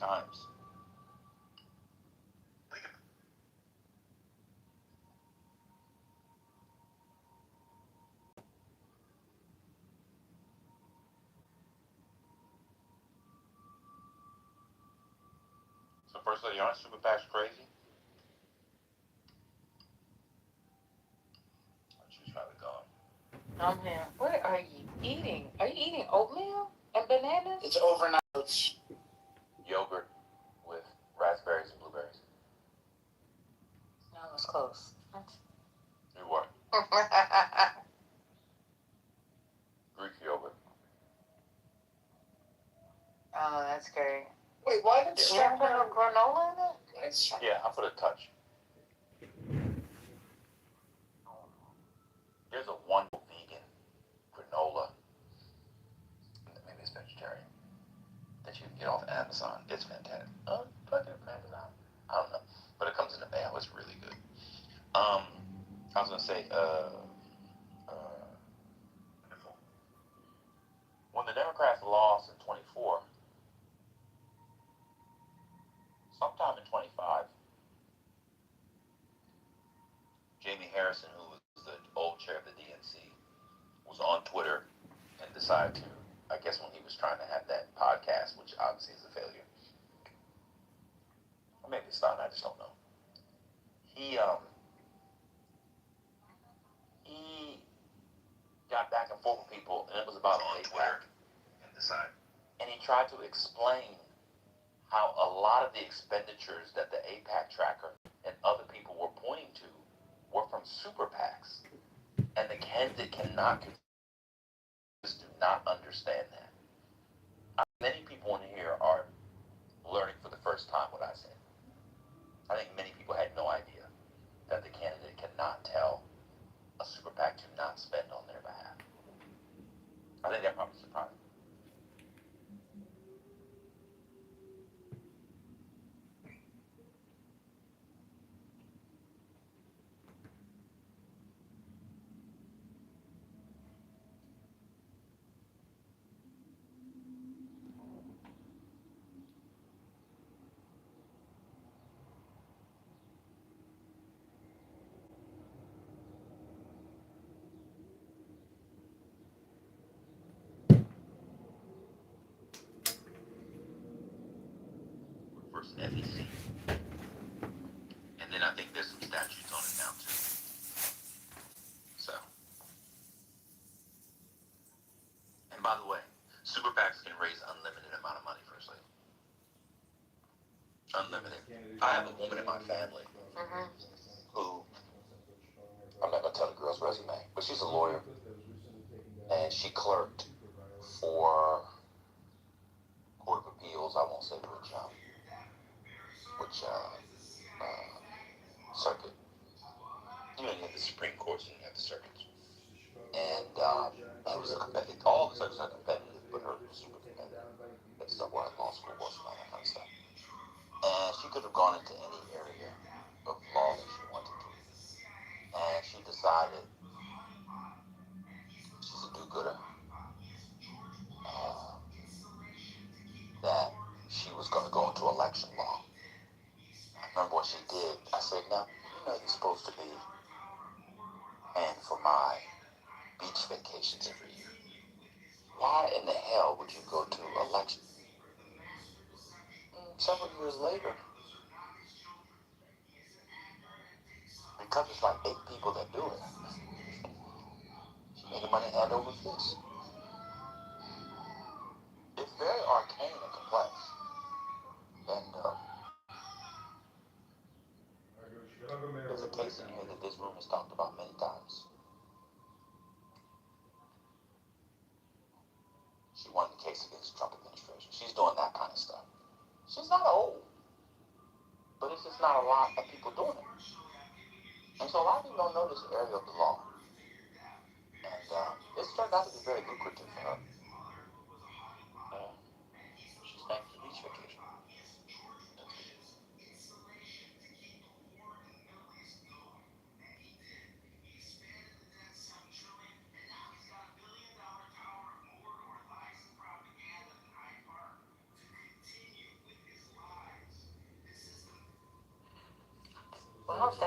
times. So first lady, aren't super PACs crazy? She's probably gone. I'm here. What are you eating? Are you eating oatmeal and bananas? It's overnight oats. Yogurt with raspberries and blueberries. No, it was close. You what? Greek yogurt. Oh, that's great. Wait, why did you put no granola in it? Yeah, I put a touch. There's a wonderful vegan granola, maybe it's vegetarian, that you can get off Amazon. It's fantastic. Oh, do I get it from Amazon? I don't know, but it comes in the mail. It's really good. I was gonna say, when the Democrats lost in 24, sometime in 25, Jamie Harrison, who was the old chair of the DNC, was on Twitter and decided to, I guess when he was trying to have that podcast, which obviously is a failure, or maybe it's not, I just don't know. He got back and forth with people, and it was about APAC. And he tried to explain how a lot of the expenditures that the APAC tracker and other people were pointing to were from super PACs. And the candidate cannot, just do not understand that. Many people in here are learning for the first time what I said. I think many people had no idea that the candidate cannot tell a super PAC to not spend on their behalf. I think that probably surprised me. First FEC. And then I think there's some statutes on it now too. So. And by the way, super PACs can raise unlimited amount of money, first lady. Unlimited. I have a woman in my family who, I'm not going to tell the girl's resume, but she's a lawyer. And she clerked for Court of Appeals, I won't say which circuit. You know, you have the Supreme Court, and you have the circuits. And it was a competitive, all the circuits are competitive, but hers was super competitive. That's where law school was and all that kind of stuff. And she could have gone into any area of law that she wanted to. And she decided she's a do-gooder. That she was going to go into election law. I remember what she did. I said, now, you know you're supposed to be paying for my beach vacations every year. Why in the hell would you go to election? Several years later, because it's like 8 people that do it, she's making money hand over fist. It's very arcane and complex. And there's a case in here that this room has talked about many times. She won the case against the Trump administration. She's doing that kind of stuff. She's not old, but it's just not a lot of people doing it. And so a lot of people don't know this area of the law. And it's turned out to be very lucrative for her. She's paying for the beach vacation.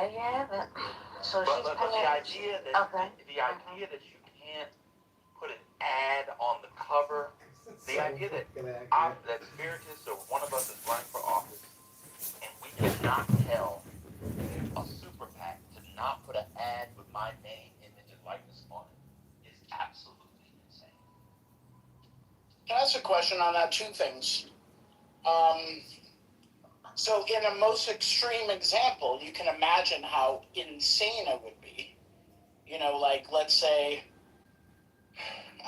there you have it. So she's But the paying. idea that Okay. the idea that you can't put an ad on the cover, the idea that that spiritists or one of us is running for office and we cannot tell a super PAC to not put an ad with my name, image, and likeness on it is absolutely insane. Can I ask a question on that? Two things. So in a most extreme example, you can imagine how insane it would be. You know, like, let's say,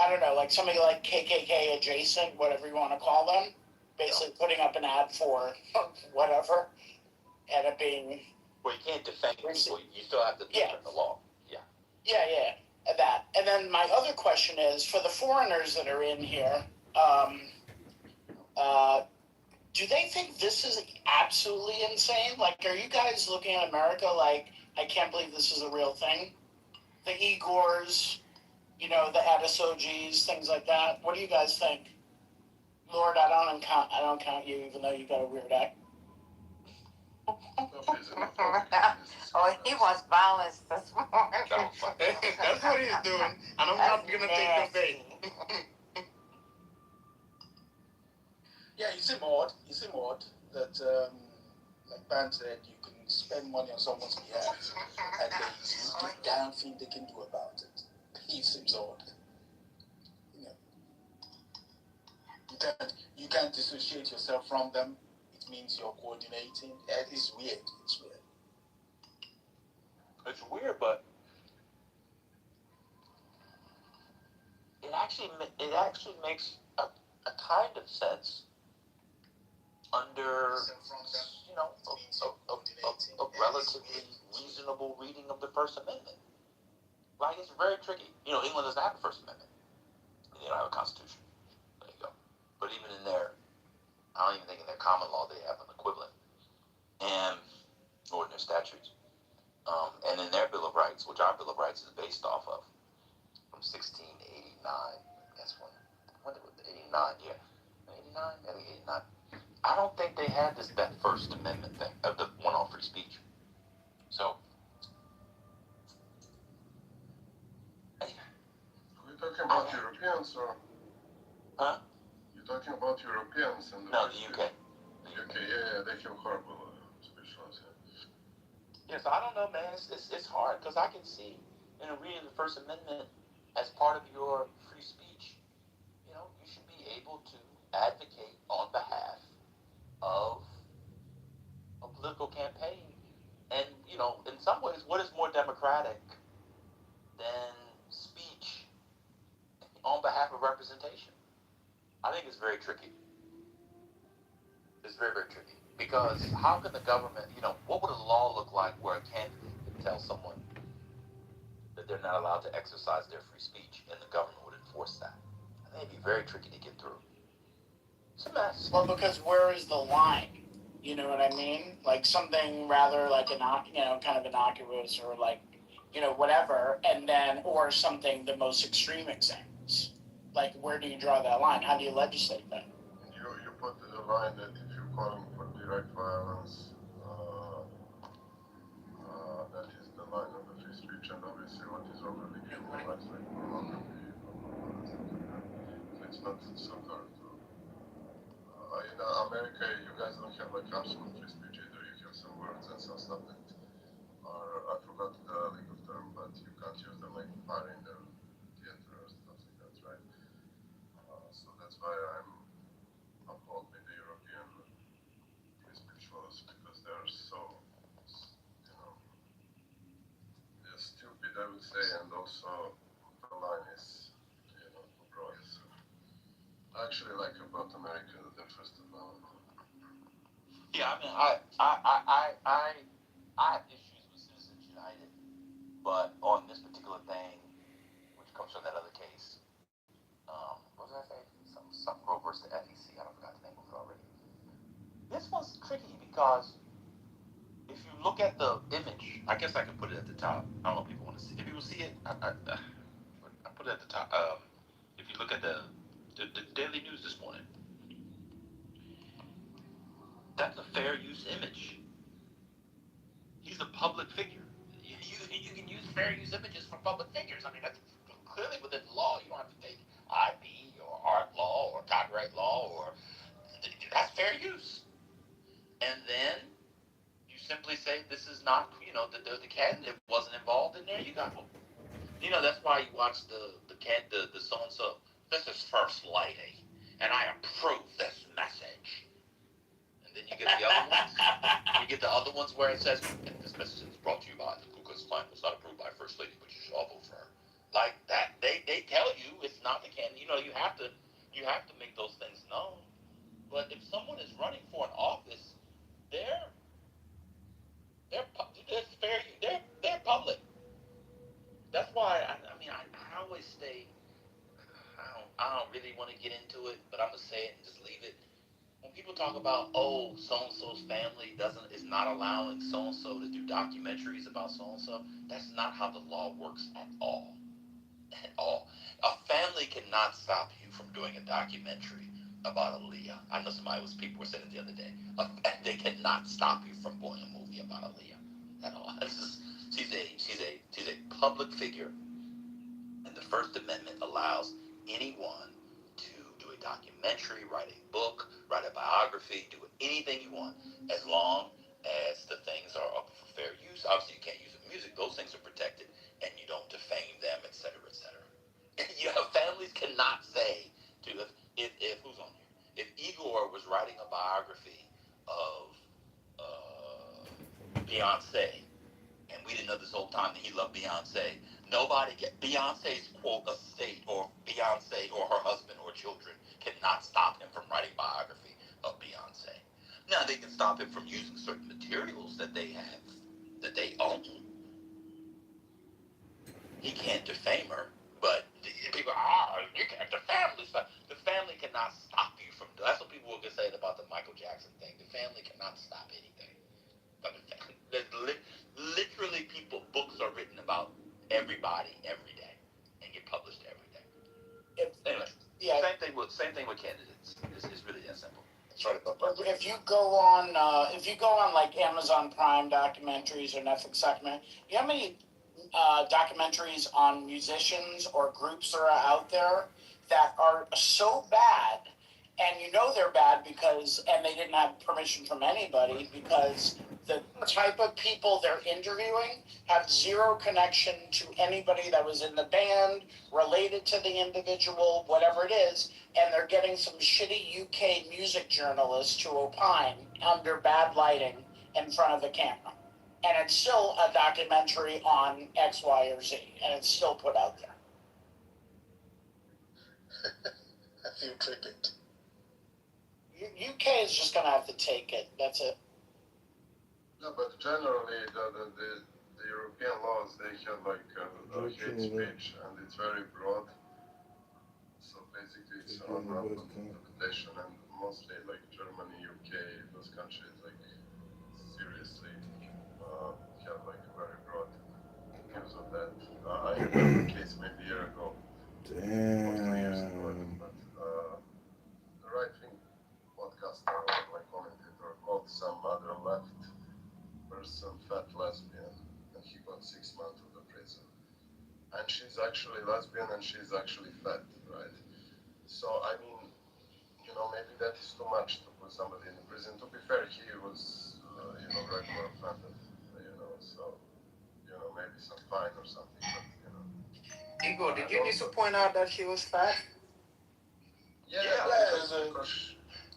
I don't know, like somebody like KKK adjacent, whatever you want to call them, basically putting up an ad for whatever, and it being... Well, you can't defend people. You still have to defend the law. Yeah. Yeah, that. And then my other question is, for the foreigners that are in here, do they think this is absolutely insane? Like, are you guys looking at America like, I can't believe this is a real thing? The Igors, you know, the Adisojis, things like that. What do you guys think? Lord, I don't count you, even though you got a weird act. Oh, he wants violence this morning. That's what he's doing, and I'm not gonna take the bait. Yeah, you seem odd that, like Ben said, you can spend money on someone's behalf and there is no damn thing they can do about it. He seems odd. You know, you can't dissociate yourself from them. It means you're coordinating. It's weird. It's weird. It's weird, but it actually makes a kind of sense under, you know, a relatively reasonable reading of the First Amendment. Like, it's very tricky. You know, England doesn't have a First Amendment. They don't have a constitution. There you go. But even in their, I don't even think in their common law they have an equivalent, or in their statutes. And in their Bill of Rights, which our Bill of Rights is based off of, from 1689. That's when did it, 89, yeah. 89? I think 89. I don't think they had that First Amendment thing, of the one on free speech. So, Are you talking about Europeans or? Huh? You're talking about Europeans and no, the UK. The UK, yeah, they have horrible speech laws. Yes, I don't know, man. It's hard because I can see in reading the First Amendment as part of your free speech, you know, you should be able to advocate on behalf of a political campaign. And, you know, in some ways, what is more democratic than speech on behalf of representation? I think it's very tricky. It's very, very tricky. Because how can the government, you know, what would a law look like where a candidate can tell someone that they're not allowed to exercise their free speech and the government would enforce that? I think it'd be very tricky to get through. It's a mess. Well, because where is the line? You know what I mean? Like something rather like kind of innocuous or like, you know, whatever, and then, or something the most extreme examples. Like, where do you draw that line? How do you legislate that? You put the line that if you're calling for direct violence, that is the line of the free speech, and obviously what is overly criminalized, like pornography, so it's not so hard to. In America, you guys don't have like absolute free speech either. You have some words and some stuff that are, I forgot the legal term, but you can't use them like fire in the theater or stuff like that, right? So that's why I'm upholding the European free speech laws because they're so, you know, they're stupid, I would say, and also the line is, you know, too broad. So I actually like about America the first of all. Yeah, I mean, I have issues with Citizens United, but on this particular thing, which comes from that other case, what was I say? Some Roe versus the FEC. I forgot the name of it already. This one's tricky because if you look at the image, I guess I can put it at the top. I don't know if people want to see. If people see it, I put it at the top. If you look at the Daily News this morning, that's a fair use image. He's a public figure. this is not, the candidate wasn't involved, and there you go. That's why you watch the so and so. This is First Lady, and I approve this message. And then you get the other ones. You get the other ones where it says, and "This message is brought to you by the Ku Klux Klan. Was not approved by First Lady, but you should all vote for her." Like that, they tell you it's not the candidate. You have to make those things known. But if someone is running for an office, they're they're fair. They're public. That's why I always stay. I don't really want to get into it, but I'm gonna say it and just leave it. When people talk about, oh, so and so's family doesn't is not allowing so and so to do documentaries about so and so, that's not how the law works at all. At all. A family cannot stop you from doing a documentary about Aaliyah. I know people were saying it the other day. They cannot stop you from doing a movie about Aaliyah at all. She's a public figure, and the First Amendment allows anyone to do a documentary, write a book, write a biography, do anything you want, as long as the things are up for fair use. Obviously, you can't use the music; those things are protected, and you don't defame them, etc., etc. Families cannot say to if who's on here. If Igor was writing a biography of Beyonce, and we didn't know this whole time that he loved Beyonce. Nobody get Beyonce's quote estate or Beyonce or her husband or children cannot stop him from writing biography of Beyonce. Now they can stop him from using certain materials that they have that they own. He can't defame her, but people you can't defame this. The family cannot stop you from. That's what people will say about the Michael Jackson thing. The family cannot stop anything. Literally, books are written about everybody every day and get published every day. Anyway, Yeah. Same thing with candidates. It's really that simple. That's right. If you go on like Amazon Prime documentaries or Netflix documentaries, you know how many documentaries on musicians or groups that are out there that are so bad, and they're bad and they didn't have permission from anybody, because the type of people they're interviewing have zero connection to anybody that was in the band, related to the individual, whatever it is, and they're getting some shitty UK music journalists to opine under bad lighting in front of the camera. And it's still a documentary on X, Y, or Z, and it's still put out there. I feel triggered. UK is just going to have to take it. That's it. No, but generally, the European laws, they have like hate speech, and it's very broad. So basically, it's on rampant interpretation, and mostly like Germany, UK, those countries, like seriously have like very broad views on that. I had a case maybe a year ago, or 2 years ago, but the right-wing podcaster or my commentator called some other left person fat lesbian, and he got 6 months of the prison. And she's actually lesbian, and she's actually fat, right? So I mean, maybe that is too much to put somebody in prison. To be fair, he was, regular offender, so, maybe some fine or something, but, Igor, did you need to point out that she was fat? Yeah,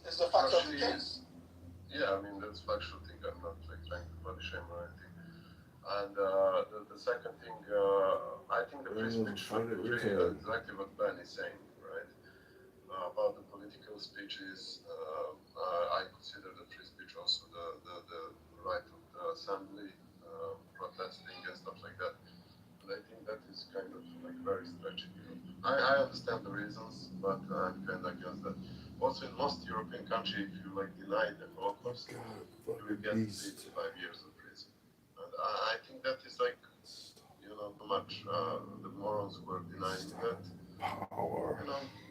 it's a fact of the case. Yeah, I mean, that's factual thing. I'm not like trying to body shame or anything. And the second thing, I think the free speech should be free. Exactly what Ben is saying, right? About the political speeches, I consider the free speech also the right of the assembly, protesting and stuff like that. And I think that is kind of like very stretching. I understand the reasons, but I'm kind of against that. Also, in most European countries, if you like deny the Holocaust, you will get 3 to 5 years of prison. And I think that is like, too much. The morons who are denying that,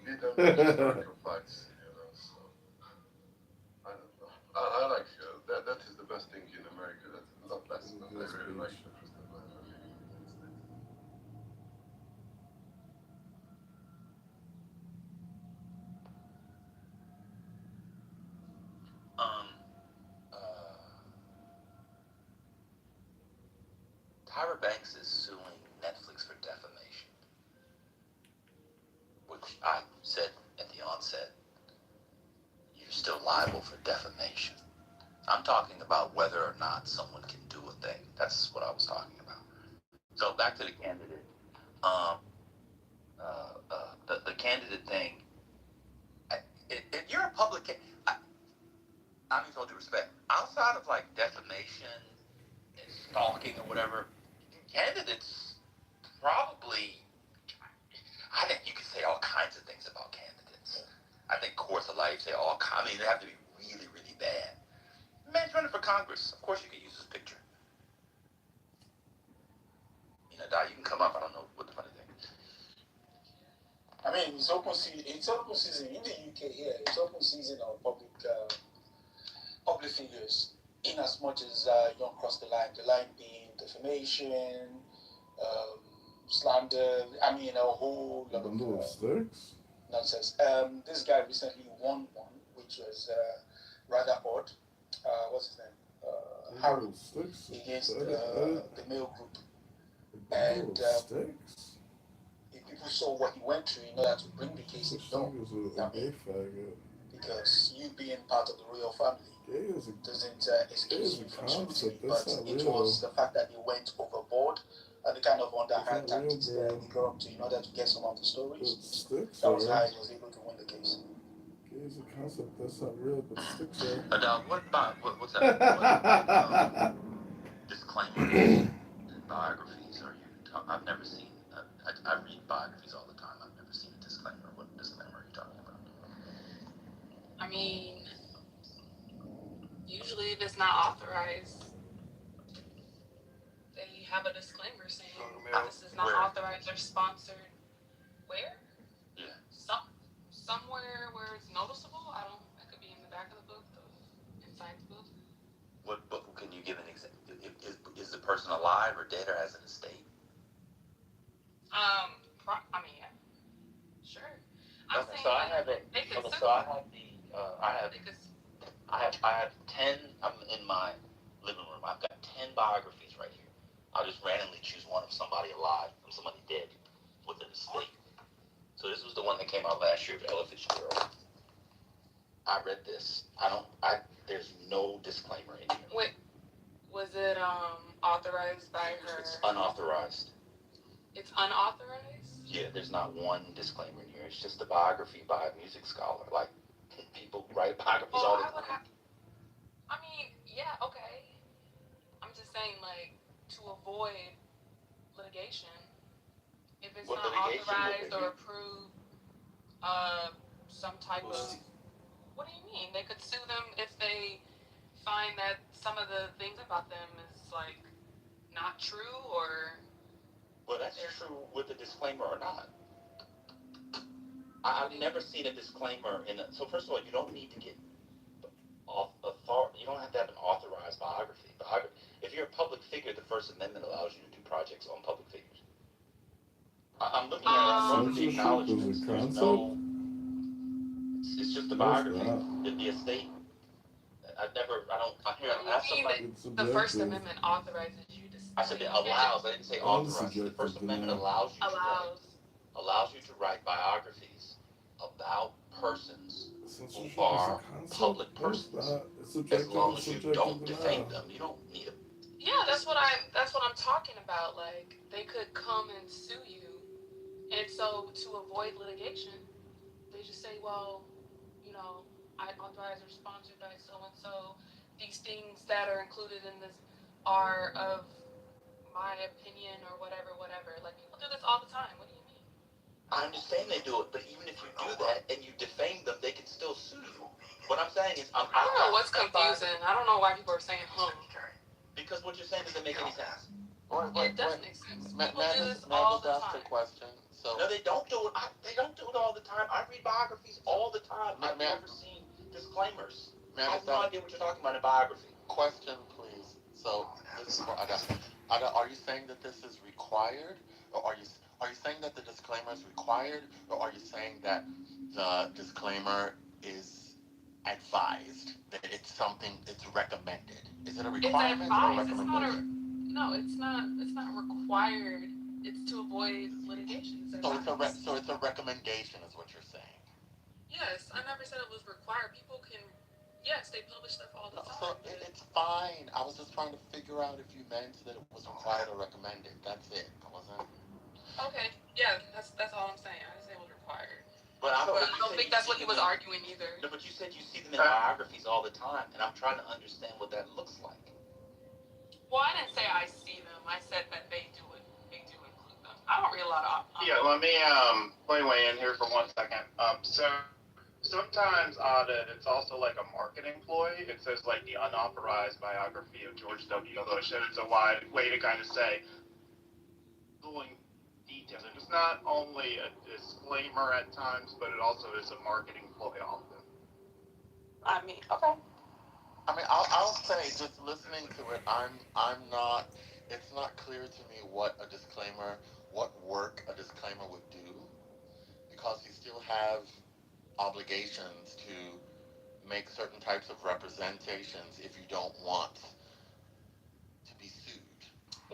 beat them with historical facts, so I don't know. I like that is the best thing in America. That's not best, but I really like the First Amendment in the United States. Um, Tyra Banks is suing Netflix for defamation, which I said at the onset, you're still liable for defamation. I'm talking about whether or not someone can do a thing. That's what I was talking about. So back to the candidate. The candidate thing. If you're a public, I mean, with all due respect, outside of like defamation and stalking or whatever, candidates probably. I think you could say all kinds of things about candidates. I think course of life say all kinds. I mean, they have to be really, really bad. Man's running for Congress. Of course, you can use his picture. You know, Doc, you can come up. I don't know what the funny thing is. I mean, it's open season. It's open season in the UK here. It's open season on public figures, in as much as you don't cross the line. The line being defamation, slander. I mean, a whole lot of sticks. Nonsense. This guy recently won one, which was rather odd. What's his name? Harold against the male group. And if people saw what he went through in order to bring the case in law, because you being part of the royal family doesn't excuse you from scrutiny, but it was the fact that he went overboard and the kind of underhand tactics that he got up to in order to get some of the stories. That was how he was able to win the case. It's a concept that's not real, but sticks are. What's that? Disclaimers and biographies are you? I've never seen. I read biographies all the time. I've never seen a disclaimer. What disclaimer are you talking about? I mean, usually if it's not authorized, they have a disclaimer saying this is not authorized or sponsored. Where? Yeah. Somewhere where it's noticeable. I don't. It could be in the back of the book, inside the book. What book? Can you give an example? Is the person alive or dead or has an estate? I mean, yeah. Sure. I'm saying so I have I have 10. I'm in my living room. I've got 10 biographies right here. I'll just randomly choose one of somebody alive from somebody dead with an estate. So this was the one that came out last year of Ella Fitzgerald. I read this. There's no disclaimer in here. Wait, was it authorized by her? It's unauthorized. It's unauthorized? Yeah, there's not one disclaimer in here. It's just a biography by a music scholar. Like, people write biographies all the time. I mean, yeah, okay. I'm just saying, like, to avoid litigation, if it's not authorized or approved, some type of... What do you mean? They could sue them if they find that some of the things about them is, like, not true or... Well, that's true with a disclaimer or not. I've never seen a disclaimer so first of all, you don't need to get you don't have to have an authorized biography. If you're a public figure, the First Amendment allows you to do projects on public figures. I'm looking at the acknowledgments. There's no. It's just a biography. The estate. The First Amendment authorizes you to. I said it allows. I didn't say authorizes. The First Amendment allows you to write biographies about persons who are public persons. As long as you don't defame them, you don't need them. Yeah, that's what I'm talking about. Like, they could come and sue you, and so to avoid litigation, they just say, well, you know, I authorize or sponsored by so and so. These things that are included in this are of my opinion or whatever. Like, people do this all the time. What do you mean? I understand they do it, but even if you do that and you defame them, they can still sue you. What I'm saying is, I don't know what's confusing. I don't know why people are saying Because what you're saying doesn't make any sense. It does make sense. People do this all the time. No, they don't do it. They don't do it all the time. I read biographies all the time. I've never seen disclaimers. I have no idea what you're talking about in a biography. Question, please. So, this is what are you saying that this is required, or are you saying that the disclaimer is required, or are you saying that the disclaimer is advised, that it's something it's recommended? Is it a requirement or a recommendation? No, it's not. It's not required. It's to avoid litigation. It's So advice. so it's a recommendation, is what you're saying. Yes, I never said it was required. People can, yes, they publish stuff all the No, time. so it's fine. I was just trying to figure out if you meant that it was required or recommended. That's it. I wasn't. Okay, yeah, that's all I'm saying. I didn't say it was required. But I don't think that's what he was arguing either. No, but you said you see them in biographies all the time, and I'm trying to understand what that looks like. Well, I didn't say I see them. I said that they do it. They do include them. I don't read a lot of. Yeah, let me weigh in here for 1 second. So sometimes it's also like a marketing ploy. It says like the unauthorized biography of George W. Bush, and it's a wide way to kind of say doing details. And it's not only a disclaimer at times, but it also is a marketing ploy often. I mean, okay. I mean, I'll say, just listening to it, I'm not. It's not clear to me what a disclaimer, what work a disclaimer would do, because you still have obligations to make certain types of representations if you don't want to be sued.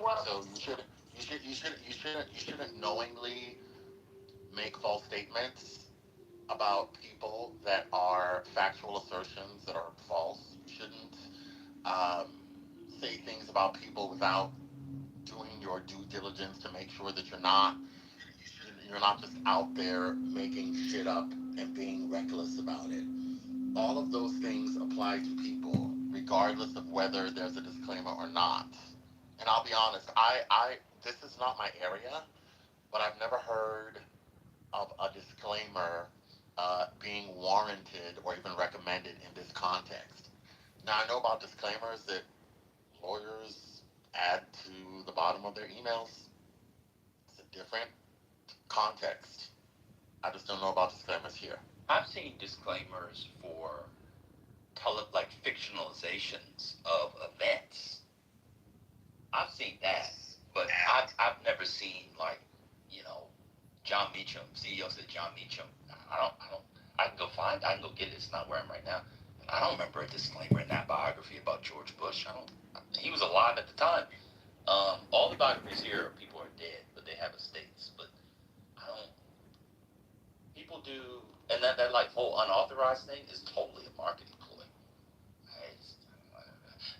Well, So you shouldn't knowingly make false statements about people that are factual assertions that are false. You shouldn't um, say things about people without doing your due diligence to make sure that you're not just out there making shit up and being reckless about it. All of those things apply to people, regardless of whether there's a disclaimer or not. And I'll be honest, I this is not my area, but I've never heard of a disclaimer being warranted or even recommended in this context. Now I know about disclaimers that lawyers add to the bottom of their emails. It's a different context. I just don't know about disclaimers here. I've seen disclaimers for like fictionalizations of events. I've seen that, but I've never seen like, John Meacham, CEO said John Meacham. I can go get it. It's not where I'm right now. I don't remember a disclaimer in that biography about George Bush. He was alive at the time. All the biographies here, people are dead, but they have estates. But I don't. People do, and that like whole unauthorized thing is totally a marketing ploy.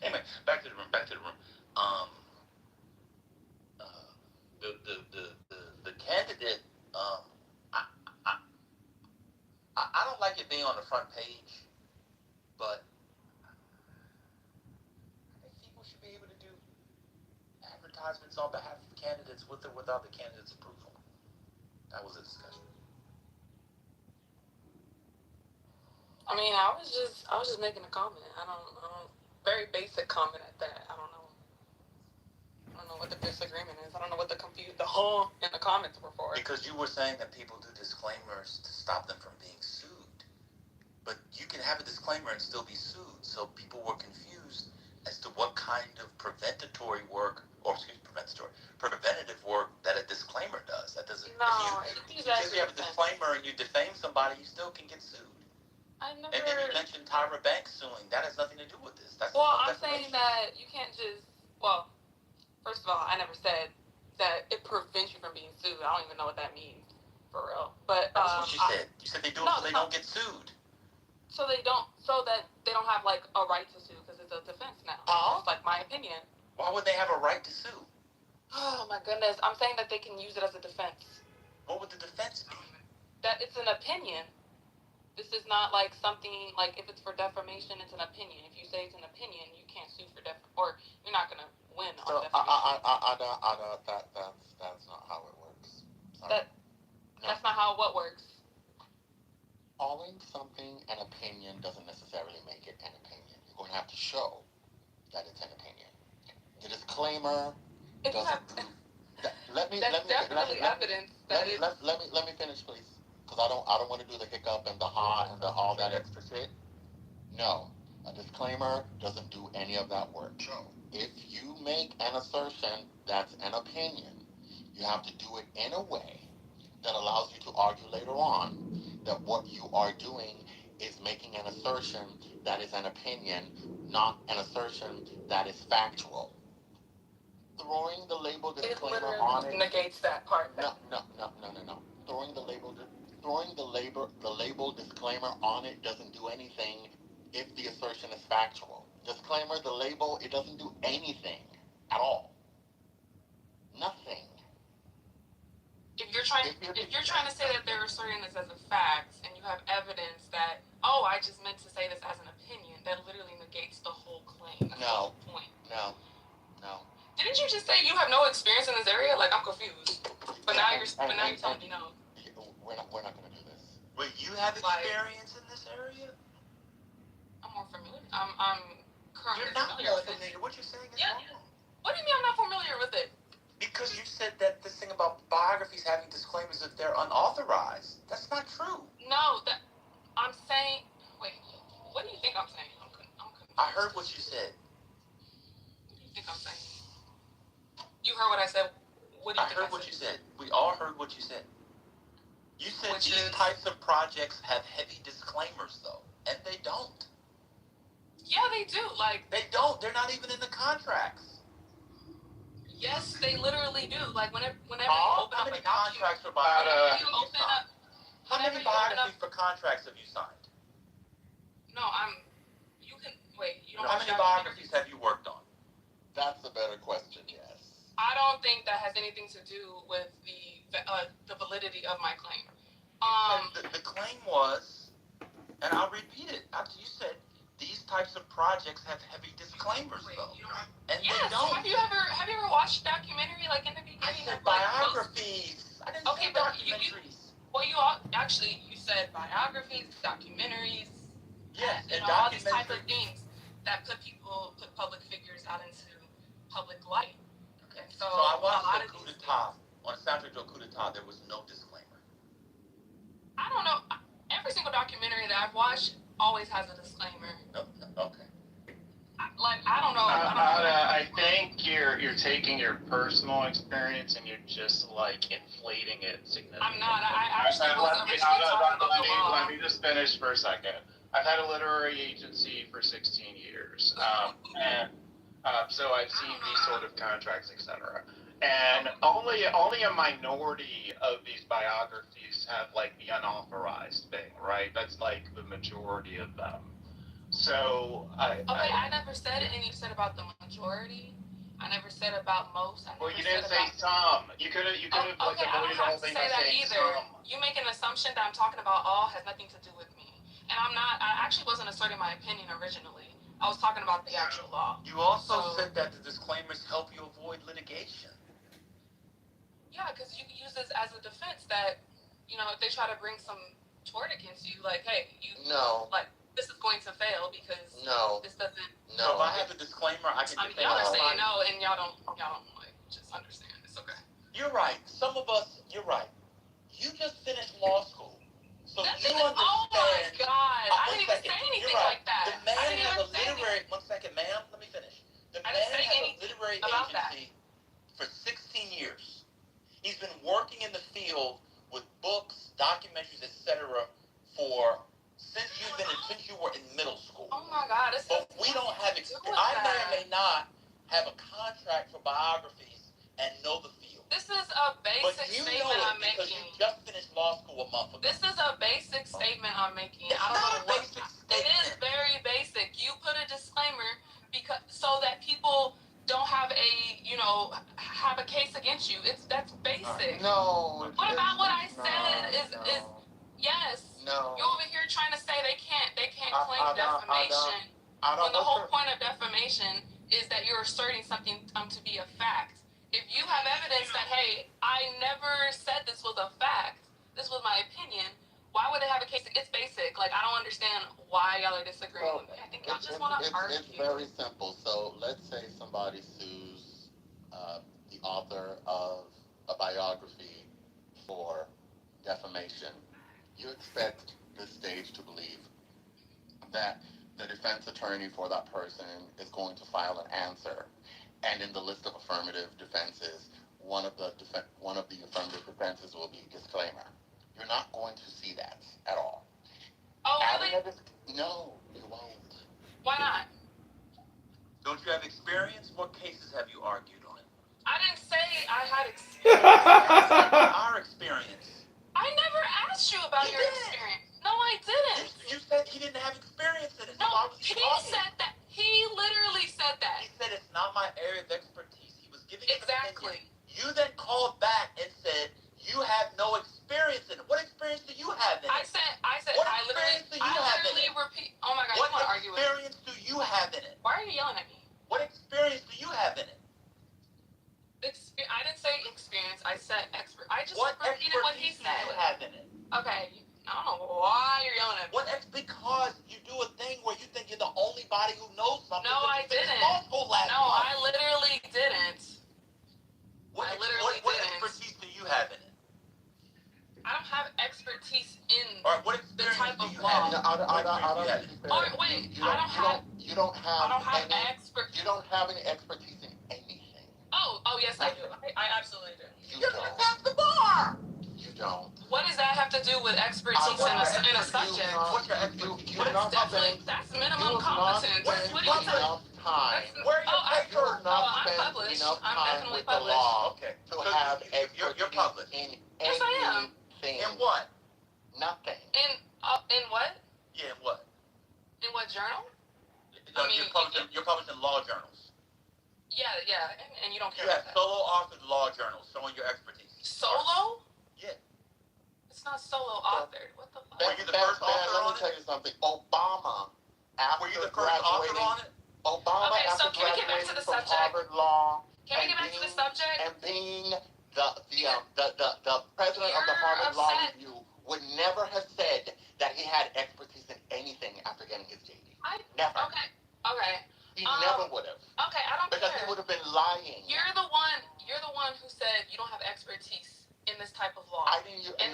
Anyway, back to the room. Um, uh, the candidate. I, I I don't like it being on the front page, but I think people should be able to do advertisements on behalf of candidates with or without the candidate's approval. That was a discussion. I mean, I was just making a comment. I don't very basic comment at that. I don't know. I don't know what the disagreement is. I don't know what the in the comments were for. Because you were saying that people do disclaimers to stop them from being sued. But you can have a disclaimer and still be sued. So people were confused as to what kind of preventative work that a disclaimer does. That doesn't. No, If you have a disclaimer and you defame somebody, you still can get sued. I never. And then you mentioned Tyra Banks suing. That has nothing to do with this. I'm saying that you can't just. Well, first of all, I never said that it prevents you from being sued. I don't even know what that means, for real. But that's what you said. You said they do it so they don't get sued. So that they don't have like a right to sue because it's a defense now. It's like my opinion. Why would they have a right to sue? Oh my goodness! I'm saying that they can use it as a defense. What would the defense be? That it's an opinion. This is not like something like if it's for defamation, it's an opinion. If you say it's an opinion, you can't sue for or you're not gonna win on defamation. That's not how it works. Sorry. That's not how what works. Calling something an opinion doesn't necessarily make it an opinion. You're going to have to show that it's an opinion. The disclaimer doesn't prove that. Let me finish, please, because I don't want to do the hiccup and the ha and the all that extra shit. No, a disclaimer doesn't do any of that work. No. If you make an assertion that's an opinion, you have to do it in a way that allows you to argue later on that what you are doing is making an assertion that is an opinion, not an assertion that is factual. Throwing the label It disclaimer on literally it. negates that part. No. Throwing the label disclaimer on it doesn't do anything if the assertion is factual. Disclaimer, the label, it doesn't do anything at all. Nothing. If you're trying to say that they're asserting this as a fact, and you have evidence that, oh, I just meant to say this as an opinion, that literally negates the whole claim. That's the whole point. No. Didn't you just say you have no experience in this area? Like, I'm confused. But now you're telling me no. We're not going to do this. Wait, you have experience in this area? I'm more familiar. I'm currently You're not familiar with familiar. it. What you're saying is Yeah. wrong. What do you mean I'm not familiar with it? Because you said that this thing about biographies having disclaimers if they're unauthorized. That's not true. No, that I'm saying. Wait, what do you think I'm saying? I'm confused. I heard what you said. What do you think I'm saying? You heard what I said. What do you think I heard what you said. We all heard what you said. You said these types of projects have heavy disclaimers, though, and they don't. Yeah, they do. Like, they don't. They're not even in the contracts. Yes, they literally do. Like, whenever you open how up many a contracts document, for biographies you open up. How many biographies for contracts have you signed? No, You can wait. You don't. How many biographies have you worked on? That's a better question. Yes. I don't think that has anything to do with the validity of my claim. The claim was, and I'll repeat it after you said, these types of projects have heavy disclaimers, though. And yes. they don't. Have you ever watched a documentary like in the beginning? I said biographies. I didn't say documentaries. You said biographies, documentaries. Yes, and all these type of things that put public figures out into public light. Okay. So I watched the coup d'etat. On the soundtrack to a coup d'etat, there was no disclaimer. I don't know. Every single documentary that I've watched always has a disclaimer. No, okay. I don't know. I think you're taking your personal experience and you're just like inflating it significantly. I'm not. I actually was originally talking about the law. Let me just finish for a second. I've had a literary agency for 16 years, so I've seen these sort of contracts, etc. And only a minority of these biographies have like the unauthorized thing, right? That's like the majority of them. So I never said it, and you said about the majority. I never said about most. You didn't say some. You could have. Okay, I don't have to say that either. Some. You make an assumption that I'm talking about all has nothing to do with me, and I'm not. I actually wasn't asserting my opinion originally. I was talking about the actual law. You also said that the disclaimers help you avoid litigation. Yeah, because you can use this as a defense that, if they try to bring some tort against you, like, hey, this is going to fail because this doesn't. No, if I have a disclaimer, I can defend y'all are saying no, and y'all don't like just understand. It's okay. You're right. Some of us, you're right. You just finished law school, so you understand. Oh my God! I didn't even say anything like that. The man has a literary. One second, ma'am. Let me finish. The man has a literary agency for 16 years. He's been working in the field with books, documentaries, etc. since you were in middle school. Oh my God! But we don't have experience. I may or may not have a contract for biographies and know the field. This is a basic statement I'm Because making. you just finished law school a month ago. This is a basic statement I'm making. It's not a basic statement. It is very basic. You put a disclaimer so that people don't have a case against you. That's basic. No. What about what I said is yes. No. You're over here trying to say they can't claim defamation. When the whole point of defamation is that you're asserting something to be a fact. If you have evidence that, hey, I never said this was a fact, this was my opinion, why would they have a case? It's basic. Like, I don't understand why y'all are disagreeing with me. I think y'all just want to argue. It's very simple. So let's say somebody sues the author of a biography for defamation. You expect the stage to believe that the defense attorney for that person is going to file an answer, and in the list of affirmative defenses, one of the affirmative defenses will be disclaimer. You're not going to see that at all. Oh, really? No, you won't. Why not? Don't you have experience? What cases have you argued on it? Our experience. I never asked you about your experience. No, I didn't. You said he didn't have experience in it. No, so why was he talking? said that. He literally said that. He said it's not my area of expertise. He was giving Exactly. You then called back and said you have no experience in it. What experience do you have in it? I said. What I experience do you literally have in it? repeat. Oh my God, What you want to argue with me? experience do you have in it? Why are you yelling at me? What experience do you have in it? I didn't say experience. I said expert. I just What repeated what he expertise do said. you have in it? Okay. I don't know why you're yelling at me. Because you do a thing where you think you're the only body who knows something. No, I didn't. I literally didn't. What expertise do you have in it? I don't have expertise in what the type of You law. don't have any expertise in anything. Oh, yes, I do. I absolutely do. You don't. That's the bar. You don't. What does that have to do with expertise in a subject? What's your expertise? That's minimum competence. What do you think? Time. I'm published. I'm definitely with the published. law Okay. to have You're published. in Yes, I am. anything. In what? Nothing. In what? Yeah, in what? In what journal? You're published in law journals. Yeah, and you don't care You about have that. solo authored law journals showing your expertise. Solo? Yeah. It's not solo authored. What the fuck? Were you the first author Let on me tell it? you something. Obama, after Were you the first author graduating, on it? Obama, Okay, so after can we get back to graduating the from subject? Harvard Law, Can we get back to the subject? and being the president of the Harvard Law Review, would never have said that he had expertise in anything after getting his JD. Never. Okay. He never would have. Okay, I don't Because care. he would have been lying. You're the one who said you don't have expertise in this type of law. I didn't use And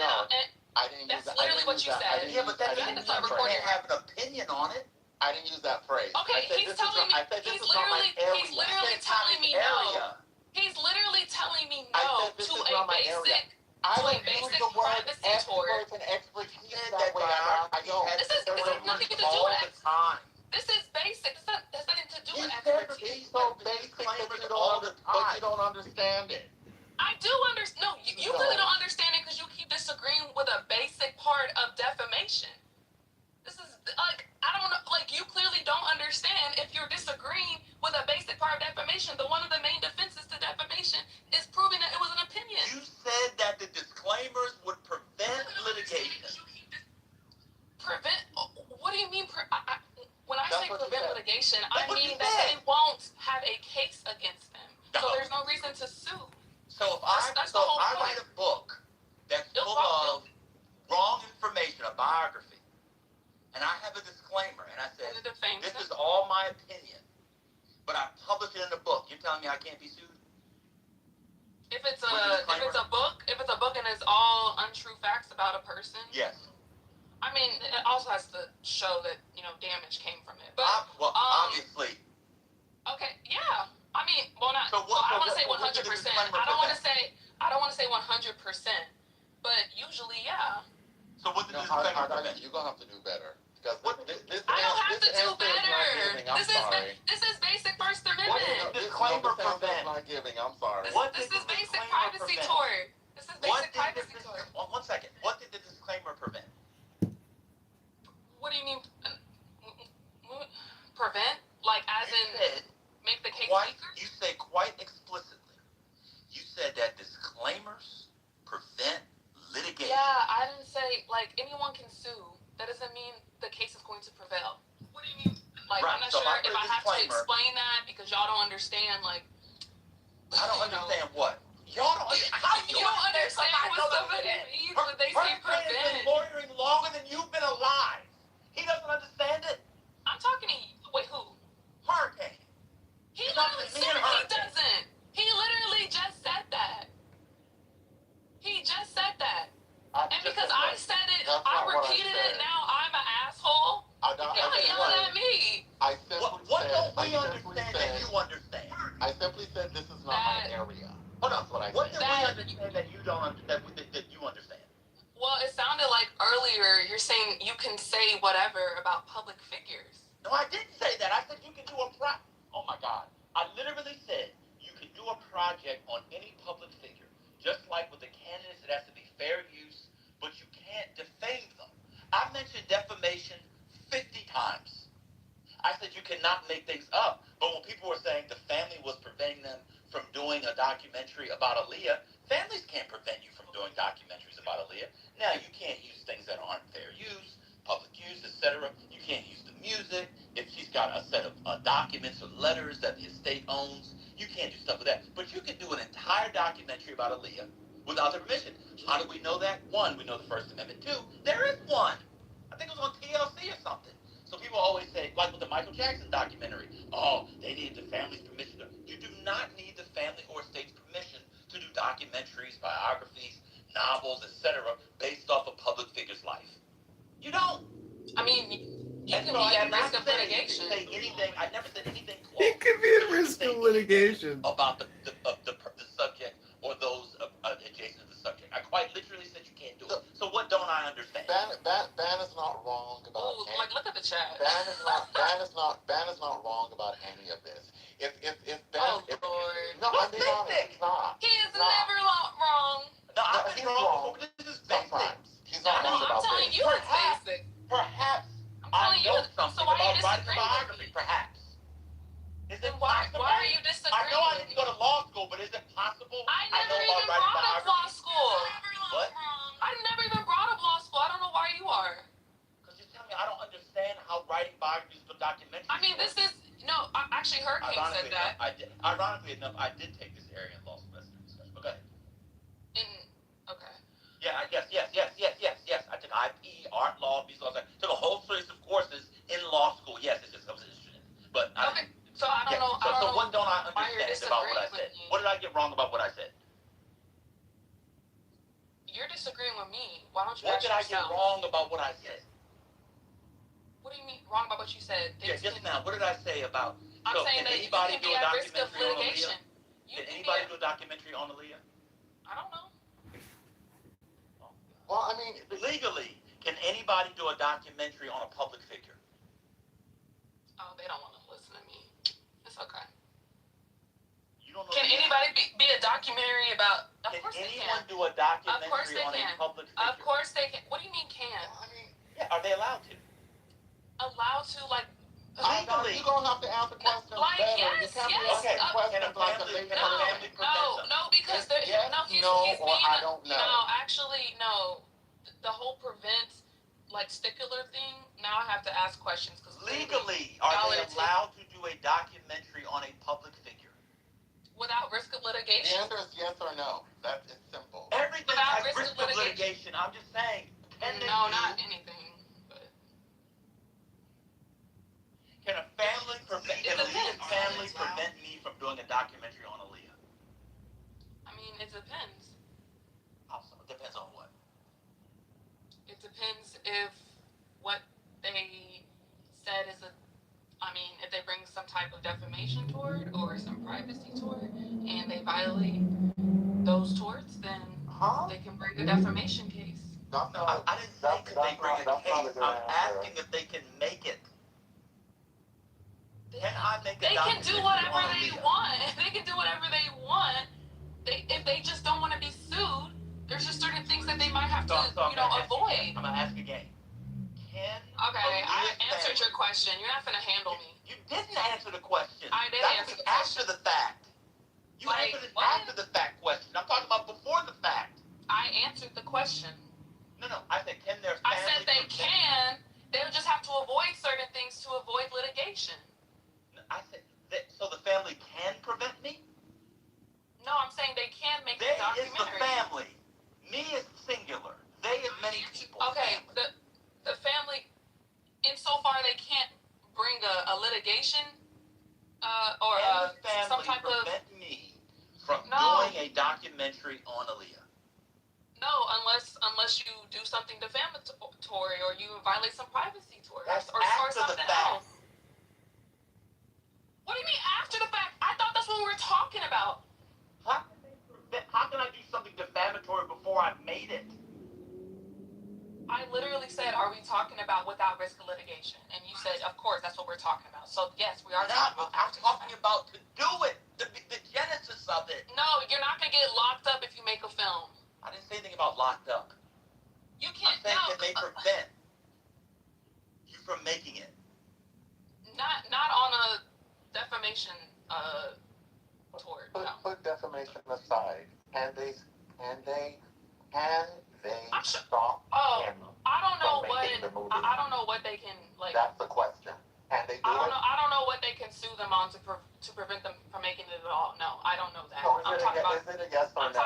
I didn't use that's that. literally what you said. Yeah, but that You doesn't have to mean you start recording. can't have an opinion on it. I didn't use that phrase. Okay, he's literally telling me no. He's literally telling me no to a basic. I to a don't use basic the word privacy toward. experts and expertise that way. I don't. This has nothing to do all with the time. This is basic. This has nothing to do He with said expertise. it's so basic that you don't understand it. I do understand. No, you really don't understand it because you keep disagreeing with a basic part of defamation. This is like, I don't know, like you clearly don't understand if you're disagreeing with a basic part of defamation. One of the main defenses to defamation is proving that it was an opinion. You said that the disclaimers would prevent litigation. Prevent? What do you mean? When I say prevent litigation, I That's what mean you that said. they won't have a case against them. So No. there's no reason to sue. So if That's the whole I point. write a book that's full of wrong information, a biography, and I have a disclaimer, and I say, this is all my opinion, but I publish it in a book. You're telling me I can't be sued? If it's a book and it's all untrue facts about a person. Yes. I mean, it also has to show that damage came from it. But obviously. Okay. Yeah. I mean, well, not. So I don't want to say 100%. I don't want to say 100%. But usually, yeah. So what did the disclaimer prevent? You're gonna have to do better. Because I don't have to do better. This is basic First Amendment. What did the disclaimer prevent? Not giving. I'm sorry. This is basic privacy toward. This is basic privacy toward. 1 second. What did the disclaimer prevent? What do you mean? Prevent? Like as in make the case weaker? You say quite explicitly. You said that disclaimers prevent litigation. Yeah, I didn't say like anyone can sue. That doesn't mean the case is going to prevail. What do you mean? Like Right, I'm not so sure if if I have to explain that because y'all don't understand. Like I don't understand what. Y'all don't. How you don't understand what somebody means when they say prevent. Been lawyering longer than you've been alive. He doesn't understand it. I'm talking to you. Wait, who? Hurricane. He literally said he doesn't. He literally just said that. He just said that. And because I said it, I repeated it, now I'm an asshole. Y'all yelling at me. What don't we understand that you understand? I simply said this is not my area. Hold on. What did we That- understand that you don't understand? That you understand? Well, it sounded like earlier you're saying you can say whatever about public figures. No, I didn't say that. I said you can do a Oh my God. I literally said you can do a project on any public figure. Just like with the candidates, it has to be fair use, but you can't defame them. I mentioned defamation 50 times. I said you cannot make things up. But when people were saying the family was preventing them from doing a documentary about Aaliyah, families can't prevent you from doing documentaries about Aaliyah. Now, you can't use things that aren't fair use, public use, etc. You can't use the music. If she's got a set of documents or letters that the estate owns, you can't do stuff with that. But you can do an entire documentary about Aaliyah without their permission. How do we know that? One, we know the First Amendment. Two, there is one. I think it was on TLC or something. So people always say, like with the Michael Jackson documentary, oh, they needed the family's permission. You do not need the family or estate's permission to do documentaries, biographies, novels, etc., based off a public figure's life. You don't. I mean, you can be at risk of litigation. I never said anything close. He could be at risk of litigation about the subject or those adjacent to the subject. I quite literally said you can't do it. So what don't I understand? Ban is not wrong about. Ooh, like look at the chat. Ban is not wrong about any of this. If Ban, oh Lord, no, I'm being honest, he's not. He is never wrong. No, I've been wrong. This is basic. He's not wrong about I'm telling this. you it's basic. Perhaps I'm telling you. Something So why are about you writing disagreeing biography. with me? Perhaps. Is Then it why possible? are you disagreeing? I know I didn't go to law school, but is it possible? I never know even about brought up law school. What? I never even brought up law school. I don't know why you are. Because you're telling me I don't understand how writing biographies for documentaries. I mean, this is actually Hurricane said that. Ironically enough, I did take this area in law school. That's a discussion. But go ahead. Okay. Yeah, yes. I took IP, art law, business law. I took a whole series of courses in law school. Yes, it's just I was interested in. But okay. So I don't know. So what don't I why you're understand about what I disagreeing said? with me. What did I get wrong about what I said? You're disagreeing with me. Why don't you What ask did I yourself? get wrong about what I said? What do you mean wrong about what you said? Just now. What did I say about? I'm saying that you can be at risk of litigation. Did anybody do a documentary on Aaliyah? I don't know. Well, I mean, legally, can anybody do a documentary on a public figure? Oh, they don't want to listen to me. It's okay. You don't know. Can anybody be a documentary about? Of Can course they anyone can. do a documentary Of course they on can. a public figure? Of course they can. What do you mean can? I mean, yeah, are they allowed to? Allowed to, like. Legally, you're gonna have to answer questions like, better. Yes, you can't yes. be asking questions like No, because there. yes, he's no, being. or I don't know. No, actually, no. The whole prevent, like, stickler thing. Now I have to ask questions because legally, are they allowed to do a documentary on a public figure without risk of litigation? The answer is yes or no. That is simple. Everything Without has risk of litigation. I'm just saying. No, not anything. Can a family prevent me from doing a documentary on Aaliyah? I mean, it depends. Also, it depends on what? It depends if what they said is if they bring some type of defamation toward or some privacy toward, and they violate those torts, then they can bring a defamation case. No, I didn't say could they bring a case. I'm asking if they can make it. Can I make a They can do whatever on they Aaliyah? want. They can do whatever they want. If they just don't want to be sued, there's just certain things that they might have to, avoid. I'm gonna ask again. Okay, I answered your question. You're not gonna handle me. You didn't answer the question. I did answer the question. After the fact. You Like, answered an what? after the fact question. I'm talking about before the fact. I answered the question. No. I said, can their I family said they prevent- can. They'll just have to avoid certain things to avoid litigation. I said, so the family can prevent me? No, I'm saying they can make They a is the documentary. family. Me is singular. They is many people. Okay, the family, insofar they can't bring a litigation or Can the family some type of prevent me from No. doing a documentary on Aaliyah? no, unless you do something defamatory or you violate some privacy toward That's or after the something fact. else. What do you mean after the fact? I thought that's what we were talking about. How can I do something defamatory before I've made it? I literally said, are we talking about without risk of litigation? And you said, of course, that's what we're talking about. So yes, we are talking about. I'm talking about to do it. the genesis of it. No, you're not gonna get locked up if you make a film. I didn't say anything about locked up. You can't. I'm saying, can they prevent you from making it? Not on a defamation tort. No. Put defamation aside. Can they I'm sure. stop him I don't know from what. making the movie? I don't know what they can like. That's the question. Can they do it? I don't know what they can sue them on to prevent them from making it at all. No, I don't know that. So is it a yes or I'm no?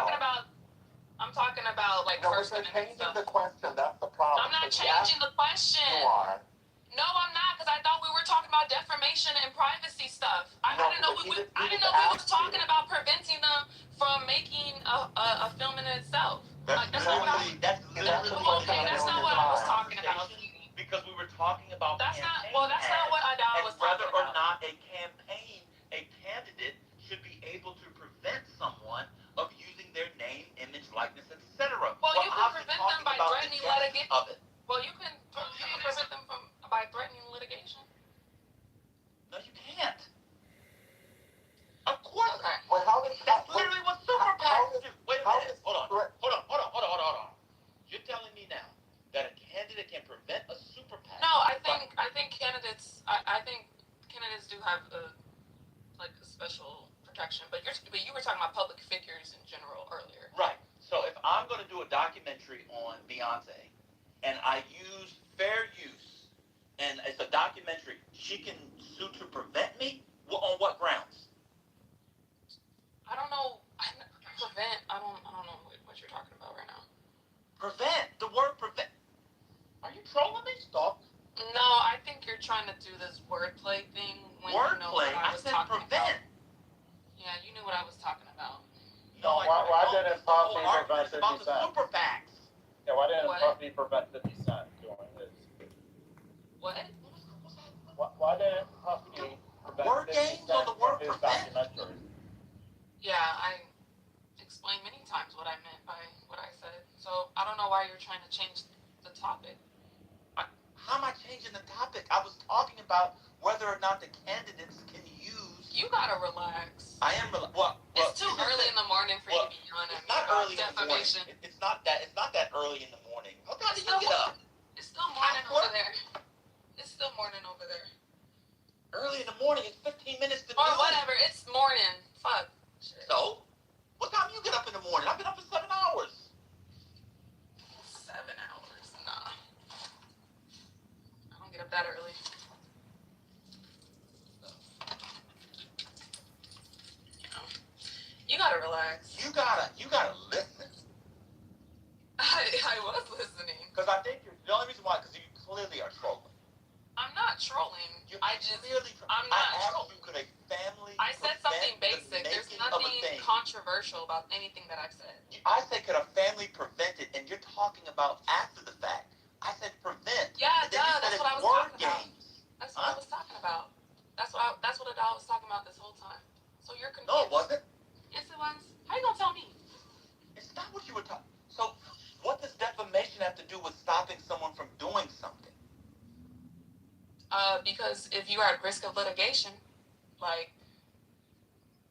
talking about like No, First you're Amendment changing stuff. the question. That's the problem. I'm not changing the question. You are. No, I'm not, because I thought we were talking about defamation and privacy stuff. I didn't know we were talking about preventing them from making a film in itself. That's literally that's not what I was talking about. Because we were talking about that's campaign not what I was talking whether about. or not a candidate should be able to prevent someone of using their name, image, likeness, etc. Well, you can prevent them by threatening litigation. Well, you can prevent them by threatening litigation. No, you can't. Of course not. Well, That's literally what super PACs do. Wait a minute. Hold on. You're telling me now that a candidate can prevent a super PAC? No, I think candidates. I think candidates do have a special protection. But you were talking about public figures in general earlier. Right. So if I'm going to do a documentary on Beyonce, and I use fair use, and it's a documentary, she can sue to prevent me? On what grounds? I don't know. Prevent. I don't know what you're talking about right now. Prevent. The word prevent. Are you trolling me? Stop. No, I think you're trying to do this wordplay thing when you know what I was talking prevent. about. Yeah, you knew what I was talking about. No, why didn't Puffy prevent 50 about the Cent? super PACs. Yeah, why didn't Puffy prevent 50 Cent doing his? What? Why didn't Puffy prevent Word 50 games Cent or the word from his prevent? documentary? Yeah, I explained many times what I meant by what I said. So I don't know why you're trying to change the topic. How am I changing the topic? I was talking about whether or not the candidates can use. You gotta relax. I am it's too early in the morning for you to be yawning. It's not early in the morning. Defamation. It's not that early in the morning. What time did you get up? It's still morning over there. It's still morning over there. Early in the morning. It's 15 minutes to Or noon. whatever. It's morning. Fuck. Shit. So, what time you get up in the morning? I've been up for 7 hours. 7 hours? Nah. I don't get up that early. You gotta relax. You gotta listen. I was listening. Because I think the only reason why, because you clearly are trolling. I'm not trolling. I'm not trolling. Could a family I said something basic. There's nothing controversial about anything that I've said. I said, could a family prevent it? And you're talking about after the fact. I said prevent. Yeah, and then you said that's what I was word talking about. games. That's what I was talking about. That's what I was talking about this whole time. So you're confused. No, it wasn't. Yes, it was. How you gonna tell me? It's not what you were talking. So, what does defamation have to do with stopping someone from doing something? Because if you are at risk of litigation, like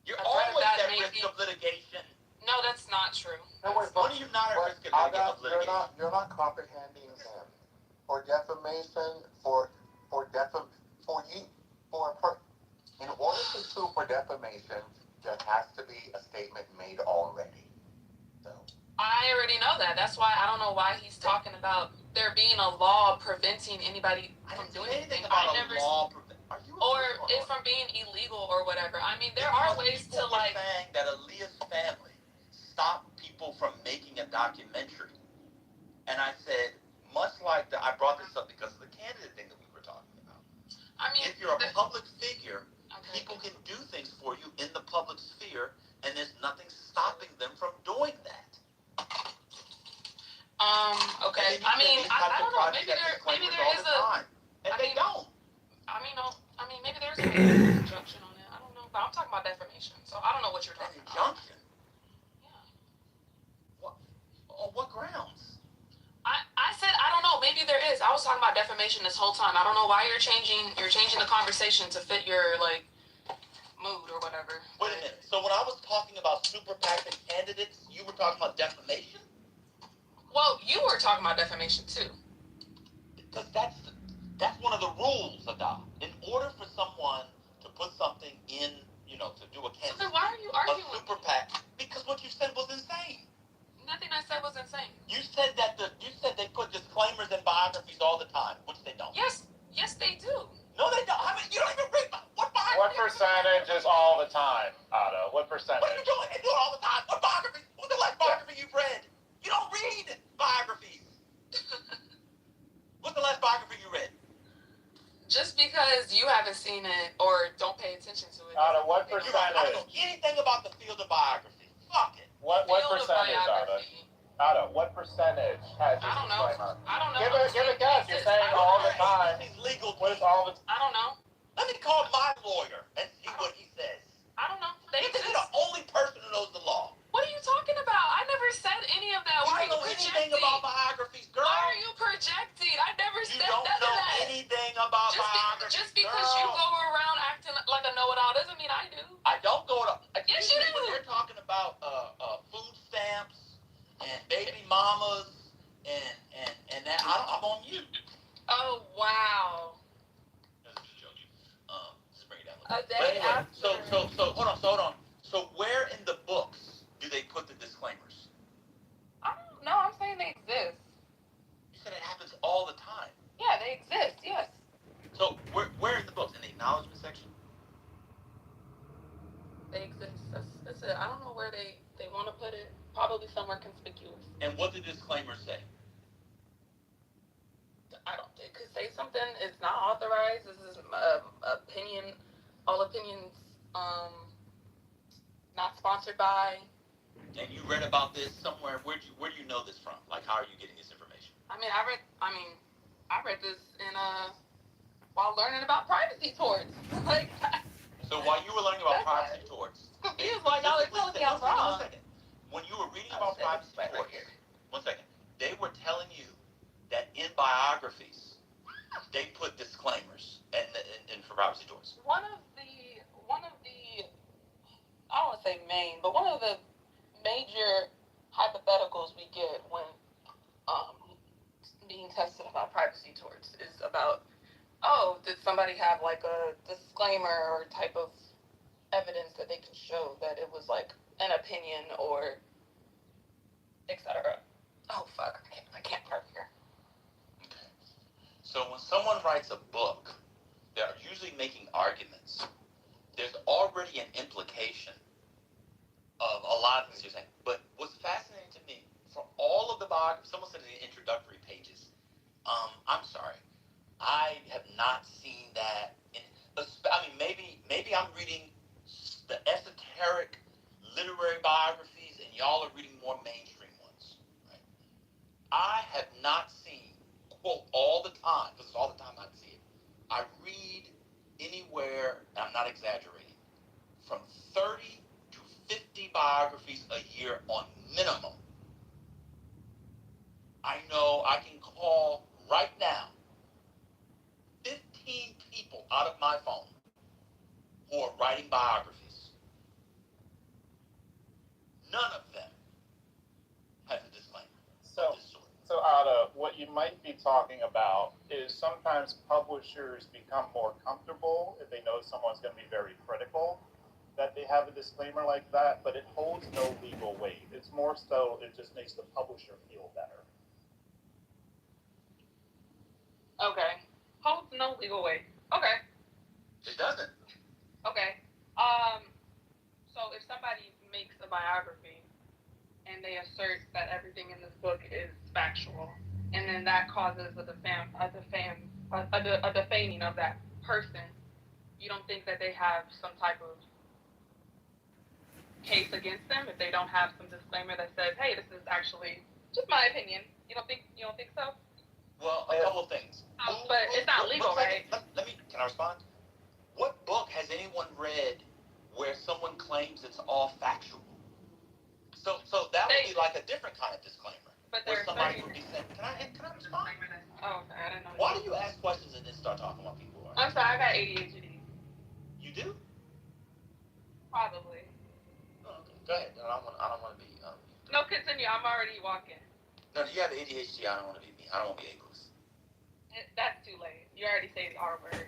you're always at risk of litigation. No, that's not true. No, wait, when are you not at risk of litigation? You're not comprehending him. For defamation, in order to sue for defamation, there has to be a statement made already. So. I already know that. That's why I don't know why he's talking about there being a law preventing anybody from doing anything. Are you or it from being illegal or whatever. I mean, there are ways to like saying that Aaliyah's family stopped people from making a documentary, and I said, much like that, I brought this up because of the candidate thing that we were talking about. I mean, if you're a public figure, people can do things for you in the public sphere, and there's nothing stopping them from doing that. Okay. I mean, I don't know. Maybe there is a. They don't. I mean, maybe there's an injunction on it. I don't know, but I'm talking about defamation, so I don't know what you're talking about. Injunction? Yeah. On what grounds? I said I don't know. Maybe there is. I was talking about defamation this whole time. I don't know why you're changing the conversation to fit your like mood or whatever. Wait a minute. So when I was talking about super PACs and candidates, you were talking about defamation? Well, you were talking about defamation too. Because that's one of the rules, Ada. In order for someone to put something in, to do a candidate, so then why are you arguing a super PAC, because what you said was insane. Nothing I said was insane. You said they put disclaimers in biographies all the time, which they don't. Yes, they do. No, they don't. I mean, you don't even read what biography. What percentage is all the time, Otto? What percentage? What are you doing? They do it all the time. What biography? What's the last biography you've read? You don't read biographies. What's the last biography you read? Just because you haven't seen it or don't pay attention to it. Otto, what percentage? I don't know anything about the field of biography. Fuck it. What percentage, Otto? Otto, what percentage has this disclaimer? I don't know. Give a guess. You're saying all the time. Legal. What is all the? I don't know. Let me call my lawyer and see what he says. I don't know. This is the only person who knows the law. What are you talking about? I never said any of that. Why are you projecting? Anything about biographies, girl? Why are you projecting? I never said none of that. You don't know anything about biographies, just because you go around acting like a know-it-all doesn't mean I do. I don't go to. Yes, you do. When they're talking about food stamps and baby mamas and that, I'm on mute. Oh wow. That's just joking. Just bring it down. A day after. So hold on. So where in the books do they put the disclaimers? I don't know. I'm saying they exist. You said it happens all the time. Yeah, they exist. Yes. So where in the books? In the acknowledgement section? They exist. That's it. I don't know where they want to put it. Probably somewhere conspicuous. And what do disclaimers say? I don't. It could say something. It's not authorized. This is opinion. All opinions. Not sponsored by. And you read about this somewhere. Where do you know this from? Like, how are you getting this information? I read this in while learning about privacy torts. Like. So while you were learning about privacy torts, confused why y'all are telling me I'm wrong. 1 second. When you were reading about privacy torts, 1 second, they were telling you that in biographies they put disclaimers and for privacy torts. One of the I don't want to say main, but one of the major hypotheticals we get when being tested about privacy torts is about, did somebody have like a disclaimer or type of evidence that they can show that it was like an opinion or etc. Oh fuck, I can't park here. Okay. So when someone writes a book, they're usually making arguments. There's already an implication of a lot of things you're saying. But what's fascinating to me, from all of the biographies, someone said in the introductory pages, I'm sorry, I have not seen that. Maybe I'm reading the esoteric literary biographies and y'all are reading more mainstream ones. Right? I have not seen, quote, all the time, because it's all the time I see it. I read anywhere, and I'm not exaggerating, from 30 to 50 biographies a year on minimum. I know I can call right now 15 people out of my phone who are writing biographies. None of them has a disclaimer. So Ada, what you might be talking about is sometimes publishers become more comfortable if they know someone's going to be very critical, that they have a disclaimer like that, but it holds no legal weight. It's more so it just makes the publisher feel better. Okay. Holds no legal weight. Okay. It doesn't. Okay. So if somebody makes a biography and they assert that everything in this book is factual, and then that causes a defaming of that person, you don't think that they have some type of case against them if they don't have some disclaimer that says, hey, this is actually just my opinion? You don't think so? Well, a couple of things. But it's not legal, right? Can I respond? What book has anyone read where someone claims it's all factual? So that would be like a different kind of disclaimer. But where somebody would be saying, can I respond? Oh, okay, I didn't know. Why do you ask questions and then start talking about people? I'm sorry, I got ADHD. You do? Probably. Go ahead. No, I don't want to be. No, continue. I'm already walking. No, you have ADHD. I don't want to be me. I don't want to be ableist. That's too late. You already said the R word.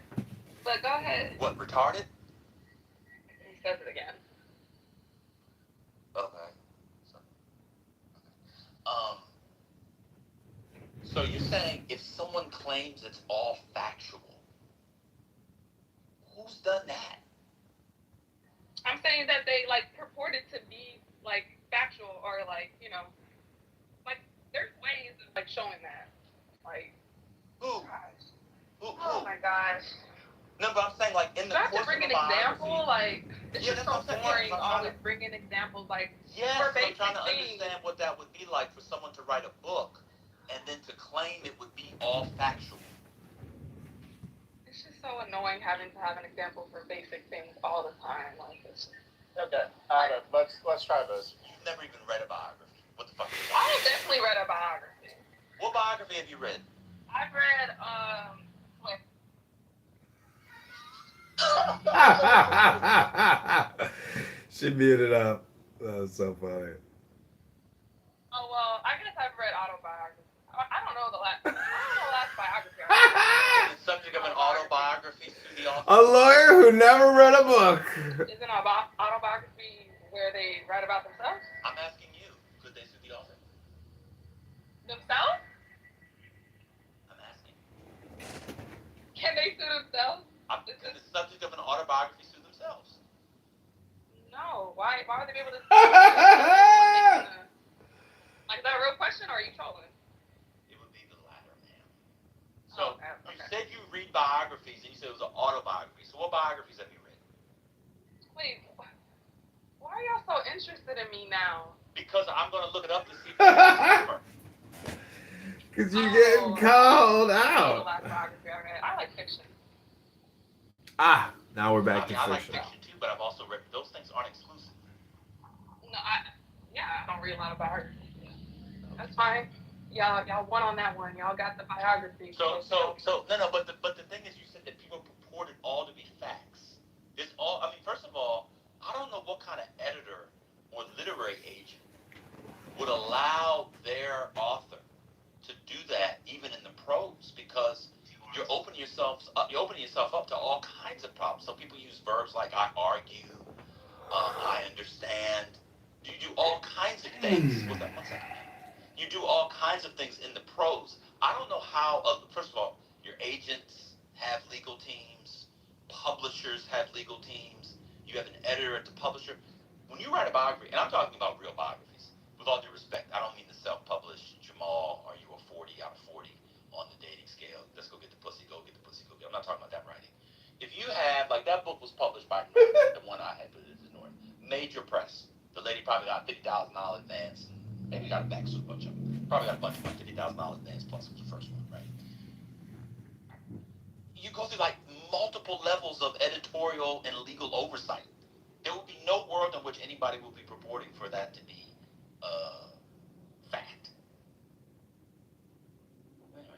But go ahead. What, retarded? He says it again. Okay. So you're saying if someone claims it's all factual, who's done that? I'm saying that they like purported to be like factual or like, you know, like there's ways of like showing that. Like who? Oh my gosh. No, but I'm saying like in the course of a biography. You have to bring an example, like it's just so boring always bringing examples like for basic things. I'm trying to understand what that would be like for someone to write a book and then to claim it would be all factual. It's just so annoying having to have an example for basic things all the time. Like this. Okay, let's try this. You've never even read a biography. What the fuck is that? I definitely read a biography. What biography have you read? I've read She muted up. That was so funny. Oh well, I guess I've read autobiography. I don't know the last biography. The subject of an autobiography through the author. A lawyer who never read a book. Isn't an autobiography where they write about themselves? I'm asking you, could they sue the author? Themselves? I'm asking. Can they sue themselves? Can the subject of an autobiography sue themselves? No. Why would they be able to sue? Like, is that a real question, or are you trolling? It would be the latter, ma'am. So, you said you read biographies, and you said it was an autobiography. So what biographies have you read? Wait, why are y'all so interested in me now? Because I'm going to look it up to see if it's a disclaimer. Because you're getting called out. I like fiction. Now we're back to fiction. I like fiction, too, but I've also read... Those things aren't exclusive. No, I don't read a lot of biographies. That's fine. Y'all won on that one. Y'all got the biography. No, but the thing is, you said that people purported all to be facts. It's all. I mean, first of all, I don't know what kind of editor or literary agent would allow their author to do that, even in the prose, because you're opening yourself up to all kinds of problems. So people use verbs like I argue, I understand. You do all kinds of things. One second. You do all kinds of things in the prose. I don't know how, first of all, your agents have legal teams, publishers have legal teams, you have an editor at the publisher. When you write a biography, and I'm talking about real biographies, with all due respect, I don't mean the self-published, Jamal, are you a 40 out of 40 on the dating scale? Let's go get the pussy, go get the pussy, go get. I'm not talking about that writing. If you have, like that book was published by North, the one I had put it in North, major press. The lady probably got $50,000 advance. Maybe got a back to a bunch of them. Probably got a bunch of like $50,000 advance plus was the first one, right? You go through like multiple levels of editorial and legal oversight. There will be no world in which anybody will be purporting for that to be fact. Anyway.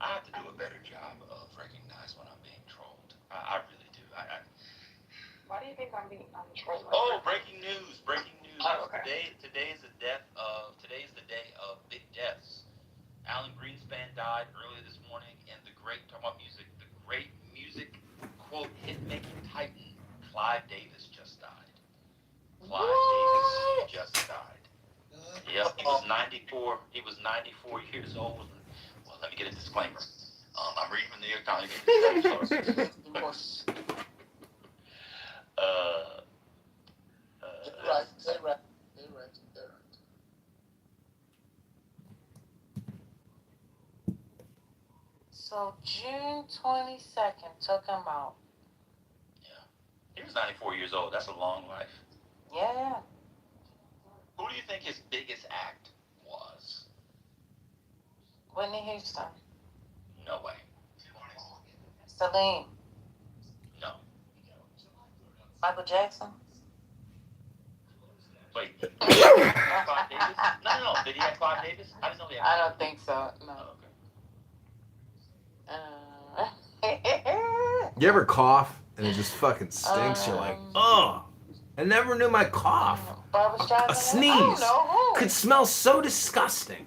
I have to do a better job of recognizing when I'm being trolled. I really do. Why do you think I'm trolled? Oh, breaking news! Oh, okay. Today is the day of big deaths. Alan Greenspan died earlier this morning, and the great music quote hit-making titan Clive Davis just died. Yep, he was 94. He was 94 years old. Well, let me get a disclaimer. I'm reading from the New York Times. They're right. So June 22nd took him out. Yeah. He was 94 years old. That's a long life. Yeah. Who do you think his biggest act was? Whitney Houston. No way. Celine. No. Michael Jackson. Wait, did he have Clive Davis? No. Did he have Clive Davis? I didn't know he had. I don't think so. No. Oh, Uh, You ever cough and it just fucking stinks? You're like, oh, I never knew my cough, Barbara a Streisand. sneeze, I don't know who. could smell so disgusting.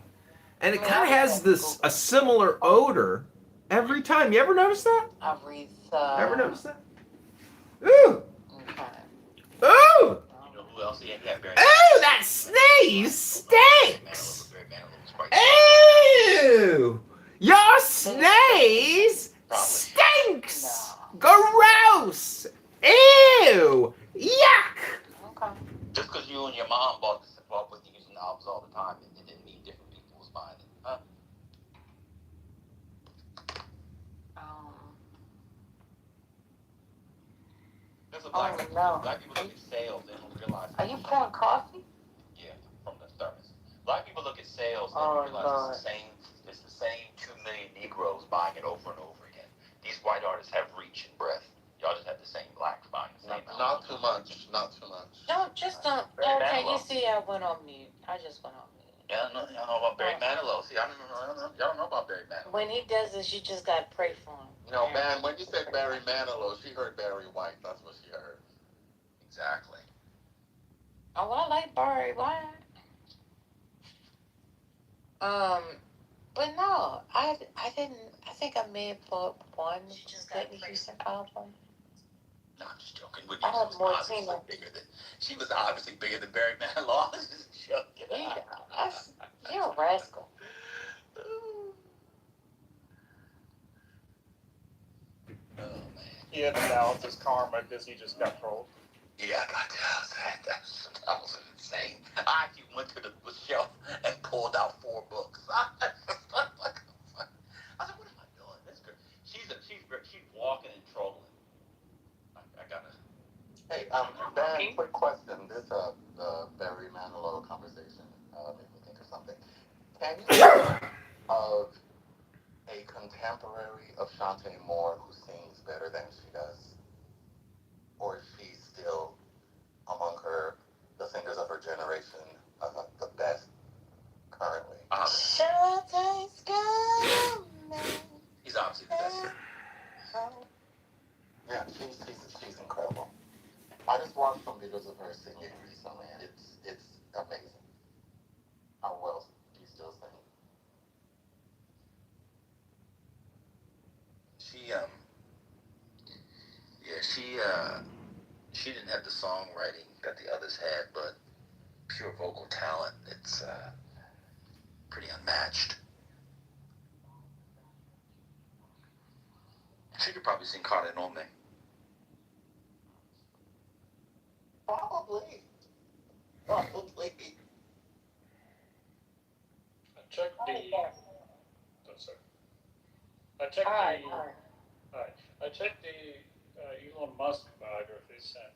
And it I mean, kind of I has just this Googled a similar odor every time. You ever notice that? Ever notice that? Ooh, Okay. ooh, You know who else he had? He had Barry. ooh, that sneeze stinks. Barry Manilow was quite. Ew, your sneeze stinks. Gross. Ew, yuck. Okay. Just because you and your mom bought with you using albums all the time, it didn't mean different people was buying it, huh? That's what black people do. Black people look at sales, they don't realize. Are you pouring coffee? Yeah, from the thermos. Black people look at sales and they don't realize it's the same 2 million Negroes buying it over and over again. These white artists have reach and breadth. Y'all just have the same blacks buying the same album. Not too much. Not too much. Don't. Okay, you see, I went on mute. I just went on mute. Yeah, I know about Barry Manilow. See, y'all don't know about Barry Manilow. When he does this, you just gotta pray for him. No, man, when you said Barry Manilow, she heard Barry White. That's what she heard. Exactly. Oh, well, I like Barry White. But no, I didn't. I think I may have bought one Whitney Houston album. No, I'm just joking. Whitney I have was more obviously Tina. bigger than. She was obviously bigger than Barry Manilow. I was just joking. You're a rascal. Oh man. He had to balance his karma because he just got trolled. Yeah, I got that was insane. I actually went to the shelf and pulled out 4 books. I said, what am I doing? This girl, she's walking and trolling. I gotta. Hey, Ben, quick question. This Barry Manilow conversation made me think of something. Can you think of a contemporary of Shantae Moore who sings better than she does? Or is she still among the singers of her generation, the best currently? Shantae's coming. He's obviously the best. Yeah, she's incredible. I just watched some videos of her singing recently, and it's amazing how well she still sings. She didn't have the songwriting that the others had, but pure vocal talent, it's pretty unmatched. She could probably sing Carta Nome. Probably. I checked the Elon Musk biographies and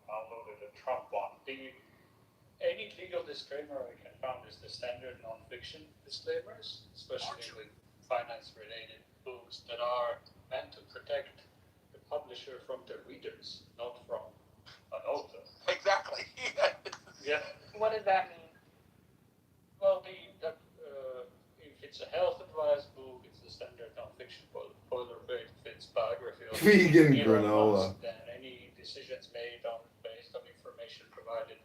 downloaded a Trump one. Any legal disclaimer I can find is the standard nonfiction disclaimers, especially with finance-related books that are meant to protect the publisher from the readers, not from an author. Exactly. Yeah. What does that mean? Well, if it's a health advice book, it's the standard nonfiction boilerplate fits biography of Vegan Elon granola. Musk, then any decisions made based on information provided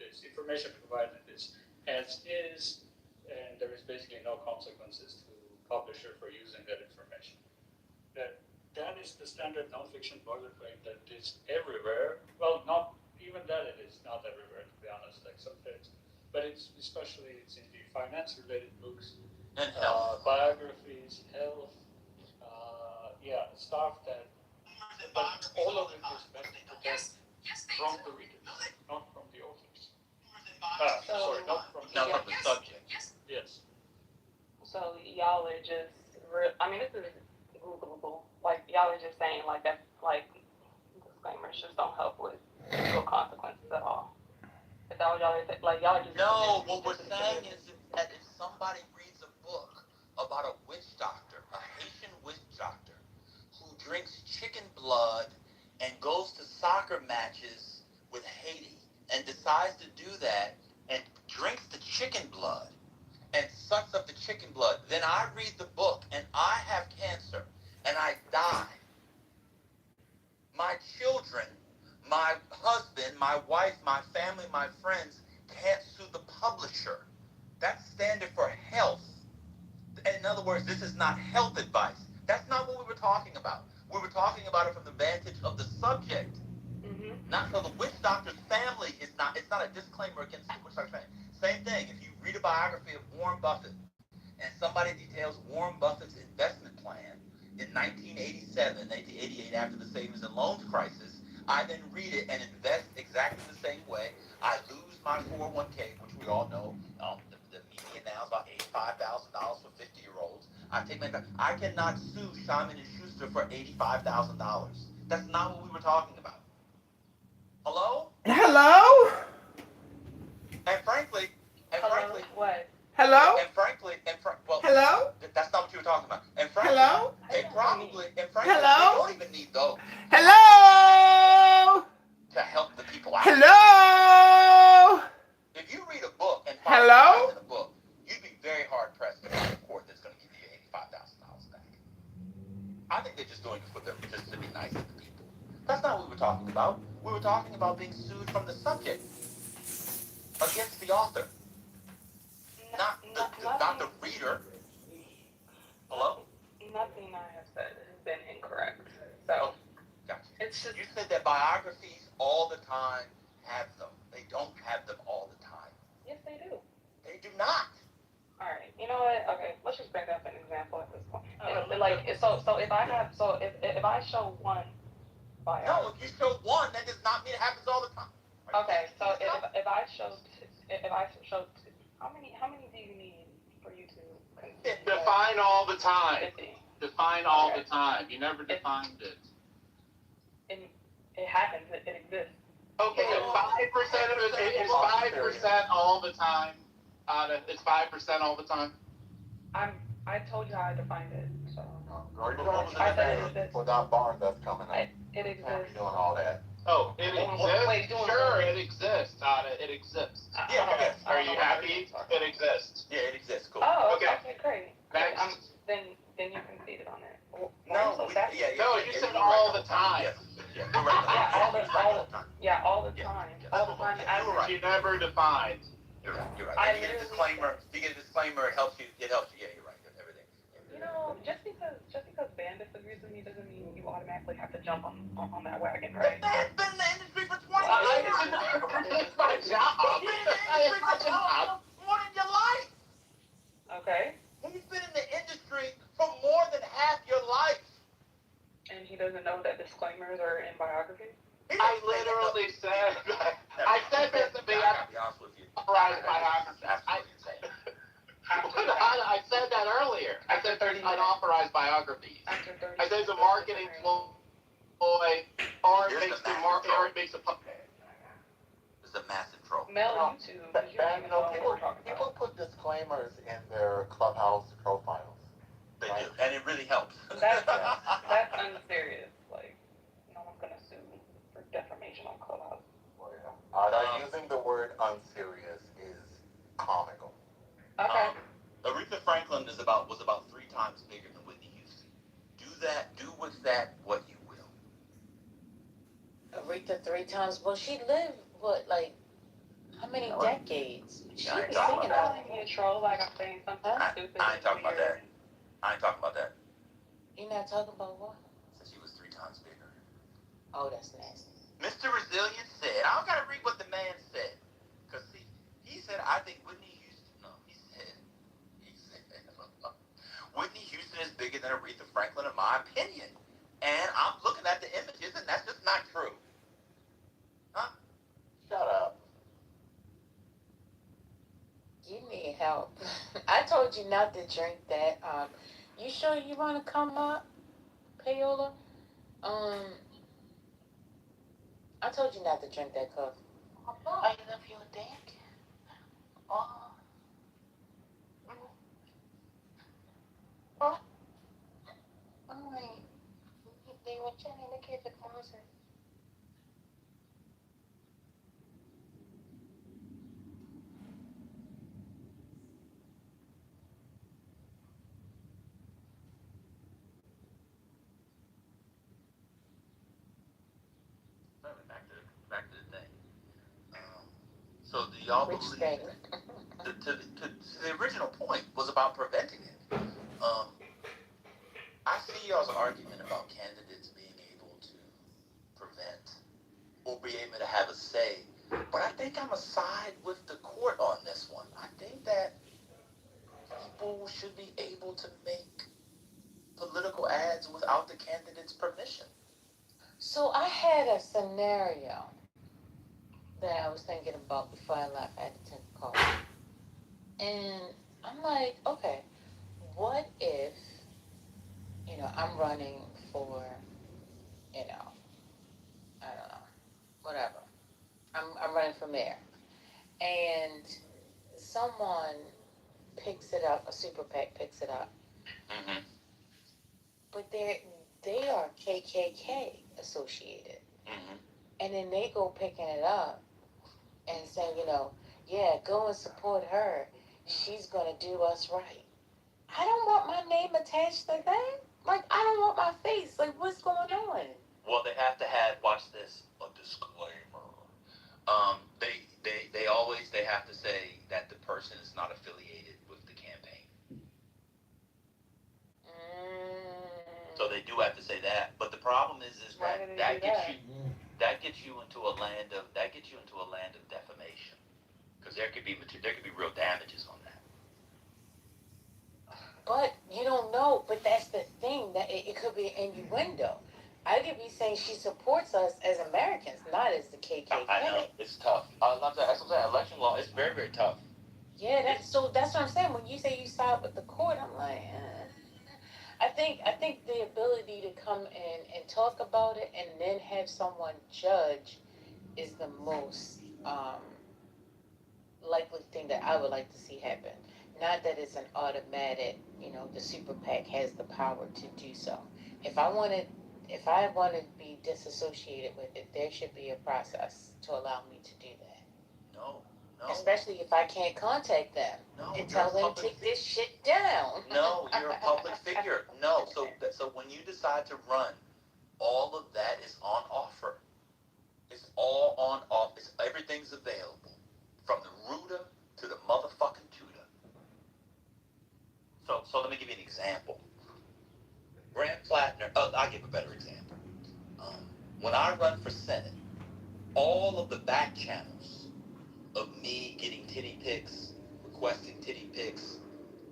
is as is, and there is basically no consequences to publisher for using that information. That is the standard nonfiction boilerplate that is everywhere. Well, not even that it is not everywhere, to be honest, like sometimes. But it's in the finance-related books, And health. biographies, health, stuff that. But all of it is meant to protect from the readers, not from the authors. Not from the subject. Yes. So y'all are just, this is Googleable. Like y'all are just saying like that, like disclaimers just don't help with legal consequences at all. Is that what y'all are saying? Like y'all are just. No, what we're saying is that if somebody reads a book about a witch doctor, a Haitian witch doctor, who drinks chicken blood and goes to soccer matches with Haiti and decides to do that my wife, my family, my friends can't sue the publisher. That's standard for health. In other words, this is not health advice. That's not what we were talking about. We were talking about it from the vantage of the subject. Not so the witch doctor's family is not. It's not a disclaimer against the witch doctor's family. Same thing. If you read a biography of Warren Buffett, and somebody details Warren Buffett's investment plan in 1987, 1988, after the savings and loans crisis, I then read it and invest exactly the same way. I lose my 401k, which we all know. The median now is about $85,000 for 50-year-olds. I cannot sue Simon and Schuster for $85,000. That's not what we were talking about. Hello? Hello? What? Hello? Well, Hello? that's not what you were talking about. And frankly, Hello? they Hello? don't even need those Hello? to help the people out. Hello? If you read a book and find Hello? in a book, you'd be very hard pressed to find a court that's going to give you $85,000 back. I think they're just doing it for them just to be nice to the people. That's not what we were talking about. We were talking about being sued from the subject against the author, not the reader. Hello? Nothing I have said has been incorrect. So Gotcha. it's just You said that biographies all the time have them. They don't have them all the time. yes, they do. They do not. All right. You know what? Okay, let's just bring up an example at this point. So if I show one biography. No, if you show one, that does not mean it happens all the time. Okay, so if I showed how many do you need for you to Define all the time. 50? Define all the time. You never defined it. It happens. It exists. Okay, 5% of it is 5% all the time. It's 5% all the time. I told you how I defined it. So I said it exists. For that barn that's coming up. It exists. Doing all that. Oh, it exists? Wait, sure, it exists. It exists. Yeah. Are you happy? It exists. Yeah, it exists. Cool. Oh, Okay. okay, great. Next. Then you conceded on it. No, you said all the time. Yes. Yeah, you're right. all the time. Yeah. All the time. You were right. You never defined. You're right. If you get a disclaimer, it helps you. Yeah, you're right. Everything. You know, just because Van disagrees with me doesn't mean you automatically have to jump on that wagon, right? Man's been in the industry for 20 years. It's my job. It's my job. More than your life. Okay. He's been in the industry for more than half your life. And he doesn't know that disclaimers are in biographies? I literally said, I said this to be authorized biography. I said that earlier. I said there's unauthorized biographies. I said it's a marketing ploy, or it makes a This is a massive troll. Mel, you too. People put disclaimers in their Clubhouse profiles. They do, and it really helps. That's unserious. Like, no one's gonna sue for defamation on Clubhouse. Using the word unserious is comical. Okay. Aretha Franklin was about 3 times bigger than Whitney Houston. Do with that what you will. Aretha 3 times. Well, she lived how many decades? She was ain't talking singing about all Calling me a troll like I'm saying something stupid. I ain't talking about that. I ain't talking about that. You're not talking about what? So she was 3 times bigger. Oh, that's nasty. Mr. Resilient said, I don't gotta read what the man said. Because see, he said, I think Whitney Houston, no, he said, Whitney Houston is bigger than Aretha Franklin in my opinion. And I'm looking at the images and that's just not true. Huh? Shut up. You need help. I told you not to drink that. You sure you want to come up, Payola? I told you not to drink that coffee. I love your dick. Oh. Oh. Alright. They were trying to get the closet. Back to the thing. y'all believe to the original point was about preventing it. I see y'all's argument about candidates being able to prevent or be able to have a say, but I think I'm a side with the court on this one. I think that people should be able to make political ads without the candidate's permission. So I had a scenario that I was thinking about before I left. I had to take a call. And I'm like, okay, what if, I'm running for, I don't know, whatever. I'm running for mayor. And someone picks it up, a super PAC picks it up. Mm-hmm. But they are KKK associated. Mm-hmm. And then they go picking it up and saying, yeah, go and support her. She's going to do us right. I don't want my name attached to that. Like, I don't want my face. Like, what's going on? Well, they have to have, watch this, a disclaimer. They have to say that the person is not affiliated with the campaign. So they do have to say that. But the problem is that gets you into a land of defamation, because there could be real damages on that. But you don't know. But that's the thing, that it could be an innuendo. I could be saying she supports us as Americans, not as the KKK. I know, it's tough. That's what I'm saying. Election law is very, very tough. Yeah, that's what I'm saying. When you say you side with the court, I'm like, I think the ability to come in and talk about it and then have someone judge is the most likely thing that I would like to see happen. Not that it's an automatic, the super PAC has the power to do so. If I want to be disassociated with it, there should be a process to allow me to do that. No. Especially if I can't contact them and tell them to take this shit down. No, you're a public figure. No, so when you decide to run, all of that is on offer. It's all on offer. Everything's available, from the rooter to the motherfucking tutor. So let me give you an example. Grant Plattner. I'll give a better example. When I run for Senate, all of the back channels of me getting titty pics, requesting titty pics,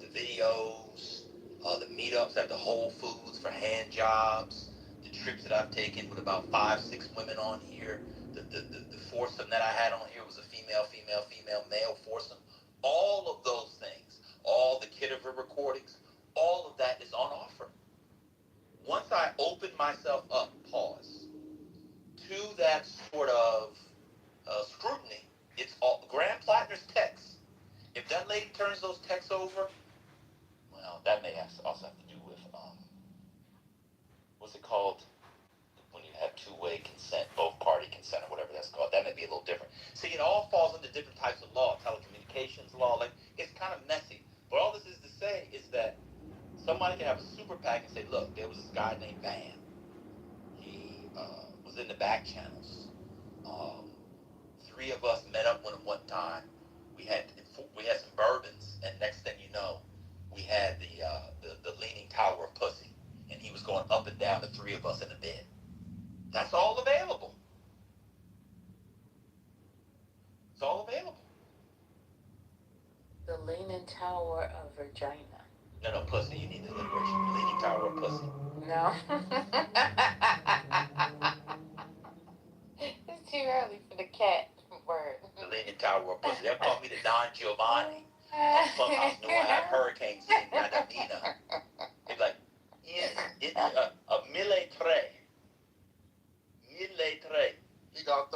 the videos, the meetups at the Whole Foods for hand jobs, the trips that I've taken with about 5-6 women on here, the foursome that I had on here was a female, male foursome. All of those things, all the Kitover recordings, all of that is on offer. Once I open myself up, to that sort of scrutiny, it's all Graham Plattner's text. If that lady turns those texts over, well, that may also have to do with what's it called when you have two-way consent, both party consent, or whatever that's called. That may be a little different. See, it all falls into different types of law, telecommunications law. Like, it's kind of messy. But all this is to say is that somebody can have a super PAC and say, look, there was this guy named Bam. He was in the back channels. 3 of us met up with him one time. We had some bourbons, and next thing you know, we had the leaning tower of pussy, and he was going up and down, the 3 of us in a bed. That's all available. It's all available. The leaning tower of Virginia. No, pussy. You need the alliteration. Leaning tower of pussy. No. It's too early for the cat word. The leaning tower of pussy. They'll call me the Don Giovanni. Clubhouse knew I had hurricanes in Nadamina. They'd be like, a mille tre. He got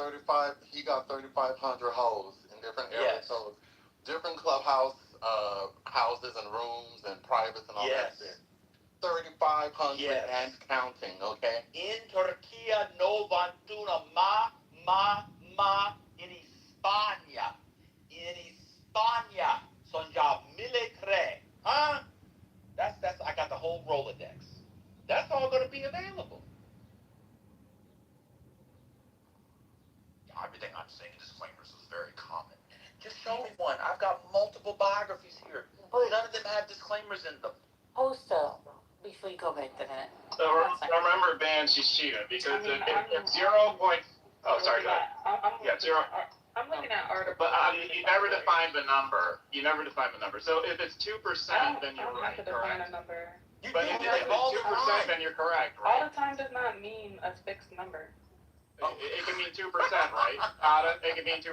3,500 hoes in different areas. Yes. So different clubhouse houses and rooms and privates and all that shit. 3,500 and counting, okay? In Turquía no vantuna in España. In España son ya mille tres. Huh? That's I got the whole Rolodex. That's all gonna be available. Everything I'm saying in disclaimers is very common and Just show me one. I've got multiple biographies here. But none of them have disclaimers in them. Also, before you go back to that. So remember, ban, she's cheating because it's 0. Oh, sorry, go ahead. Zero. I'm looking at articles. But you never define the number. You never define the number. So if it's 2%, then you're right. I don't have to define a number. But if it's 2%, then you're correct, right? All the time does not mean a fixed number. It can mean 2%, right? Ada, it can mean 2%.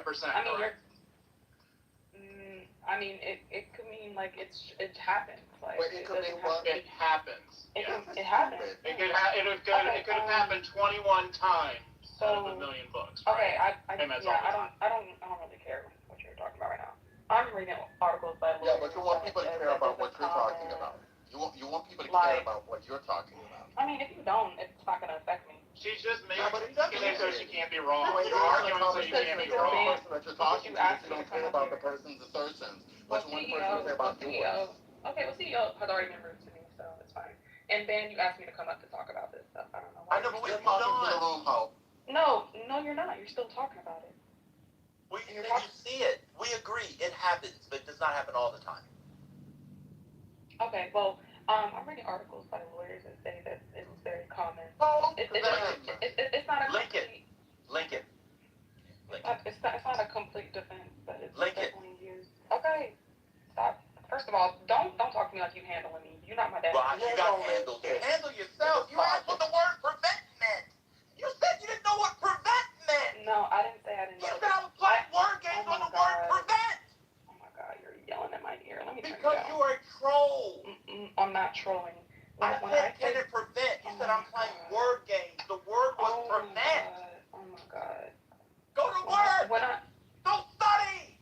I mean, it could mean like it happens. Like it could mean what? It happens. It happens. It could have happened 21 times. Out of a million books. Okay, right? I don't really care what you're talking about right now. I'm reading articles by lawyers. Yeah, but you want people to care about what you're talking about. You want people to care about what you're talking about. I mean, if you don't, it's not going to affect me. She's just making it so she can't be wrong. You're arguing so you can't be wrong. The person that you're talking to, you don't care about the person's assertions, but you want the person to care about yours. Okay, well, CEO has already been rude to me, so it's fine. And Ben, you asked me to come up to talk about this stuff. I don't know why. I know, but we're talking to the room, Hope. No, you're not. You're still talking about it. Well, you see it. We agree. It happens, but it does not happen all the time. Okay, well, I'm reading articles by lawyers that say that it's very common. Oh, it's not a complete... Lincoln. It's not a complete defense, but it's Lincoln. definitely used. Okay, stop. First of all, don't talk to me like you handling me. You're not my dad. Well, you got handled. You handle yourself. You asked what the word prevent meant. You said you didn't know what prevent meant. No, I didn't say I didn't know. You said I was playing word games on the word prevent. Oh my God, you're yelling at my ear. Let me turn because it down. You are a troll. I'm not trolling. I said can it prevent? You said I'm playing word games. The word was prevent. Oh my God. Go to work. Go study.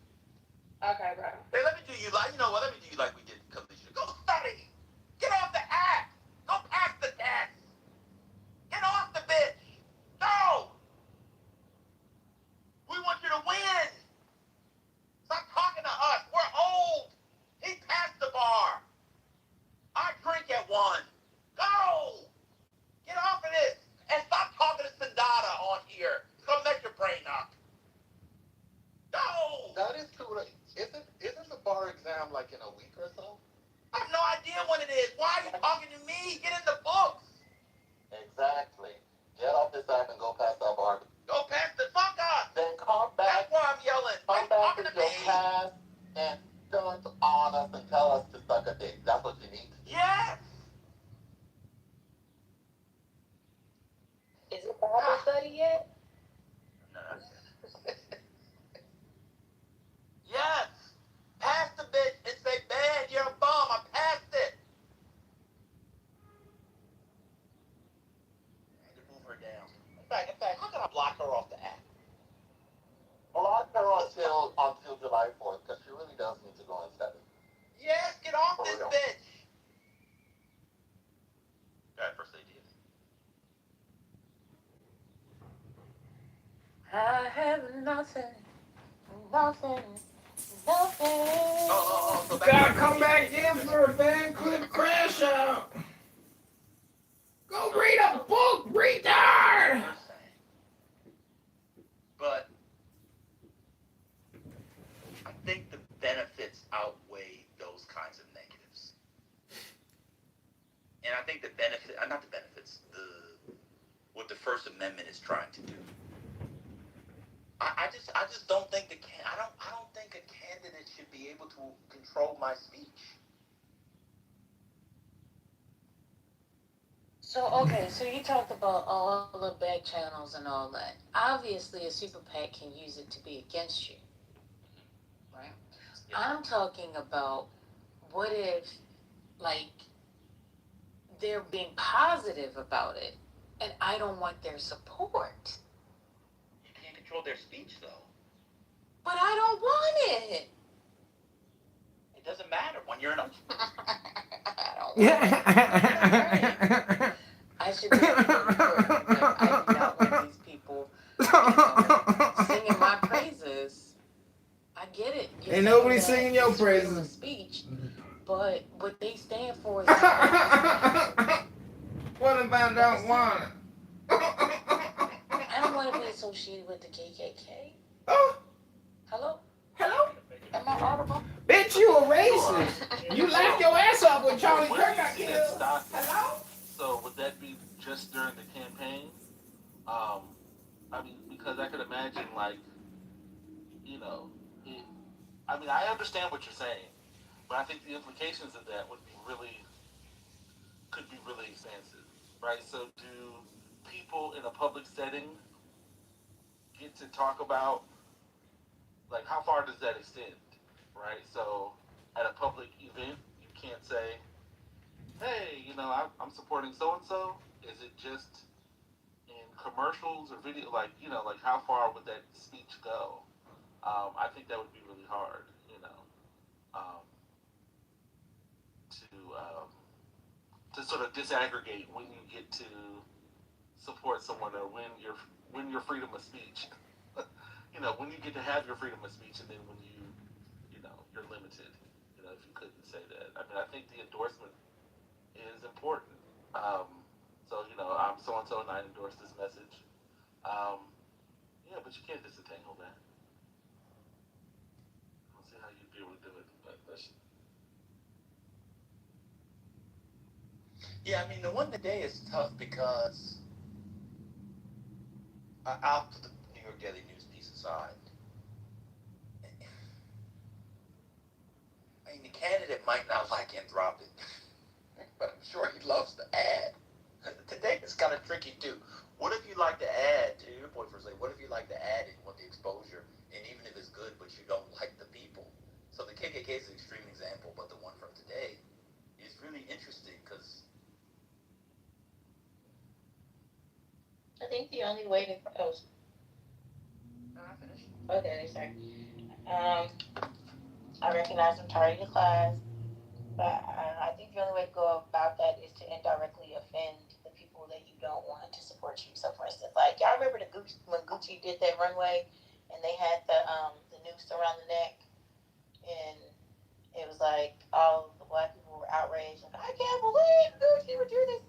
Okay, bro. Hey, let me do you like Let me do you like we did in Kalisha. Go study. Get off the app. Go pass the test. Get off the bitch. No. We want you to win. Stop talking to us. We're old. He passed the bar. I drink at 1. Go. Get off of this. And stop talking to Sandata on here. It's going to mess your brain up. Go. That is too late. Isn't the bar exam like in a week or so? I have no idea when it is. Why are you talking to me? Get in the books. Exactly. Get off this app and go past that bar. Go past the fuck up. Then come back. That's why I'm yelling. Come back with your past and stunt on us and tell us to suck a dick. That's what you need. Yes. Is it Bible study yet? No. Yes. Pass the bitch and say, man, you're a bum. I passed it. I had to move her down. In fact, how can I block her off the app? Block her until July 4th, because she really does need to go and study. Yes, get off this bitch. Alright, first they did. I have nothing. So gotta come back in for a van, quit crash out. Go read a book, retard! But I think the benefits outweigh those kinds of negatives. And I think what the First Amendment is trying to do. I just don't think I don't think a candidate should be able to control my speech. So you talked about all the back channels and all that. Obviously, a super PAC can use it to be against you, right? Yeah. I'm talking about what if, like, they're being positive about it, and I don't want their support. You can't control their speech, though. But I don't want it. It doesn't matter when you're in a... I don't want it. I should be able to like, I do not want these people singing my praises. I get it. Ain't nobody singing your praises. Speech, but what they stand for is... What if I don't want it? I don't want to be associated with the KKK. Oh. Hello? Hello? Am I audible? Bitch, you a Sure. racist. You laughed your ass off when Well, Charlie where do Kirk you got see that killed. stopping? Hello? So would that be just during the campaign? Um, I mean, because I could imagine, like, you know, it, I mean, I understand what you're saying, but I think the implications of that would be really, could be really expansive, right? So do people in a public setting get to talk about, like, how far does that extend, right? So at a public event, you can't say, hey, I'm supporting so and so. Is it just in commercials or video? Like, like how far would that speech go? I think that would be really hard, um, to sort of disaggregate when you get to support someone or when your freedom of speech, when you get to have your freedom of speech, and then when you're limited, if you couldn't say that. I mean, I think the endorsement is important. So I'm so and so, and I endorse this message. Um, yeah, but you can't disentangle that. I don't see how you'd be able to do it, but that's. Yeah, I mean, the one today is tough because I'll put the New York Daily News piece aside. I mean, the candidate might not like Anthropic, but I'm sure he loves the ad. Today is kind of tricky too. What if you like the ad? To your point for say, what if you like the ad and you want the exposure, and even if it's good, but you don't like the people? So the KKK is an extreme example, but the one from today is really interesting because I think the only way to okay, sorry. Um, I recognize I'm targeting the class, but I think the only way to go about that is to indirectly offend the people that you don't want to support you. So, for instance, like y'all remember when Gucci did that runway, and they had the noose around the neck, and it was like all the black people were outraged, like I can't believe Gucci would do this,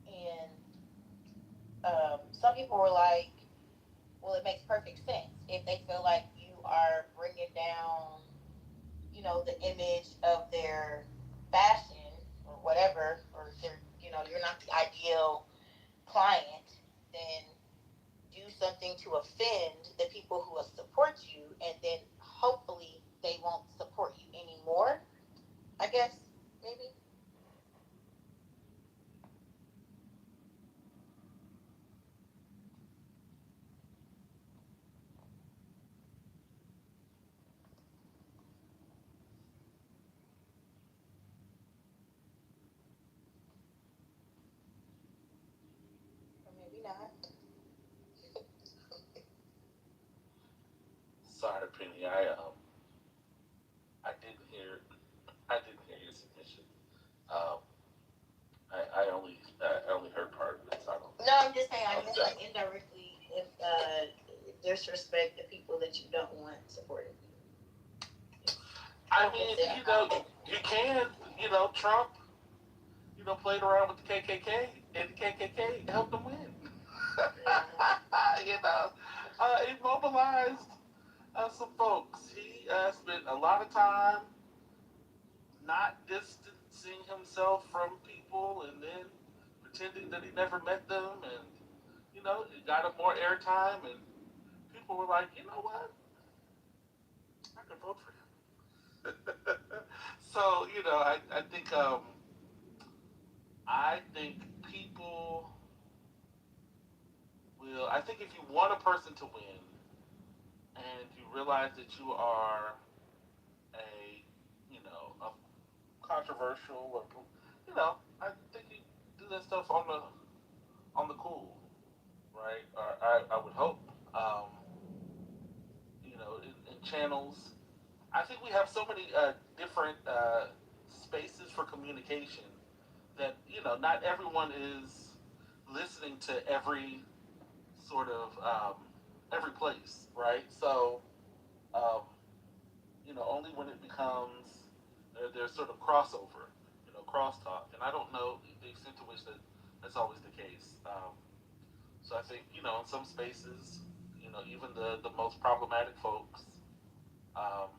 and some people were like, well, it makes perfect sense if they feel like you are bringing down, the image of their fashion or whatever, or you're not the ideal client, then do something to offend the people who will support you, and then hopefully they won't support you anymore. I guess maybe. Or maybe not. Sorry, Penny. I didn't hear I didn't hear your submission. Um, I only heard part of it. So I don't. No, I'm just saying. I guess like indirectly, if disrespect the people that you don't want supporting you. I mean, you can, Trump, played around with the KKK, and the KKK helped him win. It mobilized some folks. He spent a lot of time not distancing himself from people, and then pretending that he never met them, and it got him more airtime, and people were like, you know what, I could vote for him. So I think people will. I think if you want a person to win, and you realize that you are a a controversial, or I think you do that stuff on the cool, right? Or I would hope, um, in channels. I think we have so many different spaces for communication that not everyone is listening to sort of every place, right? So um, only when it becomes there's sort of crossover, crosstalk, and I don't know the extent to which that's always the case. So I think in some spaces, even the most problematic folks, um,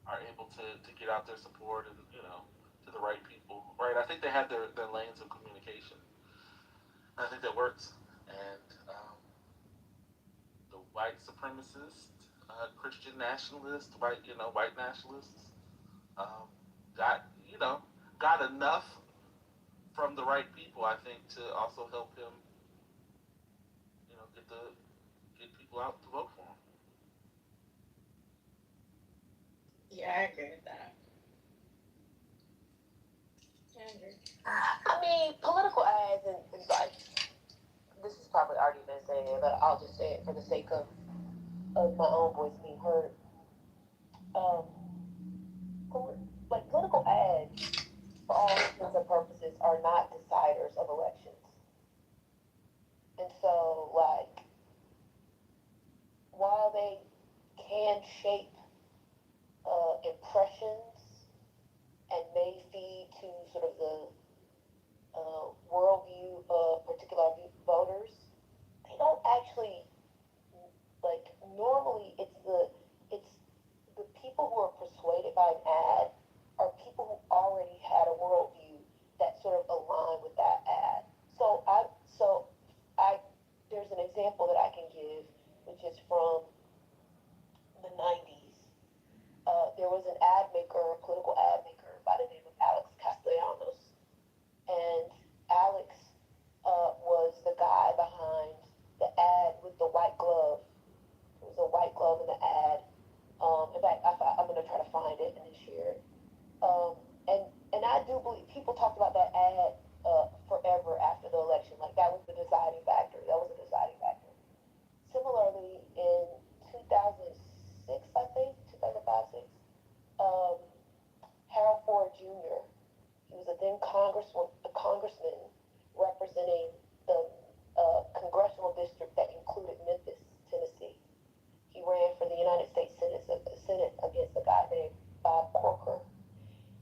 are able to get out their support and to the right people, right? I think they have their lanes of communication. I think that works, and the white supremacist, Christian nationalist, white nationalists um, got got enough from the right people, I think, to also help him, get people out to vote for him. Yeah, I agree with that. I agree. I mean, political ads and like this has probably already been said, but I'll just say it for the sake of my own voice being heard. Um, like political ads, for all intents and purposes, are not deciders of elections. And so, like, while they can shape impressions and may feed to sort of the worldview of particular voters, they don't actually like. Normally, it's the people who are persuaded by an ad are people who already had a worldview that sort of aligned with that ad. So I there's an example that I can give, which is from the 90s. There was an ad maker, a political ad maker by the name of Alex Castellanos, and Alex was the guy behind the ad with the white glove. There was a white glove in the ad. In fact, I'm going to try to find it and then share it. Um, and I do believe people talked about that ad forever after the election. Like that was the deciding factor. That was the deciding factor. Similarly, in 2006, I think 2005, six, um, Harold Ford Jr. He was a congressman representing the congressional district that included Memphis, Tennessee. He ran for the United States Senate against a guy named Bob Corker.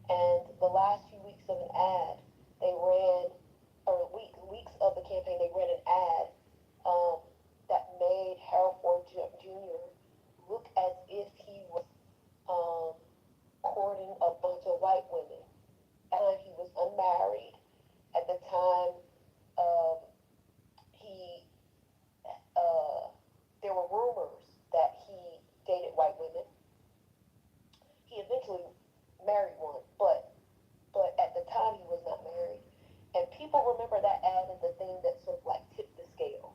And the last few weeks of an ad, they ran, or weeks of the campaign, they ran an ad um, that made Harold Ford Jr. look as if he was um, courting a bunch of white women. And he was unmarried at the time. Um, he there were rumors that he dated white women. He eventually married one, but at the time he was not married. And people remember that ad as the thing that sort of like tipped the scale.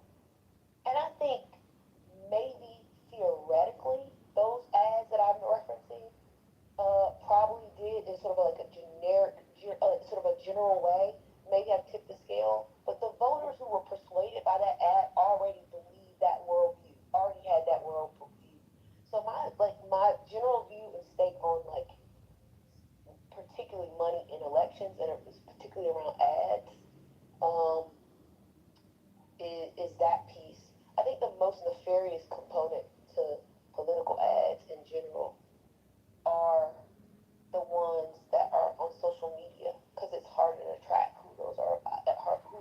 And I think maybe theoretically those ads that I'm referencing probably did in sort of like a generic, sort of a general way, maybe have tipped the scale. But the voters who were persuaded by that ad already believed that worldview, already had that worldview. So my general view and stake on like particularly money in elections and particularly around ads um, is that piece. I think the most nefarious component to political ads in general are the ones that are on social media because it's harder to track who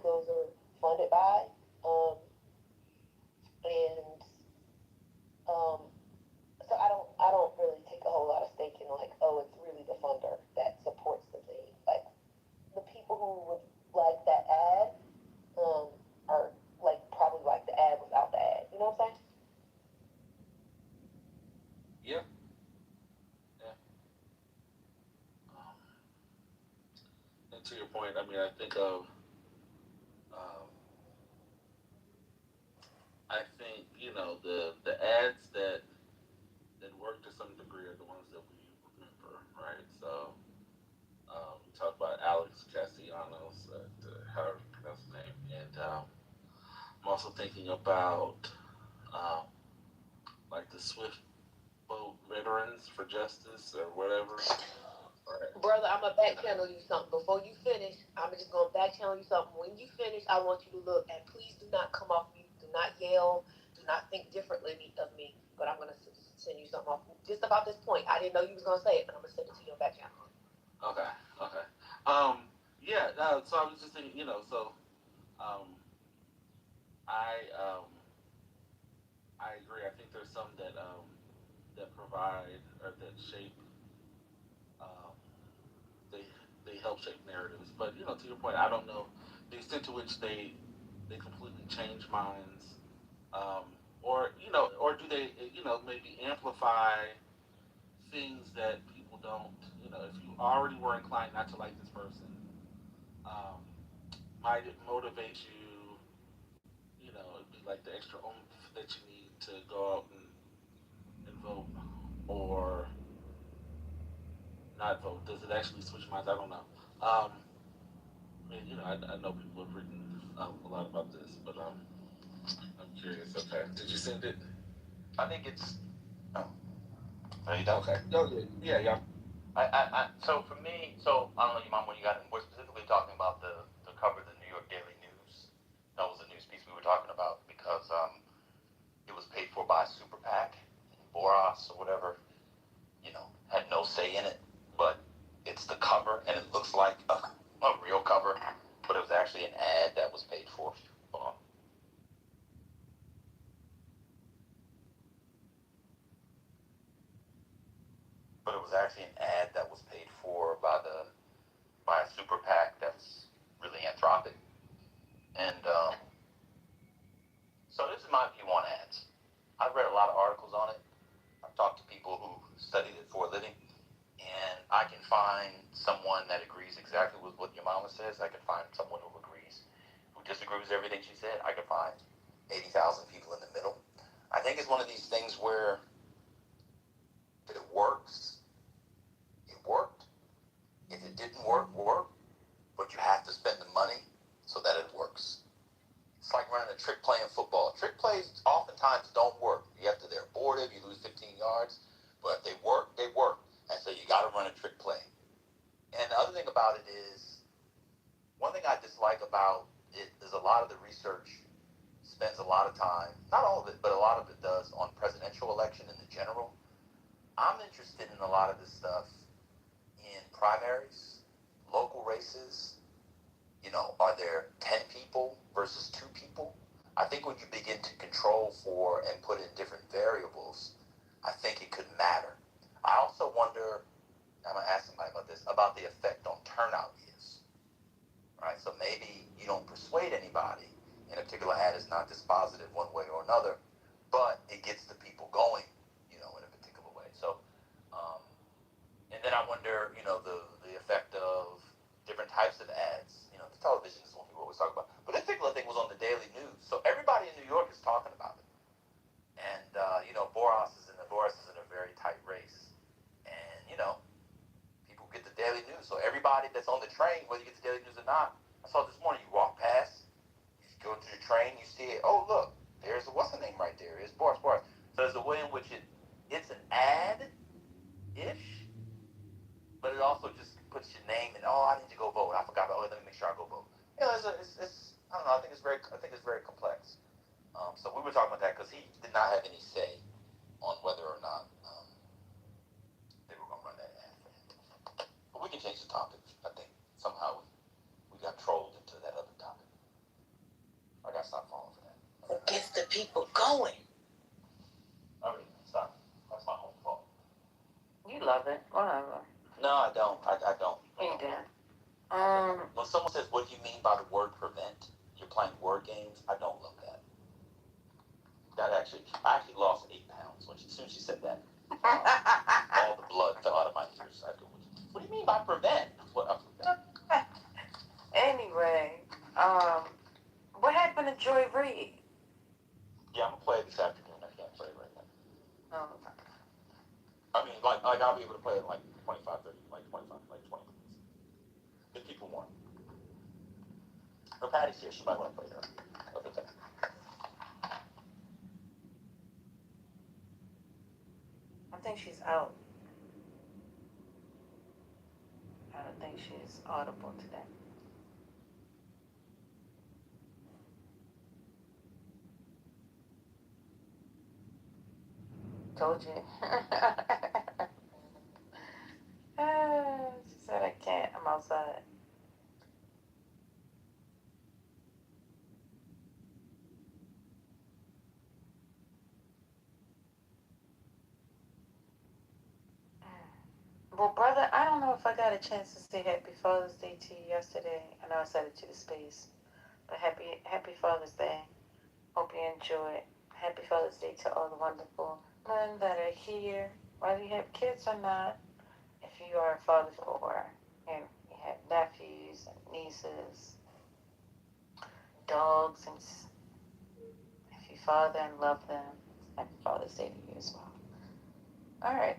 those are funded by, and um, so I don't really take a whole lot of stake in like, oh, it's really the funder that supports the thing. Like the people who would like that ad are like probably like the ad without the ad. You know what I'm saying? Yeah, yeah. Um, and to your point, I mean, I think of, um, I think the ads that work to some degree are the ones that we remember, right? So we talked about Alex Castellanos, however you pronounce his name, and I'm also thinking about um, like the Swift Boat Veterans for Justice or whatever. Right. Brother, I'm gonna back channel you something. Before you finish, I'm just gonna back channel you something. When you finish, I want you to look and please do not come off mute. Do not yell. Do not think differently of me. But I'm gonna send you something off just about this point. I didn't know you was gonna say it, but I'm gonna send it to you on back channel. Okay. Okay. Yeah. So I was just thinking, so um, I um, I agree. I think there's some that provide or that shape well-shaped narratives. But to your point, I don't know the extent to which they completely change minds, um, or do they maybe amplify things that people don't. If you already were inclined not to like this person, um, might it motivate you? It'd be like the extra oomph that you need to go out and vote, or not vote. Does it actually switch minds? I don't know. I know people have written a lot about this, but I'm curious. Okay, did you send it? I think it's. Oh, are you done? Okay. Oh yeah, yeah. So for me, I don't know, your mom, when you got in, we're specifically talking about the cover of the New York Daily News. That was a news piece we were talking about because it was paid for by a super PAC, Boras or whatever, had no say in it, but it's the cover and it looks like a real cover, but it was actually an ad that was paid for. Hold on. But it was actually an ad that was paid for by a super PAC that's really anthropic. And so this is my view on ads. I've read a lot of articles on it. I've talked to people who studied it for a living, and I can find someone that agrees exactly with what your mama says. I can find someone who agrees, who disagrees with everything she said. I can find 80,000 people in the middle. I think it's one of these things where if it works, it worked. If it didn't work, but you have to spend the money so that it works. It's like running a trick play in football. Trick plays oftentimes don't work. They're abortive, you lose 15 yards, but if they work, they work. And so you got to run a trick play. And the other thing about it is, one thing I dislike about it is a lot of the research spends a lot of time, not all of it, but a lot of it does, on presidential election in the general. I'm interested in a lot of this stuff in primaries, local races. Are there 10 people versus 2 people? I think when you begin to control for and put in different variables, I think it could matter. I also wonder, I'm going to ask somebody about this, about the effect on turnout is. Right? So maybe you don't persuade anybody, and a particular ad is not dispositive one way or another, but it gets the people going, in a particular way. So, and then I wonder, the effect of different types of ads. The television is one people always talk about. But this particular thing was on the Daily News. So everybody in New York is talking about it. And, Boris is in a very tight race. And, people get the Daily News. So everybody that's on the train, whether you get the Daily News or not, I saw this morning, you walk past, you go to the train, you see it. Oh, look, there's what's the name right there? It's Boris. So there's a way in which it's an ad-ish, but it also just puts your name in. Oh, I need to go vote. I forgot. Oh, let me make sure I go vote. It's I don't know. I think it's very complex. So we were talking about that because he did not have any say on whether or not they were going to run that ad for him. But we can change the topic. I think somehow we got trolled into that other topic. I got to stop falling for that. Who gets the people going? I mean, stop. That's my own fault. You love it. Whatever. No, I don't. I don't. You do. When someone says, "What do you mean by the word prevent?" You're playing word games. I don't love that. I actually lost 8 pounds as soon as she said that. All the blood fell out of my ears. What do you mean by prevent? Anyway, what happened to Joy Reid? Yeah, I'm gonna play it this afternoon. I can't play it right now. Oh, I mean, like I'll be able to play it like 25, 30, like 25, like 20 minutes. If people want. Her Patty's here. She might want to play her. Okay. I think she's out. I don't think she's audible today. Told you. She said I can't. I'm outside. Well, brother, I don't know know if I got a chance to say Happy Father's Day to you yesterday. I know I said it to the space, but Happy Father's Day. Hope you enjoy it. Happy Father's Day to all the wonderful men that are here, whether you have kids or not. If you are a father or you have nephews and nieces, dogs, and if you father and love them, Happy Father's Day to you as well. All right.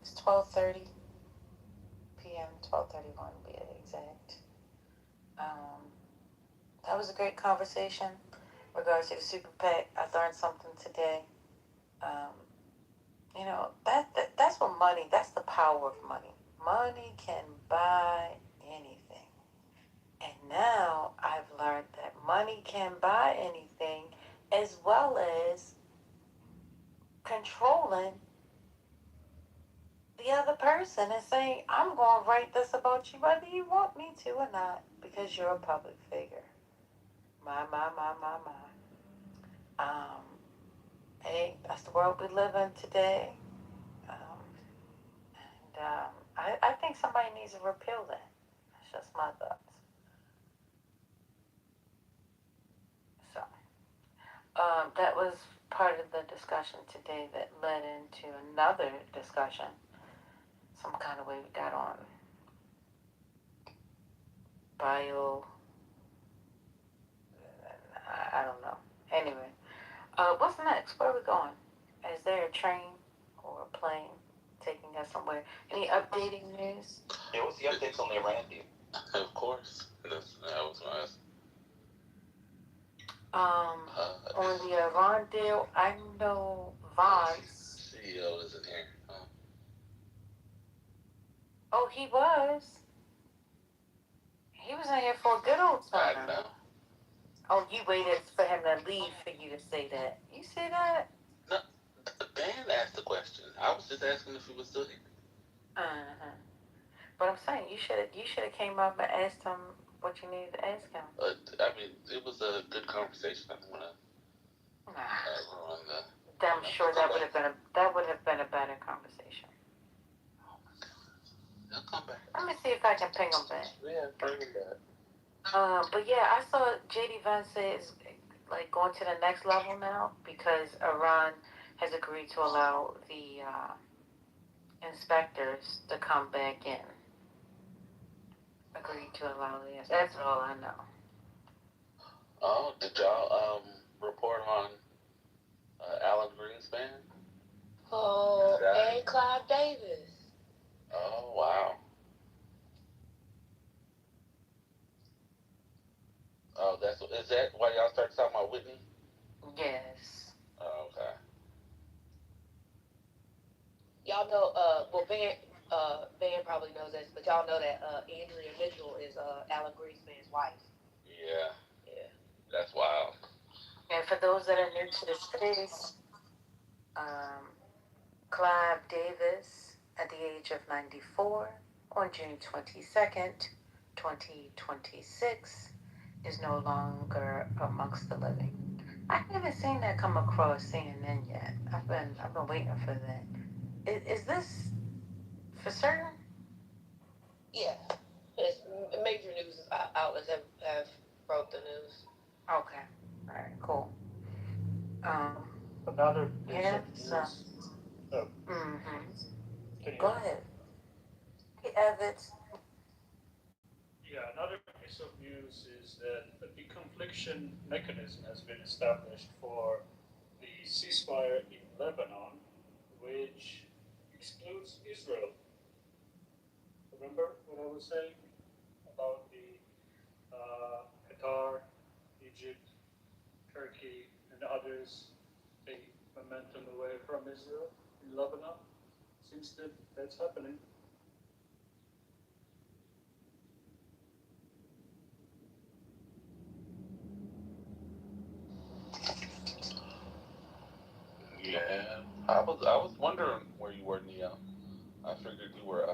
It's 12:30 p.m. 12:31 to be exact. Um, that was a great conversation in regards to the super PAC. I learned something today. Um, that's what money. That's the power of money. Money can buy anything, and now I've learned that money can buy anything, as well as controlling the other person and saying, I'm going to write this about you whether you want me to or not because you're a public figure. My. Um, hey, that's the world we live in today. I think somebody needs to repeal that. That's just my thoughts. So, that was part of the discussion today that led into another discussion. Some kind of way we got on bio. I don't know. Anyway, what's next? Where are we going? Is there a train or a plane taking us somewhere? Any updating news? Yeah, what's the updates on the Iran deal? Of course. That was my On the Iran deal, I know Vance. CEO isn't here. Oh, he was. He was in here for a good old time. I know. Oh, you waited for him to leave for you to say that. You see that? No, Dan asked the question. I was just asking if he was still here. Uh-huh. But I'm saying you should have came up and asked him what you needed to ask him. I mean, it was a good conversation. I don't want to ruin the. I'm sure that would have been a better conversation. Oh my God, he'll come back. Let me see if I can ping him back. Yeah, bring him back. But yeah, I saw JD Vance is like going to the next level now because Iran has agreed to allow the inspectors to come back in. Agreed to allow this. That's all I know. Oh, did y'all report on Alan Greenspan? Oh, and Clive Davis. Oh wow. Oh, is that why y'all started talking about Whitney? Yes. Oh, okay. Y'all know, Van probably knows this, but y'all know that Andrea Mitchell is Alan Greenspan's wife. Yeah. Yeah. That's wild. And for those that are new to the space, Clive Davis, at the age of 94, on June 22nd, 2026, is no longer amongst the living. I haven't seen that come across CNN yet. I've been waiting for that. Is this for certain? Yeah. It's major news outlets have broke the news. Okay. All right. Cool. Another piece Yeah. of So. news. Oh, Go ahead. Hey, Evans. yeah, another piece of news is that a deconfliction mechanism has been established for the ceasefire in Lebanon, which excludes Israel. Remember what I was saying about the Qatar, Egypt, Turkey, and others take momentum away from Israel in Lebanon? Seems that that's happening. Yeah. I was wondering where you were, Neo. I figured you were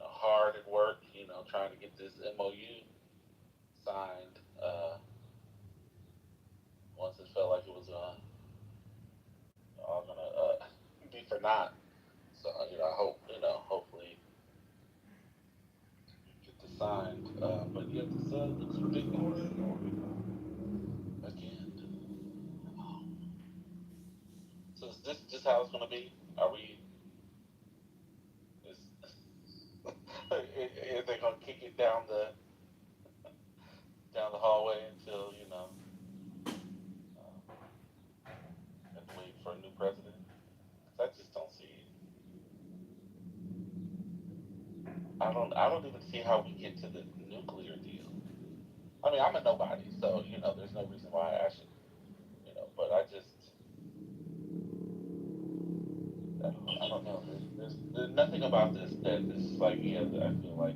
hard at work, trying to get this MOU signed. Once it felt like it was all gonna be for naught. So I hope again. So is this how it's gonna be? Are we? Is, is they gonna kick it down the hallway until have to wait for a new president? 'Cause I just don't see. I don't even see how we get to the nuclear deal. I mean, I'm a nobody, so there's no reason why I should, But I don't know. There's nothing about this that is like, yeah, I feel like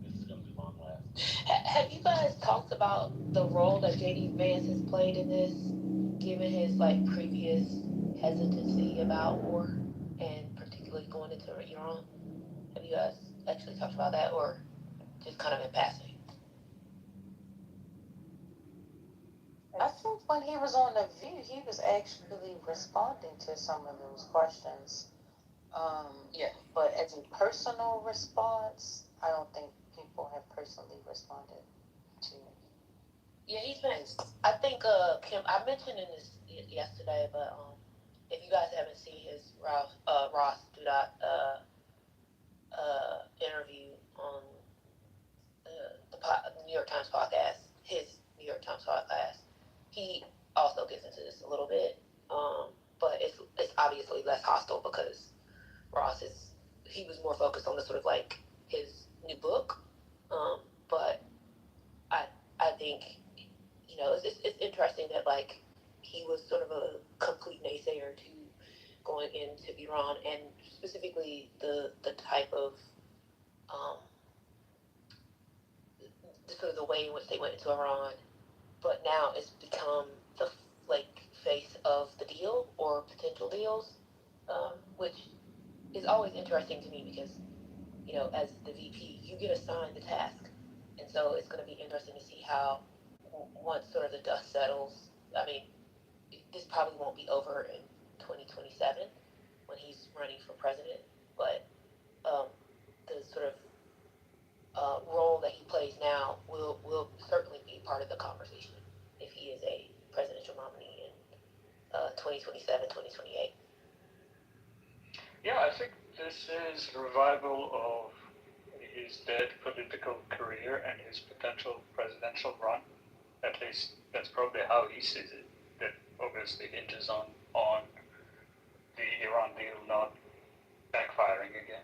this is gonna be long lasting. Have you guys talked about the role that JD Vance has played in this, given his like previous hesitancy about war and particularly going into Iran? Have you guys actually talked about that, or just kind of in passing? I think when he was on The View, he was actually responding to some of those questions. Yeah. But as a personal response, I don't think people have personally responded to it. Yeah, he's been. I think Kim. I mentioned in this yesterday, but if you guys haven't seen his Ross Dudot interview on the New York Times podcast, his New York Times podcast, he also gets into this a little bit, but it's obviously less hostile because Ross he was more focused on the sort of like his new book, but I think it's interesting that like he was sort of a complete naysayer to going into Iran and specifically the type of sort of the way in which they went into Iran, but now it's become the like face of the deal or potential deals, which is always interesting to me because as the VP you get assigned the task, and so it's going to be interesting to see how once sort of the dust settles. I mean, this probably won't be over in 2027 when he's running for president, but the sort of role that he plays now will certainly be part of the conversation if he is a presidential nominee in 2027, 2028. Yeah, I think this is a revival of his dead political career and his potential presidential run. At least that's probably how he sees it. That obviously hinges on the Iran deal not backfiring again.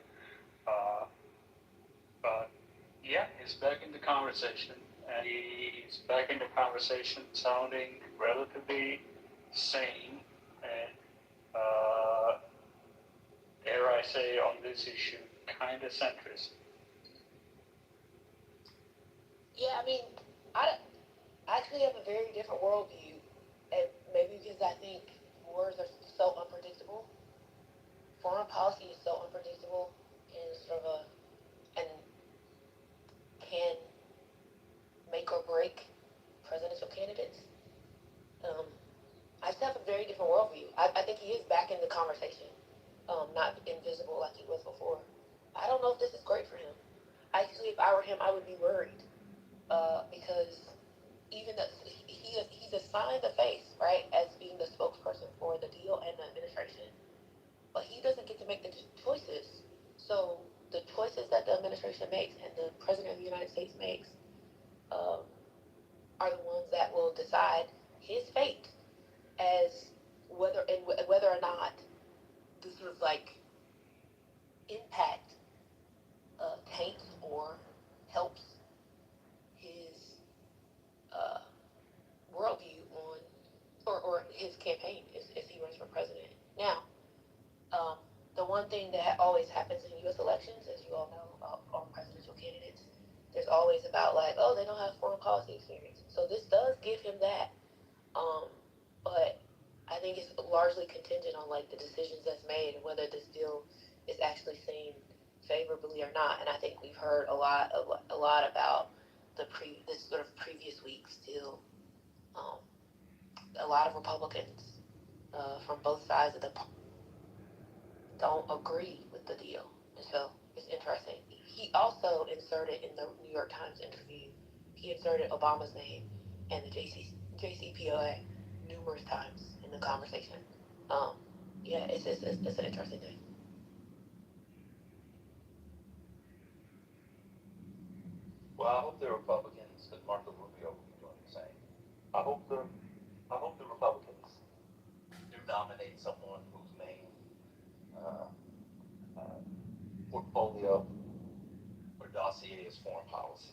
But yeah, he's back in the conversation, and he's back in the conversation sounding relatively sane and, dare I say, on this issue, kind of centrist. Yeah, I mean, I actually have a very different worldview, and maybe because I think wars are so unpredictable. Foreign policy is so unpredictable and sort of and can make or break presidential candidates. I just have a very different worldview. I think he is back in the conversation, not invisible like he was before. I don't know if this is great for him. Actually, if I were him, I would be worried because even though he's assigned the face, right, as being the spokesperson for the deal and the administration, but he doesn't get to make the choices. So the choices that the administration makes and the president of the United States makes um, are the ones that will decide his fate as whether or not the sort of like impact taints or helps his uh, worldview on or his campaign if he runs for president. Now, the one thing that always happens in U.S. elections, as you all know, on presidential candidates, there's always about like, oh, they don't have foreign policy experience. So this does give him that, but I think it's largely contingent on like the decisions that's made and whether this deal is actually seen favorably or not. And I think we've heard a lot about this sort of previous week's deal. A lot of Republicans from both sides of the don't agree with the deal. And so it's interesting. He also inserted in the New York Times interview he inserted Obama's name and the JCPOA numerous times in the conversation. Yeah, it's an interesting thing. Well, I hope the Republicans, because Marco Rubio will be doing the same. I hope the Republicans do nominate someone whose main uh, uh, portfolio or dossier is foreign policy.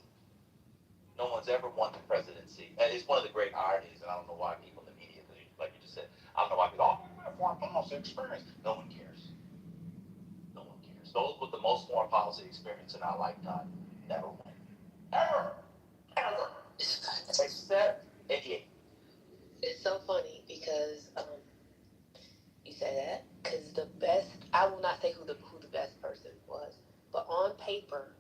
No one's ever won the presidency. And it's one of the great ironies, and I don't know why people in the media, like you just said, I don't know why people, foreign policy experience. No one cares. No one cares. Those with the most foreign policy experience in our lifetime never win. Ever. Ever. Except 88. It's so funny because you say that because the best, I will not say who the best person was, but on paper,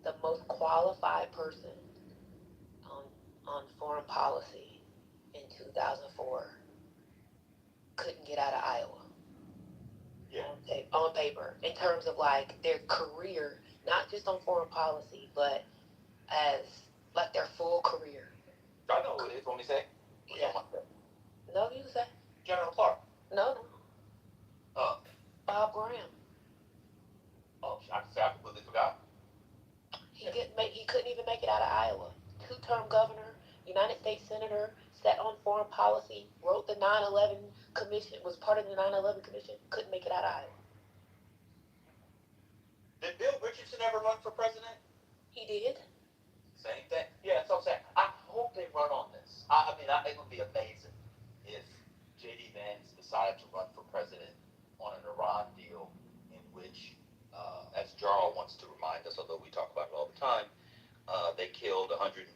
the most qualified person on foreign policy in 2004 couldn't get out of Iowa. Yeah. On paper, in terms of like their career, not just on foreign policy, but as like their full career. I know who it is. Want me to say? Yeah. No, you can say. General Clark. No. Uh, Bob Graham. Oh, I completely forgot. He couldn't even make it out of Iowa. 2-term governor, United States senator, sat on foreign policy, wrote the 9/11 commission, was part of the 9/11 commission, couldn't make it out of Iowa. Did Bill Richardson ever run for president? He did. Same thing. Yeah, that's what I'm saying. I hope they run on this. I mean, it would be amazing if J.D. Vance decided to run for president on an Iran deal in which, as Jarl wants to remind us, although we talk about it all the time, they killed 156,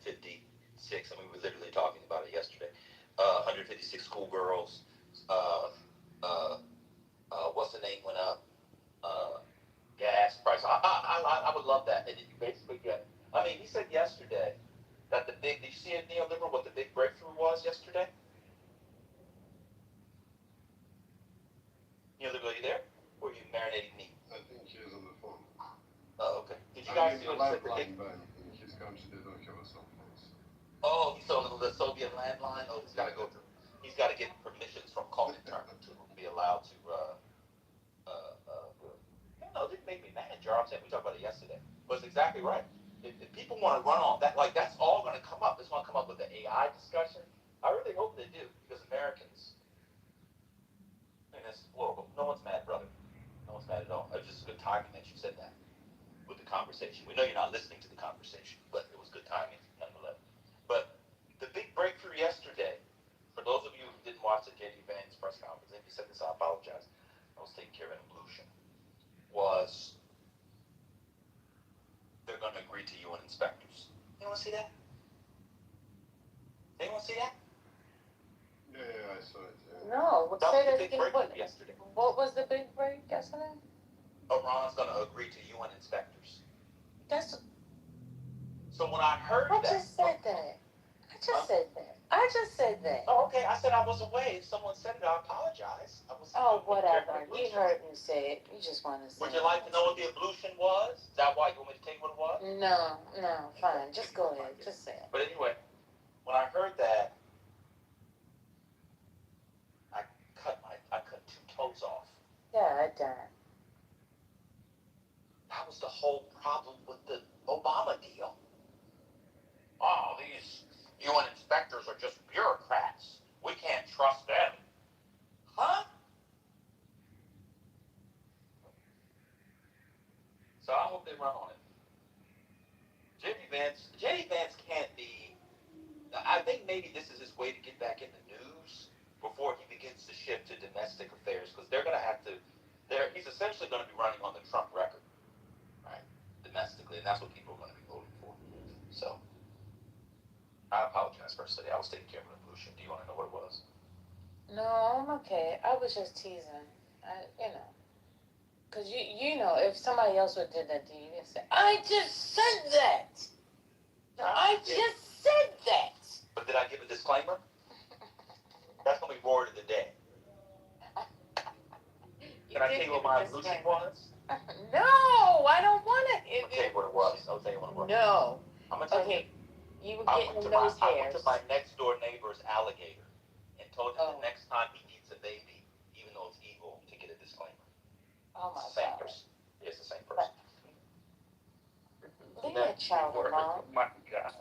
and we were literally talking about it yesterday, 156 schoolgirls. What's the name went up? Gas price. I would love that. And you basically get, I mean, he said yesterday that did you see it, neoliberal, what the big breakthrough was yesterday? Neoliberal, are you there? Or are you marinating meat? I think he's on the phone. Oh, okay. Did you guys see what he said? Lifeline ban in his country, they don't have a cell phones. Oh, he's on the Soviet landline? Oh, he's got to go through. He's got to get permissions from Comintern to be allowed to, no, it didn't make me mad, Jarl. We talked about it yesterday. But it's exactly right. If people want to run on that, like, that's all going to come up. It's going to come up with the AI discussion. I really hope they do, because Americans, and it's horrible. No one's mad, brother. No one's mad at all. It was just good timing that you said that with the conversation. We know you're not listening to the conversation, but it was good timing nonetheless. But the big breakthrough yesterday, for those of you who didn't watch the J.D. Vance press conference, if you said this, I apologize. I was taking care of an ablution. Was they're going to agree to UN inspectors. Anyone see that? Anyone see that? Yeah, I saw it. Yeah. No, That say was the that big again. breakthrough yesterday. What was the big break yesterday? Iran's going to agree to UN inspectors. That's. So when I heard I that, just said that. I just said that. Oh, okay. I said I was away. If someone said it, I apologize. Oh, whatever. You heard me say it. You just want to say it. Would you like to know what the ablution was? Is that why you want me to tell you what it was? No, fine. Just go ahead. Just say it. But anyway, when I heard that, I cut 2 toes off. Yeah, I done. That was the whole problem with the Obama deal. Oh, these UN inspectors are just bureaucrats. We can't trust them. Huh? So I hope they run on it. J.D. Vance can't be, I think maybe this is his way to get back in the news before he begins to shift to domestic affairs, because they're going to have to, he's essentially going to be running on the Trump record, right, domestically, and that's what people are going to be voting for. So, I apologize personally. I was taking care of an ablution. Do you want to know what it was? No, I'm okay. I was just teasing. Because you know, if somebody else would did that to you, you'd say, I just said that. I just said that. But did I give a disclaimer? That's going to be word of the day. Can I tell you what my ablution was? No, I don't want to. I'll tell you what it was. I'll tell you what it was. No. I'm going to tell you. You were I getting went to those I went hairs. to my next door neighbor's alligator and told him Oh. the next time he eats a baby, even though it's evil, to get a disclaimer. Oh my It's the same God. person. It's the same person. Leave that child alone. Oh my God.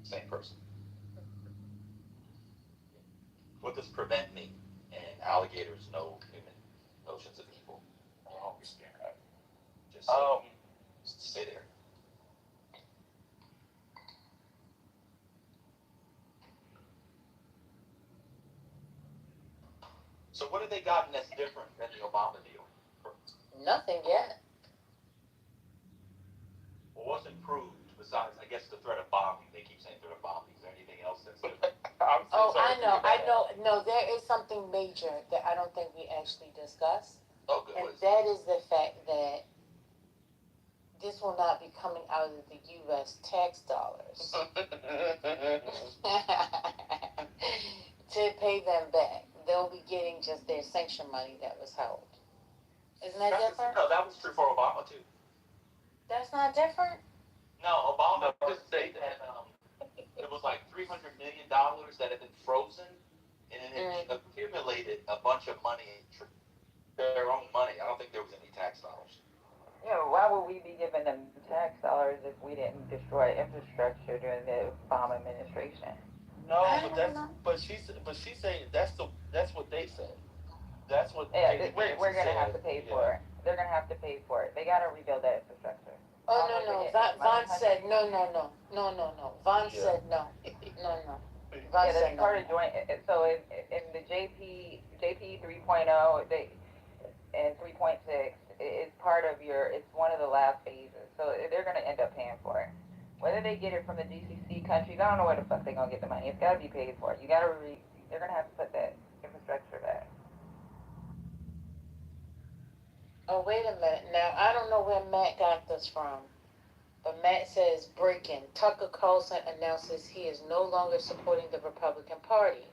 Same person. What does prevent me? And alligators know human notions of evil. Oh, God. Just stay there. So what have they gotten that's different than the Obama deal? Nothing yet. Well, what's improved besides, I guess, the threat of bombing? They keep saying threat of bombing. Is there anything else that's different? Oh, I know. No, there is something major that I don't think we actually discussed. Oh, good. And that is the fact that this will not be coming out of the U.S. tax dollars to pay them back. They'll be getting just their sanction money that was held. Isn't that different? No, that was true for Obama, too. That's not different? No, Obama just said that it was like $300 million that had been frozen, and it accumulated a bunch of money, their own money. I don't think there was any tax dollars. Yeah, why would we be giving them tax dollars if we didn't destroy infrastructure during the Obama administration? No, but she's saying that's what they said. That's what we're gonna have to pay for it. They're gonna have to pay for it. They gotta rebuild that infrastructure. Oh no. Vaughn said no. Vaughn said no. No. Vaughn said that's part of joint. So in the JP 3.0, and 3.6 is part of it's one of the last phases. So they're gonna end up paying for it. Whether they get it from the GCC countries, I don't know where the fuck they're gonna get the money. It's gotta be paid for. They're gonna have to put that infrastructure back. Oh, wait a minute. Now, I don't know where Matt got this from, but Matt says, breaking. Tucker Carlson announces he is no longer supporting the Republican Party.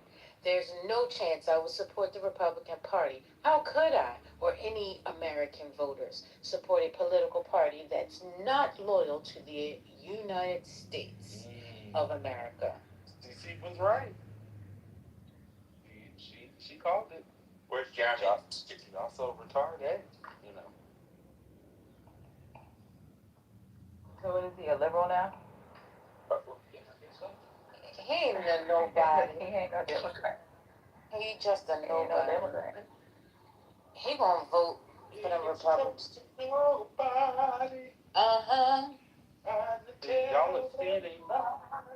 There's no chance I will support the Republican Party. How could I, or any American voters, support a political party that's not loyal to the United States of America? DC was right. She called it. Where's Jeremy? She's also retarded, you know. So what is he, a liberal now? He ain't a nobody. He ain't no Democrat. He just a He ain't no nobody. Democrat. He gonna vote for the Republicans. Nobody. Uh-huh. Y'all are feeding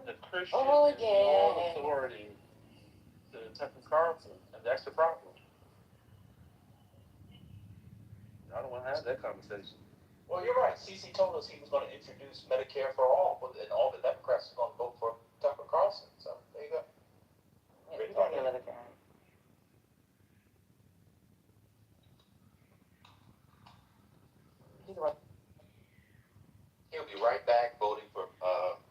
the Christian moral authority to Tucker Carlson, and that's the problem. I don't want to have that conversation. Well, you're right. CC told us he was going to introduce Medicare for all, and all the Democrats are going to vote for Tucker Carlson. So there you go. Yeah, he's gonna be a libertarian. He'll be right back voting for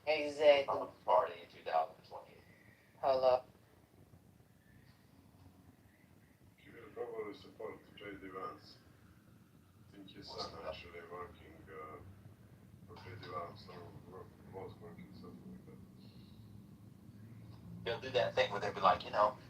Exactly. Party in 2028. Hello. Kul vad du support J.D. Vance. I think his son actually working for J.D. Vance or was working something like that. They'll do that thing where they'll be like,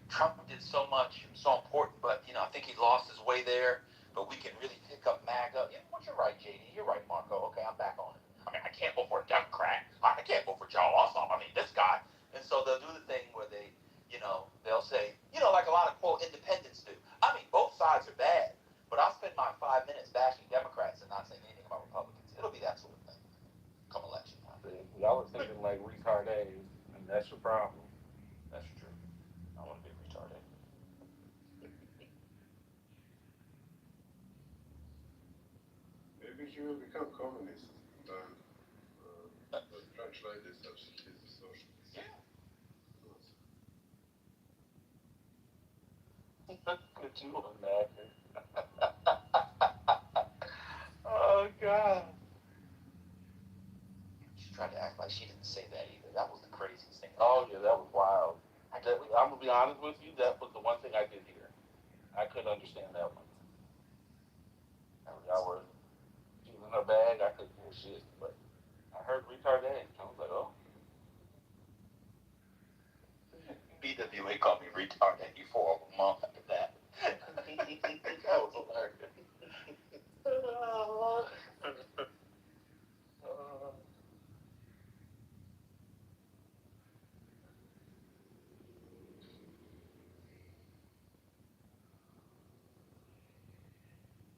Trump did so much, so important, but, I think he lost his way there, but we can really pick up MAGA. Yeah, well, you're right, JD. You're right, Marco. Okay, I'm back on it. I mean, I can't vote for a Democrat. I can't vote for Joe Ossoff. I mean, this guy. And so they'll do the thing where they'll say, like a lot of, quote, independents do. I mean, both sides are bad, but I'll spend my 5 minutes bashing Democrats and not saying anything about Republicans. It'll be that sort of thing come election time. Y'all are thinking like retarded, and that's your problem. That's true. I want to be retarded. Maybe he will become communist then. The French lady said he's a socialist. Yeah. Could you imagine? Oh, God. She tried to act like she didn't say that either. That was the craziest thing. Oh, yeah, that was wild. I'm going to be honest with you, that was the one thing I did hear. I couldn't understand that one. Y'all were, she was in her bag, I couldn't hear shit, but I I heard retarded. I was like, oh. BWA called me retarded for a month after that. That was hilarious.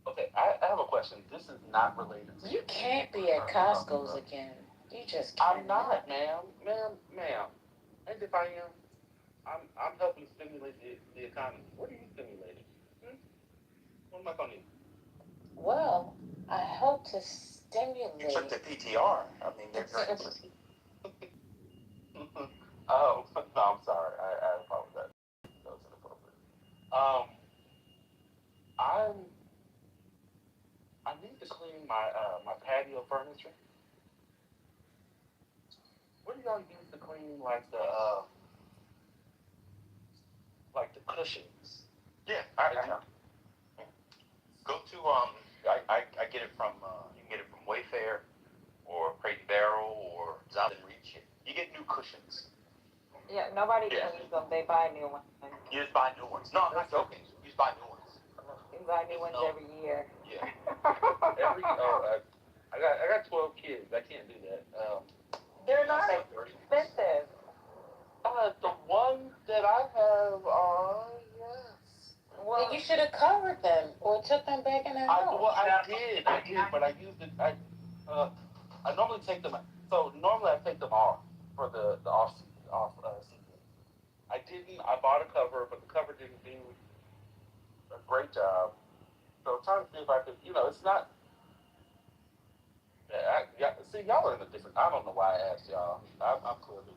Okay, I have a question. This is not related to You can't be at Costco's again. You just can't. I'm not, ma'am. As if I am. I'm helping stimulate the economy. What are you stimulating? What am I gonna need? Well, I hope to stimulate. You took the PTR. I mean, they're great. Oh, no, I'm sorry. I apologize. That was inappropriate. I'm I need to clean my patio furniture. What do y'all use to clean like the cushions? Yeah, I go to I get it from you can get it from Wayfair or Crate and Barrel or Jonathan Reach. You get new cushions. Yeah, nobody cleans them. They buy new ones. You just buy new ones. No, I'm not joking. You just buy new ones. You buy new ones every year. Yeah. I got 12 kids. I can't do that. They're not expensive. The ones that I have are, yes. Well, you should have covered them or took them back in the house. I did, but I used it. I normally take them. So normally I take them off for the off season. I didn't. I bought a cover, but the cover didn't do a great job. So I'm trying to see if I could. It's not. See, y'all are in a different. I don't know why I asked y'all. I'm clearly.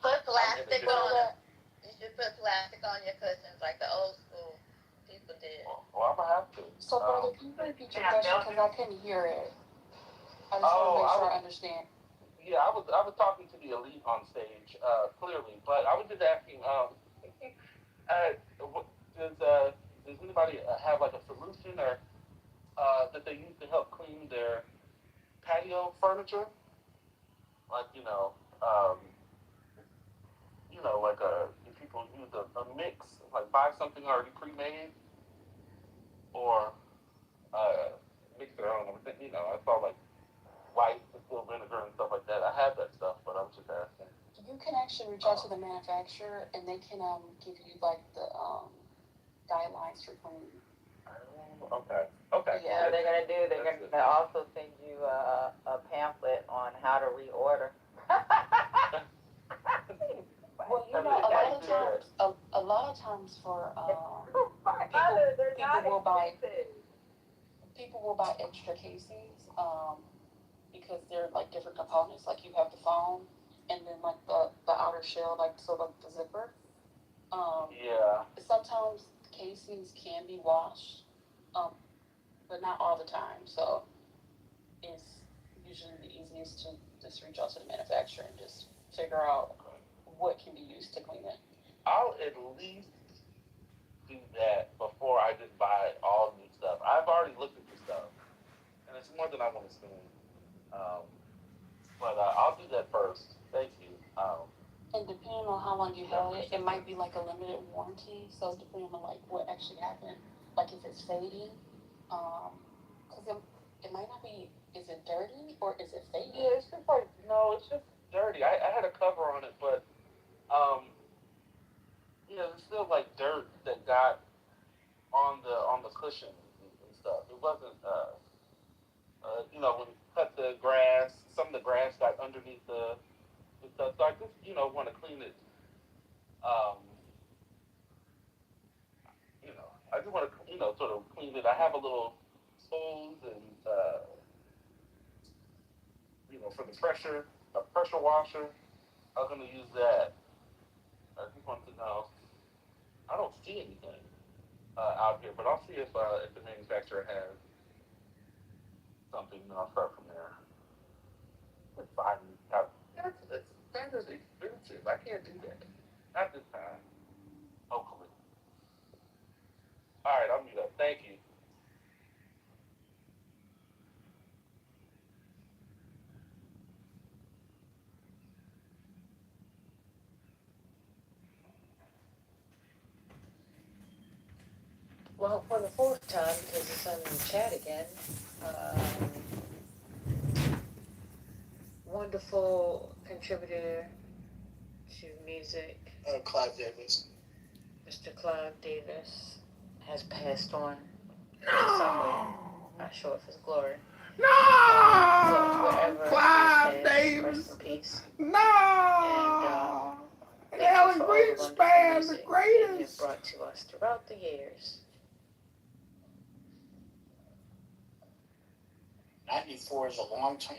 Put plastic on it. You should put plastic on your cushions like the old school people did. Well, I'm gonna have to. So, brother, can you repeat your question because I couldn't hear it? I just want to make sure I understand. Yeah, I was talking to the elite on stage, clearly, but I was just asking, does anybody have like a solution or that they use to help clean their patio furniture? Like like if people use a mix, like buy something already pre-made, or mix their own. I saw like white distilled vinegar and stuff like that. I have that stuff, but I was just asking. You can actually reach out to the manufacturer and they can give you like the guidelines for cleaning. Okay. Yeah, they're gonna also send you a pamphlet on how to reorder. Well, a lot of times for people will buy extra casings because they're like different components. Like you have the foam and then like the outer shell, like the zipper. Yeah. Sometimes casings can be washed, but not all the time. So it's usually the easiest to just reach out to the manufacturer and just figure out what can be used to clean it. I'll at least do that before I just buy all new stuff. I've already looked at the stuff, and it's more than I want to spend. But I'll do that first. Thank you. And depending on how long you have it, it might be like a limited warranty. So depending on like what actually happened, like if it's fading, because it might not be. Is it dirty or is it fading? Yeah, it's just like no, it's just dirty. I had a cover on it, but it's still like dirt that got on the cushion and stuff. It wasn't when you cut the grass, some of the grass got underneath the stuff. So I just want to clean it. I just want to sort of clean it. I have a little hose and for the pressure, a pressure washer. I'm gonna use that. I just want to know. I don't see anything out here, but I'll see if the manufacturer has something, and I'll start from there. It's fine. That is expensive. I can't do that. Not this time. Hopefully. All right, I'll mute up. Thank you. Well, for the fourth time, because it's on the chat again, wonderful contributor to music, Clive Davis. Mr. Clive Davis, has passed on somewhere. Not sure if it's glory. But wherever Clive he Davis. rest in peace. No. And thank you for all the wonderful Greenspan, the music that you greatest. have brought to us throughout the years. 94 is a long time.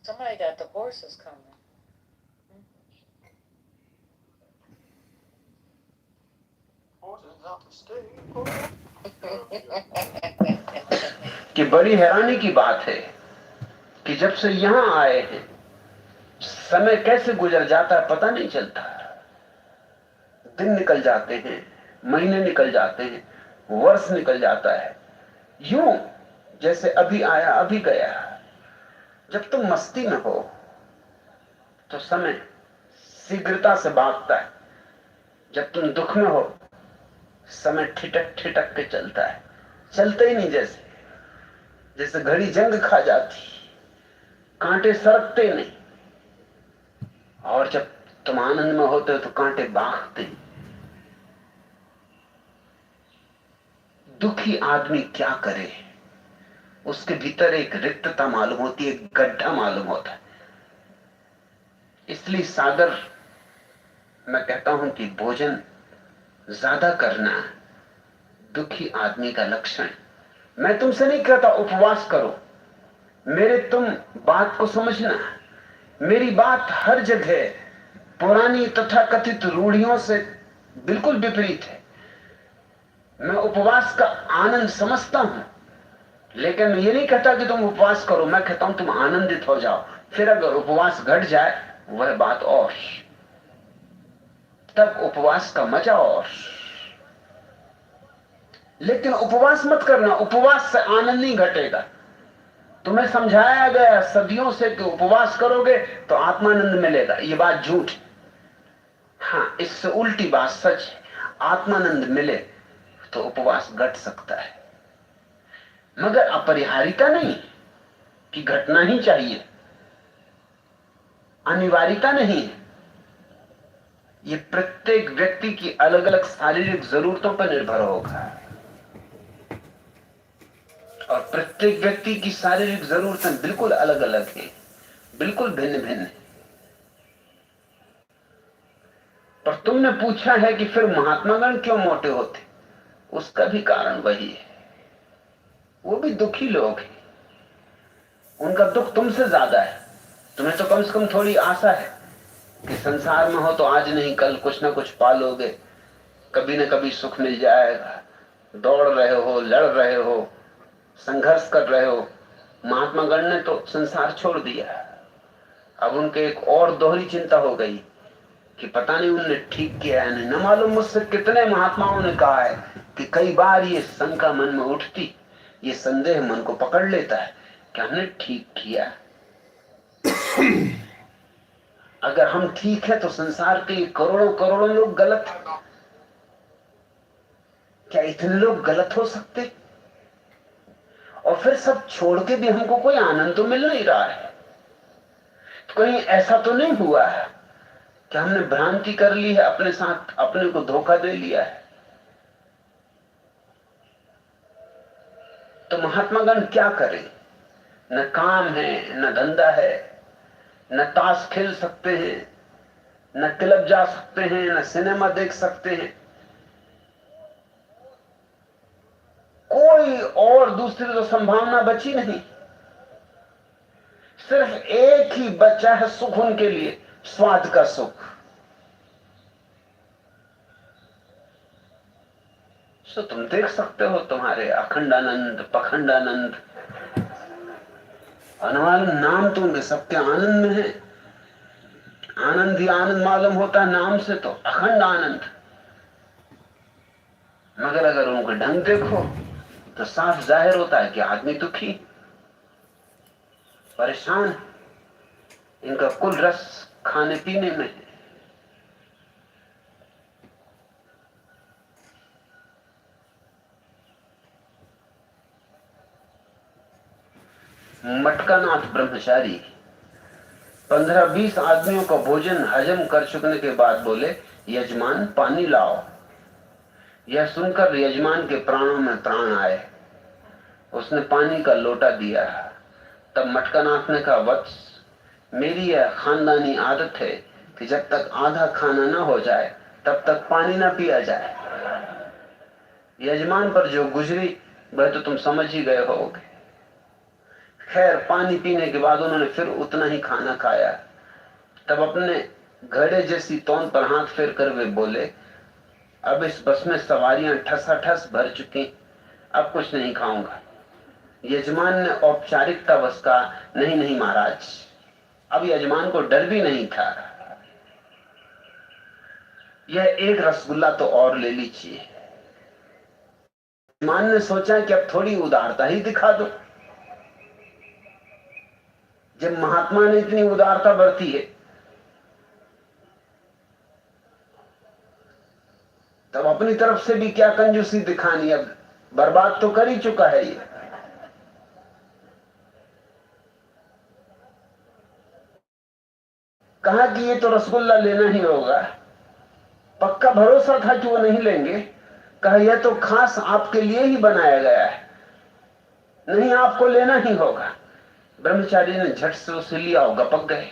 Somebody got the horses coming. कि बड़ी हैरानी की बात है कि जब से यहां आए हैं समय कैसे गुजर जाता है पता नहीं चलता। दिन निकल जाते हैं, महीने निकल जाते हैं, वर्ष निकल जाता है, यूं जैसे अभी आया अभी गया। जब तुम मस्ती में हो तो समय शीघ्रता से भागता है, जब तुम दुख में हो समय ठिठक ठिठक के चलता है, चलते ही नहीं, जैसे घड़ी जंग खा जाती, कांटे सरकते नहीं। और जब तुम आनंद में होते हो तो कांटे भागते। दुखी आदमी क्या करे, उसके भीतर एक रिक्तता मालूम होती है, एक गड्ढा मालूम होता है। इसलिए सागर मैं कहता हूं कि भोजन ज्यादा करना दुखी आदमी का लक्षण। मैं तुमसे नहीं कहता उपवास करो, मेरे तुम बात को समझना। मेरी बात हर जगह पुरानी तथाकथित रूढ़ियों से बिल्कुल विपरीत है। मैं उपवास का आनंद समझता हूं, लेकिन मैं ये नहीं कहता कि तुम उपवास करो, मैं कहता हूं तुम आनंदित हो जाओ। फिर अगर उपवास घट जाए वह बात और, तब उपवास का मजा और। लेकिन उपवास मत करना, उपवास से आनंद नहीं घटेगा। तुम्हें समझाया गया सदियों से कि उपवास करोगे तो आत्मानंद मिलेगा, ये बात झूठ है। हाँ, इससे उल्टी बात सच है, आत्मानंद मिले तो उपवास घट सकता है, मगर अपरिहार्यता नहीं कि घटना ही चाहिए, अनिवार्यता नहीं है। ये प्रत्येक व्यक्ति की अलग अलग शारीरिक जरूरतों पर निर्भर होगा, और प्रत्येक व्यक्ति की शारीरिक जरूरतें बिल्कुल अलग अलग हैं, बिल्कुल भिन्न भिन्न है। पर तुमने पूछा है कि फिर महात्मागण क्यों मोटे होते, उसका भी कारण वही है। वो भी दुखी लोग हैं, उनका दुख तुमसे ज्यादा है। तुम्हें तो कम से कम थोड़ी आशा है कि संसार में हो तो आज नहीं कल कुछ ना कुछ पालोगे, कभी ना कभी सुख मिल जाएगा। दौड़ रहे हो, लड़ रहे हो, संघर्ष कर रहे हो। महात्मा गण ने तो संसार छोड़ दिया, अब उनके एक और दोहरी चिंता हो गई कि पता नहीं उनने ठीक किया है नहीं। न मालूम मुझसे कितने महात्माओं ने कहा है कि कई बार ये शंका मन में उठती, ये संदेह मन को पकड़ लेता है कि हमने ठीक किया। अगर हम ठीक है तो संसार के करोड़ों करोड़ों लोग गलत हैं। क्या इतने लोग गलत हो सकते? और फिर सब छोड़ के भी हमको कोई आनंद तो मिल नहीं रहा है। तो कहीं ऐसा तो नहीं हुआ है कि हमने भ्रांति कर ली है, अपने साथ अपने को धोखा दे लिया है? तो महात्मागण क्या करें? न काम है, न धंधा है, न ताश खेल सकते हैं, न क्लब जा सकते हैं, न सिनेमा देख सकते हैं। कोई और दूसरी तो संभावना बची नहीं। सिर्फ एक ही बचा है सुख उनके लिए, स्वाद का सुख। सो तुम देख सकते हो तुम्हारे अखंडानंद, पखंडानंद, अनुमान नाम तो उनके सबके आनंद में है। आनंद ही आनंद मालूम होता है नाम से, तो अखंड आनंद। मगर अगर उनका ढंग देखो तो साफ जाहिर होता है कि आदमी दुखी, परेशान, इनका कुल रस खाने पीने में है। मटकानाथ ब्रह्मचारी 15-20 आदमियों का भोजन हजम कर चुकने के बाद बोले, यजमान पानी लाओ। यह सुनकर यजमान के प्राणों में प्राण आए। उसने पानी का लोटा दिया। तब मटकानाथ ने कहा, वत्स, मेरी यह खानदानी आदत है कि जब तक आधा खाना ना हो जाए तब तक पानी ना पिया जाए। यजमान पर जो गुजरी वह तो तुम समझ ही गए होगे। खैर, पानी पीने के बाद उन्होंने फिर उतना ही खाना खाया। तब अपने घड़े जैसी तौन पर हाथ फेर कर वे बोले, अब इस बस में सवारियां ठसाठस भर चुकी, अब कुछ नहीं खाऊंगा। यजमान ने औपचारिकता बस कहा, नहीं नहीं महाराज। अब यजमान को डर भी नहीं था। यह एक रसगुल्ला तो और ले लीजिए। यजमान ने सोचा कि अब थोड़ी उदारता ही दिखा दो। जब महात्मा ने इतनी उदारता बरती है तब अपनी तरफ से भी क्या कंजूसी दिखानी। अब बर्बाद तो कर ही चुका है ये। कहा कि ये तो रसगुल्ला लेना ही होगा। पक्का भरोसा था कि वो नहीं लेंगे। कहा, यह तो खास आपके लिए ही बनाया गया है, नहीं आपको लेना ही होगा। ब्रह्मचारी ने झट से उसे लिया और गपक गए।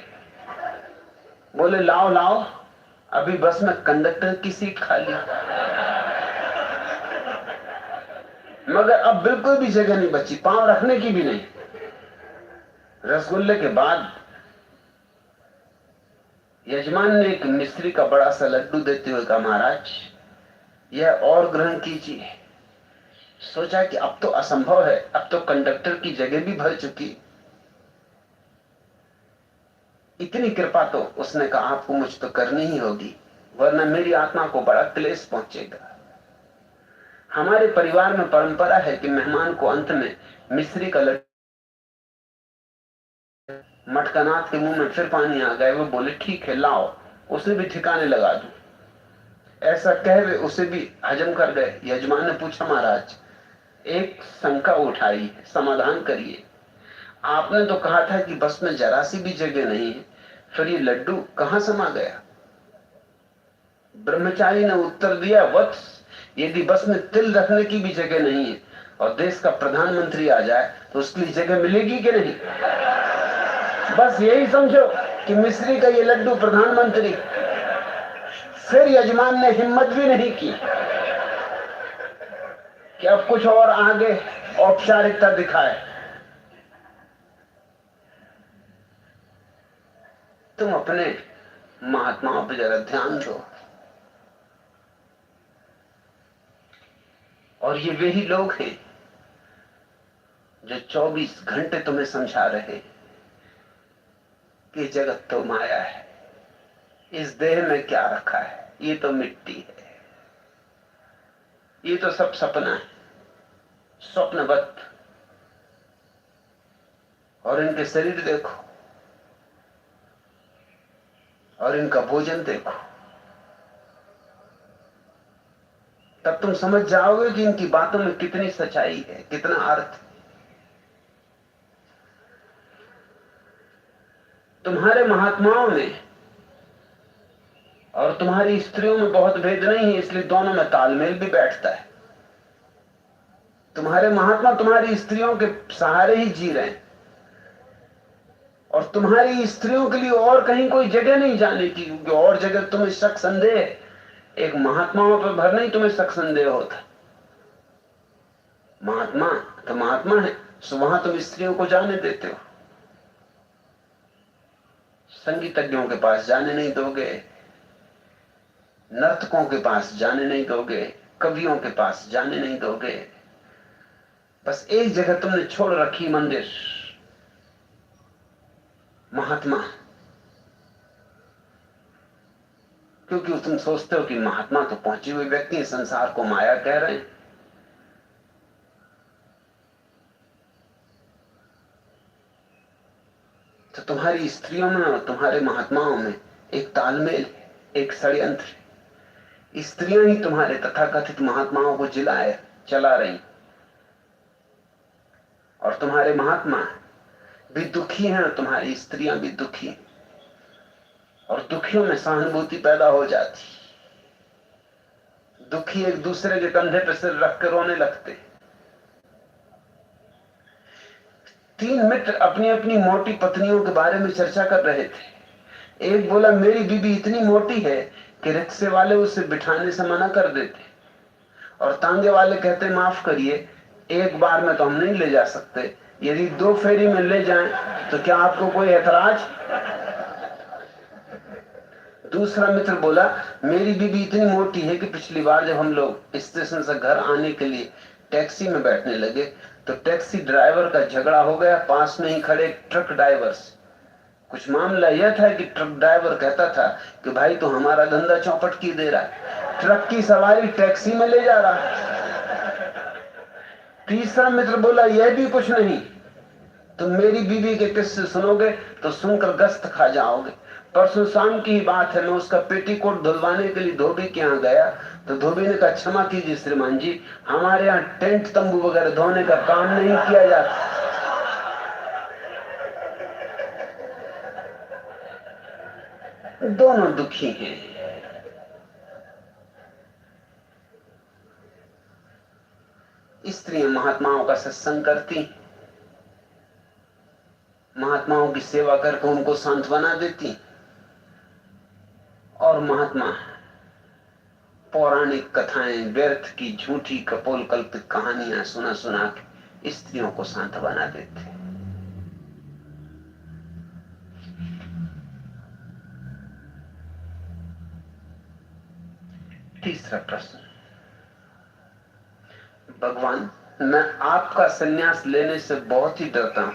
बोले, लाओ लाओ, अभी बस में कंडक्टर की सीट खाली। मगर अब बिल्कुल भी जगह नहीं बची, पांव रखने की भी नहीं। रसगुल्ले के बाद यजमान ने एक मिस्त्री का बड़ा सा लड्डू देते हुए कहा, महाराज यह और ग्रहण कीजिए। सोचा कि अब तो असंभव है, अब तो कंडक्टर की जगह भी भर चुकी। इतनी कृपा तो उसने कहा, आपको मुझ तो करनी ही होगी, वरना मेरी आत्मा को बड़ा क्लेश पहुंचेगा। हमारे परिवार में परंपरा है कि मेहमान को अंत में मिस्री का लड्डू। मटकानाथ के मुंह में फिर पानी आ गए। वो बोले, ठीक है लाओ, उसे भी ठिकाने लगा दूं। ऐसा कह वे उसे भी हजम कर गए। यजमान ने पूछा, महाराज एक शंका उठाई, समाधान करिए। आपने तो कहा था कि बस में जरा सी भी जगह नहीं है, फिर ये लड्डू कहां समा गया? ब्रह्मचारी ने उत्तर दिया, वत्स, यदि बस में तिल रखने की भी जगह नहीं है और देश का प्रधानमंत्री आ जाए तो उसके लिए जगह मिलेगी कि नहीं? बस यही समझो कि मिस्री का ये लड्डू प्रधानमंत्री। फिर यजमान ने हिम्मत भी नहीं की कि अब कुछ और आगे औपचारिकता दिखाए। तुम अपने महात्माओं पर जरा ध्यान दो। और ये वही लोग हैं जो 24 घंटे तुम्हें समझा रहे कि जगत तो माया है, इस देह में क्या रखा है, ये तो मिट्टी है, ये तो सब सपना है, स्वप्नवत। और इनके शरीर देखो और इनका भोजन देखो, तब तुम समझ जाओगे कि इनकी बातों में कितनी सच्चाई है, कितना अर्थ। तुम्हारे महात्माओं में और तुम्हारी स्त्रियों में बहुत भेद नहीं है, इसलिए दोनों में तालमेल भी बैठता है। तुम्हारे महात्मा तुम्हारी स्त्रियों के सहारे ही जी रहे हैं और तुम्हारी स्त्रियों के लिए और कहीं कोई जगह नहीं जाने की, क्योंकि और जगह तुम्हें शक संदेह है। एक महात्माओं पर भर नहीं तुम्हें शक संदेह होता। महात्मा तो महात्मा है, सो वहां तुम स्त्रियों को जाने देते हो। संगीतज्ञों के पास जाने नहीं दोगे, नर्तकों के पास जाने नहीं दोगे, कवियों के पास जाने नहीं दोगे। बस एक जगह तुमने छोड़ रखी, मंदिर, महात्मा। क्योंकि तुम सोचते हो कि महात्मा तो पहुंचे हुए व्यक्ति संसार को माया कह रहे हैं। तुम्हारी स्त्रियों में और तुम्हारे महात्माओं में एक तालमेल है, एक षड्यंत्र है। स्त्रियां ही तुम्हारे तथाकथित महात्माओं को चला रही, और तुम्हारे महात्मा भी दुखी हैं और तुम्हारी स्त्रियां भी दुखी हैं, और दुखियों में सहानुभूति पैदा हो जाती। दुखी एक दूसरे के कंधे पर सिर रख कर रोने लगते। 3 मित्र अपनी अपनी मोटी पत्नियों के बारे में चर्चा कर रहे थे। एक बोला, मेरी बीबी इतनी मोटी है कि रिक्शे वाले उसे बिठाने से मना कर देते, और तांगे वाले कहते, माफ करिए, एक बार में तो हम नहीं ले जा सकते, यदि 2 फेरी में ले जाएं तो क्या आपको कोई ऐतराज? दूसरा मित्र बोला, मेरी बीबी इतनी मोटी है कि पिछली बार जब हम लोग स्टेशन से घर आने के लिए टैक्सी में बैठने लगे तो टैक्सी ड्राइवर का झगड़ा हो गया पास में ही खड़े ट्रक ड्राइवर से। कुछ मामला यह था कि ट्रक ड्राइवर कहता था कि भाई तो हमारा धंधा चौपट की दे रहा है, ट्रक की सवारी टैक्सी में ले जा रहा है। तीसरा मित्र बोला, यह भी कुछ नहीं, तुम मेरी बीबी के किस्से सुनोगे तो सुनकर गस्त खा जाओगे। परसों शाम की ही बात है, मैं उसका पेटीकोट धुलवाने के लिए धोबी के यहाँ गया तो धोबी ने कहा, क्षमा कीजिए श्रीमान जी, हमारे यहाँ टेंट तंबू वगैरह धोने का काम नहीं किया जाता। दोनों दुखी हैं। स्त्रियां महात्माओं का सत्संग करती, महात्माओं की सेवा करके उनको सांत्वना देती, और महात्मा पौराणिक कथाएं, व्यर्थ की झूठी कपोल कल्पित कहानियां सुना सुना के स्त्रियों को सांत्वना देते। तीसरा प्रश्न, भगवान, मैं आपका संन्यास लेने से बहुत ही डरता हूं,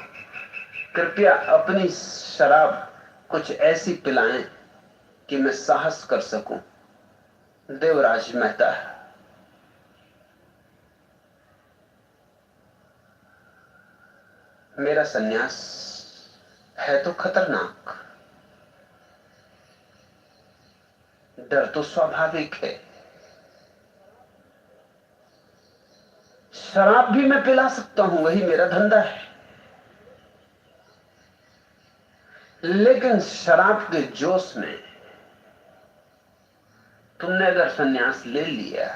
कृपया अपनी शराब कुछ ऐसी पिलाएं कि मैं साहस कर सकूं। देवराज मेहता। मेरा संन्यास है तो खतरनाक, डर तो स्वाभाविक है। शराब भी मैं पिला सकता हूं, वही मेरा धंधा है, लेकिन शराब के जोश में तुमने अगर संन्यास ले लिया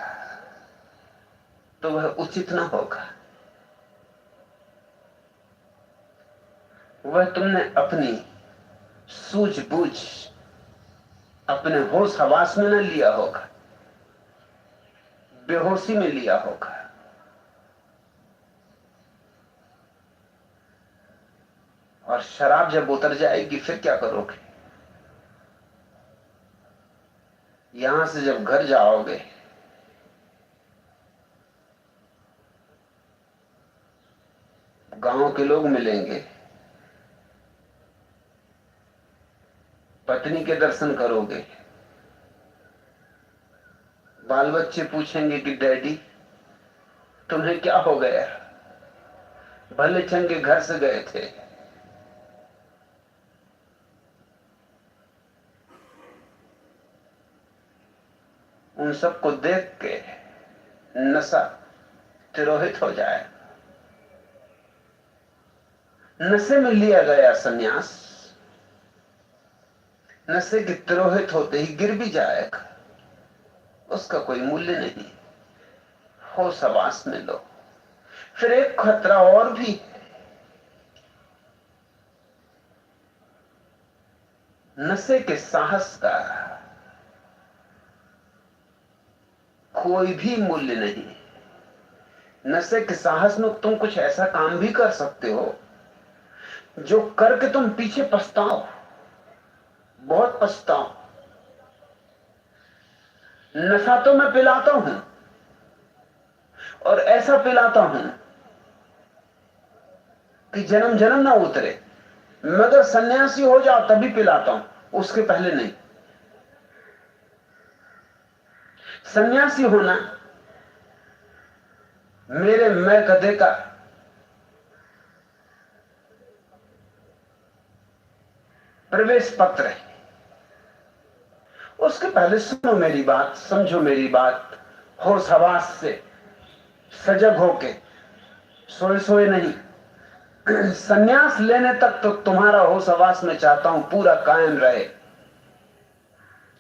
तो वह उचित ना होगा। वह तुमने अपनी सूझबूझ, अपने होश हवास में न लिया होगा, बेहोशी में लिया होगा। और शराब जब उतर जाएगी फिर क्या करोगे? यहां से जब घर जाओगे गांव के लोग मिलेंगे, पत्नी के दर्शन करोगे, बाल बच्चे पूछेंगे कि डैडी तुम्हें क्या हो गया, भले चंगे घर से गए थे। उन सबको देख के नशा तिरोहित हो जाए। नशे में लिया गया संन्यास नशे के तिरोहित होते ही गिर भी जाएगा, उसका कोई मूल्य नहीं। होश हवास में लो। फिर एक खतरा और भी है, नशे के साहस का कोई भी मूल्य नहीं। नशे के साहस में तुम कुछ ऐसा काम भी कर सकते हो जो करके तुम पीछे पछताओ, बहुत पछताओ। नशा तो मैं पिलाता हूं और ऐसा पिलाता हूं कि जन्म जन्म ना उतरे, मगर सन्यासी हो जाओ तभी पिलाता हूं, उसके पहले नहीं। सन्यासी होना मेरे मैं कदे का प्रवेश पत्र है। उसके पहले सुनो मेरी बात, समझो मेरी बात, होश हवास से, सजग होके, सोए सोए नहीं। संन्यास लेने तक तो तुम्हारा होश हवास में चाहता हूं पूरा कायम रहे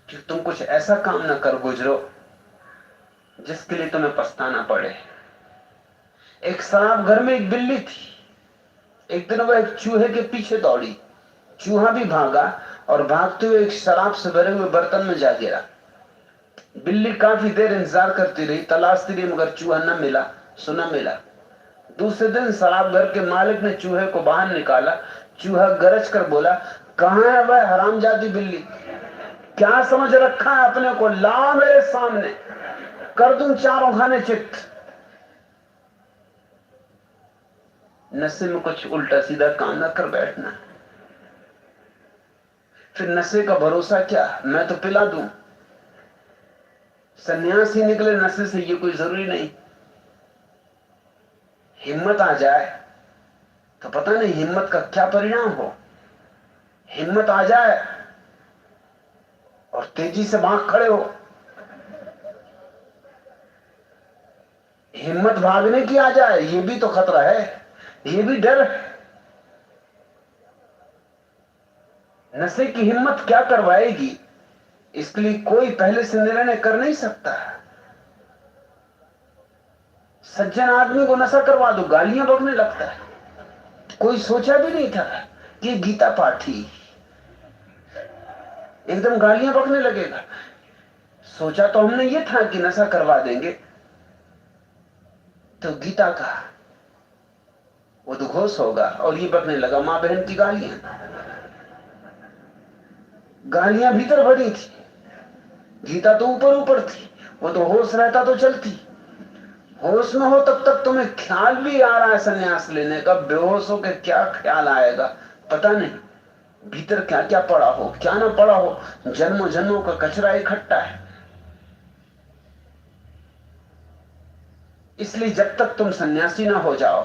कि तुम कुछ ऐसा काम न कर गुजरो जिसके लिए तुम्हें पछताना पड़े। एक शराब घर में एक बिल्ली थी। एक दिन वह एक चूहे के पीछे दौड़ी। चूहा भी भागा और भागते हुए एक शराब से भरे हुए बर्तन में जा गिरा। बिल्ली काफी देर इंतजार करती रही, तलाशती रही, मगर चूहा न मिला, सुना मिला। दूसरे दिन शराब घर के मालिक ने चूहे को बाहर निकाला। चूहा गरज कर बोला, कहां है वह हरामजादी बिल्ली? क्या समझ रखा है अपने को? ला मेरे सामने, कर दूं चारों खाने चित्त। नशे में कुछ उल्टा सीधा काम न कर बैठना। फिर नशे का भरोसा क्या, मैं तो पिला दूं। सन्यासी निकले नशे से ये कोई जरूरी नहीं। हिम्मत आ जाए तो पता नहीं हिम्मत का क्या परिणाम हो। हिम्मत आ जाए और तेजी से भाग खड़े हो। हिम्मत भागने की आ जाए, ये भी तो खतरा है, ये भी डर है। नशे की हिम्मत क्या करवाएगी, इसके लिए कोई पहले से निर्णय कर नहीं सकता। सज्जन आदमी को नशा करवा दो, गालियां बकने लगता है। कोई सोचा भी नहीं था कि गीता पाठी एकदम गालियां बकने लगेगा। सोचा तो हमने ये था कि नशा करवा देंगे तो गीता का उद्घोष होगा, और ये बकने लगा मां बहन की गालियां। गालियां भीतर भरी थी, गीता तो ऊपर ऊपर थी। वो तो होश रहता तो चलती। होश में हो तब तक तुम्हें ख्याल भी आ रहा है संन्यास लेने का, बेहोश हो के क्या ख्याल आएगा पता नहीं। भीतर क्या क्या पड़ा हो, क्या ना पड़ा हो, जन्मों जन्मों का कचरा इकट्ठा है। इसलिए जब तक तुम सन्यासी ना हो जाओ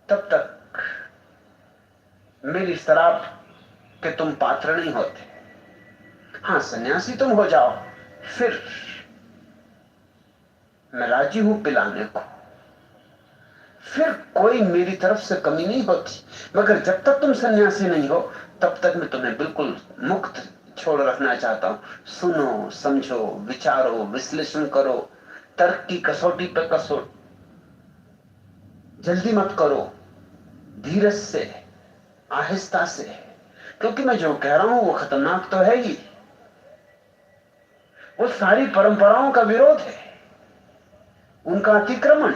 तब तक मेरी शराब के तुम पात्र नहीं होते। हाँ, सन्यासी तुम हो जाओ, फिर मैं राजी हूं पिलाने को, फिर कोई मेरी तरफ से कमी नहीं होती। मगर जब तक तुम सन्यासी नहीं हो तब तक मैं तुम्हें बिल्कुल मुक्त छोड़ रखना चाहता हूं। सुनो, समझो, विचारो, विश्लेषण करो, तर्क की कसौटी पे कसो। जल्दी मत करो, धीरज से, आहिस्ता से, क्योंकि मैं जो कह रहा हूं वो खतरनाक तो है ही। वो सारी परंपराओं का विरोध है, उनका अतिक्रमण।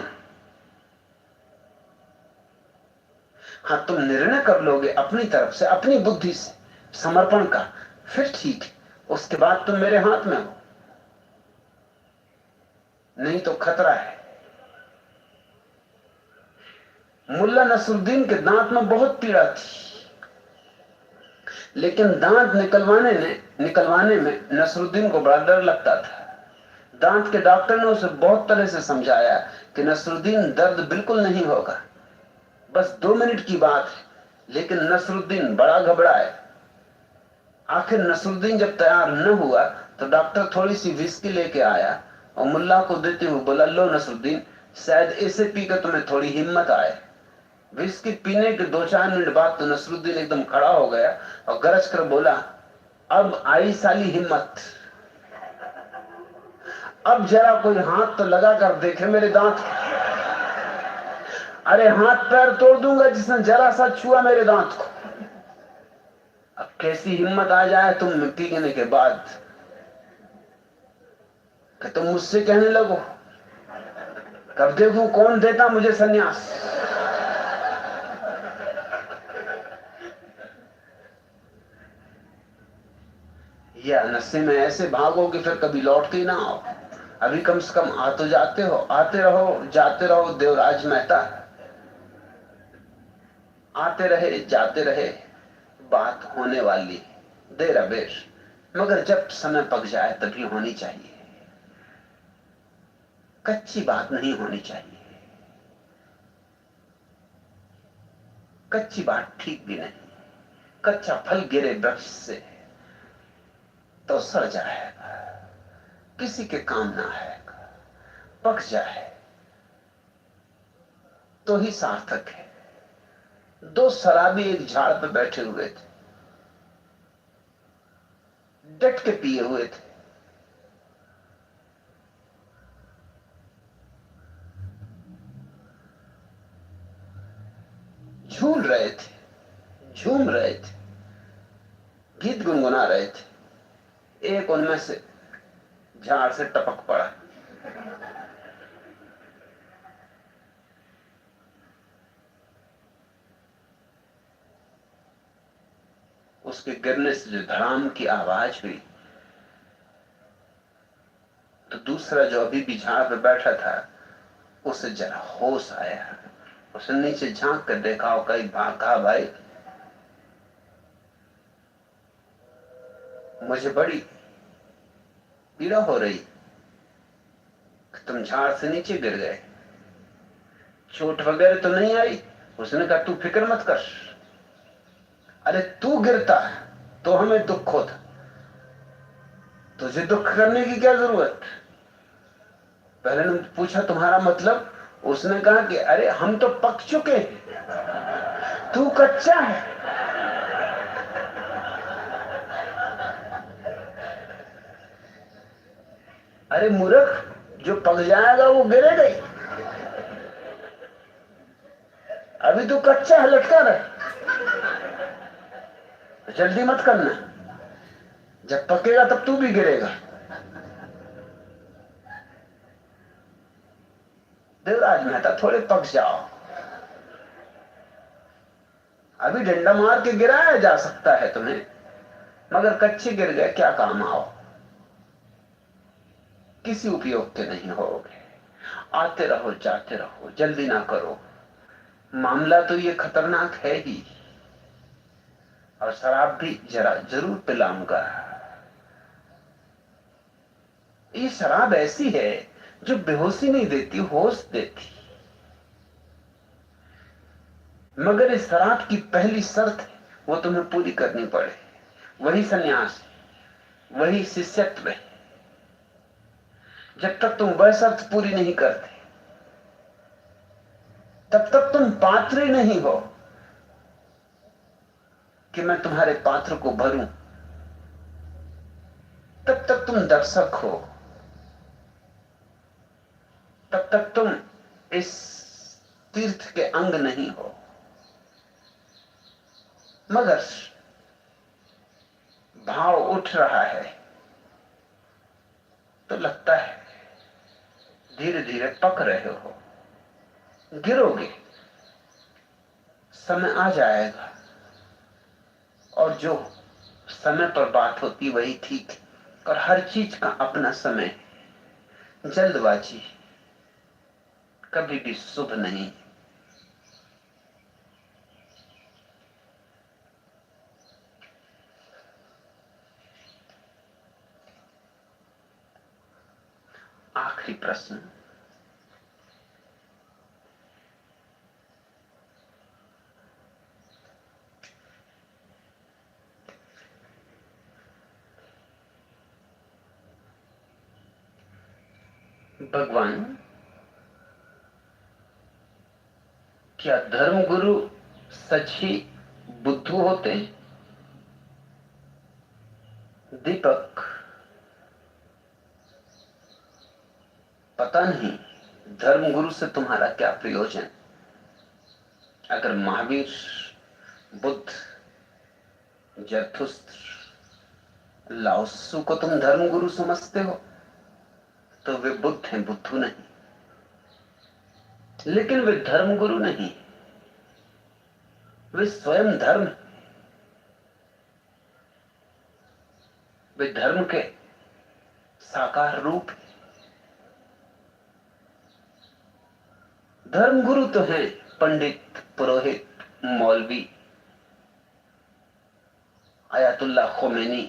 हाँ, तुम निर्णय कर लोगे अपनी तरफ से, अपनी बुद्धि से, समर्पण का, फिर ठीक है। उसके बाद तुम मेरे हाथ में हो, नहीं तो खतरा है। मुल्ला नसरुद्दीन के दांत में बहुत पीड़ा थी, लेकिन दांत निकलवाने में नसरुद्दीन को बड़ा डर लगता था। दांत के डॉक्टर ने उसे बहुत तरह से समझाया कि नसरुद्दीन, दर्द बिल्कुल नहीं होगा, बस 2 मिनट की बात है। लेकिन नसरुद्दीन बड़ा घबराया। आखिर नसरुद्दीन जब तैयार न हुआ तो डॉक्टर थोड़ी सी विस्की लेके आया और मुल्ला को देते हुए बोला, लो नसरुद्दीन, शायद इसे पीकर तुम्हें थोड़ी हिम्मत आए। विस्की पीने के 2-4 मिनट बाद तो नसरुद्दीन एकदम खड़ा हो गया और गरज कर बोला, अब आई साली हिम्मत, अब जरा कोई हाथ तो लगा कर देखे मेरे दांत। अरे हाथ पैर तोड़ दूंगा जिसने जरा सा छुआ मेरे दांत को। अब कैसी हिम्मत आ जाए तुम पीने के बाद कि तुम मुझसे कहने लगो, कब देखूं कौन देता मुझे सन्यास। या नशे में ऐसे भागो कि फिर कभी लौट के ना आओ। अभी कम से कम आ तो जाते हो, आते रहो, जाते रहो। देवराज मेहता, आते रहे जाते रहे, बात होने वाली, देर अबेर, मगर जब समय पक जाए तभी होनी चाहिए। कच्ची बात नहीं होनी चाहिए, कच्ची बात ठीक भी नहीं। कच्चा फल गिरे वृक्ष से तो सड़ जाएगा, किसी के काम ना आएगा। पक जाए तो ही सार्थक है। दो शराबी एक झाड़ पर बैठे हुए थे, डट के पिए हुए थे। झूल रहे थे, झूम रहे थे, गीत गुनगुना रहे थे। एक उनमें से झाड़ से टपक पड़ा। उसके गिरने से जो धड़ाम की आवाज हुई तो दूसरा जो अभी भी झाड़ पे बैठा था उसे जरा होश आया। उसने नीचे झांक कर देखा और कहीं कहा, भाई मुझे बड़ी पीड़ा हो रही, तुम झाड़ से नीचे गिर गए, चोट वगैरह तो नहीं आई? उसने कहा तू फिक्र मत कर, अरे तू गिरता तो हमें दुख होता, तुझे दुख करने की क्या जरूरत? पहले ने पूछा तुम्हारा मतलब? उसने कहा कि अरे हम तो पक चुके हैं, तू कच्चा है। अरे मूर्ख, जो पक जाएगा वो गिरेगा ही, अभी तू कच्चा है, लटका रहे, जल्दी मत करना, जब पकेगा तब तू भी गिरेगा। देवराज मेहता थोड़े पक जाओ, अभी डंडा मार के गिराया जा सकता है तुम्हें, मगर कच्चे गिर गए क्या काम आओ, किसी उपयोग के नहीं होगे। आते रहो जाते रहो, जल्दी ना करो, मामला तो ये खतरनाक है ही, और शराब भी जरा जरूर पिलाऊंगा। ये शराब ऐसी है जो बेहोशी नहीं देती, होश देती। मगर इस शराब की पहली शर्त है, वो तुम्हें पूरी करनी पड़े। वही सन्यास, वही शिष्यत्व है। जब तक तुम वह शर्त पूरी नहीं करते तब तक तुम पात्र ही नहीं हो कि मैं तुम्हारे पात्र को भरूं। तब तक तुम दर्शक हो, तब तक तुम इस तीर्थ के अंग नहीं हो। मगर भाव उठ रहा है तो लगता है धीरे धीरे पक रहे हो, गिरोगे, समय आ जाएगा। और जो समय पर बात होती वही ठीक, और हर चीज का अपना समय। जल्दबाजी कभी भी शुभ नहीं। आखिरी प्रश्न, भगवान क्या धर्मगुरु सच ही बुद्धू होते हैं? दीपक, पता नहीं धर्मगुरु से तुम्हारा क्या प्रयोजन। अगर महावीर, बुद्ध, जरथुस्त्र, लाओत्सु को तुम धर्मगुरु समझते हो तो वे बुद्ध हैं, बुद्धू नहीं। लेकिन वे धर्मगुरु नहीं, वे स्वयं धर्म, वे धर्म के साकार रूप। धर्मगुरु तो हैं पंडित, पुरोहित, मौलवी, आयतुल्ला खोमेनी,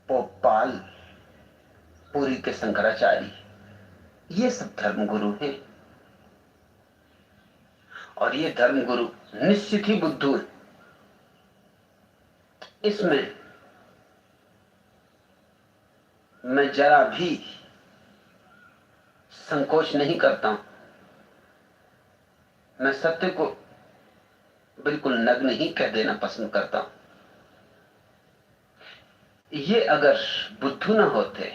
पोपाल, पुरी के शंकराचार्य, ये सब धर्मगुरु हैं। और ये धर्मगुरु निश्चित ही बुद्धू हैं। इसमें मैं जरा भी संकोच नहीं करता हूं। मैं सत्य को बिल्कुल नग्न ही कह देना पसंद करता हूं। ये अगर बुद्धू ना होते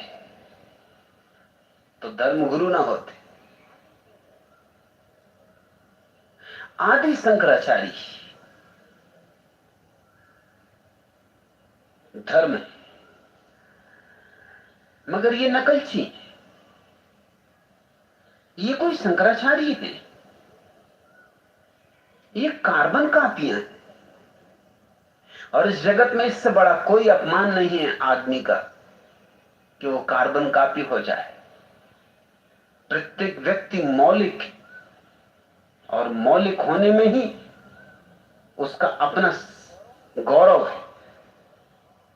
तो धर्मगुरु ना होते। आदि शंकराचार्य धर्म है, मगर ये नकलची, ये कोई शंकराचार्य है, ये कार्बन कापियां हैं। और इस जगत में इससे बड़ा कोई अपमान नहीं है आदमी का कि वो कार्बन कापी हो जाए। प्रत्येक व्यक्ति मौलिक है और मौलिक होने में ही उसका अपना गौरव है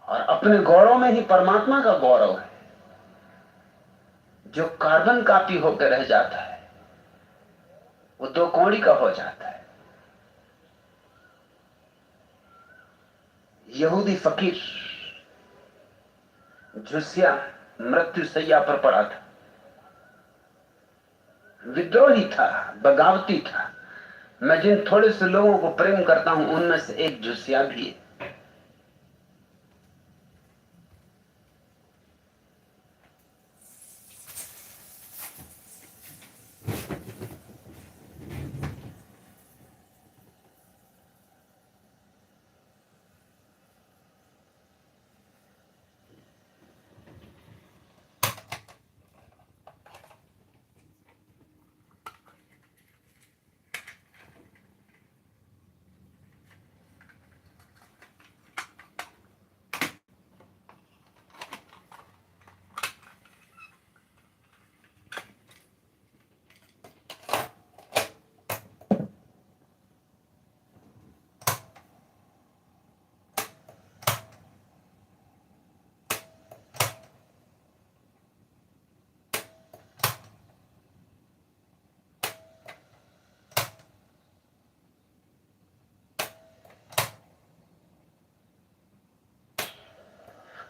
और अपने गौरव में ही परमात्मा का गौरव है। जो कार्बन कापी होकर रह जाता है वो दो कौड़ी का हो जाता है। यहूदी फकीर झुसिया मृत्यु सैया पर पड़ा था, विद्रोही था, बगावती था। मैं जिन थोड़े से लोगों को प्रेम करता हूं उनमें से एक झुसिया भी है।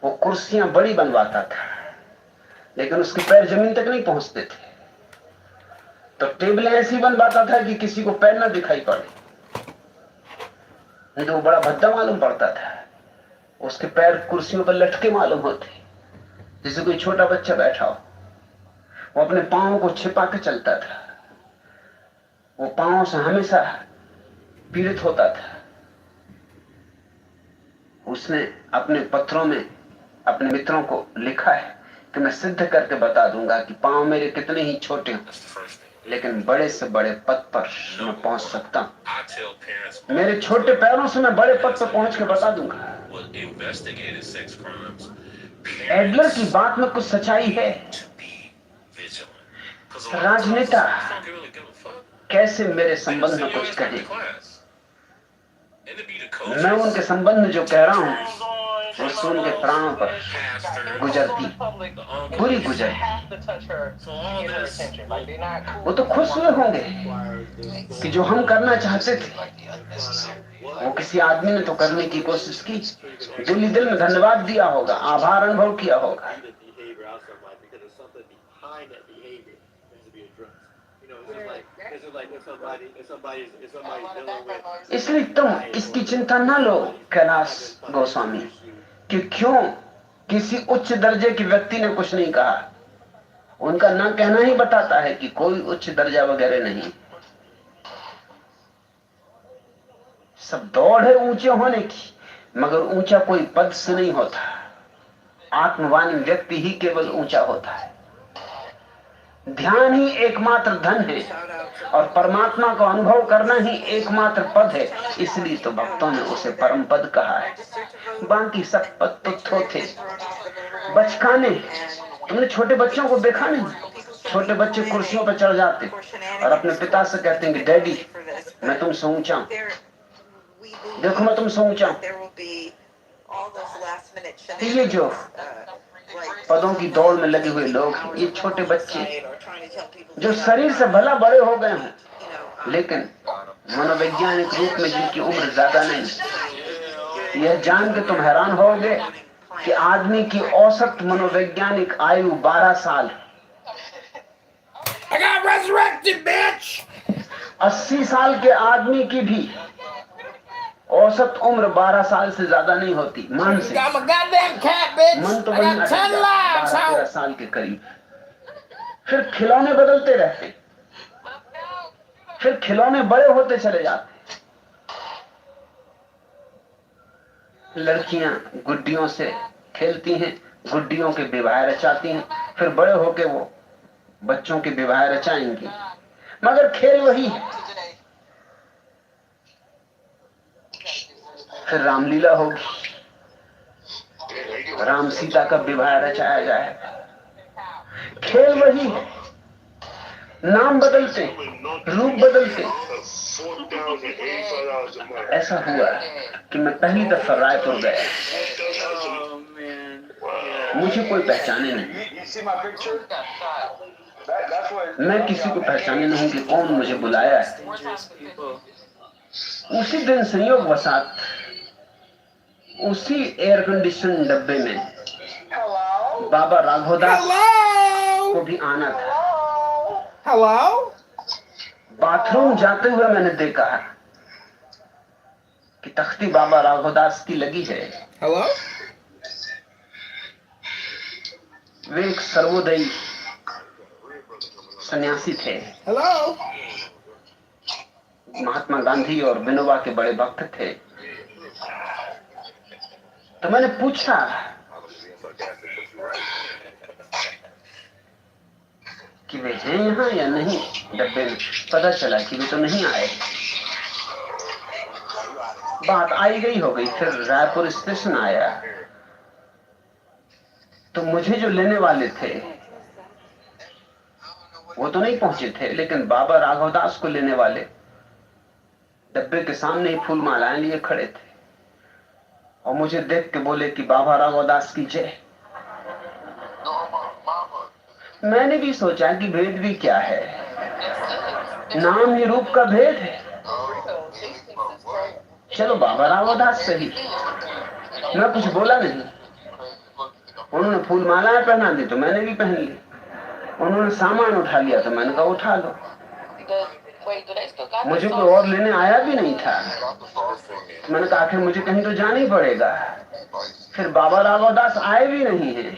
वो कुर्सियां बड़ी बनवाता था लेकिन उसके पैर जमीन तक नहीं पहुंचते थे, तो टेबलें ऐसी बनवाता था कि किसी को पैर ना दिखाई पड़े, नहीं तो वो बड़ा भद्दा मालूम पड़ता था। उसके पैर कुर्सियों पर लटके मालूम होते, जैसे कोई छोटा बच्चा बैठा हो। वो अपने पांवों को छिपा के चलता था, वो पांवों से हमेशा पीड़ित होता था। उसने अपने पत्रों में अपने मित्रों को लिखा है कि मैं सिद्ध करके बता दूंगा कि पांव मेरे कितने ही छोटे हों लेकिन बड़े से बड़े पद पर मैं पहुंच सकता हूं। मेरे छोटे पैरों से मैं बड़े पद पर पहुंच के बता दूंगा। एडलर की बात में कुछ सच्चाई है। राजनेता कैसे मेरे संबंध में कुछ कहे, मैं उनके संबंध में जो कह रहा हूं उससे उनके प्राणों पर गुजरती, बुरी गुजरती। वो तो खुश हुए होंगे कि जो हम करना चाहते थे वो किसी आदमी ने तो करने की कोशिश की। दिल दिल में धन्यवाद दिया होगा, आभार अनुभव किया होगा। इसलिए तुम इसकी चिंता न लो कैलाश गोस्वामी कि क्यों किसी उच्च दर्जे के व्यक्ति ने कुछ नहीं कहा। उनका ना कहना ही बताता है कि कोई उच्च दर्जा वगैरह नहीं। सब दौड़ है ऊंचे होने की, मगर ऊंचा कोई पद से नहीं होता। आत्मवान व्यक्ति ही केवल ऊंचा होता है। ध्यान ही एकमात्र धन है और परमात्मा को अनुभव करना ही एकमात्र पद है। इसलिए तो भक्तों ने उसे परम पद कहा है। बाकी सब पद तो थोथे, बचकाने। तुमने छोटे बच्चों को देखा नहीं? छोटे बच्चे कुर्सियों पर चढ़ जाते और अपने पिता से कहते हैं कि डैडी मैं तुमसे ऊंचा हूं, देखो मैं तुमसे ऊंचा हूं। ये जो पदों की दौड़ में लगे हुए लोग, ये छोटे बच्चे जो शरीर से भला बड़े हो गए हैं लेकिन मनोवैज्ञानिक रूप में जिनकी उम्र ज्यादा नहीं, यह जान के तुम हैरान होगे कि आदमी की औसत मनोवैज्ञानिक आयु 12 साल। I got resurrected, bitch! 80 साल के आदमी की भी औसत उम्र 12 साल से ज्यादा नहीं होती। मानसिक I'm a goddamn cat, bitch! मन तो I वही got अटक 10 जाता, lives 12-13 out! साल के करीब। फिर खिलौने बदलते रहते, फिर खिलौने बड़े होते चले जाते। लड़कियां गुड्डियों से खेलती हैं, गुड्डियों के विवाह रचाती हैं, फिर बड़े होके वो बच्चों के विवाह रचाएंगी, मगर खेल वही है। फिर रामलीला होगी, राम सीता का विवाह रचाया जाएगा। खेल वही है, नाम बदलते, रूप बदलते। ऐसा हुआ कि मैं पहली दफा रायपुर गया, मुझे कोई पहचाने नहीं, मैं किसी को पहचाने नहीं कि कौन मुझे बुलाया है। उसी दिन संयोग वसात उसी एयर कंडीशन डब्बे में बाबा राघवदास को भी आना था। Hello? बाथरूम जाते हुए मैंने देखा कि तख्ती बाबा राघवदास की लगी है। Hello? वे एक सर्वोदयी सन्यासी थे। Hello? महात्मा गांधी और विनोबा के बड़े भक्त थे। तो मैंने पूछा कि वे हैं यहाँ या नहीं डब्बे में। पता चला कि वे तो नहीं आए। बात आई गई हो गई। फिर रायपुर स्टेशन आया तो मुझे जो लेने वाले थे वो तो नहीं पहुंचे थे, लेकिन बाबा राघवदास को लेने वाले डब्बे के सामने ही फूल मालाएं लिए खड़े थे और मुझे देख के बोले कि बाबा राघवदास की जय। मैंने भी सोचा कि भेद भी क्या है, नाम ही रूप का भेद है। चलो बाबा राघवदास सही। मैं कुछ बोला नहीं। उन्होंने फूल मालाएं पहना दी तो मैंने भी पहन ली। उन्होंने सामान उठा लिया तो मैंने कहा उठा लो। मुझे कोई और लेने आया भी नहीं था। मैंने कहा आखिर मुझे कहीं तो जाना ही पड़ेगा। फिर बाबा राघवदास आए भी नहीं है,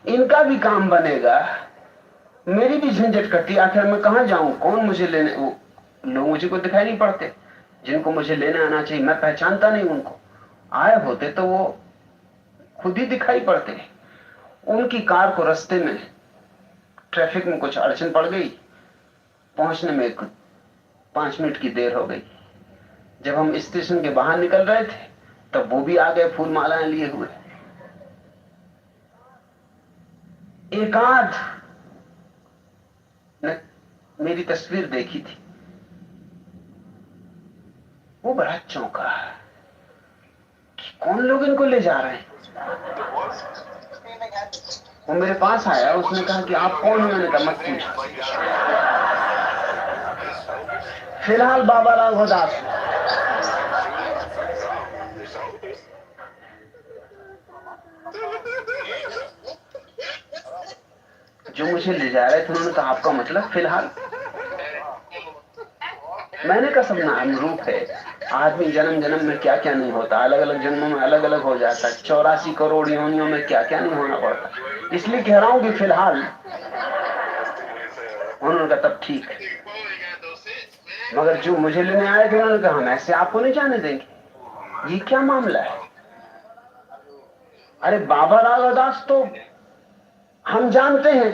इनका भी काम बनेगा, मेरी भी झंझट कटी। आखिर मैं कहाँ जाऊं, कौन मुझे लेने? वो लोग मुझे को दिखाई नहीं पड़ते जिनको मुझे लेने आना चाहिए। मैं पहचानता नहीं उनको। आए होते तो वो खुद ही दिखाई पड़ते। उनकी कार को रास्ते में ट्रैफिक में कुछ अड़चन पड़ गई, पहुंचने में 5 मिनट की देर हो गई। जब हम स्टेशन के बाहर निकल रहे थे तब वो भी आ गए फूल मालाएं लिए हुए। एक आध ने मेरी तस्वीर देखी थी, वो बड़ा चौंका कि कौन लोग इनको ले जा रहे हैं। वो मेरे पास आया, उसने कहा कि आप कौन हो? मैंने कहा मत पूछो। फिलहाल बाबा राघवदास जो मुझे ले जा रहे थे, उन्होंने कहा आपका मतलब फिलहाल? मैंने कहा सब नाम रूप है। आदमी जन्म जन्म में क्या क्या नहीं होता, अलग अलग जन्मों में अलग अलग हो जाता है। 84 करोड़ योनियों में क्या क्या नहीं होना पड़ता। इसलिए कह रहा हूं कि फिलहाल। उन्होंने कहा तब ठीक है। मगर जो मुझे लेने आए थे उन्होंने कहा हम ऐसे आपको नहीं जाने देंगे। ये क्या मामला है? अरे बाबा राघवदास तो हम जानते हैं।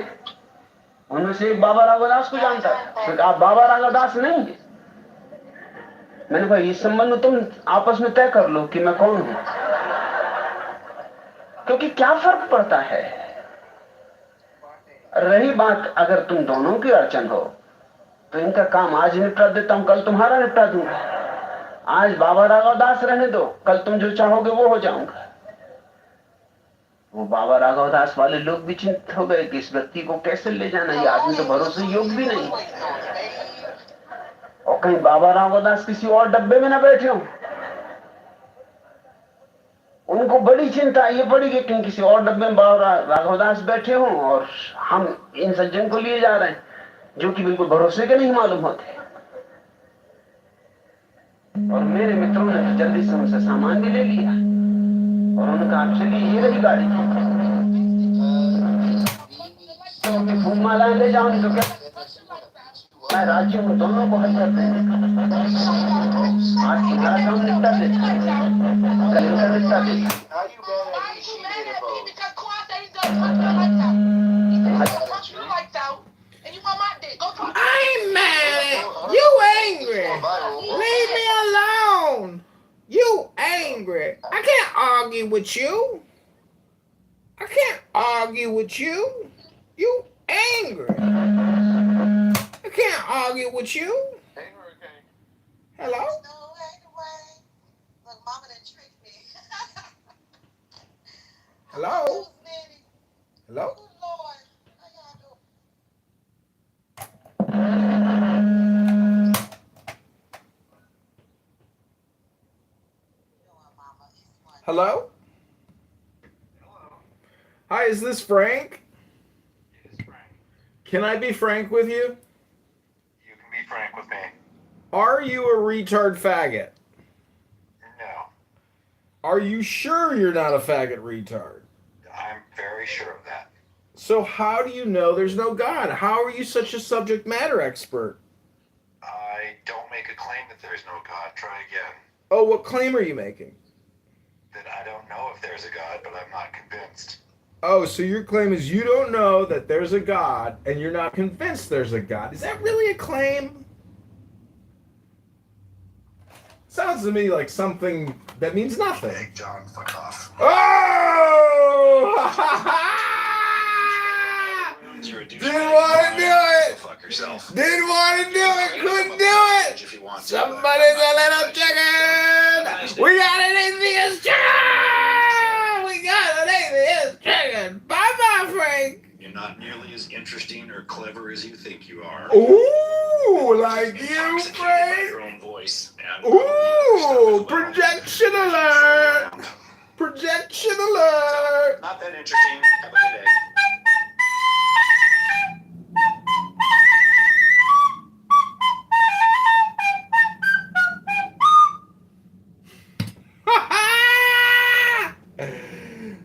उनमें से एक बाबा राघवदास को जानता है, तो आप बाबा राघवदास नहीं है। मैंने कहा इस संबंध तुम आपस में तय कर लो कि मैं कौन हूं, क्योंकि क्या फर्क पड़ता है। रही बात अगर तुम दोनों की अड़चन हो तो इनका काम आज निपटा देता हूं, कल तुम्हारा निपटा दूंगा। आज बाबा राघवदास रहने दो, कल तुम जो चाहोगे वो हो जाऊंगा। वो बाबा राघवदास वाले लोग भी चिंतित हो गए कि इस व्यक्ति को कैसे ले जाना, ये आदमी तो भरोसे योग्य भी नहीं। और कहीं बाबा राघवदास किसी और डब्बे में ना बैठे हो। उनको बड़ी चिंता ये पड़ी कि कहीं किसी और डब्बे में बाबा राघवदास बैठे हों और हम इन सज्जन को लिए जा रहे हैं, जो कि बिल्कुल भरोसे के नहीं मालूम होते। और मेरे मित्रों ने तो जल्दी से उनसे सामान भी ले लिया और उन्होंने कहा चलिए ये रही गाड़ी, तो अपनी फूलमालाएं ले जाऊंगी तो क्या मैं राज्यों को दोनों को हल कर देंगे। आज तुम्हारा काम निपटा दे, कल इनका निपटा दे। I'm mad. You angry. Leave me alone. You angry. I can't argue with you. I can't argue with you. You angry. I can't argue with you. Hello? Hello? Hello? Hello? Hi, is this Frank? It is Frank. Can I be frank with you? You can be frank with me. Are you a retard faggot? No. Are you sure you're not a faggot retard? I'm very sure of that. So how do you know there's no God? How are you such a subject matter expert? I don't make a claim that there's no God. Try again. Oh, what claim are you making? That I don't know if there's a God, but I'm not convinced. Oh, so your claim is you don't know that there's a God and you're not convinced there's a God. Is that really a claim? Sounds to me like something that means nothing. Hey, John, fuck off. Oh! Didn't want to do it. Fuck yourself. Didn't want to do it. Couldn't do it. Somebody's a little chicken. We got an atheist chicken. We got an atheist chicken. Bye-bye, Frank. You're not nearly as interesting or clever as you think you are. Ooh, like you, Frank. Your own voice. Ooh, projection alert. Projection alert. Not that interesting. Have a good day.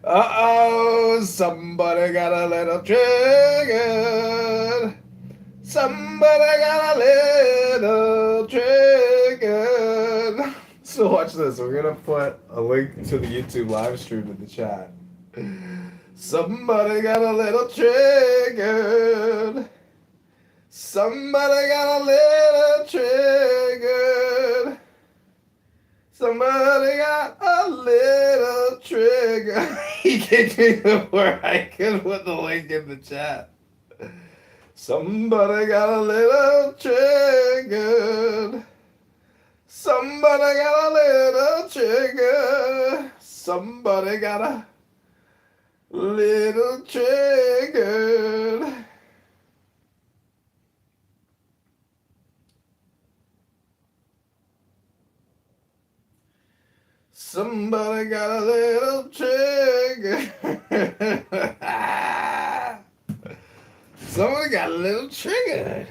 Uh-oh, somebody got a little triggered. Somebody got a little triggered. So watch this. We're going to put a link to the YouTube live stream in the chat. Somebody got a little triggered. Somebody got a little triggered. Somebody got a little trigger. He kicked me before I could put the link in the chat. Somebody got a little triggered. Somebody got a little trigger. Somebody got a little triggered. Somebody got a little trigger. Somebody got a little triggered.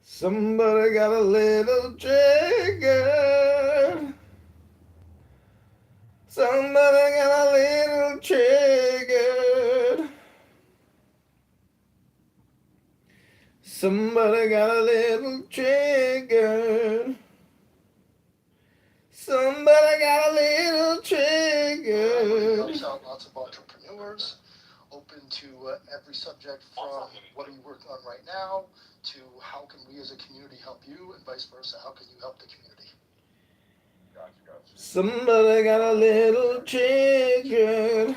Somebody got a little triggered. Somebody got a little triggered. Somebody got a little triggered. Somebody got a little triggered. Helps out lots of entrepreneurs, open to every subject from what are you working on right now to how can we as a community help you and vice versa. How can you help the community? Gotcha. Somebody got a little triggered.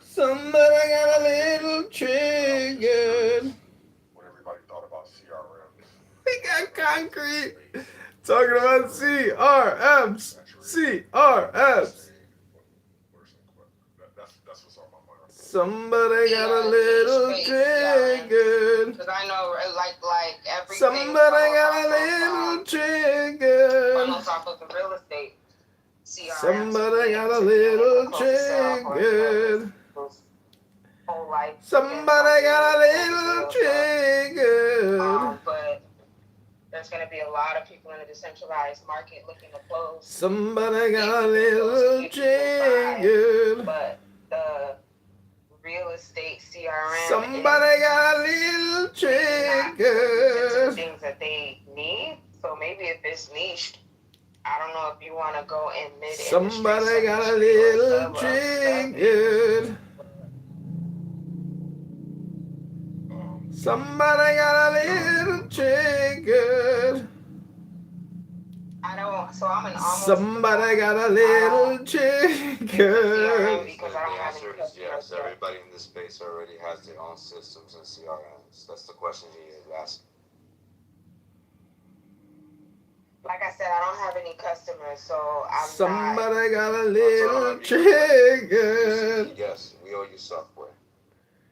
Somebody got a little triggered. What everybody thought about CRM. We got concrete. Talking about CRMs. CRMs. That's what's on my mind. Somebody got a little triggered. Because I know, like everything. Somebody got a little triggered. On top of the real estate. Somebody got a little triggered. Somebody got a little triggered. But there's going to be a lot of people in the decentralized market looking to close. Somebody got a little triggered. But the real estate CRM. Somebody got a little triggered. Things that they need. So maybe if it's niched, I don't know if you want to go in mid-industry. Somebody got a little triggered. Somebody got a little triggered. I don't, so I'm an almost. Somebody got a little triggered. Because I don't have any is yes. Everybody in this space already has their own systems and CRMs. That's the question he is asking. Like I said, I don't have any customers, so I'm Somebody got a little triggered. Yes, we owe you software.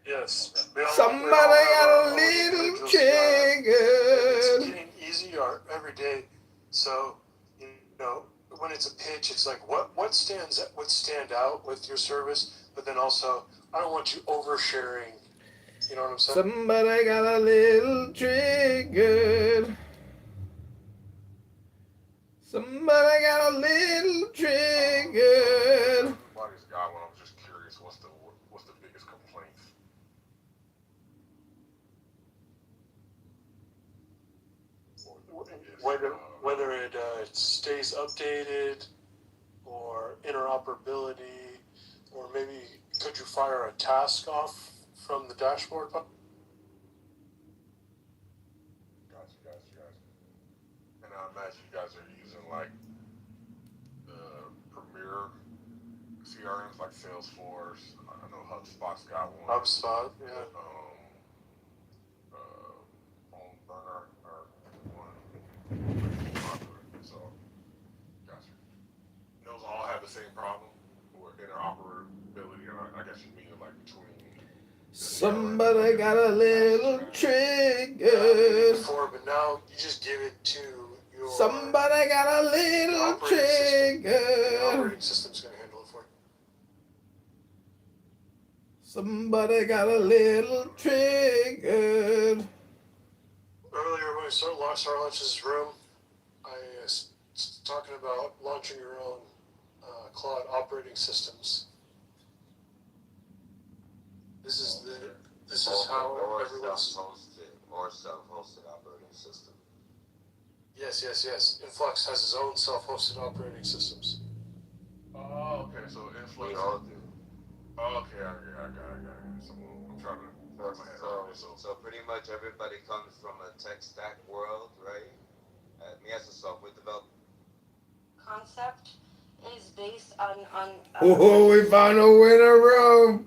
Yes. Somebody got a little triggered. It's getting easier every day. So, you know, when it's a pitch, it's like what would stand out with your service, but then also I don't want you oversharing. You know what I'm saying? Somebody got a little triggered. Somebody got a little triggered. Everybody's got one. I'm just curious, what's the biggest complaints? Whether it stays updated, or interoperability, or maybe could you fire a task off from the dashboard? Gotcha. And I imagine you guys are using like the premier CRMs like Salesforce. I know HubSpot's got one. HubSpot, yeah. Burner or one. So, gotcha. Those all have the same problem with interoperability, and I guess you mean like between. Somebody got a little triggered. Before, but now you just give it to your. Somebody got a little triggered. The operating system's going to handle it for you. Somebody got a little triggered. Earlier when we started Launch's room, I was talking about launching your own cloud operating systems. This is how everyone's self-hosted operating system. Yes. Influx has its own self-hosted operating systems. Oh, okay. So Influx. We all do. Oh, okay, I got it. So I'm trying to wrap my head around this. So pretty much everybody comes from a tech stack world, right? Me as a software developer. Concept is based on Oh, we found a winner room.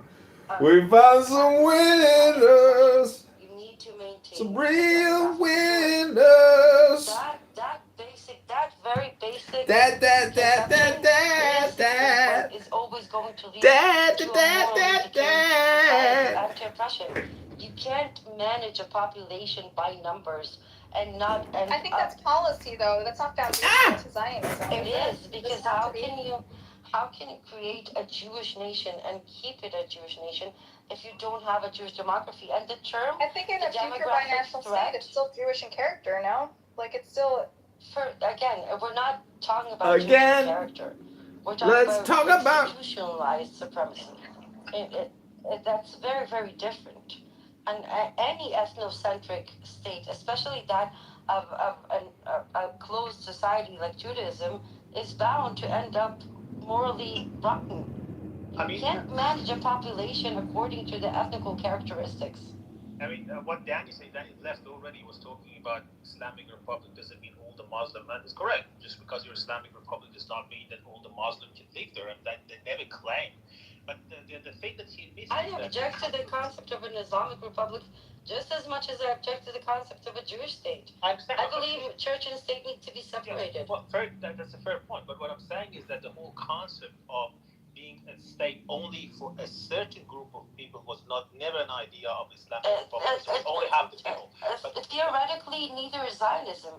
We found some winners. You need to maintain some real winners. That very basic that is always going to lead to a morally decaying society and to oppression. You can't manage a population by numbers and not. And I think that's policy, though. That's not foundational to Zionism. It is, because how can you create a Jewish nation and keep it a Jewish nation if you don't have a Jewish demography? And the term, I think in a future binational state, it's still Jewish in character, no? Like, it's still. Again, we're not talking about Jewish character. We're talking about institutionalized supremacy. That's very, very different. And any ethnocentric state, especially that of a closed society like Judaism, is bound to end up morally rotten. You can't manage a population according to the ethnical characteristics. I mean, what Danny said, Danny left already, was talking about Islamic Republic doesn't mean all the Muslim land is correct. Just because you're Islamic Republic does not mean that all the Muslims can live there, and that they never claim. But the thing that he missed. I object to the concept of an Islamic Republic just as much as I object to the concept of a Jewish state. I believe church and state need to be separated. Yeah, that's a fair point. But what I'm saying is that the whole concept of being being a state only for a certain group of people was not never an idea of Islamic Republic. It was only half the people. But theoretically, neither is Zionism.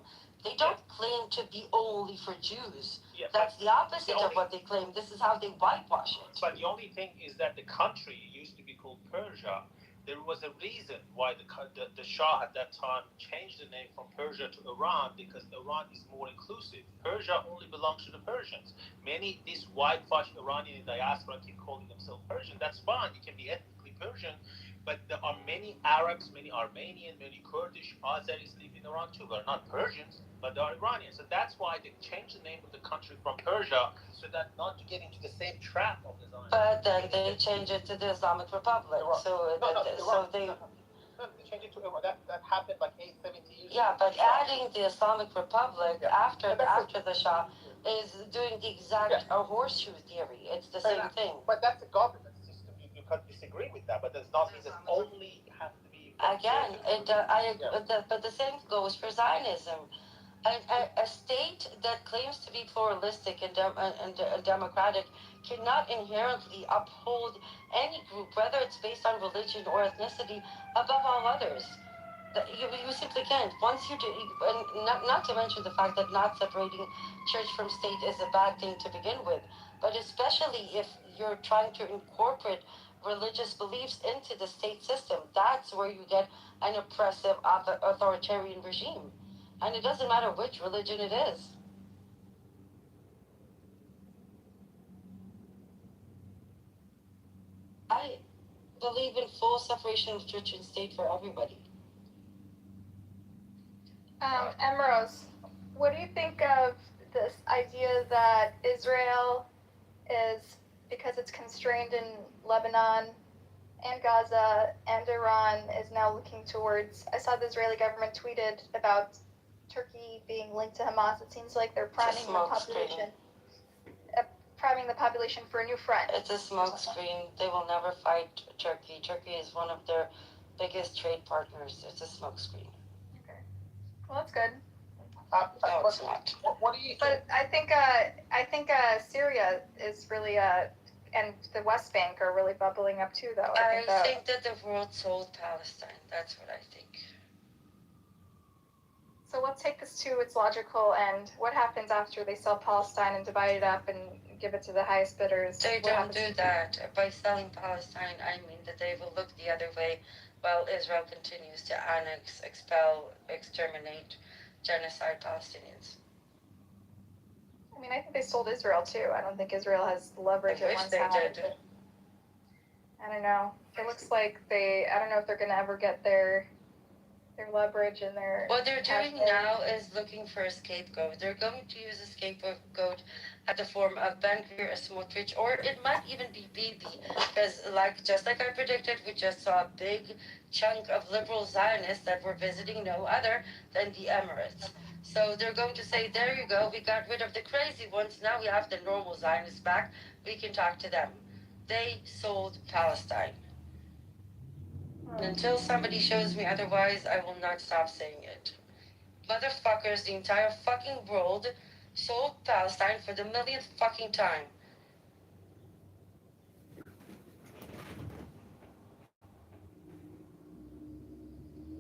They don't claim to be only for Jews. That's the opposite of what they claim. This is how they whitewash it. But the only thing is that the country used to be called Persia. There was a reason why the Shah at that time changed the name from Persia to Iran, because Iran is more inclusive. Persia only belongs to the Persians. Many, this whitewashed Iranian diaspora keep calling themselves Persian. That's fine. You can be ethnically Persian, but there are many Arabs, many Armenian, many Kurdish, Azeris live in Iran too. They're not Persians, but they're Iranians. So that's why they changed the name of the country from Persia, so that not to get into the same trap of the Zionists. But then they change it to the Islamic Republic. They changed it to Iran. That happened like 70 years ago. Yeah, but adding the Islamic Republic after the Shah is doing the exact horseshoe theory. It's the same thing. But that's a government system. You can disagree with that, but does not mean that only have to be. Again, but the same goes for Zionism. A state that claims to be pluralistic and democratic cannot inherently uphold any group, whether it's based on religion or ethnicity, above all others. You simply can't. Once you do, and not to mention the fact that not separating church from state is a bad thing to begin with, but especially if you're trying to incorporate religious beliefs into the state system, that's where you get an oppressive authoritarian regime. And it doesn't matter which religion it is. I believe in full separation of church and state for everybody. Emrose, what do you think of this idea that Israel is, because it's constrained in Lebanon and Gaza and Iran, is now looking towards, I saw the Israeli government tweeted about Turkey being linked to Hamas. It seems like they're priming the population for a new front. It's a smoke screen. They will never fight Turkey. Turkey is one of their biggest trade partners. It's a smoke screen. Okay. Well, that's good. No, it's not. What do you think? But I think Syria is really and the West Bank are really bubbling up too, though. I think that the world sold Palestine. That's what I think. So let's take this to its logical end. What happens after they sell Palestine and divide it up and give it to the highest bidders? They don't do that. By selling Palestine, I mean that they will look the other way while Israel continues to annex, expel, exterminate, genocide Palestinians. I mean, I think they sold Israel too. I don't think Israel has leverage at one side. I don't know. It looks like I don't know if they're going to ever get their leverage and their... What they're doing now is looking for a scapegoat. They're going to use a scapegoat at the form of Ben Gvir, Smotrich, or it might even be Bibi, because just like I predicted, we just saw a big chunk of liberal Zionists that were visiting no other than the Emirates. So they're going to say, there you go, we got rid of the crazy ones, now we have the normal Zionists back, we can talk to them. They sold Palestine. Until somebody shows me otherwise, I will not stop saying it. Motherfuckers, the entire fucking world sold Palestine for the millionth fucking time.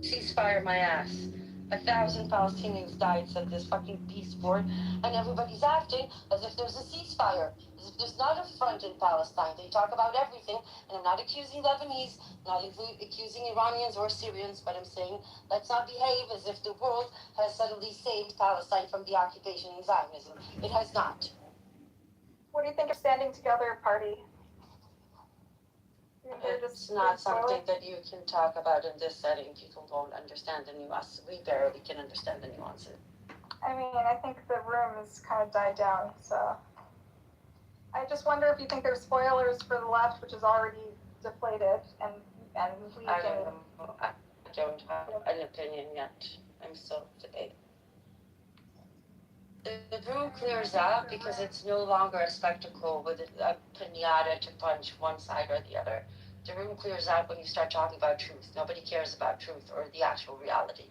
Ceasefire my ass. 1,000 Palestinians died, said this fucking peace board, and everybody's acting as if there's a ceasefire, as if there's not a front in Palestine. They talk about everything, and I'm not accusing Lebanese, not accusing Iranians or Syrians, but I'm saying let's not behave as if the world has suddenly saved Palestine from the occupation and Zionism. It has not. What do you think of Standing Together Party? It's not something that you can talk about in this setting. People don't understand the nuance. We barely can understand the nuances. I mean, I think the room has kind of died down, so... I just wonder if you think there's spoilers for the left, which is already deflated and weak. I don't have an opinion yet. I'm still debating. The room clears out because it's no longer a spectacle with a pinata to punch one side or the other. The room clears out when you start talking about truth. Nobody cares about truth or the actual reality.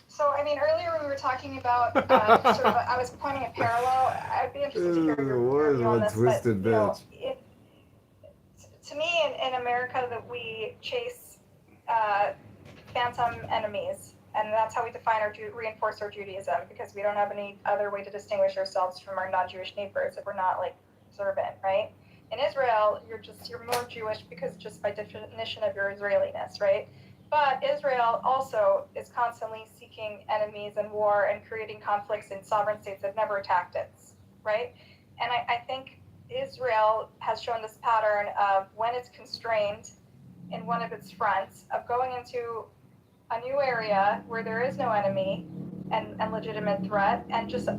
So, I mean, earlier we were talking about I was pointing a parallel. I'd be interested to hear your view on this. But, if to me, in America, that we chase phantom enemies, and that's how we define reinforce our Judaism, because we don't have any other way to distinguish ourselves from our non-Jewish neighbors if we're not like observant, right? In Israel, you're more Jewish because just by definition of your Israeliness, right? But Israel also is constantly seeking enemies and war and creating conflicts in sovereign states that never attacked it, right? And I think Israel has shown this pattern of when it's constrained in one of its fronts, of going into a new area where there is no enemy and legitimate threat, and just like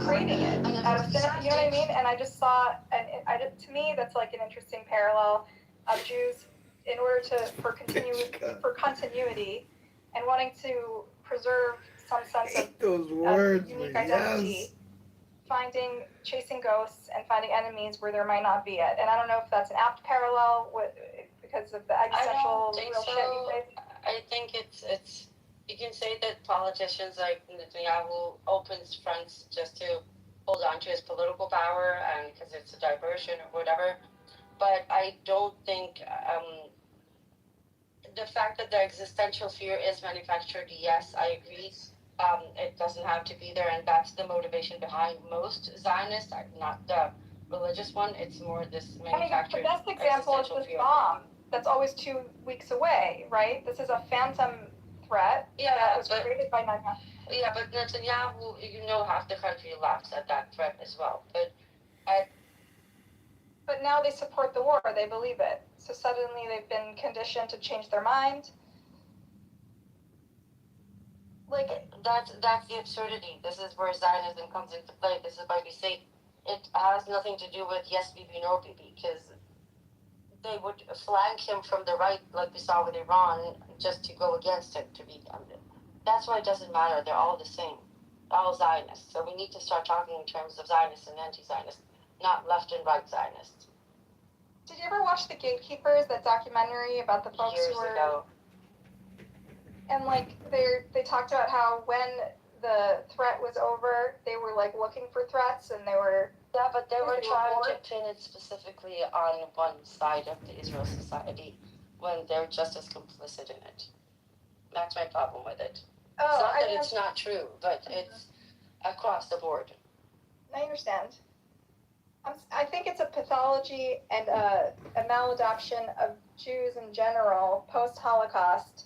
creating it out of thin, you know what I mean? And I just saw, to me, that's like an interesting parallel of Jews in order for continuity and wanting to preserve some sense of unique identity, chasing ghosts and finding enemies where there might not be it. And I don't know if that's an apt parallel because of the existential real shit you face. I think it's you can say that politicians like Netanyahu opens fronts just to hold on to his political power and because it's a diversion or whatever. But I don't think the fact that the existential fear is manufactured, yes, I agree. It doesn't have to be there, and that's the motivation behind most Zionists, not the religious one. It's more this manufactured. The best example is this bomb that's always 2 weeks away, right? This is a phantom threat that was created by Netanyahu. Yeah, but Netanyahu, half the country laughs at that threat as well. But now they support the war. They believe it. So suddenly they've been conditioned to change their mind. Like that's the absurdity. This is where Zionism comes into play. This is why we say it has nothing to do with yes Bibi, no Bibi, because they would flank him from the right, like we saw with Iran, just to go against him. That's why it doesn't matter. They're all the same, all Zionists. So we need to start talking in terms of Zionists and anti-Zionists, not left and right Zionists. Did you ever watch The Gatekeepers, that documentary about the folks Years ago. And like they talked about how when the threat was over, they were like looking for threats, and they were but they were trying to pin it specifically on one side of the Israel society when they're just as complicit in it. That's my problem with it. Oh, it's not that it's not true, but it's across the board. I understand. I think it's a pathology and a maladoption of Jews in general post-Holocaust,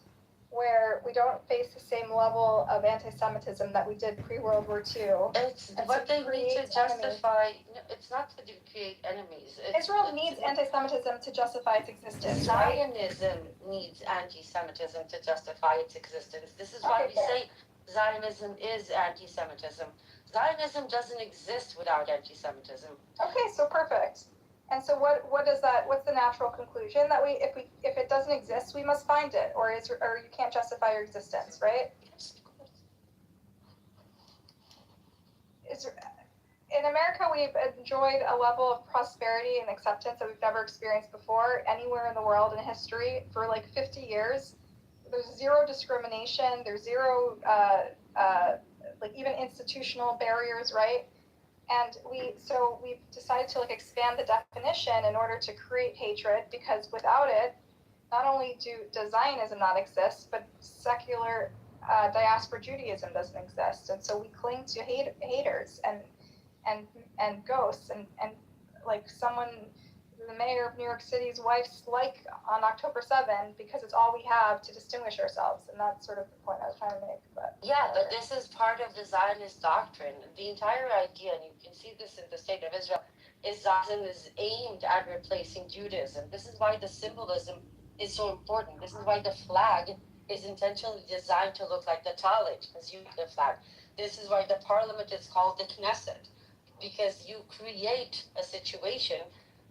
where we don't face the same level of anti-Semitism that we did pre-World War II. It's what they need to justify. It's not to create enemies. Israel needs anti-Semitism to justify its existence. Zionism needs anti-Semitism to justify its existence. This is why we say Zionism is anti-Semitism. Zionism doesn't exist without anti-Semitism. Okay, so perfect. And so what is that? What's the natural conclusion that if it doesn't exist, we must find it, or you can't justify your existence, right? In America, we've enjoyed a level of prosperity and acceptance that we've never experienced before anywhere in the world in history for like 50 years. There's zero discrimination. There's zero like even institutional barriers, right? And we've decided to like expand the definition in order to create hatred, because without it, not only does Zionism not exist, but secular diaspora Judaism doesn't exist. And so we cling to haters and ghosts and like the mayor of New York City's wife's like on October 7th, because it's all we have to distinguish ourselves. And that's sort of the point I was trying to make. But this is part of the Zionist doctrine. The entire idea, and you can see this in the state of Israel, is Zionism is aimed at replacing Judaism. This is why the symbolism is so important. This is why the flag is intentionally designed to look like the Talit, as you the flag. This is why the parliament is called the Knesset, because you create a situation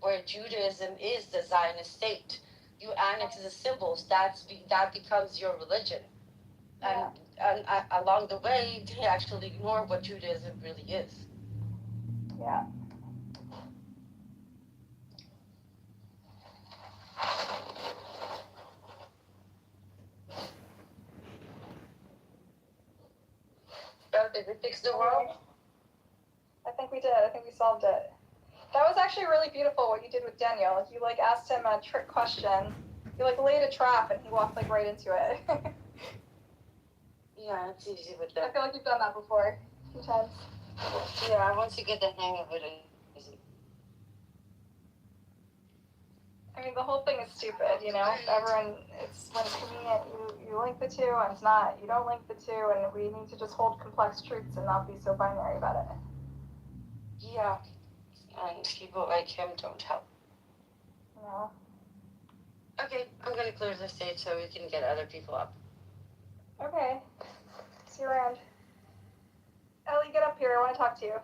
where Judaism is the Zionist state. You annex the symbols, that becomes your religion. And along the way, they actually ignore what Judaism really is. Yeah. Did we fix the world? I think we did. I think we solved it. That was actually really beautiful what you did with Daniel. You like asked him a trick question. You like laid a trap and he walked like right into it. Yeah, it's easy with that. I feel like you've done that before. A few times. Yeah, once you get the hang of it, it's easy. I mean, the whole thing is stupid, you know? Everyone, it's when it's convenient, you link the two, and it's not, you don't link the two, and we need to just hold complex truths and not be so binary about it. Yeah, and people like him don't help. No. Okay, I'm gonna clear the stage so we can get other people up. Okay. See you around. Ellie, get up here. I want to talk to you.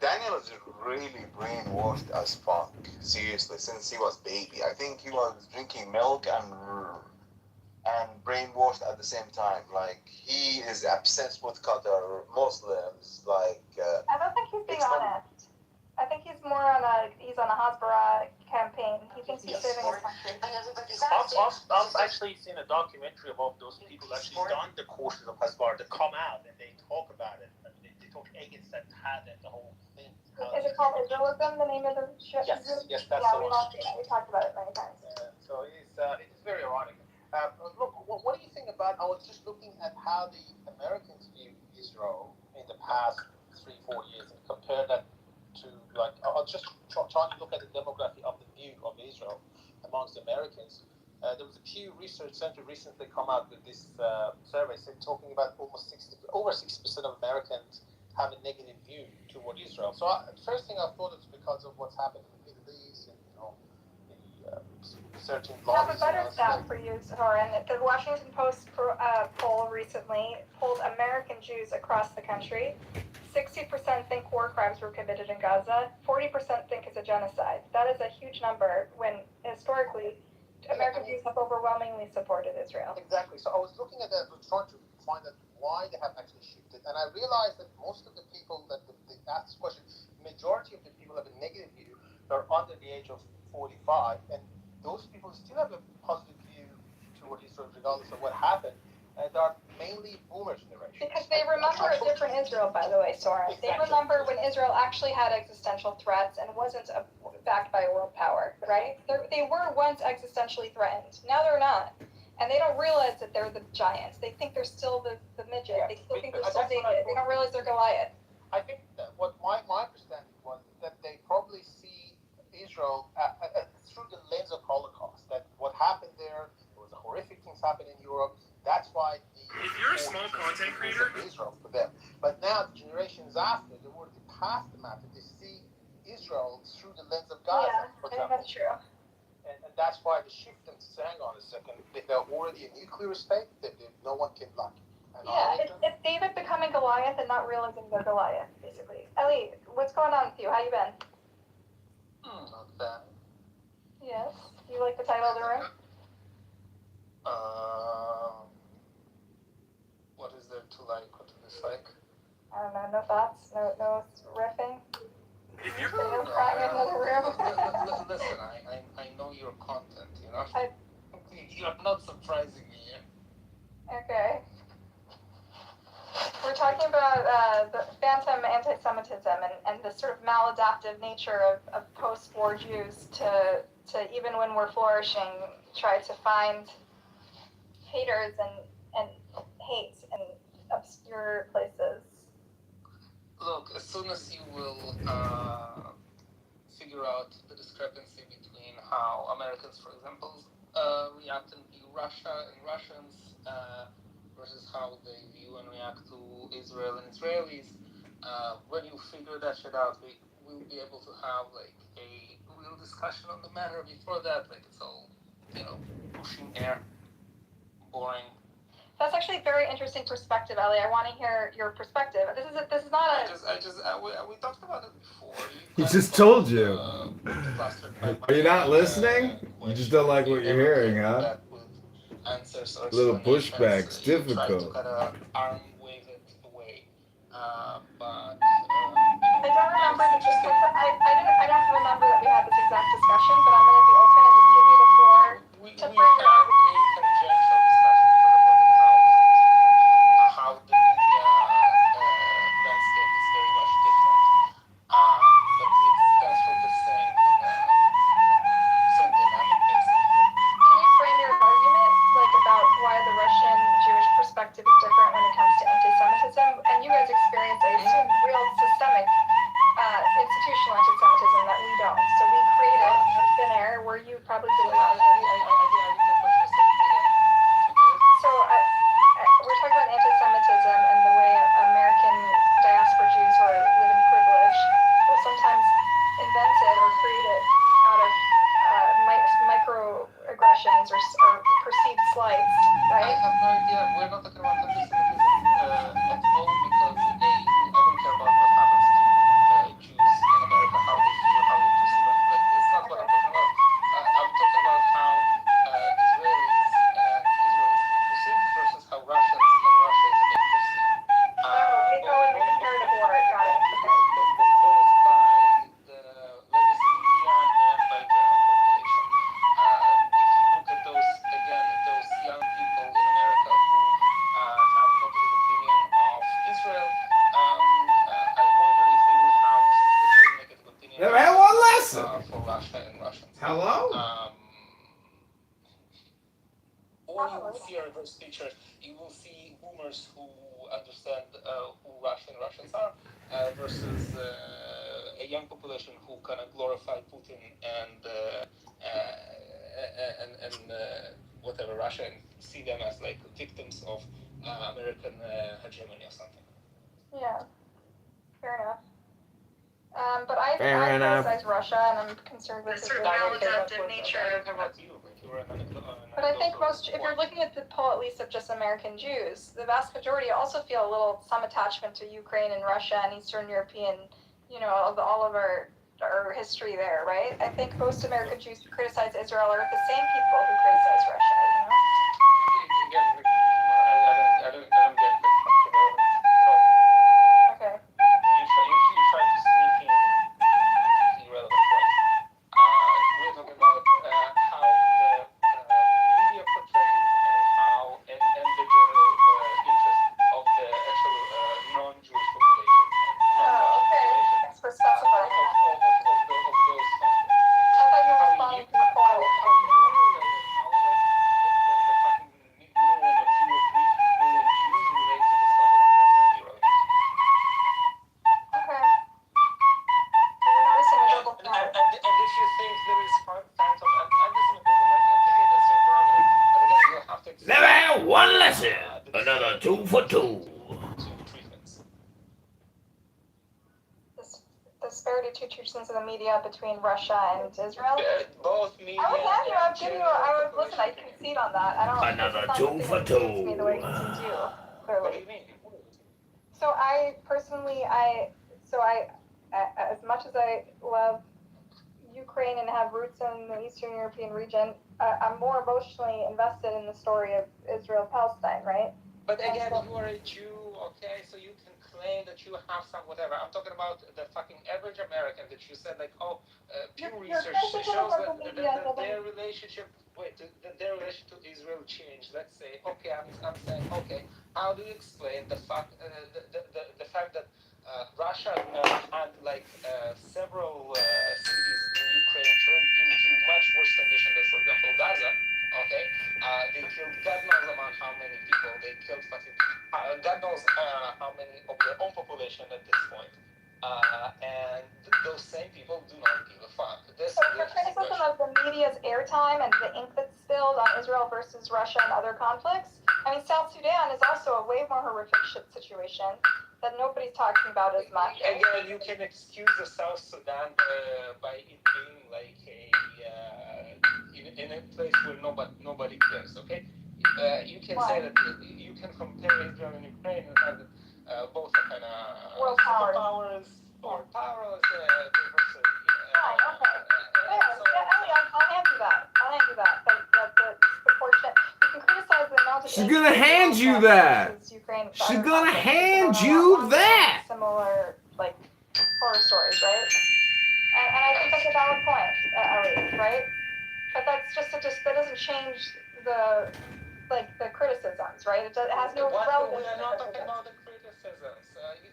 Daniel is really brainwashed as fuck. Seriously, since he was baby, I think he was drinking milk and brainwashed at the same time. Like he is obsessed with Qatar, Muslims. Like I don't think he's being honest. I think he's more on he's on a Hasbara campaign. He thinks he's saving his country. I've actually seen a documentary about those people actually done the courses of Hasbara. They come out and they talk about it. I mean, they talk against that and the whole thing. Is it called Israelism, the name of the show? Yes, that's yeah, the one. We talked about it many times. So it is very ironic. Look, what do you think about? I was just looking at how the Americans view Israel in the past 3-4 years and compare that to like I'll just try to look at the demography of the view of Israel amongst Americans. There was a Pew Research Center recently come out with this survey talking about over 60% of Americans have a negative view toward Israel. So the first thing I thought is because of what's happened in the Middle East and the certain laws. I have a better stat for you, Soren. The Washington Post poll recently polled American Jews across the country. 60% think war crimes were committed in Gaza. 40% think it's a genocide. That is a huge number when historically American Jews have overwhelmingly supported Israel. Exactly. So I was looking at that, trying to find out why they have actually shifted, and I realized that most of the people that they asked this question, majority of the people have a negative view. They're under the age of 45, and those people still have a positive view toward Israel, regardless of what happened. And they are mainly boomer generation. Because they remember a different Israel, by the way, Soren. Exactly. They remember when Israel actually had existential threats and wasn't backed by a world power, right? They were once existentially threatened. Now they're not. And they don't realize that they're the giants. They think they're still the midget. Yeah. They still think they're still David. They don't realize they're Goliath. I think that what my understanding was that they probably see Israel through the lens of Holocaust. That what happened there was horrific things happened in Europe. That's why if you're a small content creator, Israel for them. But now the generations after, they were past the matter. They see Israel through the lens of Gaza. Yeah, I think that's true. And that's why they shift them to say, hang on a second, they're already a nuclear state that no one can block. Yeah, it's David becoming Goliath and not realizing they're Goliath, basically. Ellie, what's going on with you? How you been? Not bad. Yes. You like the title of the room? What is there to like? What to dislike? I don't know. No thoughts? No riffing? If you're another room. Listen, I know your content, you know? You're not surprising me. Okay. We're talking about the phantom anti-Semitism and the sort of maladaptive nature of post-war Jews to even when we're flourishing, try to find haters and hate in obscure places. Look, as soon as you will figure out the discrepancy between how Americans, for example, react and view Russia and Russians versus how they view and react to Israel and Israelis, when you figure that shit out, we'll be able to have like a real discussion on the matter. Before that, like it's all, pushing air, boring. That's actually a very interesting perspective, Ellie. I want to hear your perspective. This is not a. We talked about it before. He just told you. Are you not listening? You just don't like what you're hearing, huh? Little pushback's difficult. Arm wave it away. But I don't remember I don't remember that we had this exact discussion, but I'm going to be open and just give you the floor to frame it out. A conjecture slides, I right? have no idea. We're not talking about anti-Semitism at all because I don't care about what happens to Jews in America, how they feel, how they perceive it. Like it's not what I'm talking about. I'm talking about how Israelis and Israel is being perceived versus how Russians and Russia is being perceived. They go in the comparative order. Got it. Okay. Both by the legacy media and by general population. If you look at those again, those young people in America who have an opposite opinion of Israel, I wonder if they will have the same negative opinion Never had one lesson. For Russia and Russians. Hello? Or you will see a reverse picture. You will see boomers who understand who Russians are versus a young population who kind of glorify Putin and whatever Russia and see them as like victims of American hegemony or something. Yeah, fair enough. But I criticize Russia, and I'm concerned with the maladaptive nature. I don't care about you, but you're But I think if you're looking at the poll, at least of just American Jews, the vast majority also feel some attachment to Ukraine and Russia and Eastern European, all of our history there, right? I think most American Jews who criticize Israel are the same people who criticize Russia, I don't get the question at all. Okay. You try to sneak in completely irrelevant points. We're talking about how the media portrays and how and the general interest of the actual non-Jewish population and non-Russian population Thanks for specifying that. of those conflicts. I thought you were responding to the poll. How you relate, how like the fucking million or 2 or 3 million Jews relate to this topic is completely irrelevant. Okay. So you're noticing a double point. And if you think there is fans of anti-Semitism, like, okay, that's your prerogative. But again, you'll have to explain. Never had one lesson. Another 2 for 2. Treatments. Disparity to treatments in the media between Russia and Israel. Both media. I would listen. I concede on that. I don't. Another 2 for 2. Me the way it concedes you. Clearly. What do you mean? So I personally, as much as I love Ukraine and have roots in the Eastern European region, I'm more emotionally invested in the story of Israel-Palestine, right? But again, you are a Jew, okay, so you can claim that you have some whatever. I'm talking about the fucking average American that you said, like, Pew Research shows that their relationship, their relationship to Israel changed. Let's say, okay, I'm saying, okay, how do you explain the fact that Russia had like several cities in Ukraine turned into much worse condition than, for example, Gaza. Okay, they killed God knows about how many people. They killed fucking God knows how many of their own population at this point. And those same people do not give a fuck. So the criticism of the media's airtime and the ink that's spilled on Israel versus Russia and other conflicts. I mean, South Sudan is also a way more horrific situation that nobody's talking about as much. Again, you can excuse the South Sudan by it being like in a place where nobody cares. Okay, you can say that you can compare Israel and Ukraine and have that both are kind of world powers. World powers. Fine. Okay. I'll hand you that. The disproportionate. You can criticize the amount of. She's gonna hand you that. She's gonna hand you that. Similar horror stories, right? And I think that's a valid point, right? But that doesn't change the criticisms, right? It has no relevance. We are not talking about the criticisms. You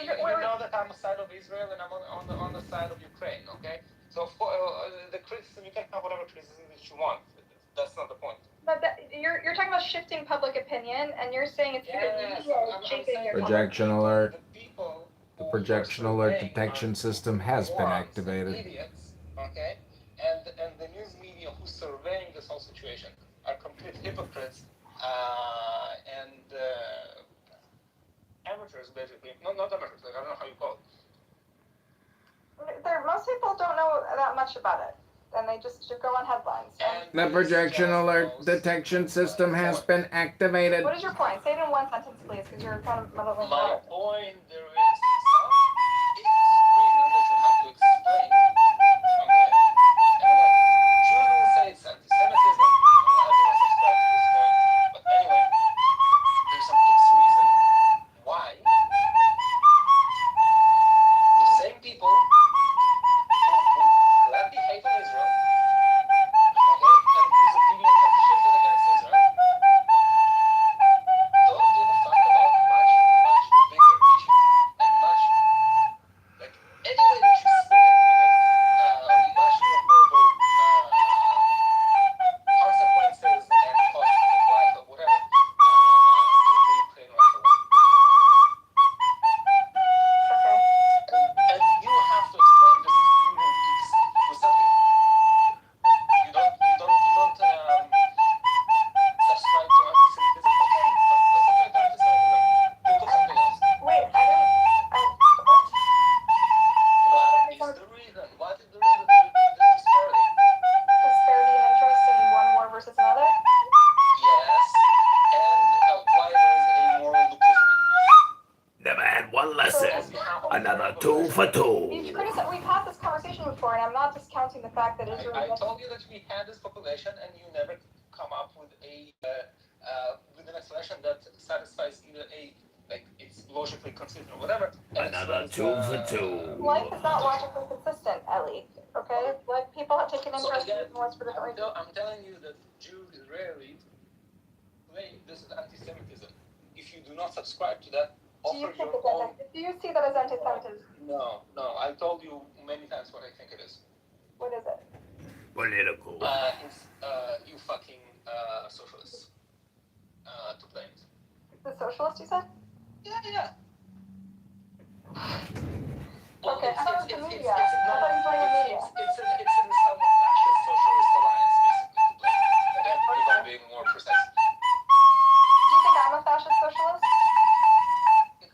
know that I'm on the side of Israel and I'm on the side of Ukraine. Okay, so for the criticism, you can have whatever criticism that you want. That's not the point. But you're talking about shifting public opinion, and you're saying it's shaping your projection alert. The projection alert detection system has been activated. Idiots, okay, and the news media who's surveying this whole situation are complete hypocrites and amateurs, basically. Not amateurs. Like, I don't know how you call it. Most people don't know that much about it. and they just should go on headlines. The projection alert detection system has been activated. What is your point? Say it in one sentence, please, because you're kind of muddling My it. point, there is some reason that you have to explain, okay? And again, Jews will say it's anti-Semitism. I do not subscribe to this point. But anyway, there's some X reason why the same people who gladly hate on Israel, okay, and whose opinions have shifted against Israel, don't give a fuck about much, much bigger issues and much, like, any way that you spin it, okay, much more horrible consequences and costs of life or whatever in the Ukraine-Russia war. Okay. And you have to explain this experience with something you don't subscribe to anti-Semitism. Okay, don't subscribe to anti-Semitism. Think of something else. Wait, what? What is the reason? What is the reason for this disparity? Disparity in interest in one war versus another? Yes, and why there is a moral duplicity. Never had one lesson. Another 2 for 2. We've had this conversation before, and I'm not discounting the fact that Israel. I told you that we had this population, and you never come up with an explanation that satisfies either it's logically consistent or whatever. Another 2 for 2. Life is not logically consistent, Ellie. Okay, like people have taken interest in what's for different reasons. I'm telling you that Jews rarely claim this is anti-Semitism. If you do not subscribe to that, Do you see that as anti-Semitism? No. I told you many times what I think it is. What is it? Political. It's you fucking socialists. To blame. The socialist, you said? Yeah. Okay, I thought it was the media. I thought you were the media. It's in some fascist socialist alliance, basically, to blame. Again, without being more precise. Do you think I'm a fascist socialist?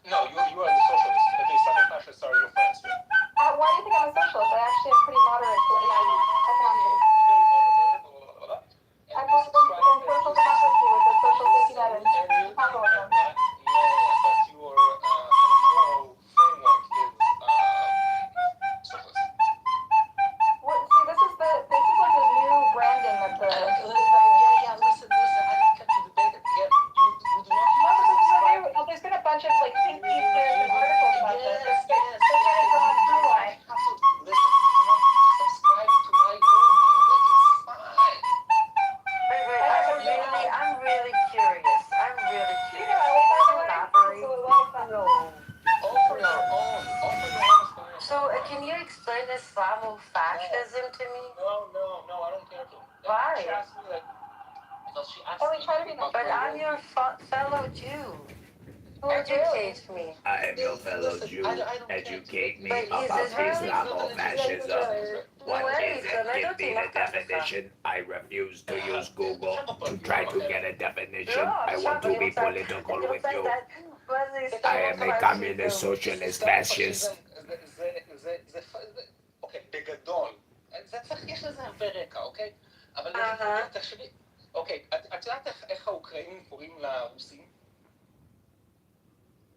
No, you are the socialist. At least some fascists are your friends. Why do you think I'm a socialist? I actually am pretty moderate economically. I believe in social democracy with the social safety net and capitalism. But your moral framework is socialist. See, this is like the new branding of the. Listen. I don't get to debate it again. You do not. No, there's been a bunch of think pieces and articles about this. Yes. They're trying to draw a through line. Listen, you do not have to subscribe to my worldview. It's fine. Wait, I'm really curious. Offer your own explanation. So, can you explain Islamofascism to me? No, I don't care to. Why? She asked me because she asked me. Try to be nice. But I'm your fellow Jew. Educate me. I am your fellow Jew. Educate me but about Islamofascism. What is it? Give me the definition. I refuse to use Google to try to get a definition. I want to be political with you. I am a communist, socialist, fascist. אוקיי, בגדול. זה צריך, יש לזה הרבה רקע, אוקיי? אבל תחשבי, אוקיי, את יודעת איך האוקראינים קוראים לרוסים?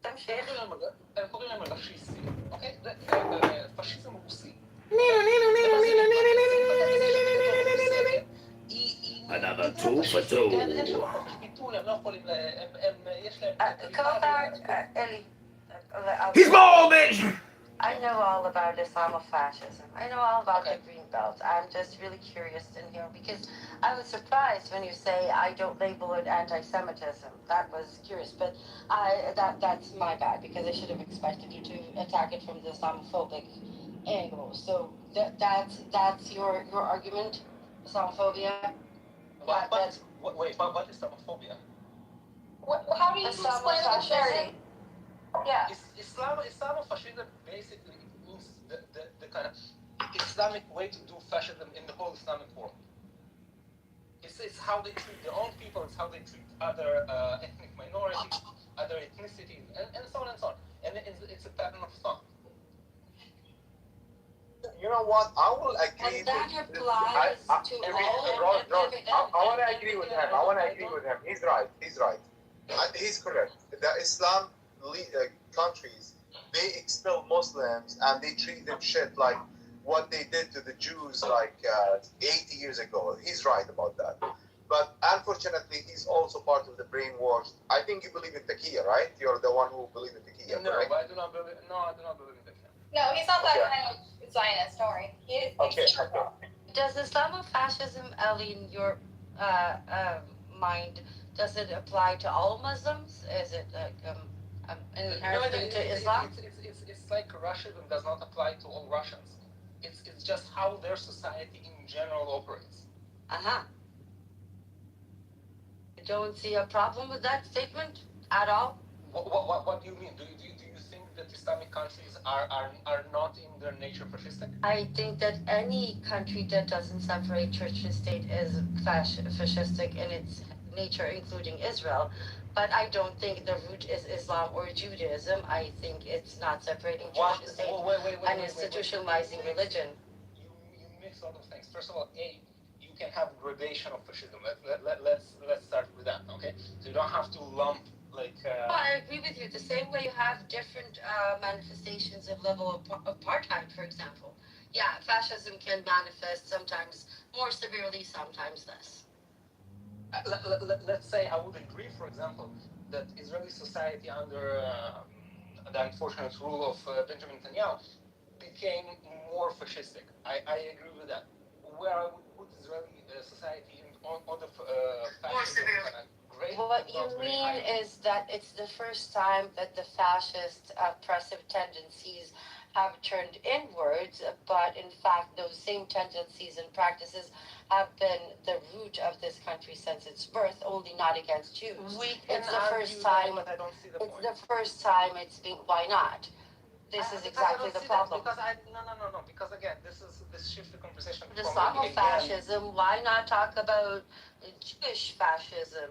הם קוראים להם רשיסטים, אוקיי? זה פשיזם רוסי. Another 2 for 2. He's bald, bitch! I know all about Islamofascism. I know all about the green belt. I'm just really curious in here because I was surprised when you say I don't label it anti-Semitism. That was curious, but that's my bad because I should have expected you to attack it from the Islamophobic angle. So that's your argument, Islamophobia. Wait, what is Islamophobia? How do you explain the charity? Yeah. Islamofascism basically means the kind of Islamic way to do fascism in the whole Islamic world. It's how they treat their own people, it's how they treat other ethnic minorities, other ethnicities, and so on and so on. And it's a pattern of thought. you know what? I will agree. And that with applies to all I want to agree with him. I want to agree with him. He's right. He's right. He's correct. The Islam countries, they expel Muslims and they treat them shit like what they did to the Jews like 80 years ago. He's right about that. But unfortunately, he's also part of the brainwashed. I think you believe in Taqiyya, right? You're the one who believes in Taqiyya, No, correct? I do not believe. No, I do not believe in Taqiyya. No, he's not that kind of Zionist. Don't worry. He is extreme. Does Islamofascism, Ellie, in your mind, does it apply to all Muslims? Is it like an inherent thing to Islam? It's like Russianism does not apply to all Russians. It's just how their society in general operates. Uh-huh. You don't see a problem with that statement at all? What do you mean? Do you think that Islamic countries are not in their nature fascistic? I think that any country that doesn't separate church and state is fascistic in its nature, including Israel. But I don't think the root is Islam or Judaism. I think it's not separating church and state and institutionalizing religion. You mix a lot of things. First of all, you can have gradation of fascism. Let's start with that, okay? So you don't have to lump like. I agree with you. The same way you have different manifestations of level of apartheid, for example. Yeah, fascism can manifest sometimes more severely, sometimes less. Let's say I would agree, for example, that Israeli society under the unfortunate rule of Benjamin Netanyahu became more fascistic. I agree with that. Where I would put Israeli society on the fascism. What you mean is that it's the first time that the fascist oppressive tendencies have turned inwards, but in fact those same tendencies and practices have been the root of this country since its birth, only not against Jews. It's the first time. But I don't see the point. It's the first time it's been. Why not? This is exactly the problem. No. Because again, this shifts the conversation. Islamofascism. Why not talk about Jewish fascism?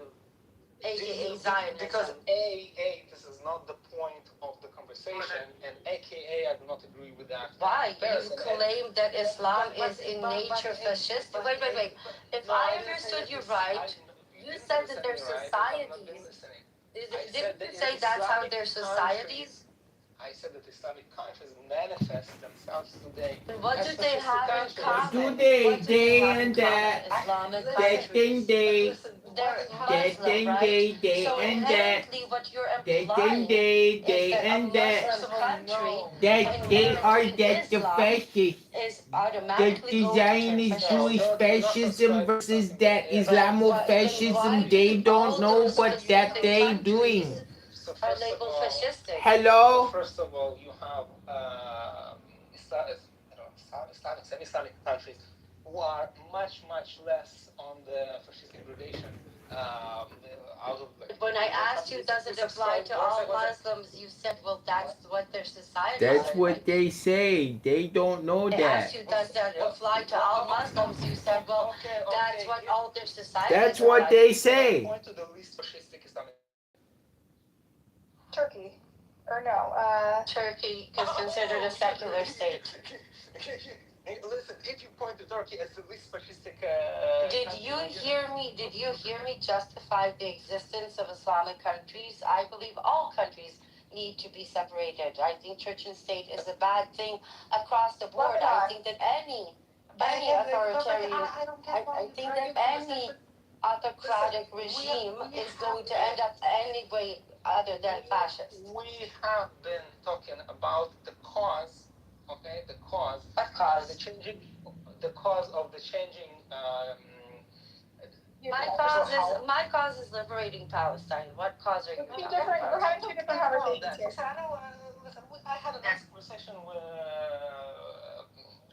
AKA Zionism. Because this is not the point of the conversation, and AKA I do not agree with that. Why? You claim that Islam is in nature fascist. Wait. If I understood you right, you said that their societies. Didn't you say that's how their societies? I said that Islamic countries manifest themselves today. What do they have in common? Do they and that? That thing they. That thing they and that. That thing they and that. That they are that the fascists. That the Zionist Jewish fascism versus that Islamofascism. They don't know what that they doing. Are labeled fascistic. Hello? First of all, you have semi-Islamic countries who are much less on the fascistic gradation. When I asked you, does it apply to all Muslims? You said, well, that's what their society. That's what they say. They don't know that. I asked you, does that apply to all Muslims? You said, well, that's what all their society. That's what they say. Point to the least fascistic Islamic. Turkey. Or no, Turkey is considered a secular state. Listen, if you point to Turkey as the least fascistic... Did you hear me justify the existence of Islamic countries? I believe all countries need to be separated. I think church and state is a bad thing across the board. I think that any authoritarian... I think that any autocratic regime is going to end up anyway other than fascist. We have been talking about the cause, okay? The cause. What cause? The cause of the changing. My cause is liberating Palestine. What cause are you talking about? We're having two different conversations here. Listen, I had a nice conversation with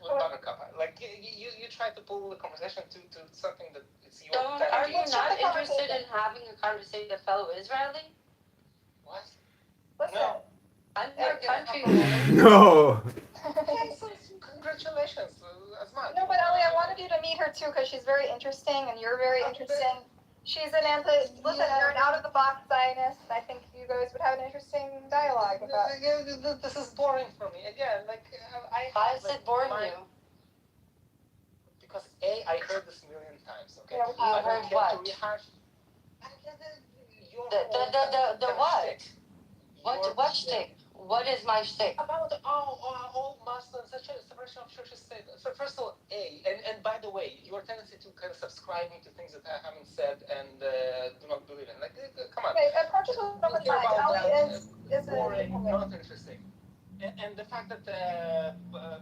Buttercup. Like you try to pull the conversation to something that it's your. Are you not interested in having a conversation with a fellow Israeli? What? Listen. No. I'm your countrywoman. No. Congratulations, Asma. No, but Ellie, I wanted you to meet her too because she's very interesting and you're very interesting. She's an listen, you're an out-of-the-box Zionist, and I think you guys would have an interesting dialogue about it. This is boring for me. Again, like, Why is it boring you? Because I heard this a million times, okay? Yeah, you heard what? The what? What shtick? What is my shtick? About all Muslims, such a separation of church and state. So first of all, and by the way, your tendency to kind of subscribe me to things that I haven't said and do not believe in. Like, come on. Okay, approach it with open mind. Ali is boring, not interesting. And the fact that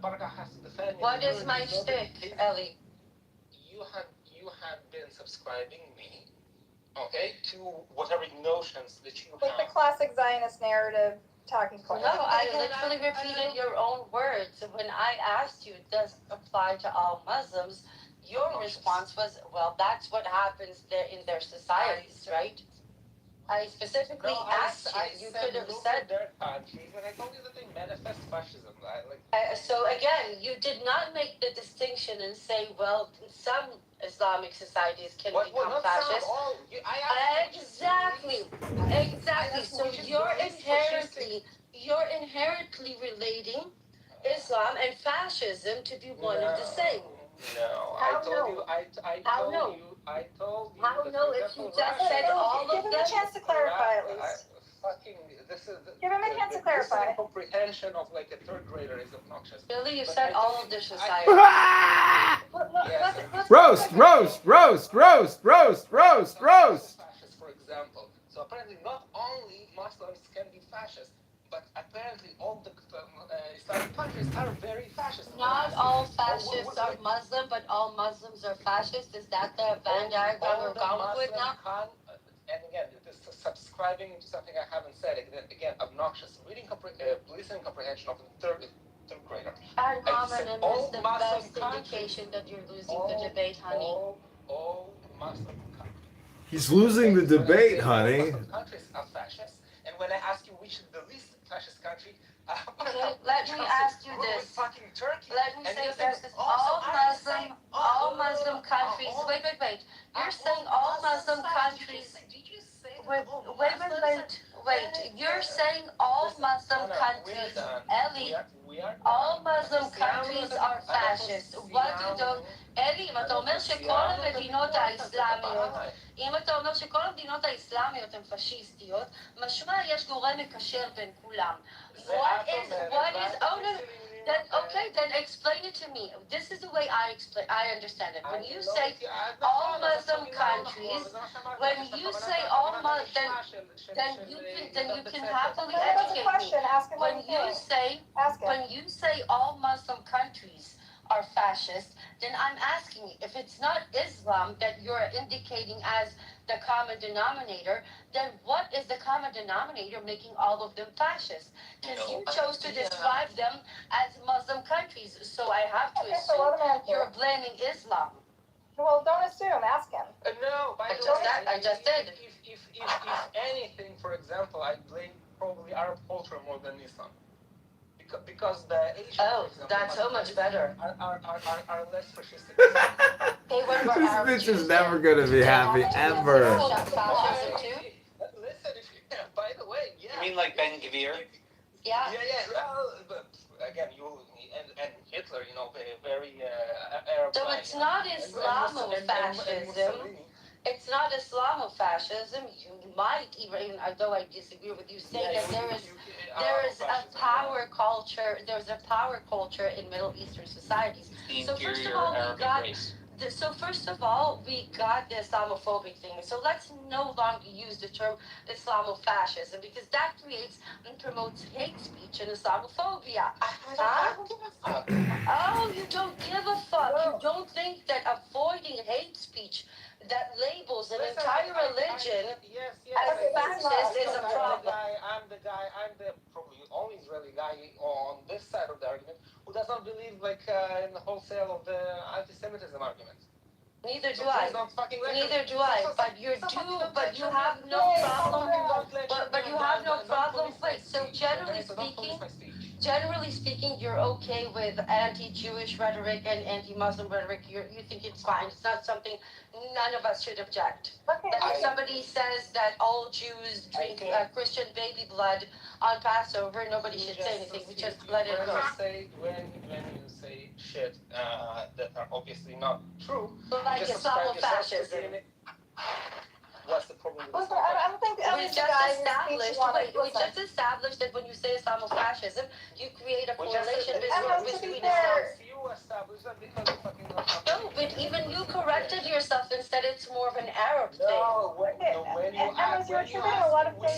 Baraka has to defend. What is my shtick, Ellie? You had been subscribing me, okay, to whatever notions that you like have. the classic Zionist narrative talking point. No, I literally repeated your own words. When I asked you, does it apply to all Muslims? Your response was, well, that's what happens there in their societies, right? I specifically asked you. You could have said their countries, and I told you that they manifest fascism. So again, you did not make the distinction and say, well, some Islamic societies can become fascist. Exactly. So you're inherently relating Islam and fascism to be one and the same. No, How I told you. I told you. How no? If you just said all of them. Give him a chance to clarify at least. Give him a chance to clarify. The comprehension of like a third grader is obnoxious. Billy, you said all of their society. Roast. For example, so apparently not only Muslims can be fascist, but apparently all the Islamic countries are very fascist. Not all fascists are Muslim, but all Muslims are fascist. Is that the Venn diagram we're going with now? And again, this is subscribing to something I haven't said. Again, obnoxious. Listening comprehension of the third grader. And Harmonim is the best indication that you're losing the debate, honey. All Muslim countries. He's losing the debate, honey. Muslim countries are fascist. And when I ask you which is the least fascist country, let me ask you this. Let me say this. All Muslim countries. Wait. You're saying all Muslim countries. Wait. You're saying all Muslim countries. Ellie, all Muslim countries are fascist. What do those... אלי, אם אתה אומר שכל המדינות האסלאמיות, אם אתה אומר שכל המדינות האסלאמיות הן פשיסטיות, משמע יש גורם מקשר בין כולם. What is, oh no, then explain it to me. This is the way I understand it. When you say all Muslim countries, when you say all Muslim, then you can happily educate me. When you say all Muslim countries are fascist, then I'm asking, if it's not Islam that you're indicating as the common denominator, then what is the common denominator making all of them fascist? Because you chose to describe them as Muslim countries, so I have to assume you're blaming Islam. Well, don't assume. Ask him. No, I just did. If anything, for example, I blame probably Arab culture more than Islam. Because the Asians, for example, that's so much better. Are less fascistic. This bitch is never gonna be happy ever. Listen, by the way, yeah. You mean like Ben Gvir? Yeah. Well, but again, and Hitler, very Arab. So it's not Islamofascism. It's not Islamofascism. You might, even though I disagree with you, say that there is a power culture. There's a power culture in Middle Eastern societies. So first of all, we got the Islamophobic thing. So let's no longer use the term Islamofascism, because that creates and promotes hate speech and Islamophobia. Oh, you don't give a fuck. You don't think that avoiding hate speech that labels an entire religion as fascist is a problem. I'm the probably only Israeli guy on this side of the argument who does not believe in the wholesale of the anti-Semitism argument. Neither do I. But you have no problem. But you have no problem. Wait. So generally generally speaking, you're okay with anti-Jewish rhetoric and anti-Muslim rhetoric. You think it's fine. It's not something none of us should object. Okay. But if somebody says that all Jews drink Christian baby blood on Passover, nobody should say anything. We just let it go. When you say shit that are obviously not true, like Islamofascism. What's the problem with Listen, I don't think we just established that when you say Islamofascism, you create a correlation between Islam. You established that because you fucking know. No, but even you corrected yourself and said it's more of an Arab thing.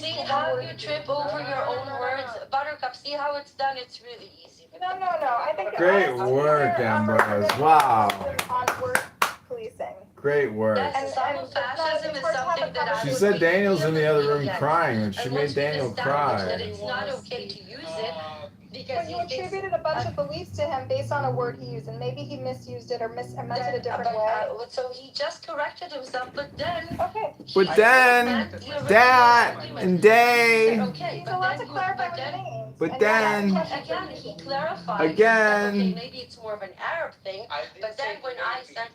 See how you trip over your own words, Buttercup. See how it's done. It's really easy. No. I think great work, Ambrose. Wow. On word policing. Great work. Fascism is something that she said Daniel's in the other room crying, and she made Daniel cry. That it's not okay to use it because but you attributed a bunch of beliefs to him based on a word he used, and maybe he misused it or meant it a different way. So he just corrected himself, but then. Okay. But then, that and day. Okay, he's allowed to clarify what it means. But then. Again, he clarified. Again. Okay, maybe it's more of an Arab thing, but then when I said.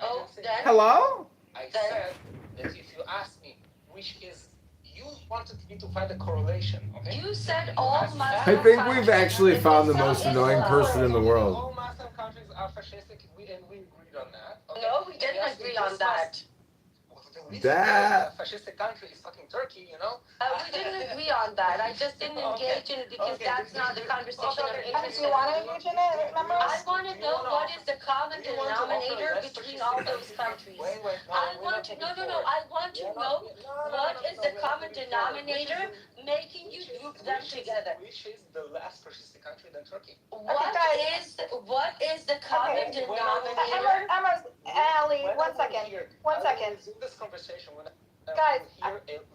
Oh, then. Hello? I said that if you ask me which is, you wanted me to find a correlation, okay? You said all Muslim I think we've actually found the most annoying person in the world. All Muslim countries are fascistic, and we agreed on that. Okay? No, we didn't agree on that. That fascistic country is fucking Turkey, you know? We didn't agree on that. I just didn't engage in it because that's not the conversation I'm interested in. Do you want to engage in it? Remember? I want to know what is the common denominator between all those countries. I want to know what is the common denominator making you group them together. Which is the last fascistic country than Turkey? What is the common denominator? Emma, Ali, 1 second. 1 second. Guys,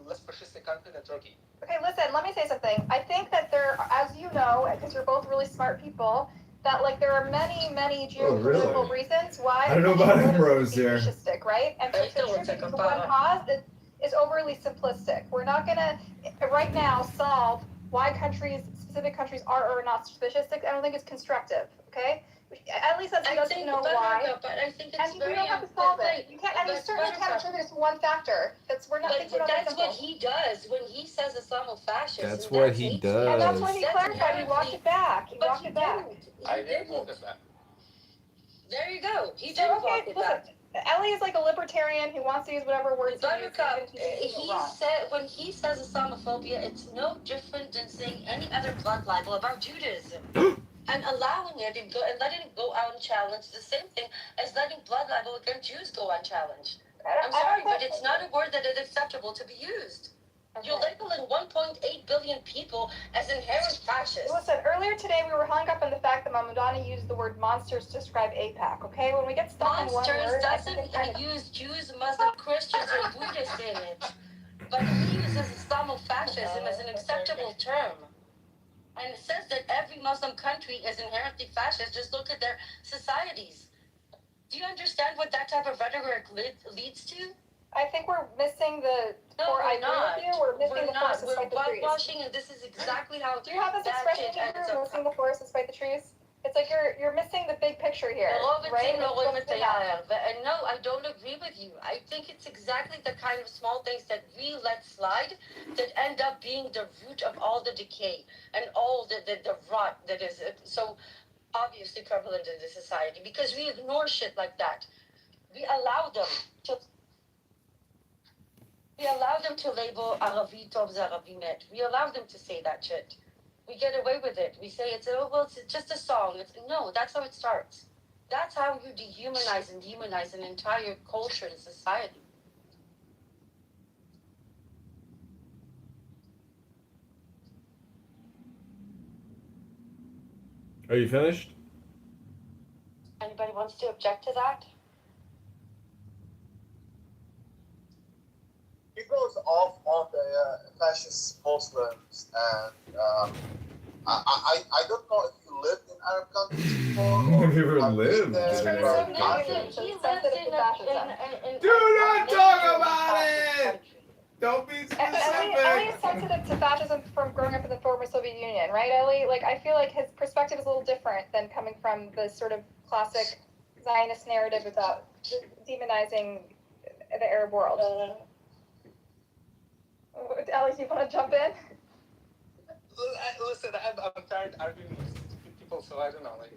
less fascistic country than Turkey. Okay, listen, let me say something. I think that there, as you know, because you're both really smart people, that like there are many geopolitical reasons why. I don't know about Ambrose here. Fascistic, right? And to attribute to one cause is overly simplistic. We're not gonna right now solve why specific countries are or are not fascistic. I don't think it's constructive. Okay. At least that's doesn't know why. But I think it's we don't have to solve it. You can't, and you certainly can't attribute it to one factor. That's that's what he does when he says Islamofascist. That's what he does. And that's what he clarified. He walked it back. I didn't walk it back. There you go. He did walk it back. Ellie is like a libertarian. He wants to use whatever words he said when he says Islamophobia, it's no different than saying any other blood libel about Judaism. And allowing it and letting it go unchallenged, the same thing as letting blood libel against Jews go unchallenged. I'm sorry, but it's not a word that is acceptable to be used. Okay. You're labeling 1.8 billion people as inherent fascists. Listen, earlier today we were hung up on the fact that Mamudani used the word monsters to describe AIPAC, okay? When we get stuck on one word... Monsters doesn't use Jews, Muslim, Christians, or Buddhists in it. But he uses Islamofascism as an acceptable term. And it says that every Muslim country is inherently fascist. Just look at their societies. Do you understand what that type of rhetoric leads to? I think we're missing the core idea with you. We're missing the forest despite the trees. We're whitewashing, and this is exactly how. Do you have this expression in Hebrew, missing the forest despite the trees? It's like you're missing the big picture here, right? No, I don't agree with you. I think it's exactly the kind of small things that we let slide that end up being the root of all the decay and all the rot that is so obviously prevalent in the society because we ignore shit like that. We allow them to label Aravi Tov Zaravi Met. We allow them to say that shit. We get away with it. We say it's just a song. No, that's how it starts. That's how you dehumanize and demonize an entire culture and society. Are you finished? Anybody wants to object to that? He goes off on the fascist Muslims, and I don't know if you lived in Arab countries before. Have you ever lived? Do not talk about it! Don't be specific! Ellie is sensitive to fascism from growing up in the former Soviet Union. American, right, Ellie? Like, I feel like his perspective is a little different than coming from the sort of classic Zionist narrative about demonizing the Arab world. Ellie, do you want to jump in? Listen, I'm tired arguing with stupid people, so I don't know. Like,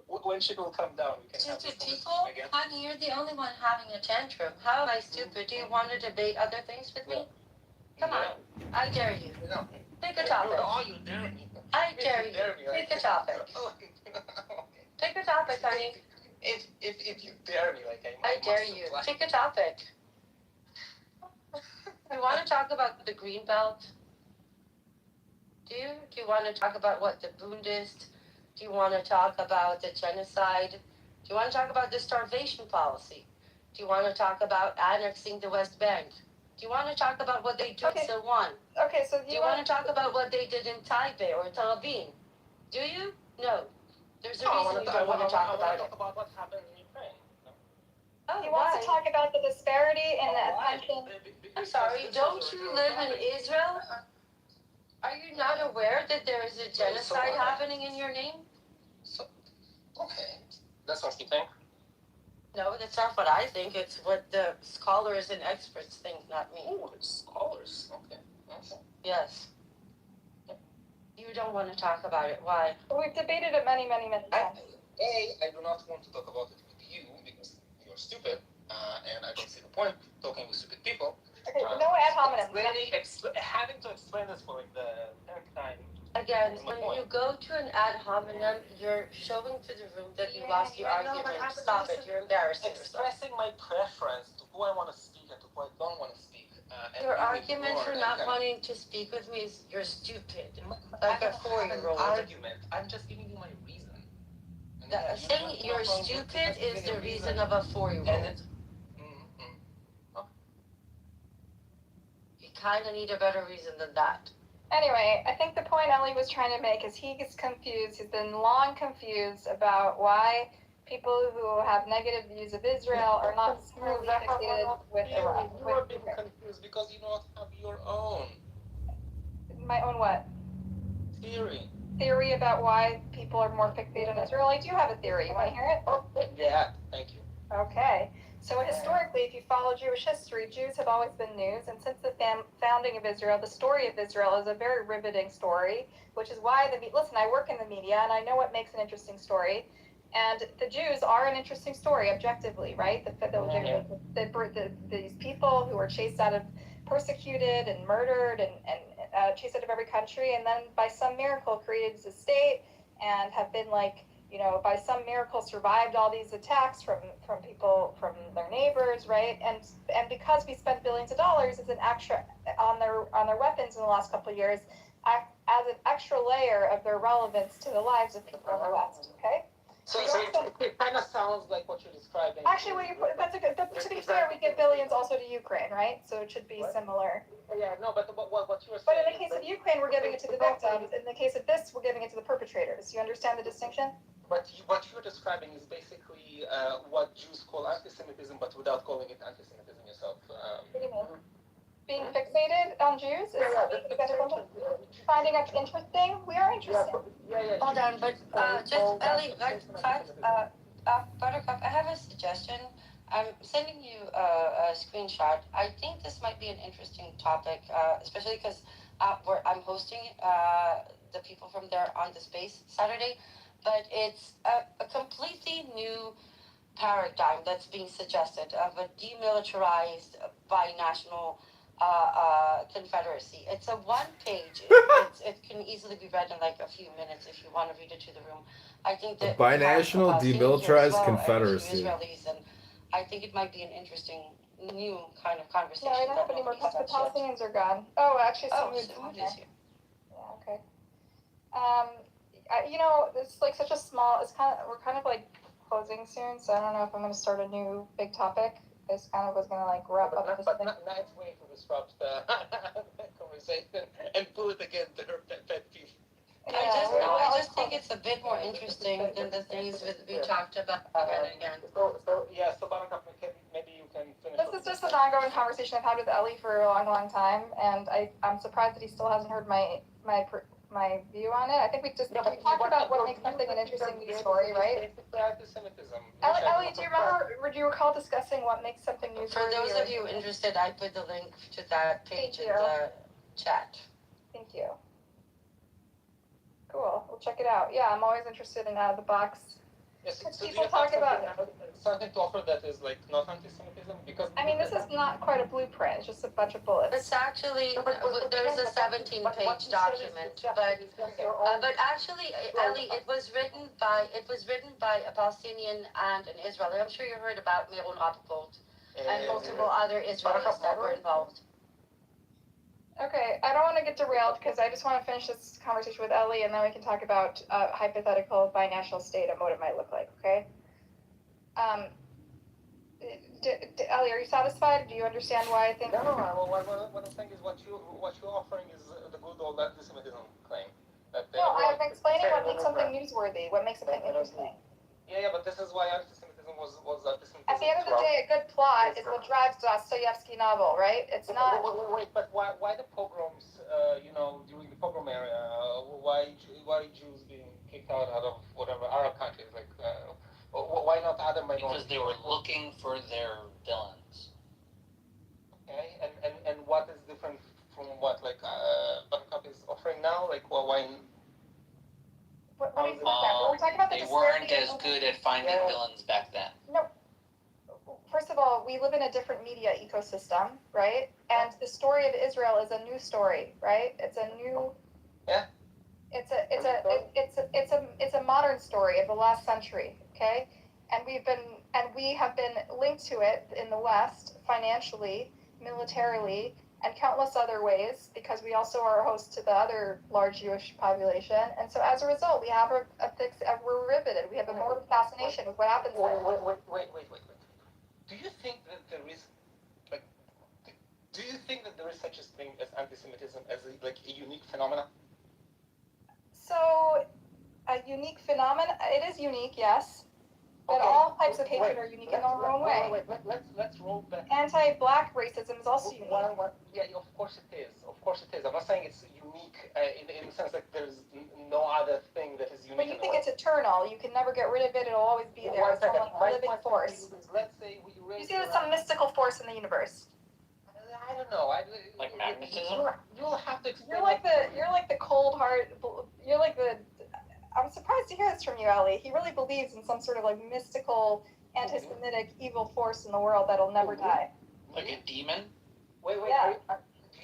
when shit will come down, we can have this Stupid conversation people? again. Honey, you're the only one having a tantrum. How am I stupid? Do you want to debate other things with me? Come on. I dare you. No. Pick a topic. Oh, you dare me. I dare you. Pick a topic. Pick a topic, honey. If you dare me, like I dare you. Pick a topic. You want to talk about the green belt? Do you? Do you want to talk about what the Bundist? Do you want to talk about the genocide? Do you want to talk about the starvation policy? Do you want to talk about annexing the West Bank? Do you want to talk about what they do in Silwan? Okay, so Do you want to talk about what they did in Taipei or Tel Aviv? Do you? No. There's a reason you don't want to talk about it. Talk about what happened in Ukraine. Oh, he wants to talk about the disparity and the attention. I'm sorry, don't you live in Israel? Are you not aware that there is a genocide happening in your name? Okay, that's what you think. No, that's not what I think. It's what the scholars and experts think, not me. Oh, scholars. Okay. Yes. You don't want to talk about it. Why? We've debated it many times. I do not want to talk about it with you because you're stupid, and I don't see the point talking with stupid people. Okay, no ad hominem. Having to explain this for like the third time. Again, when you go to an ad hominem, you're showing to the room that you lost the argument. Stop it. You're embarrassing yourself. Expressing my preference to who I want to speak and to who I don't want to speak. Your argument for not wanting to speak with me is you're stupid. Like a 4-year-old. Argument. I'm just giving you my reason. Saying you're stupid is the reason of a 4-year-old. You kind of need a better reason than that. Anyway, I think the point Ellie was trying to make is he gets confused. He's been long confused about why people who have negative views of Israel are not similarly fixated with Iraq. You are being confused because you don't have your own. My own what? Theory. Theory about why people are more fixated on Israel? I do have a theory. You want to hear it? Oh, yeah, thank you. Okay. So historically, if you follow Jewish history, Jews have always been news, and since the founding of Israel, the story of Israel is a very riveting story, which is why listen, I work in the media, and I know what makes an interesting story, and the Jews are an interesting story, objectively, right? These people who were chased out of, persecuted and murdered, and chased out of every country, and then by some miracle created as a state, and have been by some miracle survived all these attacks from people, from their neighbors, right? And because we spent billions of dollars as an extra on their weapons in the last couple of years, as an extra layer of their relevance to the lives of people in the West. Okay. So it kind of sounds like what you're describing. Actually, to be fair, we give billions also to Ukraine, right? So it should be similar. Yeah, no, but what you were saying. But in the case of Ukraine, we're giving it to the victims. In the case of this, we're giving it to the perpetrators. You understand the distinction? But what you're describing is basically what Jews call anti-Semitism, but without calling it anti-Semitism yourself. What do you mean? Being fixated on Jews is finding it interesting. We are interested. Hold on, but just Ellie, Buttercup, I have a suggestion. I'm sending you a screenshot. I think this might be an interesting topic, especially because I'm hosting the people from there on the space Saturday. But it's a completely new paradigm that's being suggested of a demilitarized binational confederacy. It's a one-page. It can easily be read in like a few minutes if you want to read it to the room. I think that binational demilitarized confederacy. Israelis, and I think it might be an interesting new kind of conversation. No, I don't have any more. The Palestinians are gone. Oh, actually, someone is here. Yeah. Okay. It's like such a small. We're kind of like closing soon, so I don't know if I'm going to start a new big topic. This kind of was going to like wrap up. But nice way to disrupt the conversation and pull it again to her pet peeve. Yeah, I just think it's a bit more interesting than the things we talked about again and again. So Buttercup, maybe you can finish. This is just an ongoing conversation I've had with Ellie for a long time, and I'm surprised that he still hasn't heard my my view on it. I think we talked about what makes something an interesting news story, right? Ellie, do you recall discussing what makes something newsworthy? For those of you interested, I put the link to that page in the chat. Thank you. Cool. We'll check it out. Yeah, I'm always interested in out of the box. Yes, so people talk about something to offer that is like not anti-Semitism, because I mean, this is not quite a blueprint. It's just a bunch of bullets. It's actually there's a 17-page document, but actually, Ellie, it was written by a Palestinian and an Israeli. I'm sure you heard about Meron Rappaport and multiple other Israelis that were involved. Okay, I don't want to get derailed because I just want to finish this conversation with Ellie, and then we can talk about hypothetical binational state and what it might look like. Okay. Ellie, are you satisfied? Do you understand why I think? No. What I'm saying is what you're offering is the good old anti-Semitism claim. No, I'm explaining what makes something newsworthy. What makes something interesting. Yeah, but this is why anti-Semitism was anti-Semitism. At the end of the day, a good plot is what drives Dostoevsky novel, right? It's not. Wait, but why the pogroms? During the pogrom era, why Jews being kicked out of whatever Arab countries? Like, why not other minorities? Because they were looking for their villains. Okay, and what is different from what Buttercup is offering now? Like, why? What are you we're talking about the they weren't as good at finding villains back then. No. First of all, we live in a different media ecosystem, right? And the story of Israel is a new story, right? It's a new. Yeah. It's a modern story of the last century, okay? And we have been linked to it in the West financially, militarily, and countless other ways, because we also are host to the other large Jewish population. And so as a result, we have we're riveted. We have a more fascination with what happens there. Wait. Do you think that there is, such a thing as anti-Semitism as a unique phenomenon? So, a unique phenomenon, it is unique, yes. But all types of hatred are unique in their own way. Let's roll back. Anti-black racism is also unique. Yeah, of course it is. I'm not saying it's unique in the sense that there's no other thing that is unique. But you think it's eternal. You can never get rid of it. It'll always be there. It's like a living force. Let's say we raise. You see there's some mystical force in the universe. I don't know. Like magnetism? You'll have to explain. You're like the cold heart. You're like the. I'm surprised to hear this from you, Ellie. He really believes in some sort of like mystical, anti-Semitic evil force in the world that'll never die. Like a demon? Wait. Yeah.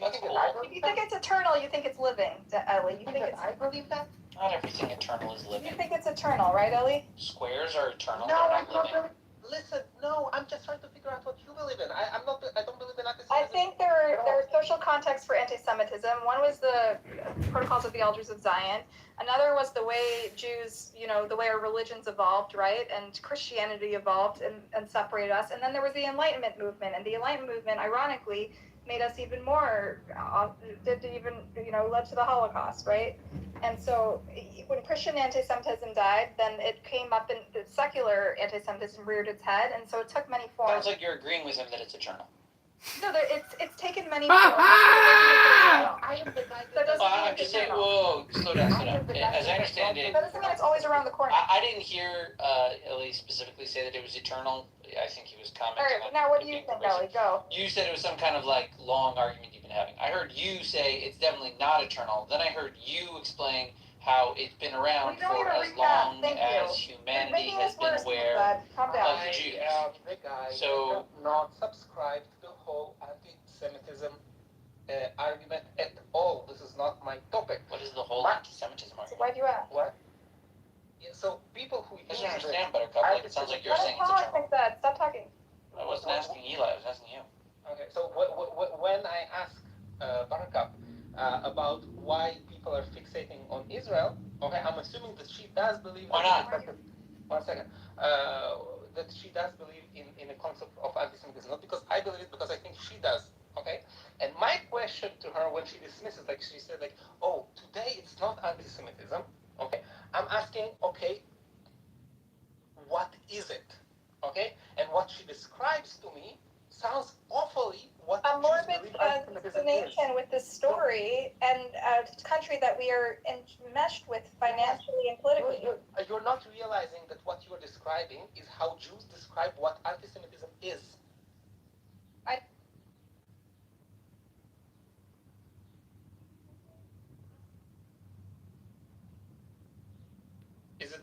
If you think it's eternal, you think it's living, Ellie. You think it's. I believe that. Not everything eternal is living. You think it's eternal, right, Ellie? Squares are eternal. No, they're not living. Listen, no, I'm just trying to figure out what you believe in. I don't believe in anti-Semitism. I think there are social contexts for anti-Semitism. One was the Protocols of the Elders of Zion. Another was the way Jews, the way our religions evolved, right? And Christianity evolved and separated us. And then there was the Enlightenment movement. And the Enlightenment movement, ironically, made us even more, led to the Holocaust, right? And so when Christian anti-Semitism died, then it came up and the secular anti-Semitism reared its head, and so it took many forms. Sounds like you're agreeing with him that it's eternal. No, it's taken many forms. I'm just saying, whoa, slow down. As I understand it, that doesn't mean it's always around the corner. I didn't hear Ellie specifically say that it was eternal. I think he was commenting. All right, now what do you think, Ellie? Go. You said it was some kind of like long argument you've been having. I heard you say it's definitely not eternal. Then I heard you explain how it's been around for as long as humanity has been aware of the Jews. The guy so not subscribe to the whole anti-Semitism argument at all. This is not my topic. What is the whole anti-Semitism argument? So why do you ask? What? Yeah, so people who I don't understand, Buttercup. Like, it sounds like you're saying it's eternal. Think that. Stop talking. I wasn't asking Eli. I was asking you. Okay, so when I ask Buttercup about why people are fixating on Israel, okay, I'm assuming that she does believe. Why not? One second. That she does believe in a concept of anti-Semitism, not because I believe it, because I think she does. Okay, and my question to her when she dismisses, like she said, like, oh, today it's not anti-Semitism. Okay, I'm asking, okay, what is it? Okay, and what she describes to me sounds awfully what a morbid fascination with this story and a country that we are enmeshed with financially and politically. You're not realizing that what you're describing is how Jews describe what anti-Semitism is. Is it?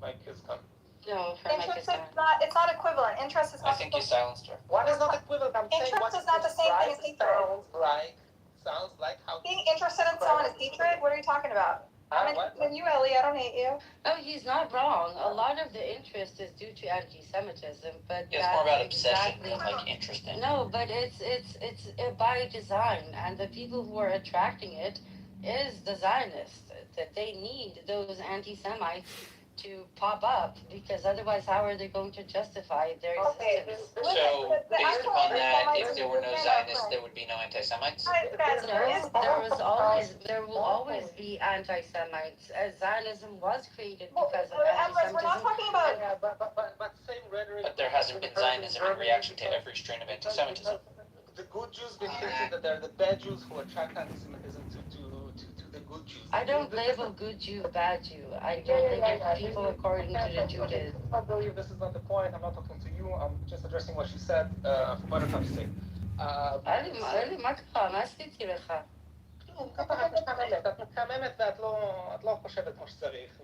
Mike is gone. No, interest is not. It's not equivalent. Interest is not. I think you silenced her. What is not equivalent? I'm saying interest is not the same thing as hatred. Sounds like how being interested in someone is hatred. What are you talking about? I'm interested in you, Ellie. I don't hate you. Oh, he's not wrong. A lot of the interest is due to anti-Semitism, but It's more about obsession than like interest in. No, but it's by design, and the people who are attracting it is the Zionists. That they need those anti-Semites to pop up, because otherwise how are they going to justify their existence? So, based upon that, if there were no Zionists, there would be no anti-Semites? No, there will always be anti-Semites. Zionism was created because of anti-Semitism. We're not talking about... Yeah, but same rhetoric... But there hasn't been Zionism in reaction to every strain of anti-Semitism. The good Jews been thinking that they're the bad Jews who attract anti-Semitism to the good Jews. I don't label good Jew, bad Jew. I don't label people according to the Judaism. I believe this is not the point. I'm not talking to you. I'm just addressing what she said. what did I say? מה קרה? מה עשיתי לך? את מתחממת ואת לא חושבת כמו שצריך,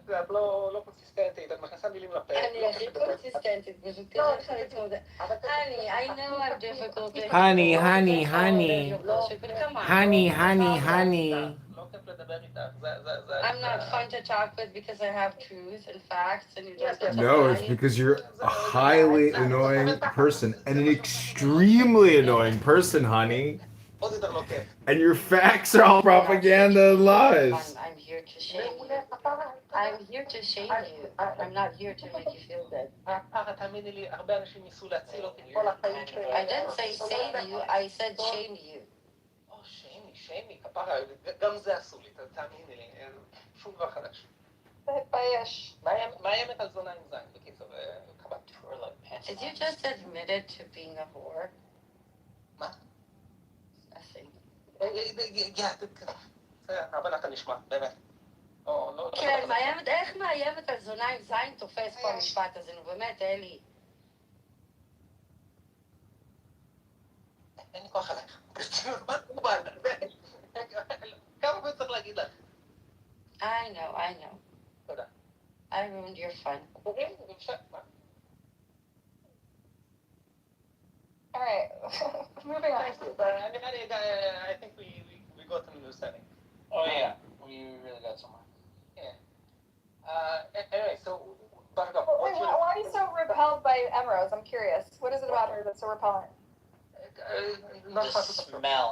ואת לא קונסיסטנטית, את מכניסה מילים לפה. אני הכי קונסיסטנטית, פשוט קשה לך להתמודד. I know I'm difficult. Honey. לא כיף לדבר איתך. I'm not fun to talk with because I have truth and facts and you don't. No, it's because you're a highly annoying person and an extremely annoying person, honey. And your facts are all propaganda and lies. I'm here to shame you. I'm here to shame you. I'm not here to make you feel good. I didn't say save you, I said shame you. Oh, shame me, כפרה, גם זה עשו לי, תאמיני לי, שום דבר חדש. תתבייש. מאיימת על זונה עם זין, בקיצור, קבעת. Did you just admitted to being a whore? מה? Nothing. אבל אתה נשמע, באמת. כן, מאיימת, איך מאיימת על זונה עם זין תופס כל המשפט הזה, נו באמת, אלי. אין לי כוח עליך. כמה פעמים צריך להגיד לך? I know. תודה. I ruined your fun. All right, moving on. I think we got an understanding. Oh yeah, we really got somewhere. Yeah. Anyway, so Buttercup, why are you so repelled by Emeralds? I'm curious. What is it about her that's so repellent? The smell.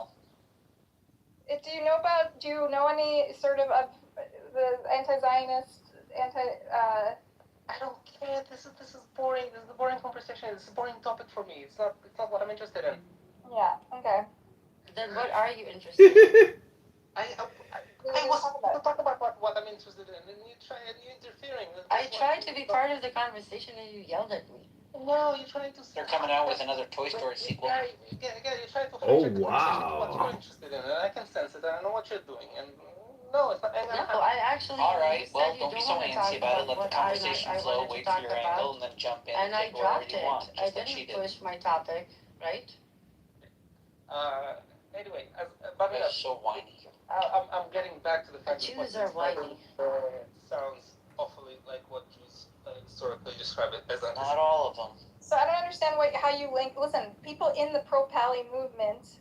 Do you know any sort of the anti-Zionist, I don't care. This is boring. This is a boring conversation. It's a boring topic for me. It's not what I'm interested in. Yeah. Okay. Then what are you interested in? I was to talk about what I'm interested in, and you're interfering. I tried to be part of the conversation, and you yelled at me. No, you're trying to. They're coming out with another Toy Story sequel. Yeah, you're trying to. Oh wow. What you're interested in, and I can sense it. I know what you're doing, and. No, it's not. No, I actually. All right, well, don't be so antsy about it. Let the conversation flow. Wait for your angle, and then jump in and take whatever you want. I didn't push my topic, right? Anyway, You're so whiny. I'm getting back to the fact that Jews are whiny. Sounds awfully like what Jews historically describe it as. Not all of them. So I don't understand how you link. Listen, people in the pro-Pally movement.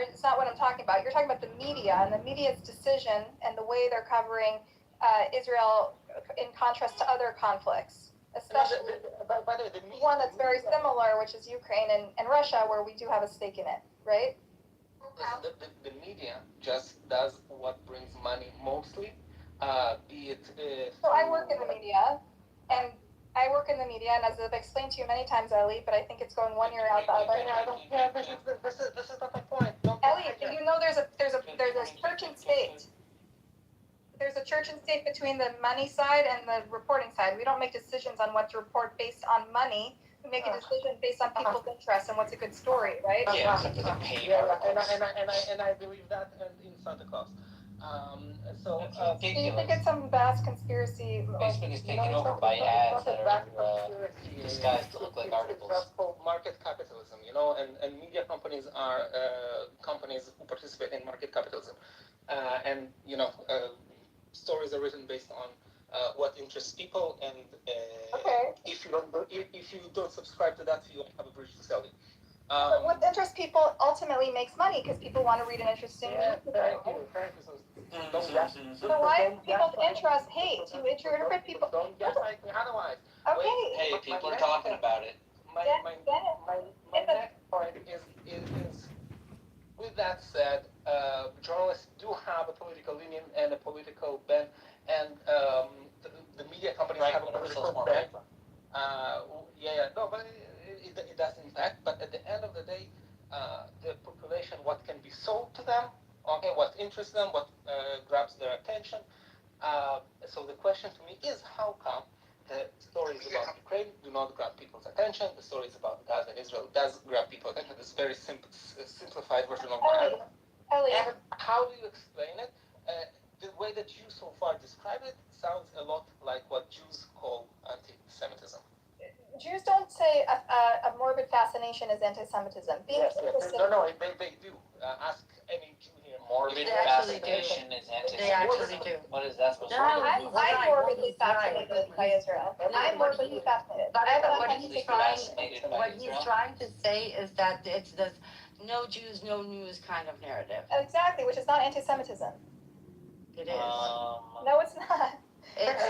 It's not what I'm talking about. You're talking about the media and the media's decision and the way they're covering Israel in contrast to other conflicts, especially by the way, the one that's very similar, which is Ukraine and Russia, where we do have a stake in it, right? The media just does what brings money mostly, be it... So I work in the media, and and as I've explained to you many times, Ellie, but I think it's going one ear out the other. I don't care. This is not my point. Ellie, you know there's a church and state. There's a church and state between the money side and the reporting side. We don't make decisions on what to report based on money. make a decision based on people's interests and what's a good story, right? Yeah, except for the paid Yeah, articles. and I believe that, and in Santa Claus. So so you think it's some vast conspiracy? Facebook is taken over by ads that are disguised to look like articles. That's called market capitalism, and media companies are companies who participate in market capitalism, and stories are written based on what interests people, and if you don't subscribe to that, you have a bridge to sell you. But what interests people ultimately makes money because people want to read an interesting news. So why is people's interest hate? You interpret people. Don't get like me otherwise. Okay. Hey, people are talking about it. My next point is with that said, journalists do have a political leaning and a political bent, and the media companies have a political bent. No, but it does in fact. But at the end of the day, the population, what can be sold to them, what interests them, what grabs their attention. So the question to me is, how come the stories about Ukraine do not grab people's attention? The stories about Gaza and Israel does grab people's attention. This very simplified version of my argument. And how do you explain it? The way that you so far describe it sounds a lot like what Jews call anti-Semitism. Jews don't say a morbid fascination is anti-Semitism. Yes, no, they do. Ask any Jew here. Morbid fascination is anti-Semitism. They actually do. What is that supposed to I'm morbidly fascinated by Israel. I'm morbidly fascinated. What he's trying to say is that it's this no Jews, no news kind of narrative. Exactly, which is not anti-Semitism. It is. No, it's not. Let's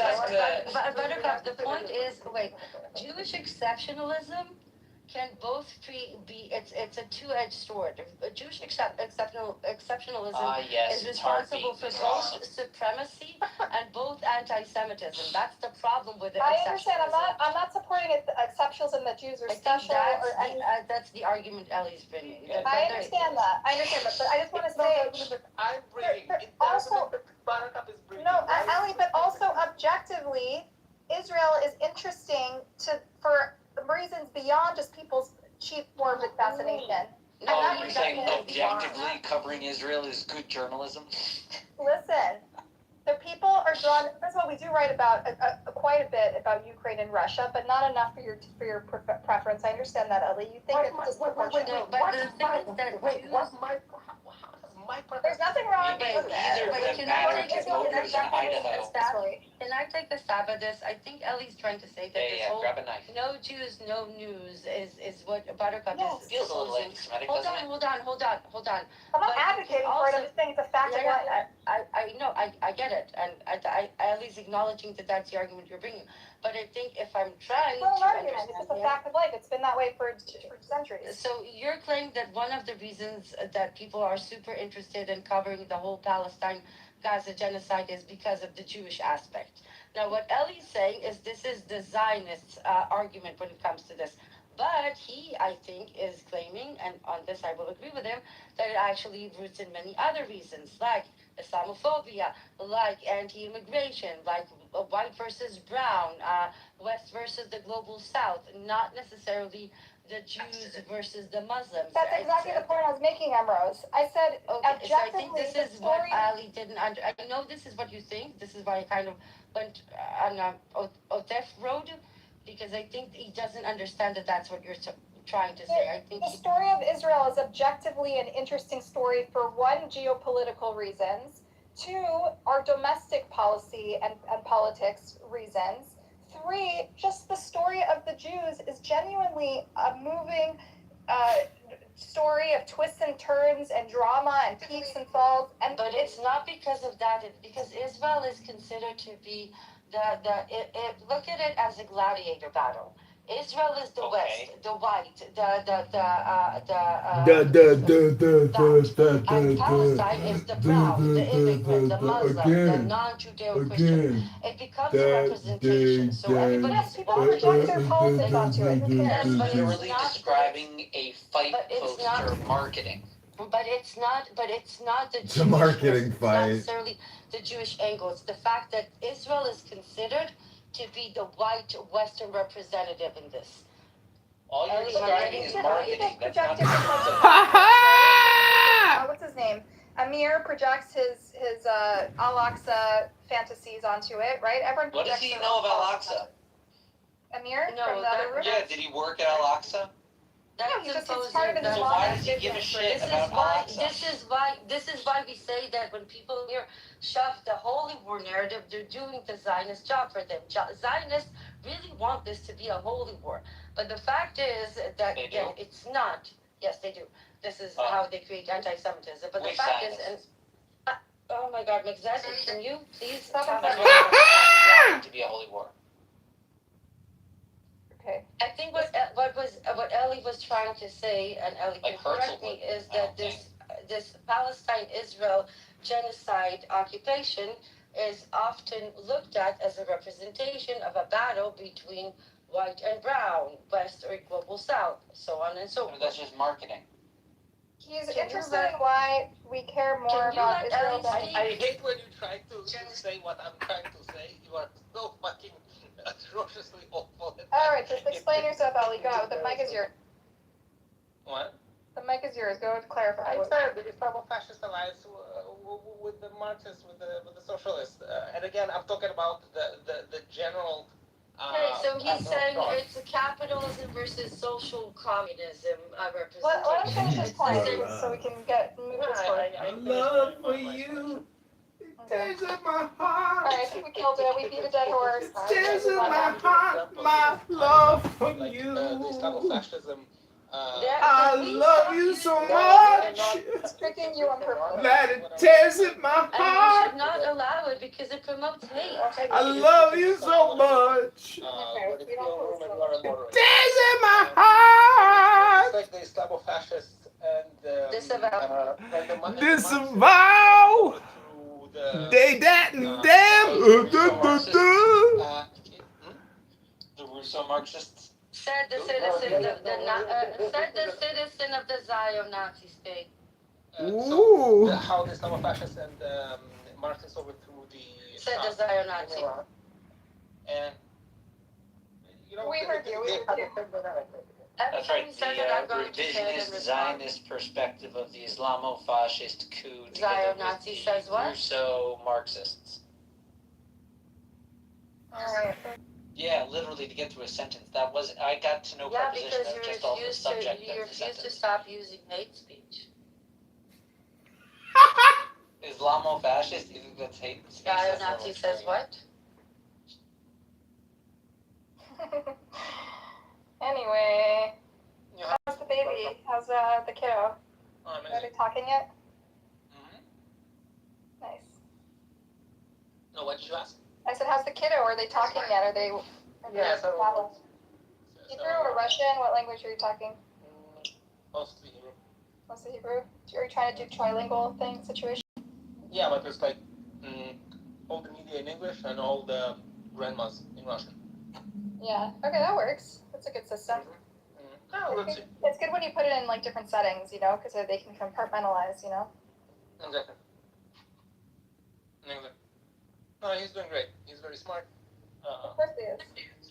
ask. Buttercup, the point is, Jewish exceptionalism can both be. It's a two-edged sword. Jewish exceptionalism is responsible for both supremacy and both anti-Semitism. That's the problem with it. I understand. I'm not supporting exceptionalism that Jews are special or any. That's the argument Ellie's bringing. I understand that. But I just want to say. I'm bringing. Also, no, Ellie, but also objectively, Israel is interesting for reasons beyond just people's cheap morbid fascination. Oh, you're saying objectively covering Israel is good journalism? Listen, the people are drawn. First of all, we do write about quite a bit about Ukraine and Russia, but not enough for your preference. I understand that, Ellie. You think it's disproportionate. No, but the thing is that there's nothing wrong with it. Can I take a stab at this? I think Ellie's trying to say that this whole grab a knife. no Jews, no news is what Buttercup is. Feels a little anti-Semitic, hold on. I'm not advocating for it. I'm just saying it's a fact of life. I know, I get it, and I Ellie's acknowledging that that's the argument you're bringing. But I think if I'm trying to understand, it's just a fact of life. It's been that way for centuries. So you're claiming that one of the reasons that people are super interested in covering the whole Palestine-Gaza genocide is because of the Jewish aspect. Now, what Ellie's saying is this is the Zionist argument when it comes to this. But he, I think, is claiming, and on this I will agree with him, that it actually roots in many other reasons, like Islamophobia, like anti-immigration, like white versus brown, West versus the global South, not necessarily the Jews versus the Muslims. That's exactly the point I was making, Emrose. I said objectively, so I think this is what Ali didn't I know this is what you think. This is why I kind of went on a Otef road, because I think he doesn't understand that that's what you're trying to say. I think the story of Israel is objectively an interesting story for one, geopolitical reasons, two, our domestic policy and politics reasons, three, just the story of the Jews is genuinely a moving story of twists and turns and drama and peaks and falls. But it's not because of that. It's because Israel is considered to be look at it as a gladiator battle. Israel is the West, the white, and Palestine is the brown, the immigrant, the Muslim, the non-Judeo-Christian. It becomes a representation. So everybody, yes, people project their politics onto it. But you're really describing a fight poster marketing. But it's not the It's a marketing fight. necessarily the Jewish angle. It's the fact that Israel is considered to be the white Western representative in this. All you're describing is marketing. That's not what's his name? Amir projects his Al-Aqsa fantasies onto it, right? Everyone. What does he know of Al-Aqsa? Amir No, from the other room. Yeah, did he work at Al-Aqsa? It's part of his So why does he give a shit about Al-Aqsa? This is why we say that when people here shove the holy war narrative, they're doing the Zionist job for them. Zionists really want this to be a holy war, but the fact is that it's not. Yes, they do. This is how they create anti-Semitism. But the fact is, oh my God, McZed, can you please stop? To be a holy war. Okay. I think what Ellie was trying to say, and Ellie can correct me, is that this Palestine-Israel genocide occupation is often looked at as a representation of a battle between white and brown, West or global South, so on and so forth. That's just marketing. He's interested in why we care more about Israel. I hate when you try to say what I'm trying to say. You are so fucking atrociously awful. All right, just explain yourself, Ellie. Go. The mic is yours. What? The mic is yours. Go clarify. I said the Islamo-fascist alliance with the Marxists, with the socialists, and again, I'm talking about the general. Okay, so he's saying it's capitalism versus social communism representation. Let him finish his point so we can move this forward. Love for you. Tears in my heart. All right, I think we killed it. We beat a dead horse. Tears in my heart. My love for you. The Islamo-fascism. I love you so much. Picking you on purpose. That it tears in my And we heart. should not allow it because it promotes hate. I love you so much. But if you're a woman, you are a moderate. Tears in my heart. It's like the Islamo-fascists and Disavow. They that and them. The Russo Marxists. Said the citizen of the Zion Nazi state. So how the Islamo-fascists and Marxists overthrew the said the Zion Nazi. And we heard you. That's right. The revisionist Zionist perspective of the Islamo-fascist coup. Zion Nazi says what? Russo Marxists. All right. Yeah, literally to get through a sentence. That was I got to know preposition of just off the subject you of the sentence. refuse to stop using hate speech. Islamo-fascist? You think that's hate speech? Zion Nazi says what? Anyway, how's the baby? How's the kiddo? Are they talking yet? Nice. No, what did you ask? I said, how's the kiddo? Are they talking yet? Are they? Hebrew or Russian? What language are you talking? Mostly Hebrew. Mostly Hebrew. Are you trying to do trilingual situation? Yeah, but it's like all the media in English and all the grandmas in Russian. Yeah. Okay, that works. That's a good system. Oh, let's see. It's good when you put it in like different settings, you know, because they can compartmentalize, you know. Exactly. No, he's doing great. He's very smart. Of course he is.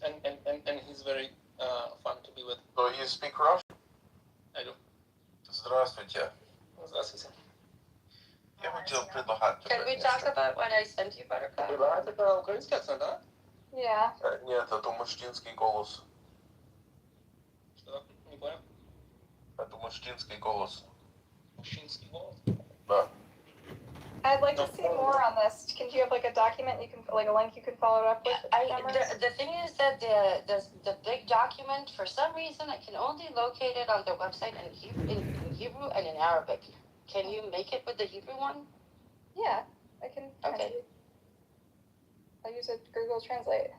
And he's very fun to be with. So you speak Russian? I do. Здравствуйте. Здравствуйте. Я хотел предлагать... Can we talk about what I sent you, Buttercup? Это украинский акцент, да? Yeah. Нет, это мужчинский голос. Что? Не понял? Это мужчинский голос. Мужчинский голос? Да. I'd like to see more on this. Can you have like a document you can, like a link you can follow it up with? The thing is that the big document, for some reason, I can only locate it on their website in Hebrew and in Arabic. Can you make it with the Hebrew one? Yeah, I can. Okay. I'll use a Google Translate.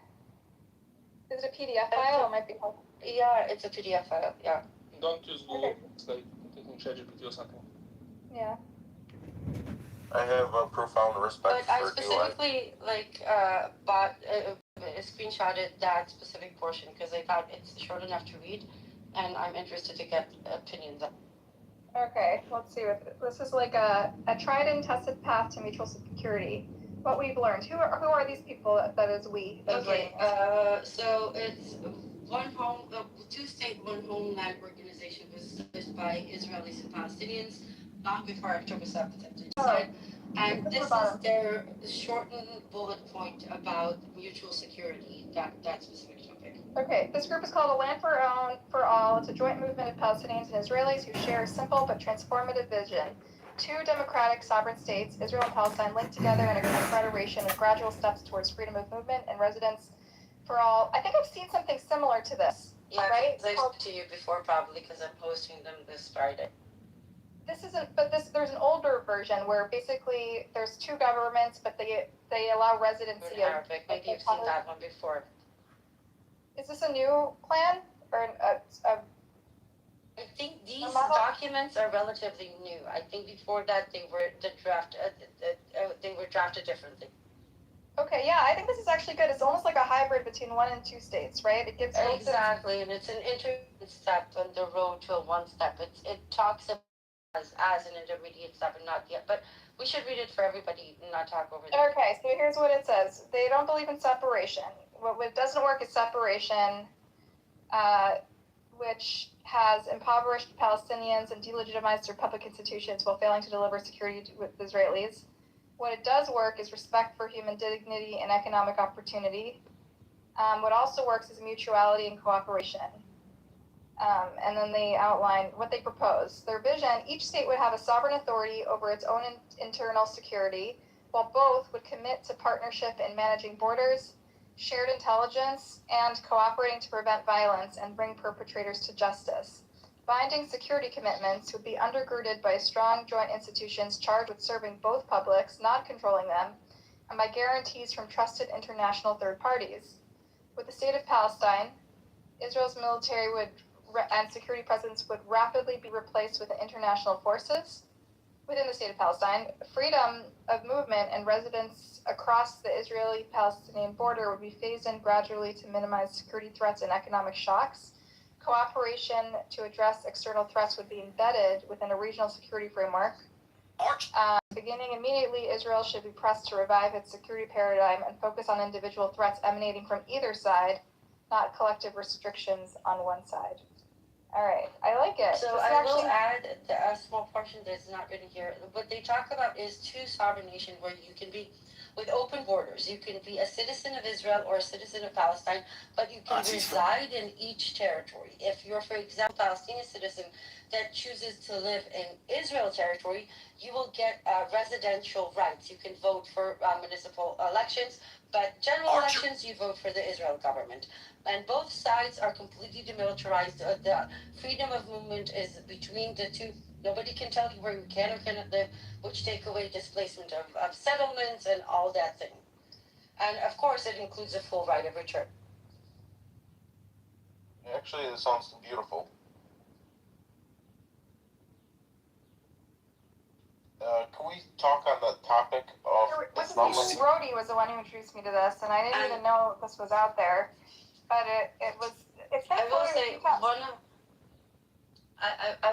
Is it a PDF file? It might be. Yeah, it's a PDF file. Yeah. Don't use Google. It's like taking ChatGPT or something. Yeah. I have a profound respect But I for specifically screenshotted that specific portion because I thought it's short enough to read, and I'm interested to get opinions on. Okay, let's see. This is like a tried and tested path to mutual security. what we've learned. Who are these people that is we? That Okay, so it's two state, one homeland organization was established by Israelis and Palestinians long before October 7th at the genocide. And this is their shortened bullet point about mutual security, that specific topic. Okay, this group is called A Land for All. It's a joint movement of Palestinians and Israelis who share a simple but transformative vision. Two democratic sovereign states, Israel and Palestine, linked together in a confederation of gradual steps towards freedom of movement and residence for all. I think I've seen something similar to this, right? I've linked to you before, probably, because I'm posting them this Friday. This isn't, but there's an older version where basically there's two governments, but they allow residency In Arabic, maybe you've seen that one before. Is this a new plan or I think these documents are relatively new. I think before that they were they were drafted differently. Okay, yeah, I think this is actually good. It's almost like a hybrid between one and two states, right? It gives exactly, and it's an intermediate step on the road to a one step. It talks about as an intermediate step and not yet, but we should read it for everybody and not talk over it. Okay, so here's what it says. They don't believe in separation. What doesn't work is separation, which has impoverished Palestinians and delegitimized their public institutions while failing to deliver security with Israelis. What it does work is respect for human dignity and economic opportunity. What also works is mutuality and cooperation. And then they outline what they propose. Their vision, each state would have a sovereign authority over its own internal security, while both would commit to partnership in managing borders, shared intelligence, and cooperating to prevent violence and bring perpetrators to justice. Binding security commitments would be undergirded by strong joint institutions charged with serving both publics, not controlling them, and by guarantees from trusted international third parties. With the state of Palestine, Israel's military and security presence would rapidly be replaced with international forces. Within the state of Palestine, freedom of movement and residence across the Israeli-Palestinian border would be phased in gradually to minimize security threats and economic shocks. Cooperation to address external threats would be embedded within a regional security framework. Beginning immediately, Israel should be pressed to revive its security paradigm and focus on individual threats emanating from either side, not collective restrictions on one side. All right, I like it. So I will add a small portion that's not written here. What they talk about is two sovereign nation where you can be with open borders. You can be a citizen of Israel or a citizen of Palestine, but you can reside in each territory. If you're, for example, a Palestinian citizen that chooses to live in Israel territory, you will get residential rights. You can vote for municipal elections, but general elections, you vote for the Israel government. And both sides are completely demilitarized. The freedom of movement is between the two. Nobody can tell you where you can or cannot live, which take away displacement of settlements and all that thing. And of course, it includes a full right of return. Actually, it sounds beautiful. Can we talk on the topic of Islam? Brody was the one who introduced me to this, and I didn't even know this was out there. But I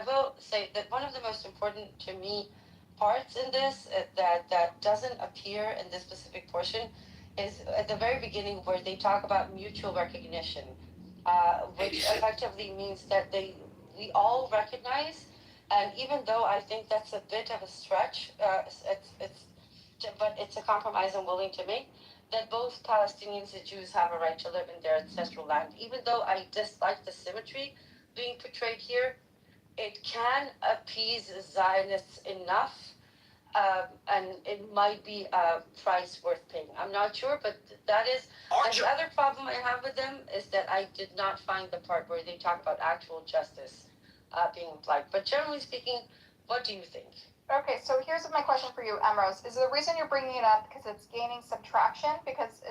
will say that one of the most important to me parts in this that doesn't appear in this specific portion is at the very beginning where they talk about mutual recognition, which effectively means that we all recognize, and even though I think that's a bit of a stretch, but it's a compromise I'm willing to make, that both Palestinians and Jews have a right to live in their ancestral land. Even though I dislike the symmetry being portrayed here, it can appease Zionists enough, and it might be a price worth paying. I'm not sure, but that is... And the other problem I have with them is that I did not find the part where they talk about actual justice being applied. But generally speaking, what do you think? Okay, so here's my question for you, Emrose. Is the reason you're bringing it up because it's gaining some traction? Because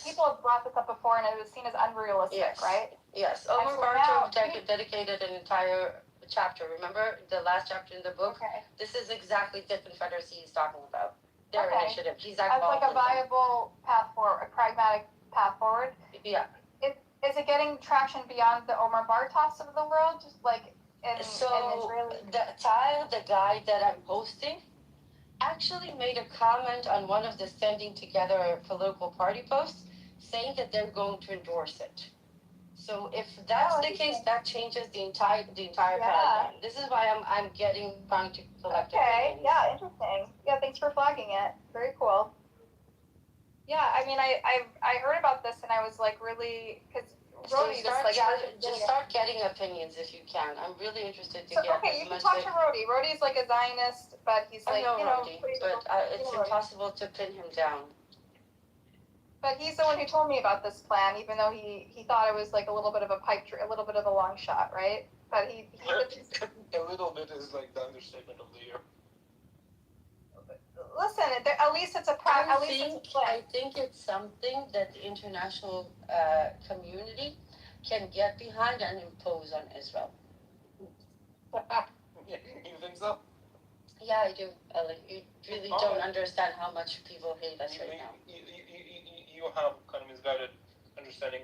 people have brought this up before and it was seen as unrealistic, right? Yes. Omar Bartov dedicated an entire chapter. Remember the last chapter in the book? Okay. This is exactly the Confederacy he's talking about. Their initiative. He's as like a viable path forward, a pragmatic path forward. Yeah. Is it getting traction beyond the Omar Bartovs of the world? Like in Israeli? The guy that I'm posting, actually made a comment on one of the Standing Together political party posts saying that they're going to endorse it. So if that's the case, that changes the entire paradigm. This is why I'm trying to collect opinions. Yeah, interesting. Yeah, thanks for flagging it. Very cool. Yeah, I mean, I heard about this and I was like really, because Rhodey just start getting opinions if you can. I'm really interested to get. Okay, you can talk to Rhodey. Rhodey's like a Zionist, but he's like, Rhodey, but it's impossible to pin him down. But he's the one who told me about this plan, even though he thought it was like a little bit of a a little bit of a long shot, right? But he a little bit is like the understatement of the year. Listen, at least it's a plan. I think it's something that the international community can get behind and impose on Israel. You think so? Yeah, I do, Ellie. You really don't understand how much people hate us right now. You have kind of misguided understanding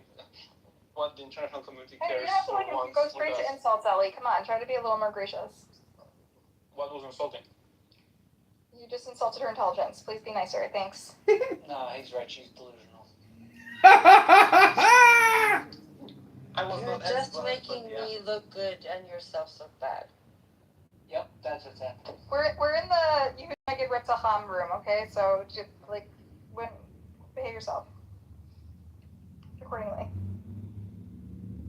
what the international community cares. You have to go straight to insults, Ellie. Come on, try to be a little more gracious. What was insulting? You just insulted her intelligence. Please be nicer. Thanks. No, he's right. She's delusional. You're just making me look good and yourself look bad. Yep, that's what's happening. We're in the United Ritzaham room, okay? So just behave yourself accordingly.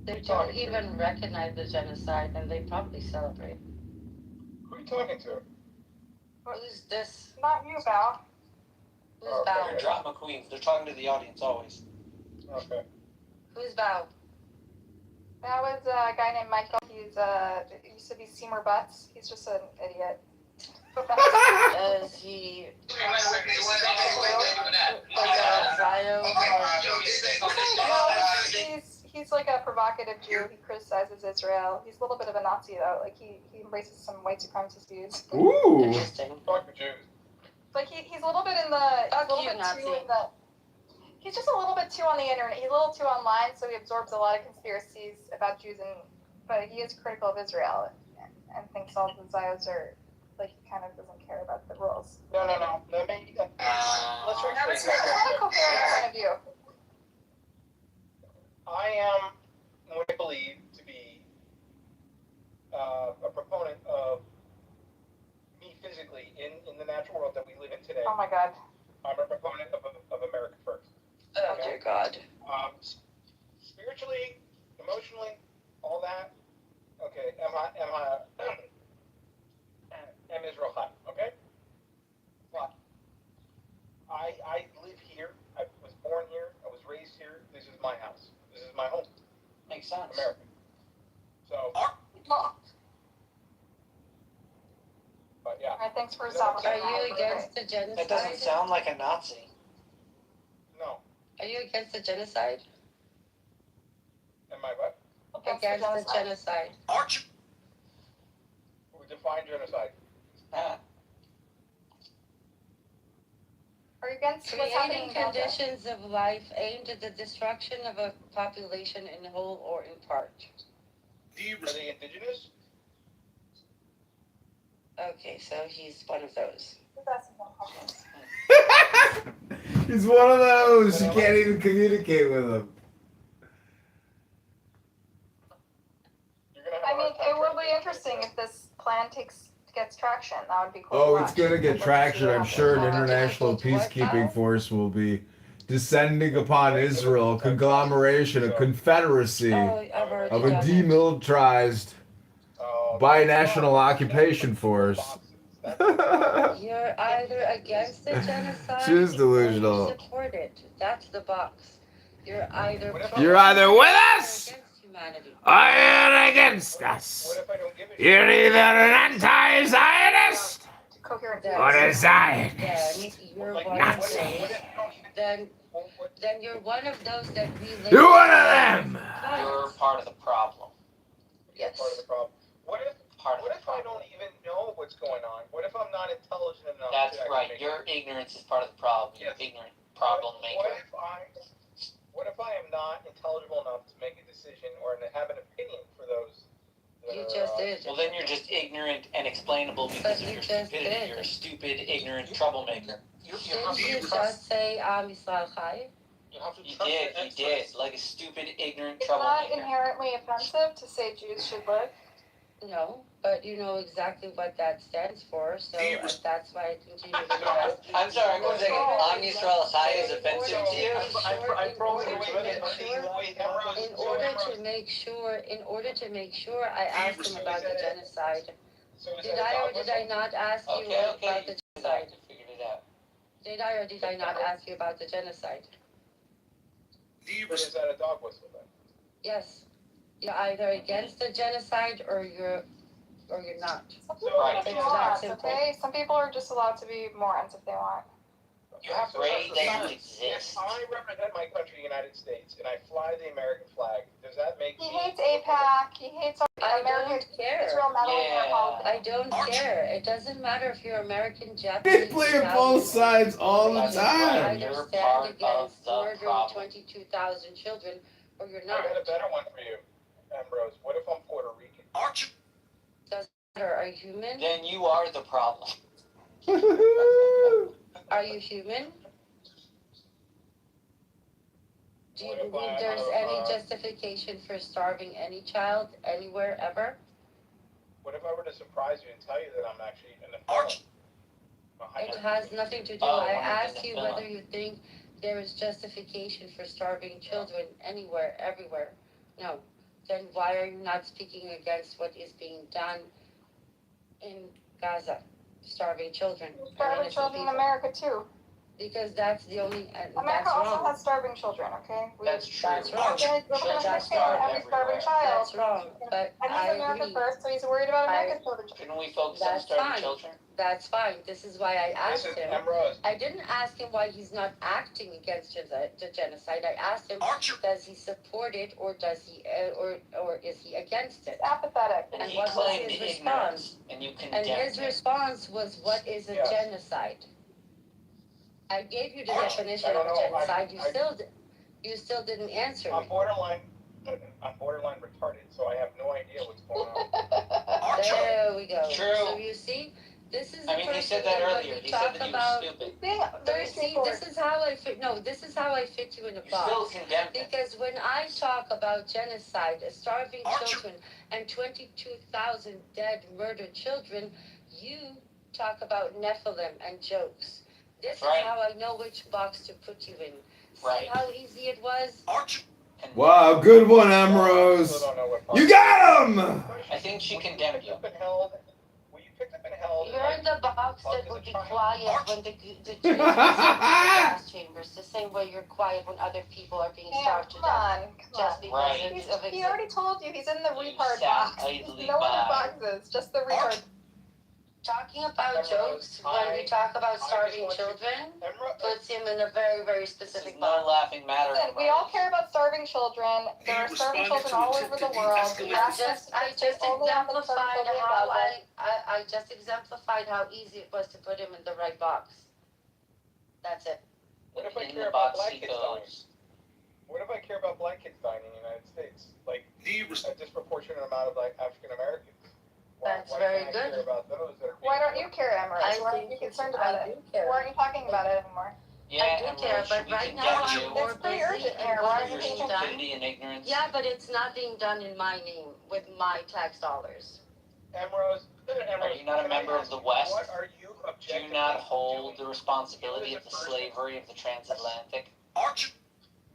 They don't even recognize the genocide, and they probably celebrate. Who are you talking to? Who's this? Not you, Val. Who's Val? They're drama queens. They're talking to the audience always. Okay. Who's Val? That was a guy named Michael. He used to be Seymour Butts. He's just an idiot. Is he he's like a provocative Jew. He criticizes Israel. He's a little bit of a Nazi though. Like he embraces some white supremacist views. Ooh. Interesting. Fuck the Jews. Like he's a little bit in the. He's just a little bit too on the internet. He's a little too online, so he absorbs a lot of conspiracies about Jews, but he is critical of Israel and thinks all the Zios are like he kind of doesn't care about the rules. No. Let's It's not a coherent point of view. I am what I believe to be a proponent of me physically in the natural world that we live in today. Oh my God. I'm a proponent of America first. Oh dear God. Spiritually, emotionally, all that. Okay, am Israel hot, okay? But I live here. I was born here. I was raised here. This is my house. This is my home. Makes sense. America. So. But yeah. All right, thanks for stopping. Are you against the genocide? That doesn't sound like a Nazi. No. Are you against the genocide? Am I what? Against the genocide. We define genocide. Are you against what's happening Creating conditions of life aimed at the destruction of a population in whole or in part. Are they indigenous? Okay, so he's one of those. He's one of those. You can't even communicate with him. I mean, it will be interesting if this plan gets traction. That would be cool. Oh, it's going to get traction. I'm sure an international peacekeeping force will be descending upon Israel, a conglomeration, a confederacy of a demilitarized binational occupation force. You're either against the genocide She's delusional. or you support it. That's the box. You're either with us or you're against us. You're either an anti-Zionist or a Zionist. Nazi. Then you're one of those that relate. You're one of them. You're part of the problem. Yes. Part of the problem. What if I don't even know what's going on? What if I'm not intelligent enough? That's right. Your ignorance is part of the problem. You're an ignorant problem maker. What if I am not intelligible enough to make a decision or to have an opinion for those? You just did. did. Well, then you're just ignorant and explainable because of your stupidity. You're a stupid, ignorant troublemaker. Didn't you just say Am Yisrael Chai? You did. Like a stupid, ignorant It's not troublemaker. inherently offensive to say Jews should live. No, but you know exactly what that stands for, so that's why I continue to ask. I'm sorry, one second. Am Yisrael Chai is In offensive order to you? in order to make sure, I asked him about the genocide. Did I or did I not ask you about the genocide? Figured it out. Did I or did I not ask you about the genocide? Is that a dog whistle then? Yes. You're either against the genocide or you're not. Some people are just morons, okay? Some people are just allowed to be morons if they want. You have afraid that you exist. If I represent my country, the United States, and I fly the American flag, does that make He hates APAC. He hates American Israel meddling in our politics. I don't care. It doesn't matter if you're American, Japanese. They play both sides all the time. Either stand against murdering 22,000 children or you're not. I got a better one for you, Ambrose. What if I'm Puerto Rican? Doesn't matter. Are you human? Then you are the problem. Are you human? Do you believe there's any justification for starving any child anywhere ever? What if I were to surprise you and tell you that I'm actually in the film? It has nothing to do. I asked you whether you think there is justification for starving children anywhere, everywhere. No. Then why are you not speaking against what is being done in Gaza? Starving children. Starving children in America too. Because that's the only. America also has starving children. Okay. That's true. That's wrong. We're going to starve every starving child. That's wrong. But and he's America first, so he's worried about American children. Shouldn't we focus on starving children? That's fine. This is why I asked him. I didn't ask him why he's not acting against the genocide. I asked him, does he support it or does he or is he against it? Apathetic. And what was his response? And his response was, "What is a genocide?" I gave you the definition of genocide. You still didn't answer me. I'm borderline retarded, so I have no idea what's going on. There we go. True. So you see, this is I mean, he said that earlier. He said that you were stupid. See, this is how I fit. No, this is how I fit you in a box. Still condemned. Because when I talk about genocide, starving children, and 22,000 dead, murdered children, you talk about Nephilim and jokes. This is how I know which box to put you in. See how easy it was? Wow, good one, Ambrose. You got him! I think she condemned you. You're in the box that would be quiet when the Jews are in the gas chambers, the same way you're quiet when other people are being starved to death. Just because He already told you he's in the retard box. No other boxes, just the retard. Talking about jokes when we talk about starving children puts him in a very, very specific box. No laughing matter. Listen, we all care about starving children. There are starving children all over the world. I just exemplified how I just exemplified how easy it was to put him in the right box. That's it. What if I care about black kids dying? What if I care about black kids dying in the United States? Like a disproportionate amount of like African Americans. That's very good. Why don't you care, Emirates? Why aren't you concerned about it? Why aren't you talking about it anymore? Yeah, I do care, but right now I'm more busy and Why what's being done. Yeah, but it's not being done in my name with my tax dollars. Ambrose, are you not a member of the West? Do you not hold the responsibility of the slavery of the transatlantic?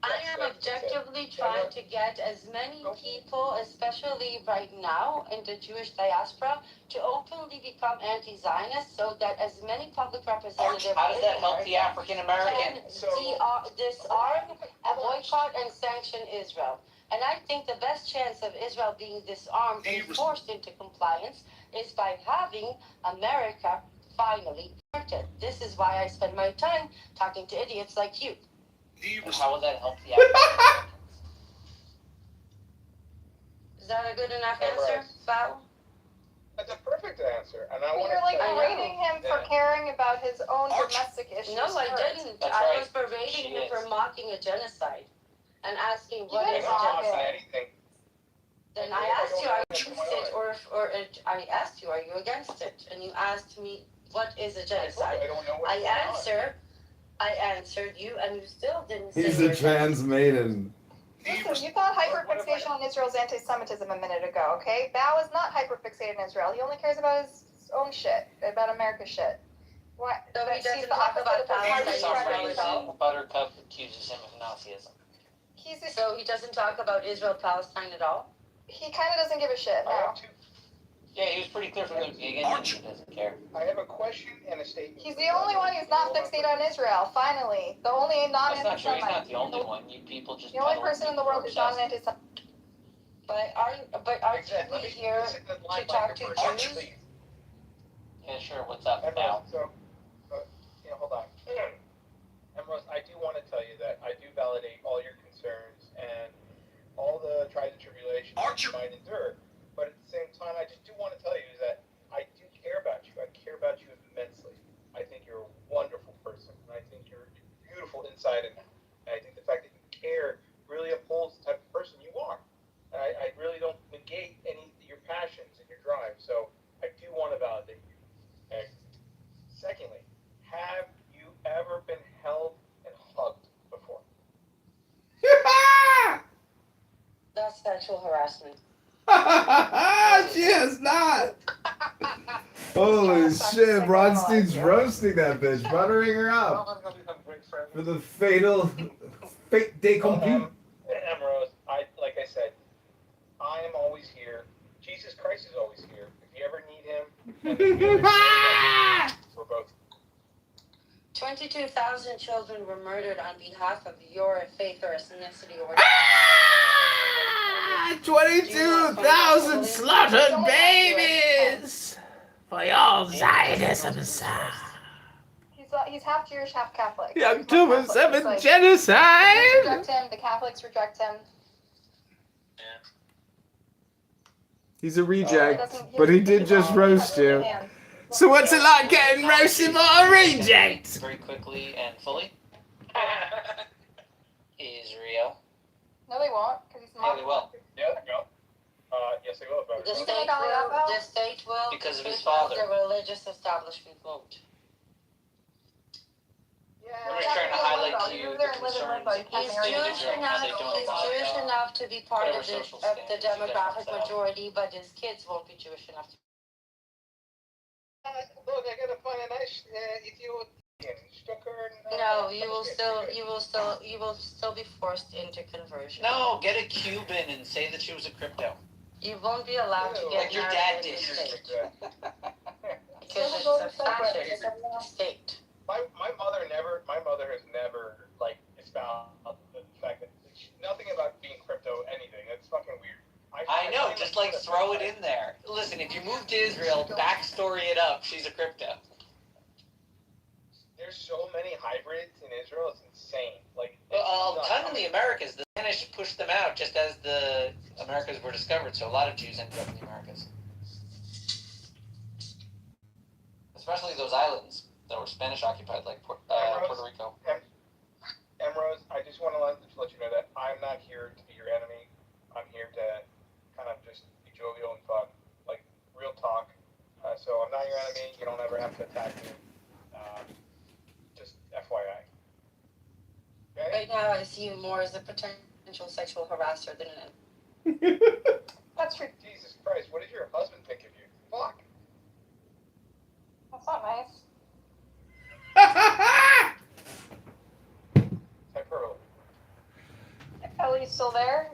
I am objectively trying to get as many people, especially right now in the Jewish diaspora, to openly become anti-Zionist so that as many public representatives How does that help the African American? can disarm, boycott, and sanction Israel. And I think the best chance of Israel being disarmed and forced into compliance is by having America finally converted. This is why I spend my time talking to idiots like you. How will that help the African? Is that a good enough answer, Val? That's a perfect answer. And you're like berating him for caring about his own domestic issues. No, I didn't. I was berating him for mocking a genocide and asking what is a genocide. Then I asked you, are you against it or I asked you, are you against it? And you asked me, what is a genocide? I don't know what's I going on. answered you, and you still didn't say He's you're a against trans it. maiden. Listen, you thought hyperfixation on Israel's anti-Semitism a minute ago, okay? Bao is not hyperfixated in Israel. He only cares about his own shit, about America's shit. Why? So he He's doesn't the talk opposite about of what Palestine Marcus For some Frederick at all? reason, Buttercup accuses him of Nazism. So he doesn't talk about Israel-Palestine at all? He kind of doesn't give a shit, no. Yeah, he was pretty clear from the beginning that he doesn't care. I have a question and a statement. He's the only one who's not fixated on Israel, finally. The only That's not true. He's non-anti-Semite. not the only one. You people just The only peddle person in the world who's not an anti-Semite. But aren't we here to talk to Jews? Yeah, sure. What's up now? So, hold on. Emrose, I do want to tell you that I do validate all your concerns and all the trials and tribulations that you might endure. But at the same time, I just do want to tell you that I do care about you. I care about you immensely. I think you're a wonderful person. And I think you're beautiful inside and out. And I think the fact that you care really upholds the type of person you are. And I really don't negate any of your passions and your drive. So I do want to validate you. Okay? Secondly, have you ever been held and hugged before? That's sexual harassment. She has not. Holy shit, Bronstein's roasting that bitch, buttering her up. For the fatal fate de compute. Emrose, like I said, I am always here. Jesus Christ is always here. If you ever need him, and if you ever need him, we're both. 22,000 children were murdered on behalf of your faith or ethnicity or 22,000 slaughtered babies for your Zionism side. He's half Jewish, half Catholic. The October 7th genocide! Jews reject him, the Catholics reject him. He's a reject, but he did just roast you. So what's it like getting roasted by a reject? Very quickly and fully. Israel. No, they won't, because he's Yeah, they will. Yeah, they will. Yes, they will. the state will Because of his father. The religious establishment won't. I'm just trying to highlight to you the concerns of He's individuals. Jewish enough to be part of the demographic set up. majority, but his kids won't be Jewish enough to. Look, I gotta find a nice idiot. No, you will still be forced into conversion. No, get a Cuban and say that she was a crypto. You won't be allowed to get Like your dad did. Because it's a fascist state. My mother has never like espoused the fact that nothing about being crypto anything. That's fucking weird. I know, just like throw it in there. Listen, if you move to Israel, backstory it up. She's a crypto. There's so many hybrids in Israel, it's insane. Like, Well, a ton in the Americas. The Spanish pushed them out just as the Americas were discovered, so a lot of Jews ended up in the Americas. Especially those islands that were Spanish occupied, like Puerto Rico. Emrose, I just want to let you know that I'm not here to be your enemy. I'm here to kind of just be jovial and fun, like real talk. So I'm not your enemy. You don't ever have to attack me. Just FYI. Okay? Right now, I see you more as a potential sexual harasser than an. That's true. Jesus Christ, what did your husband think of you? Fuck. That's not nice. Hyperbole. Ellie, you still there?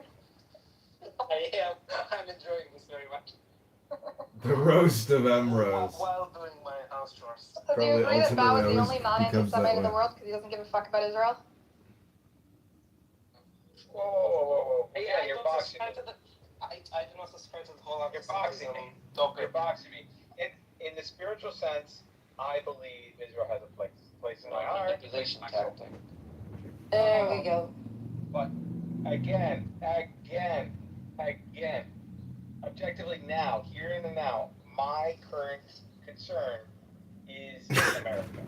I am. I'm enjoying this very much. The roast of Emrose. While doing my house chores. So do you agree that Bao is the only becomes non-anti-Semite that in the way. world because he doesn't give a fuck about Israel? Whoa. I You're don't boxing subscribe me. to the. I do not subscribe to the whole You're boxing me. topic. You're boxing me. In the spiritual sense, I believe Israel has a place in my heart. Manipulation tactic. There we go. But again, objectively now, here and now, my current concern is America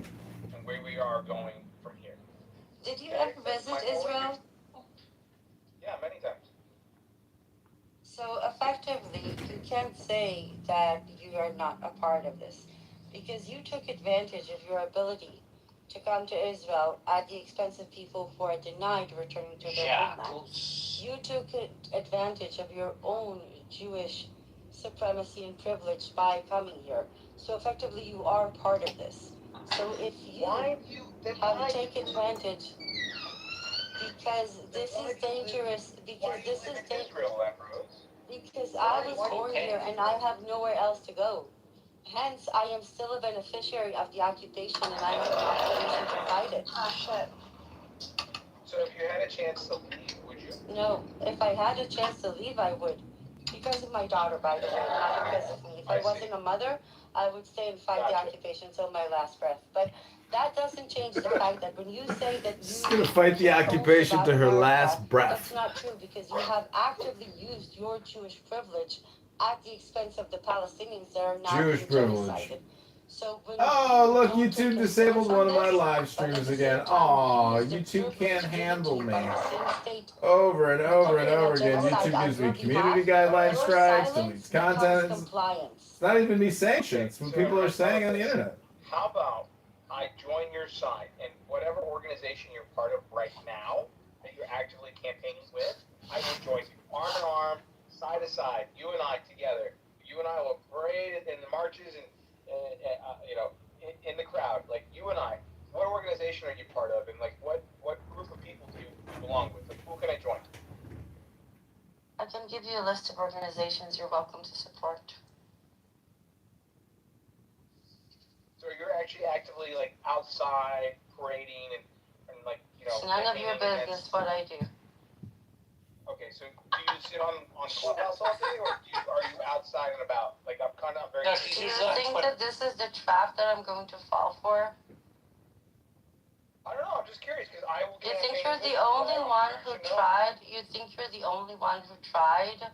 and where we are going from here. Did you ever visit Israel? Yeah, many times. So effectively, you can't say that you are not a part of this because you took advantage of your ability to come to Israel at the expense of people who are denied returning to their homeland. You took advantage of your own Jewish supremacy and privilege by coming here. So effectively, you are part of this. So if you have taken advantage, because this is dangerous, because this is dangerous, because I was born here and I have nowhere else to go. Hence, I am still a beneficiary of the occupation and I have an obligation to fight it. Ah, shit. So if you had a chance to leave, would you? No, if I had a chance to leave, I would. Because of my daughter, by the way, not because of me. If I wasn't a mother, I would stay and fight the occupation until my last breath. But that doesn't change the fact that when you say that She's gonna fight the occupation to her last breath. that's not true because you have actively used your Jewish privilege at the expense of the Palestinians that are now Jewish being privilege. genocided. So when Oh, look, don't YouTube take a disabled stance on one of my this, live but at streams the again. same time Aw, use the YouTube privilege can't given to handle you me. by the same state Over and over and committing over a again. genocide YouTube on gives your me community behalf, guideline your strikes, silence deletes becomes content. compliance. It's not even me saying shit. It's what people are saying on the internet. How about I join your side and whatever organization you're part of right now that you're actively campaigning with, I will join you arm in arm, side to side, you and I together. You and I will parade in the marches and in the crowd, like you and I. What organization are you part of, and like what group of people do you belong with? Like who can I join? I can give you a list of organizations you're welcome to support. So you're actually actively like outside parading and like It's none of your business what I do. Okay, so do you sit on Clubhouse all day, or are you outside and about? Like I'm very. Do you think that this is the trap that I'm going to fall for? I don't know. I'm just curious because I will. You think you're the only one who tried? You think you're the only one who tried?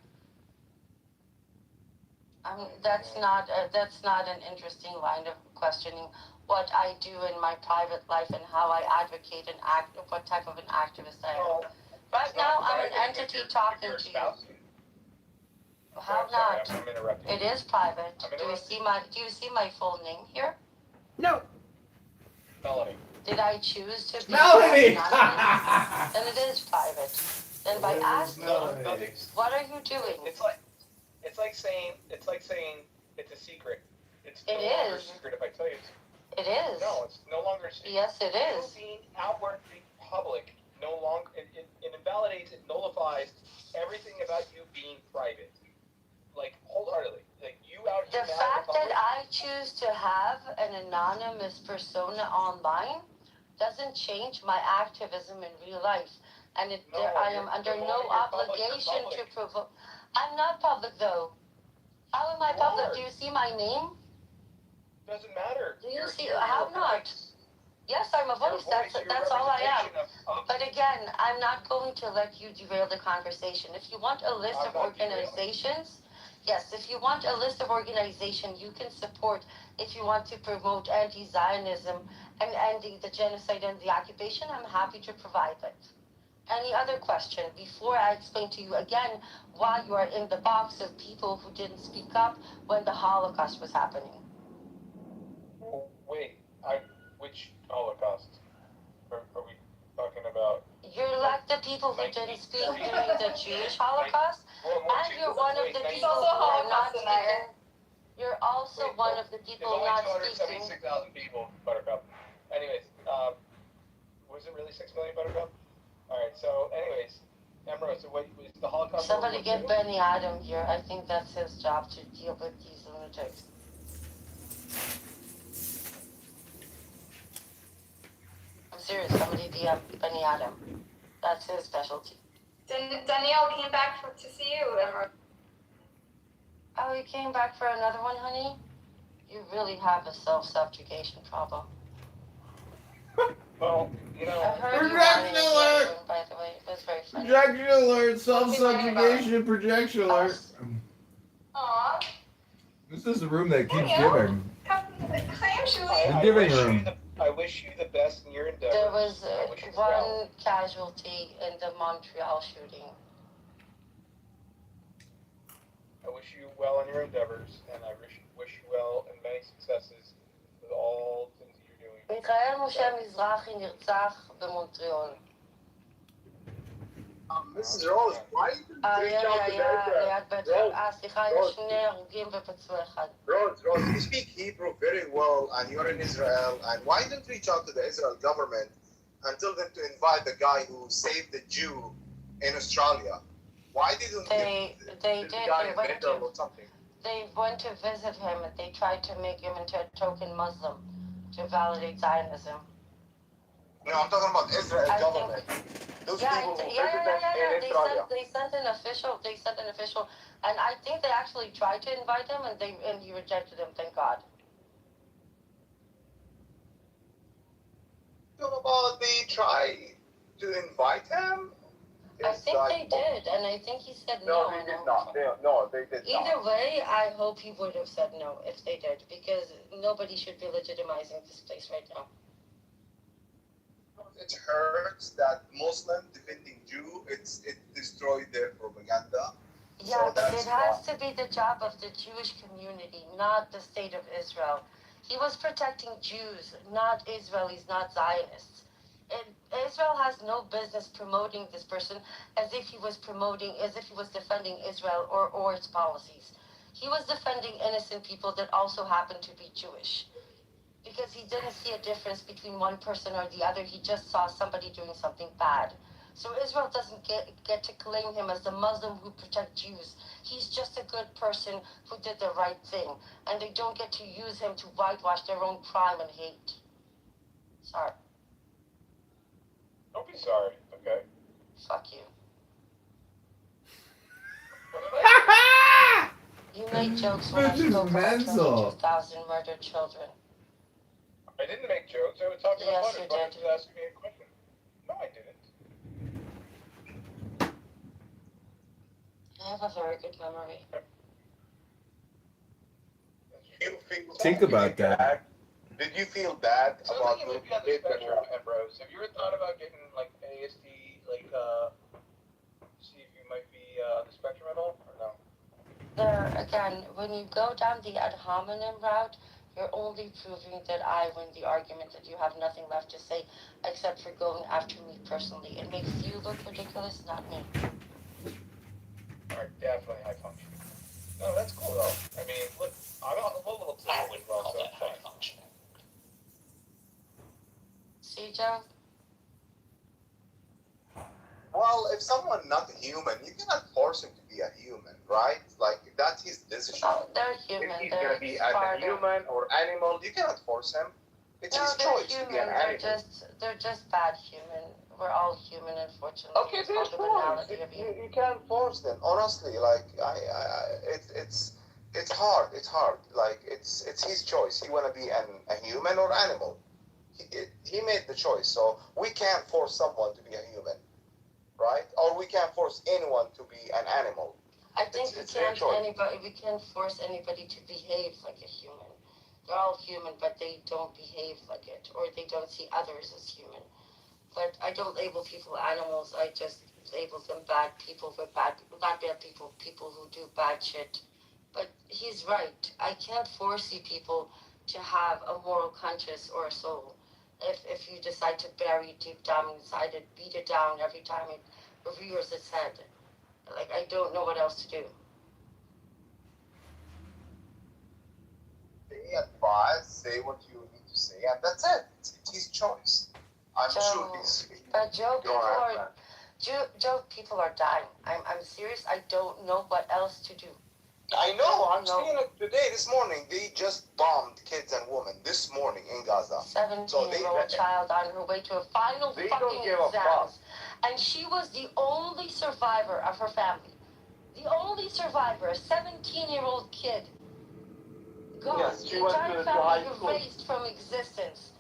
I mean, that's not an interesting line of questioning what I do in my private life and how I advocate and act, what type of an activist I am. Right now, I'm an entity talking to you. How not? It is private. Do you see my full name here? No. Melanie. Did I choose to be Melanie? anonymous? Then it is private. Then by asking, what are you doing? It's like saying it's a secret. It's no longer a secret if I tell you. It is. No, it's no longer a secret. Yes, it is. You being outwardly public no longer it invalidates, it nullifies everything about you being private. Like wholeheartedly. Like you out here. The fact that I choose to have an anonymous persona online doesn't change my activism in real life. And I am under no obligation to provoke. I'm not public though. How am I public? Do you see my name? Doesn't matter. Do you see? How not? Yes, I'm a voice. That's all I am. But again, I'm not going to let you derail the conversation. If you want a list of organizations, yes, if you want a list of organizations you can support, if you want to promote anti-Zionism and ending the genocide and the occupation, I'm happy to provide it. Any other question before I explain to you again why you are in the box of people who didn't speak up when the Holocaust was happening? Wait, which Holocaust are we talking about? You're like the people who didn't speak during the Jewish Holocaust, and you're one of the people who are not speaking. You're also one of the people not speaking. There's only 276,000 people, Buttercup. Anyways, was it really 6 million, Buttercup? Alright, so anyways, Emerald, so what is the Holocaust? Somebody get Benny Adam here. I think that's his job to deal with these lunatics. I'm serious, somebody DM Benny Adam. That's his specialty. Danielle came back to see you, Emerald. Oh, you came back for another one, honey? You really have a self-subjugation problem. Well, you know... I heard Projection alert! Room, by the way. It was very funny. Projection alert! Self-subjugation, projection alert. Aww. This is the room that keeps giving. The giving room. I wish you the best in your endeavors. There was one casualty in the Montreal shooting. I wish you well in your endeavors, and I wish you well and many successes with all the things that you're doing. מיכאל משה מזרחי נרצח במונטריאול. Mrs. Rose, why didn't you reach out to היה the ליד בית חולים. סליחה, יש 2 הרוגים ופצוע אחד. Rose, you speak Hebrew very well, and you're in Israel, and why didn't you reach out to the Israel government and tell them to invite the guy who saved the Jew in Australia? Why didn't they the did. guy a medal or something? They went to visit him, and they tried to make him into a token Muslim to validate Zionism. No, I'm talking about Israel government. Those people who visited in Australia. They sent an official, and I think they actually tried to invite him, and he rejected him. Thank God. What about they try to invite him? I think they did, and I think he said no. No, they did not. They did not. Either way, I hope he would have said no if they did, because nobody should be legitimizing this place right now. It hurts that Muslim defending Jew, it destroyed their propaganda. Yeah, so but it has to be the job of the Jewish community, not the state of Israel. He was protecting Jews, not Israelis, not Zionists. And Israel has no business promoting this person as if he was defending Israel or its policies. He was defending innocent people that also happen to be Jewish. Because he didn't see a difference between one person or the other. He just saw somebody doing something bad. So Israel doesn't get to claim him as the Muslim who protects Jews. He's just a good person who did the right thing. And they don't get to use him to whitewash their own crime and hate. Sorry. Don't be sorry, okay? Fuck you. You made jokes when I spoke about 22,000 murdered children. I didn't make jokes. I was talking about Yes, you did. You asked me a question. No, I didn't. I have a very good memory. Think about that. Did you feel bad about you might be on the spectrum, Ambrose. Have you ever thought about getting like ASD, see if you might be on the spectrum at all, or no? There again, when you go down the ad hominem route, you're only proving that I win the argument, that you have nothing left to say except for going after me personally. It makes you look ridiculous, not me. Alright, definitely high functioning. No, that's cool though. I mean, look, I'm a little tired with Call that high functioning. See, Joe? Well, if someone not human, you cannot force him to be a human, right? Like, that's his decision. Oh, they're human. If he's going to be a human or animal, you cannot force him. It's his choice to be an animal. They're just bad human. We're all human, unfortunately. Okay, they're forced. You can't force them. Honestly, like, it's hard. It's hard. Like, it's his choice. He want to be a human or animal. He made the choice. So we can't force someone to be a human, right? Or we can't force anyone to be an animal. I think we can't force anybody to behave like a human. They're all human, but they don't behave like it, or they don't see others as human. But I don't label people animals. I just label them bad people for not bad people, people who do bad shit. But he's right. I can't force you people to have a moral conscience or a soul. If you decide to bury it deep down inside it, beat it down every time it rears its head. Like, I don't know what else to do. Say advice, say what you need to say, and that's it. It's his choice. I'm sure he's... But Joe, people are dying. I'm serious. I don't know what else to do. I know. I'm seeing it today, this morning. They just bombed kids and women this morning in Gaza. 17-year-old child on her way to a final fucking exams. And she was the only survivor of her family. The only survivor, a 17-year-old kid. Gone. Yes, she the went entire to family high school. erased from existence.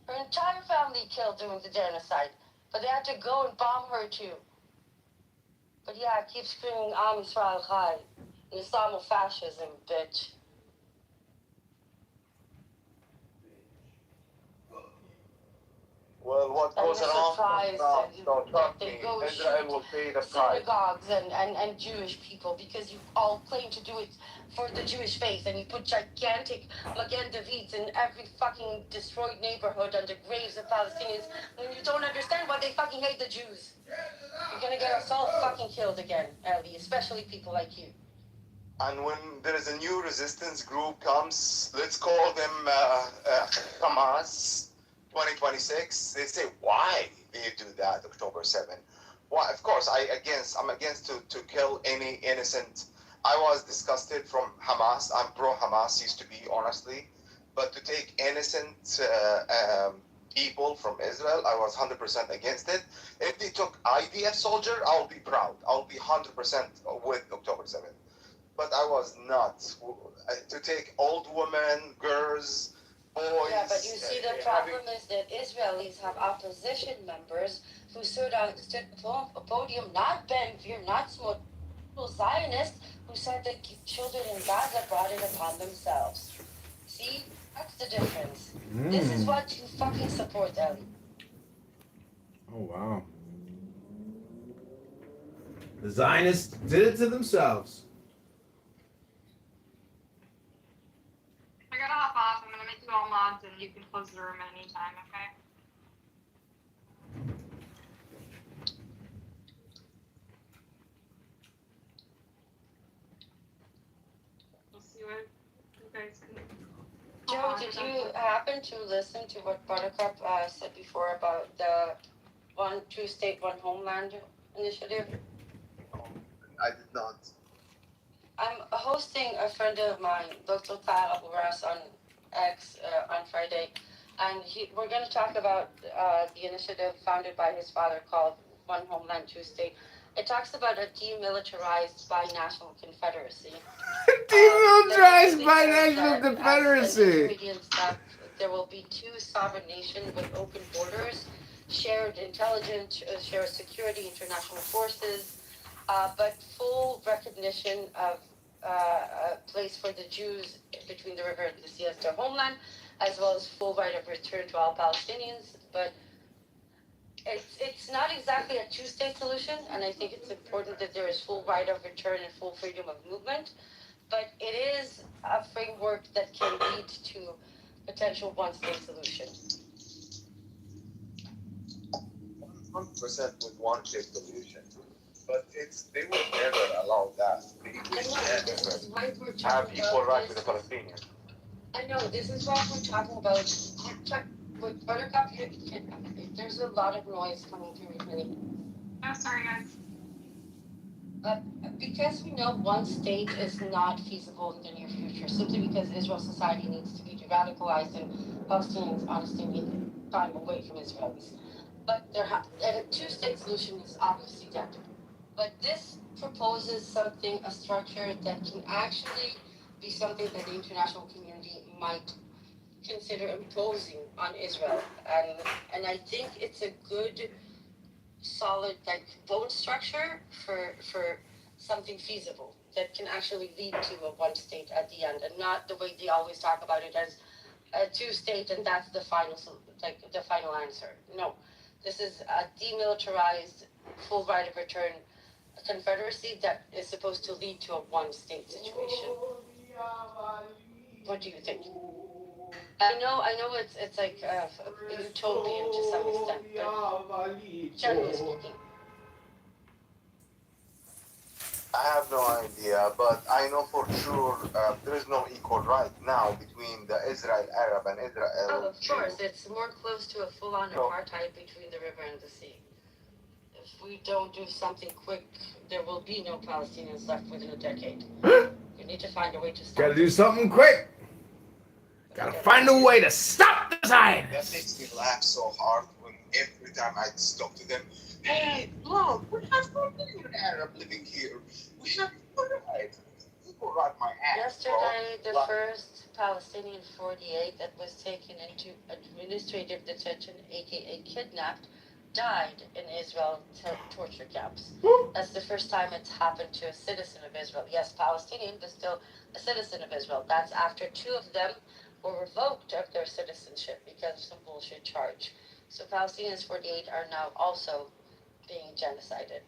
Her entire family killed during the genocide. But they had to go and bomb her too. But yeah, I keep screaming, Am Yisrael Chai. Islamofascism, bitch. Well, what And goes you're around surprised comes and around. So trust they me, go Israel shoot will pay the price. synagogues and Jewish people because you all claim to do it for the Jewish faith, and you put gigantic Magen Davids in every fucking destroyed neighborhood under graves of Palestinians when you don't understand why they fucking hate the Jews. You're gonna get us all fucking killed again, Ellie, especially people like you. And when there is a new resistance group comes, let's call them Hamas 2026. They say, why do you do that, October 7? Why? Of course, I'm against to kill any innocent. I was disgusted from Hamas. I'm pro Hamas, used to be, honestly. But to take innocent people from Israel, I was 100% against it. If they took IDF soldier, I'll be proud. I'll be 100% with October 7. But I was not. To take old women, girls, boys. Yeah, but you see, the problem is that Israelis have opposition members who stood on a podium, not Ben-Gvir, not Zionists, who said that children in Gaza brought it upon themselves. See? That's the difference. This is what you fucking support, Ellie. Oh, wow. The Zionists did it to themselves. I gotta hop off. I'm gonna make you all mods and you can close the room at any time, okay? We'll see what you guys can. Joe, did you happen to listen to what Buttercup said before about the one true state, one homeland initiative? I did not. I'm hosting a friend of mine, Dr. Tal Aburas, on X on Friday, and we're going to talk about the initiative founded by his father called One Homeland, Two State. It talks about a demilitarized binational confederacy. Demilitarized binational confederacy. Ingredients that there will be two sovereign nations with open borders, shared intelligence, shared security, international forces, but full recognition of a place for the Jews between the river and the sea as their homeland, as well as full right of return to all Palestinians. But it's not exactly a two-state solution, and I think it's important that there is full right of return and full freedom of movement. But it is a framework that can lead to potential one-state solution. 100% with one-state solution. But they would never allow that. They would never have equal rights with the Palestinians. I know, this is what we're talking about. With Buttercup, there's a lot of noise coming through me. Oh, sorry, guys. Because we know one state is not feasible in the near future, simply because Israel society needs to be de-radicalized and Palestinians honestly need time away from Israelis. But a two-state solution is obviously dead. But this proposes something, a structure that can actually be something that the international community might consider imposing on Israel. And I think it's a good, solid, bone structure for something feasible that can actually lead to a one state at the end, and not the way they always talk about it as a two state and that's the final answer. No, this is a demilitarized, full right of return confederacy that is supposed to lead to a one state situation. What do you think? I know it's like utopian to some extent, but generally speaking. I have no idea, but I know for sure there is no equal right now between the Israel Arab and Israel. Oh, of course, it's more close to a full-on apartheid between the river and the sea. If we don't do something quick, there will be no Palestinians left within a decade. We need to find a way to stop. Gotta do something quick. Gotta find a way to stop the Zionists. That makes me laugh so hard when every time I talk to them. Hey, look, we have 4 million Arab living here. We have equal rights. Equal right, my ass. Yesterday, the first Palestinian 48 that was taken into administrative detention, aka kidnapped, died in Israel torture camps. That's the first time it's happened to a citizen of Israel. Yes, Palestinian, but still a citizen of Israel. That's after 2 of them were revoked of their citizenship because of some bullshit charge. So Palestinians 48 are now also being genocided.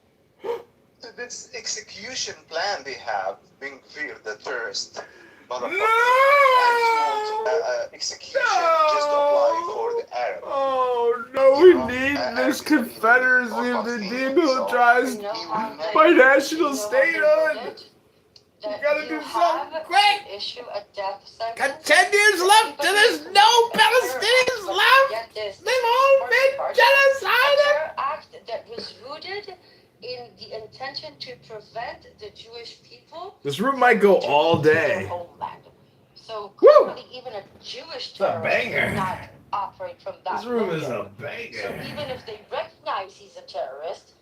This execution plan they have, being fear the terrorist motherfucker, and he wants execution just apply for the Arab. Oh no, we need this Confederacy of the demilitarized by national statehood. We gotta do something quick! Issue a death sentence. Got 10 years left and there's no Palestinians left! They've all been genocided! A terror act that was rooted in the intention to prevent the Jewish people. This room might go all day. So clearly even a Jewish terrorist banger. would not operate from that This room is window. a banger. So even if they recognize he's a terrorist,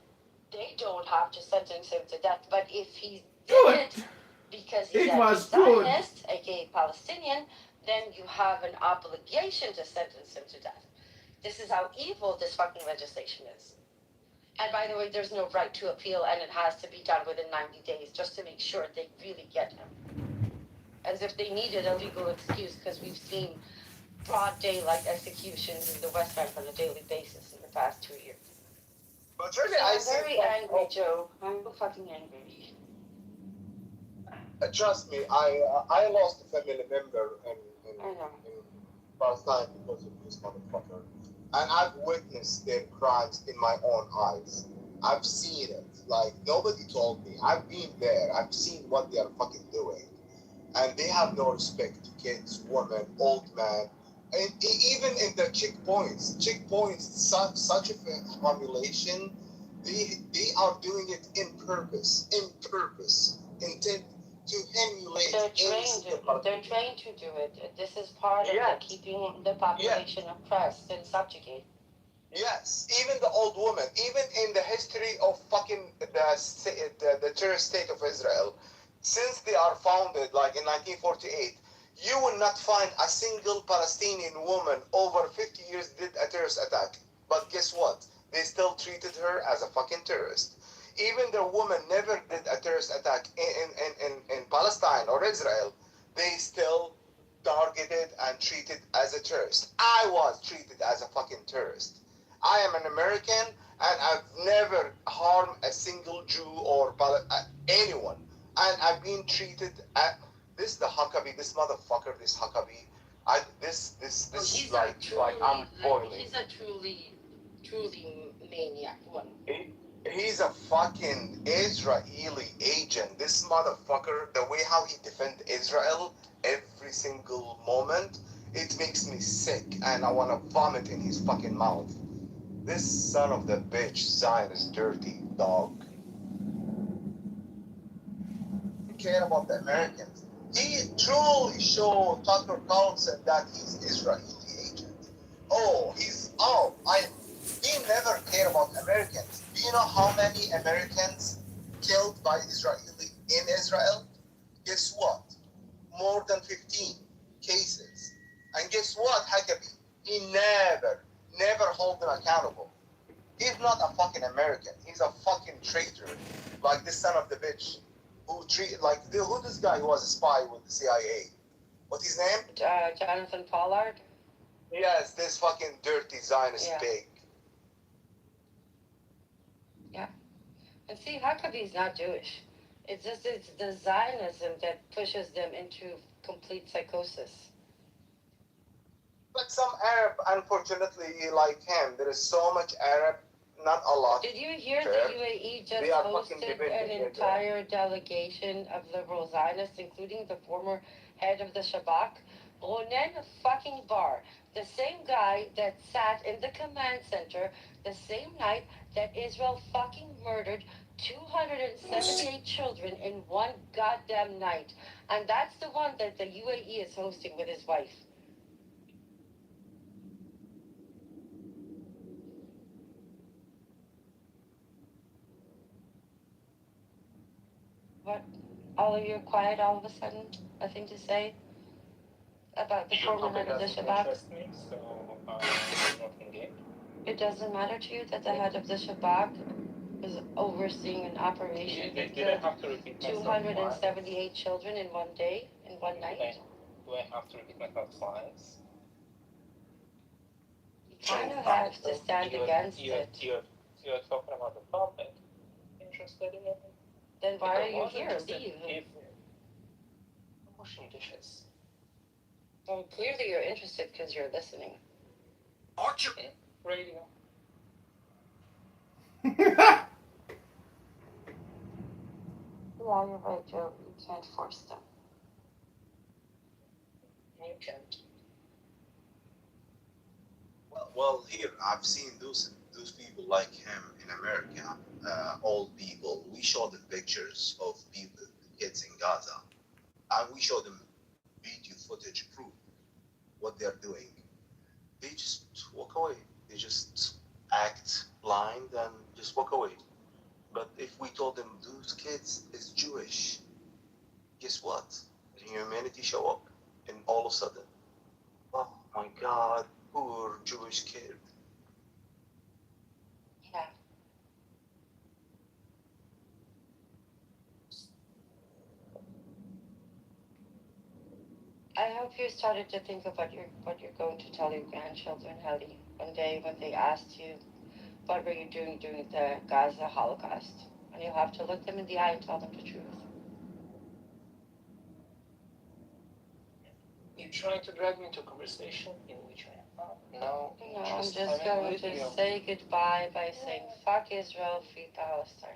they don't have to sentence him to death. But if he did it because he's a Zionist, aka Palestinian, then you have an obligation to sentence him to death. This is how evil this fucking legislation is. And by the way, there's no right to appeal, and it has to be done within 90 days just to make sure they really get him. As if they needed a legal excuse, because we've seen broad daylight executions in the West Bank on a daily basis in the past 2 years. But really, I'm very angry, Joe. I'm fucking angry. Trust me, I lost a family member in Palestine because of this motherfucker. And I've witnessed their crimes in my own eyes. I've seen it. Like, nobody told me. I've been there. I've seen what they are fucking doing. And they have no respect to kids, women, old men. And even in the checkpoints, such a population, they are doing it in purpose, intent to emulate. They're trained to do it. This is part of keeping the population oppressed and subjugated. Yes, even the old woman, even in the history of fucking the terrorist state of Israel, since they are founded, like in 1948, you will not find a single Palestinian woman over 50 years did a terrorist attack. But guess what? They still treated her as a fucking terrorist. Even the woman never did a terrorist attack in Palestine or Israel. They still targeted and treated as a terrorist. I was treated as a fucking terrorist. I am an American and I've never harmed a single Jew or anyone. And I've been treated at this the Huckabee, this motherfucker, this Huckabee. This is like I'm boiling. He's a truly maniac one. He's a fucking Israeli agent. This motherfucker, the way how he defends Israel every single moment, it makes me sick and I want to vomit in his fucking mouth. This son of the bitch, Zionist dirty dog. He care about the Americans. He truly showed Tucker Carlson that he's Israeli agent. He never cared about Americans. Do you know how many Americans killed by Israeli in Israel? Guess what? More than 15 cases. And guess what, Huckabee? He never hold them accountable. He's not a fucking American. He's a fucking traitor. Like this son of the bitch. Who this guy who was a spy with the CIA? What's his name? Jonathan Pollard? Yes, this fucking dirty Zionist pig. Yeah. And see, Huckabee's not Jewish. It's the Zionism that pushes them into complete psychosis. But some Arab, unfortunately, like him, there is so much Arab, not a lot. Did you hear the UAE just hosted an entire delegation of liberal Zionists, including the former head of the Shabak, Ronen fucking Bar, the same guy that sat in the command center the same night that Israel fucking murdered 278 children in one goddamn night. And that's the one that the UAE is hosting with his wife. What? All of you are quiet all of a sudden? Nothing to say about the former head of the Shabak? It doesn't matter to you that the head of the Shabak was overseeing an operation that killed 278 children in one day, in one night? Do I have to repeat myself twice? kind of have to stand against it. You're talking about the topic. Interested in it? Then why are you here? Leave. I'm washing dishes. Well, clearly you're interested because you're listening. Archer. Radio. Yeah, you're right, Joe. You can't force them. You can't. Well, here I've seen those people like him in America, old people. We show them pictures of people, kids in Gaza, and we show them video footage proof what they're doing. They just walk away. They just act blind and just walk away. But if we told them those kids is Jewish, guess what? Humanity show up, and all of a sudden, oh my God, poor Jewish kid. Yeah. I hope you started to think of what you're going to tell your grandchildren, Heli, one day when they asked you, what were you doing during the Gaza Holocaust? And you'll have to look them in the eye and tell them the truth. You're trying to drag me into a conversation in which I am not. No, I'm just going to say goodbye by saying, fuck Israel, free Palestine.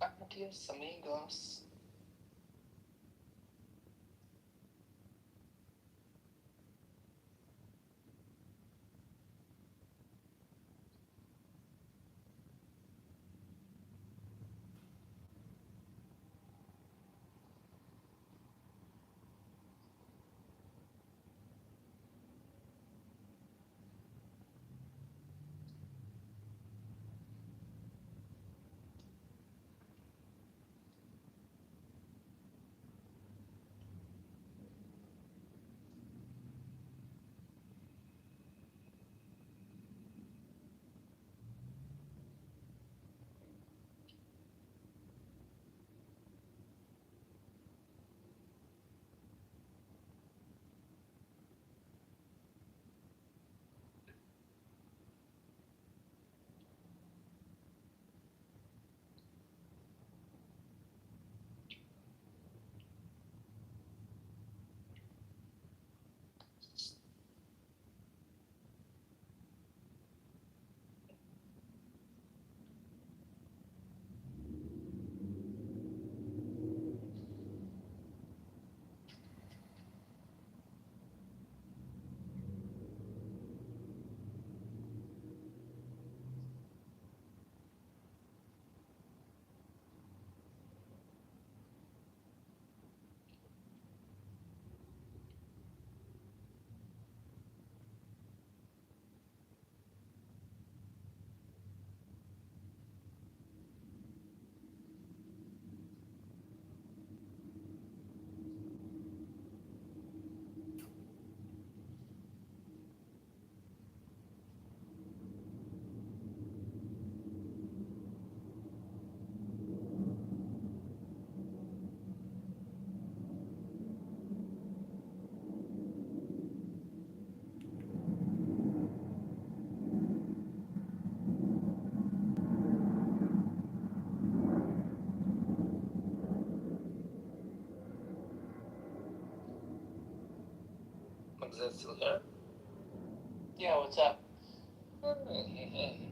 Adios, amigos. Is that still there? Yeah, what's up? Hey.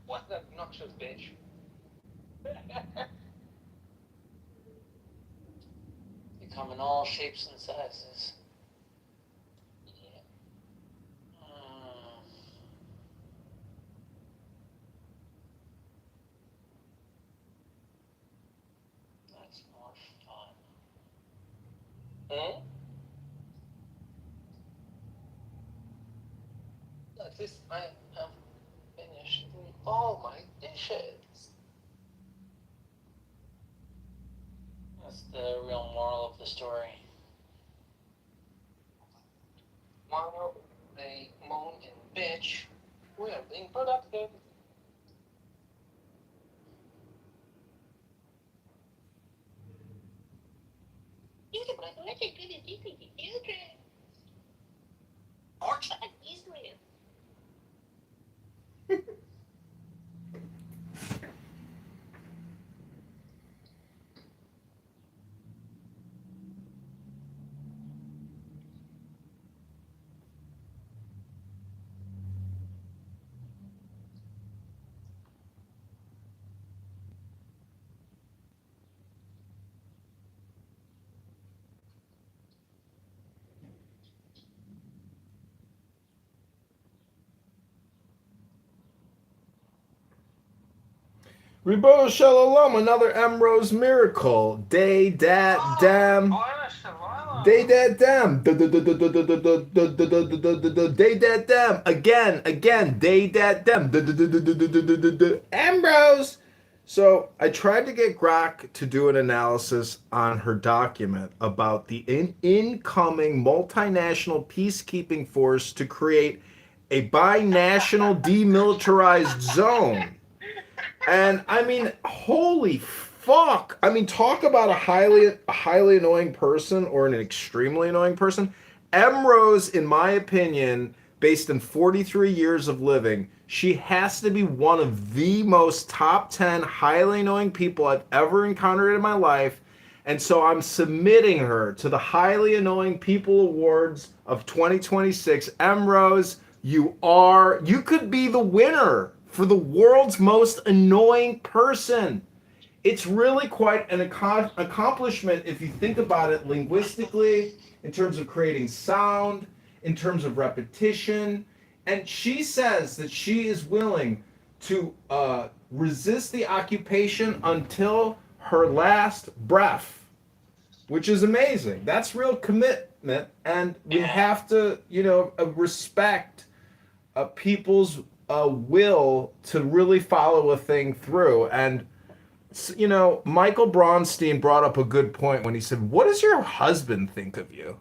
What that obnoxious bitch? They come in all shapes and sizes. Yeah. That's more fun. Hmm? At least I have finished doing all my dishes. That's the real moral of the story. While they moan and bitch, we are being productive. Israel. Or check Israel. Ribo Shalom, another Emrose miracle. Day dat dam. Day dat dam. Day dat dam. Again. Day dat dam. Ambrose. So I tried to get Grok to do an analysis on her document about the incoming multinational peacekeeping force to create a binational demilitarized zone. And I mean, holy fuck! I mean, talk about a highly annoying person or an extremely annoying person. M. Rose, in my opinion, based on 43 years of living, she has to be one of the most top 10 highly annoying people I've ever encountered in my life. And so I'm submitting her to the Highly Annoying People Awards of 2026. M. Rose, you could be the winner for the world's most annoying person. It's really quite an accomplishment if you think about it linguistically, in terms of creating sound, in terms of repetition. And she says that she is willing to resist the occupation until her last breath, which is amazing. That's real commitment, and we have to, respect people's will to really follow a thing through. And Michael Braunstein brought up a good point when he said, "What does your husband think of you?"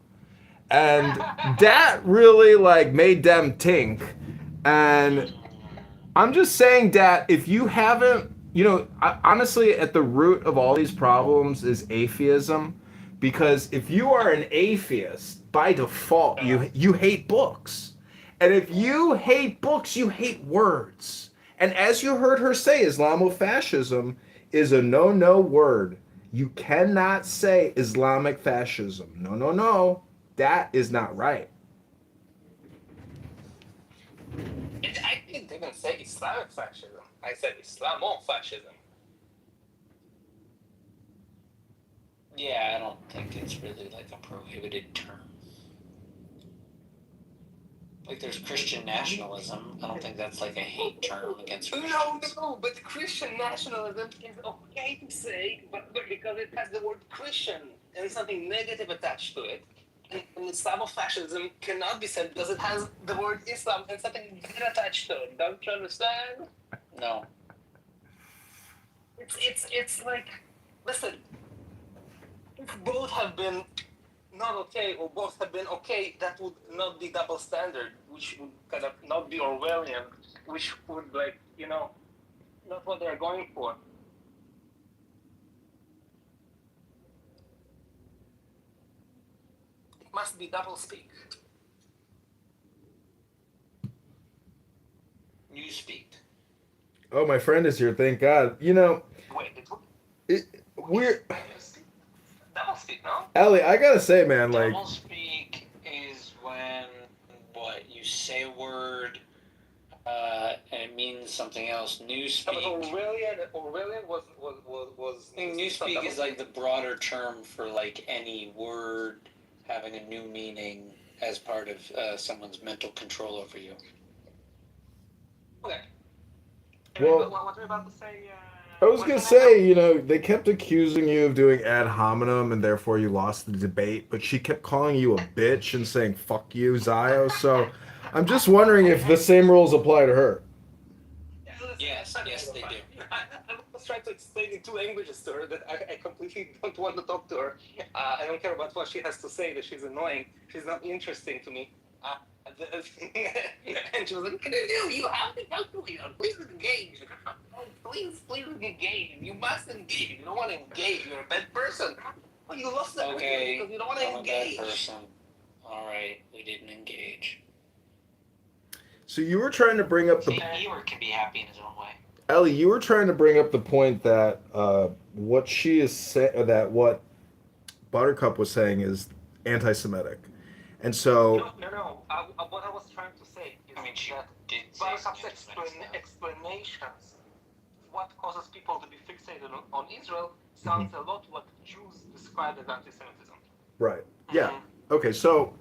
And that really made them think. And I'm just saying that if you haven't, honestly, at the root of all these problems is atheism. Because if you are an atheist, by default, you hate books. And if you hate books, you hate words. And as you heard her say, Islamofascism is a no word. You cannot say Islamic fascism. No. That is not right. I didn't even say Islamic fascism. I said Islamofascism. Yeah, I don't think it's really like a prohibited term. Like there's Christian nationalism. I don't think that's like a hate term against Christians. No, but Christian nationalism is okay to say, but because it has the word Christian and something negative attached to it. And Islamofascism cannot be said because it has the word Islam and something good attached to it. Don't you understand? No. It's like, listen, if both have been not okay or both have been okay, that would not be double standard, which would kind of not be Orwellian, which would not what they're going for. It must be double speak. You speak. Oh, my friend is here, thank God. We're... Double speak, no? Ellie, I gotta say, man, Double speak is when, you say a word, and it means something else. Newspeak. Orwellian was. I think newspeak is like the broader term for any word having a new meaning as part of someone's mental control over you. Okay. Well, what were you about to say? I was gonna say, they kept accusing you of doing ad hominem, and therefore you lost the debate. But she kept calling you a bitch and saying "fuck you, Zio." So I'm just wondering if the same rules apply to her. Yes, they do. I was trying to explain in two languages to her that I completely don't want to talk to her. I don't care about what she has to say, that she's annoying. She's not interesting to me. And she was like, "What can I do? You have to talk to me. Please engage. Please engage. You must engage. You don't want to engage. You're a bad person. you lost that Okay, because you don't want to I'm a bad engage. person. All right, we didn't engage. So you were trying to bring up the Eeyore can be happy in his own way. Ellie. You were trying to bring up the point that what she is that what Buttercup was saying is anti-Semitic, and so No. What I was trying to say is that Buttercup's explanations, what causes people to be fixated on Israel, sounds a lot what Jews describe as anti-Semitism. right, yeah, okay. So,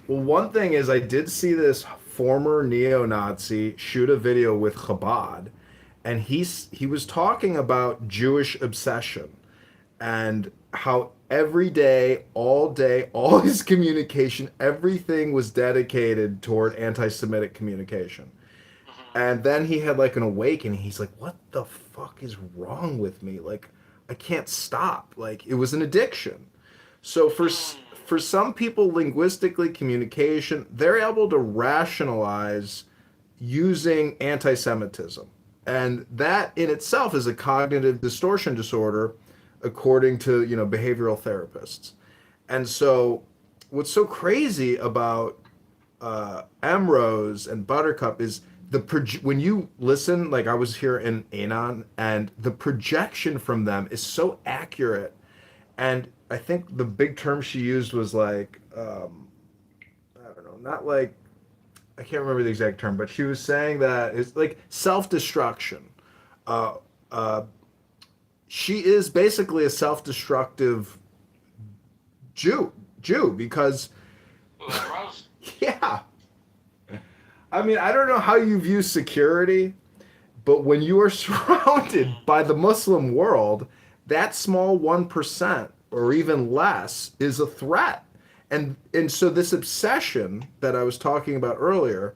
well, one thing is I did see this former neo-Nazi shoot a video with Chabad, and he was talking about Jewish obsession and how every day, all his communication, everything was dedicated toward anti-Semitic communication. And then he had like an awakening. He's like, "What the fuck is wrong with me? Like, I can't stop. Like, it was an addiction." So for some people, linguistically, communication, they're able to rationalize using anti-Semitism, and that in itself is a cognitive distortion disorder, according to behavioral therapists. And so, what's so crazy about Emrose and Buttercup is when you listen, like I was here in Anon, and the projection from them is so accurate. And I think the big term she used was like, I don't know, not like, I can't remember the exact term, but she was saying that it's like self-destruction. Uh, uh, she is basically a self-destructive Jew because, yeah. I mean, I don't know how you view security, but when you are surrounded by the Muslim world, that small 1% or even less is a threat. And so this obsession that I was talking about earlier,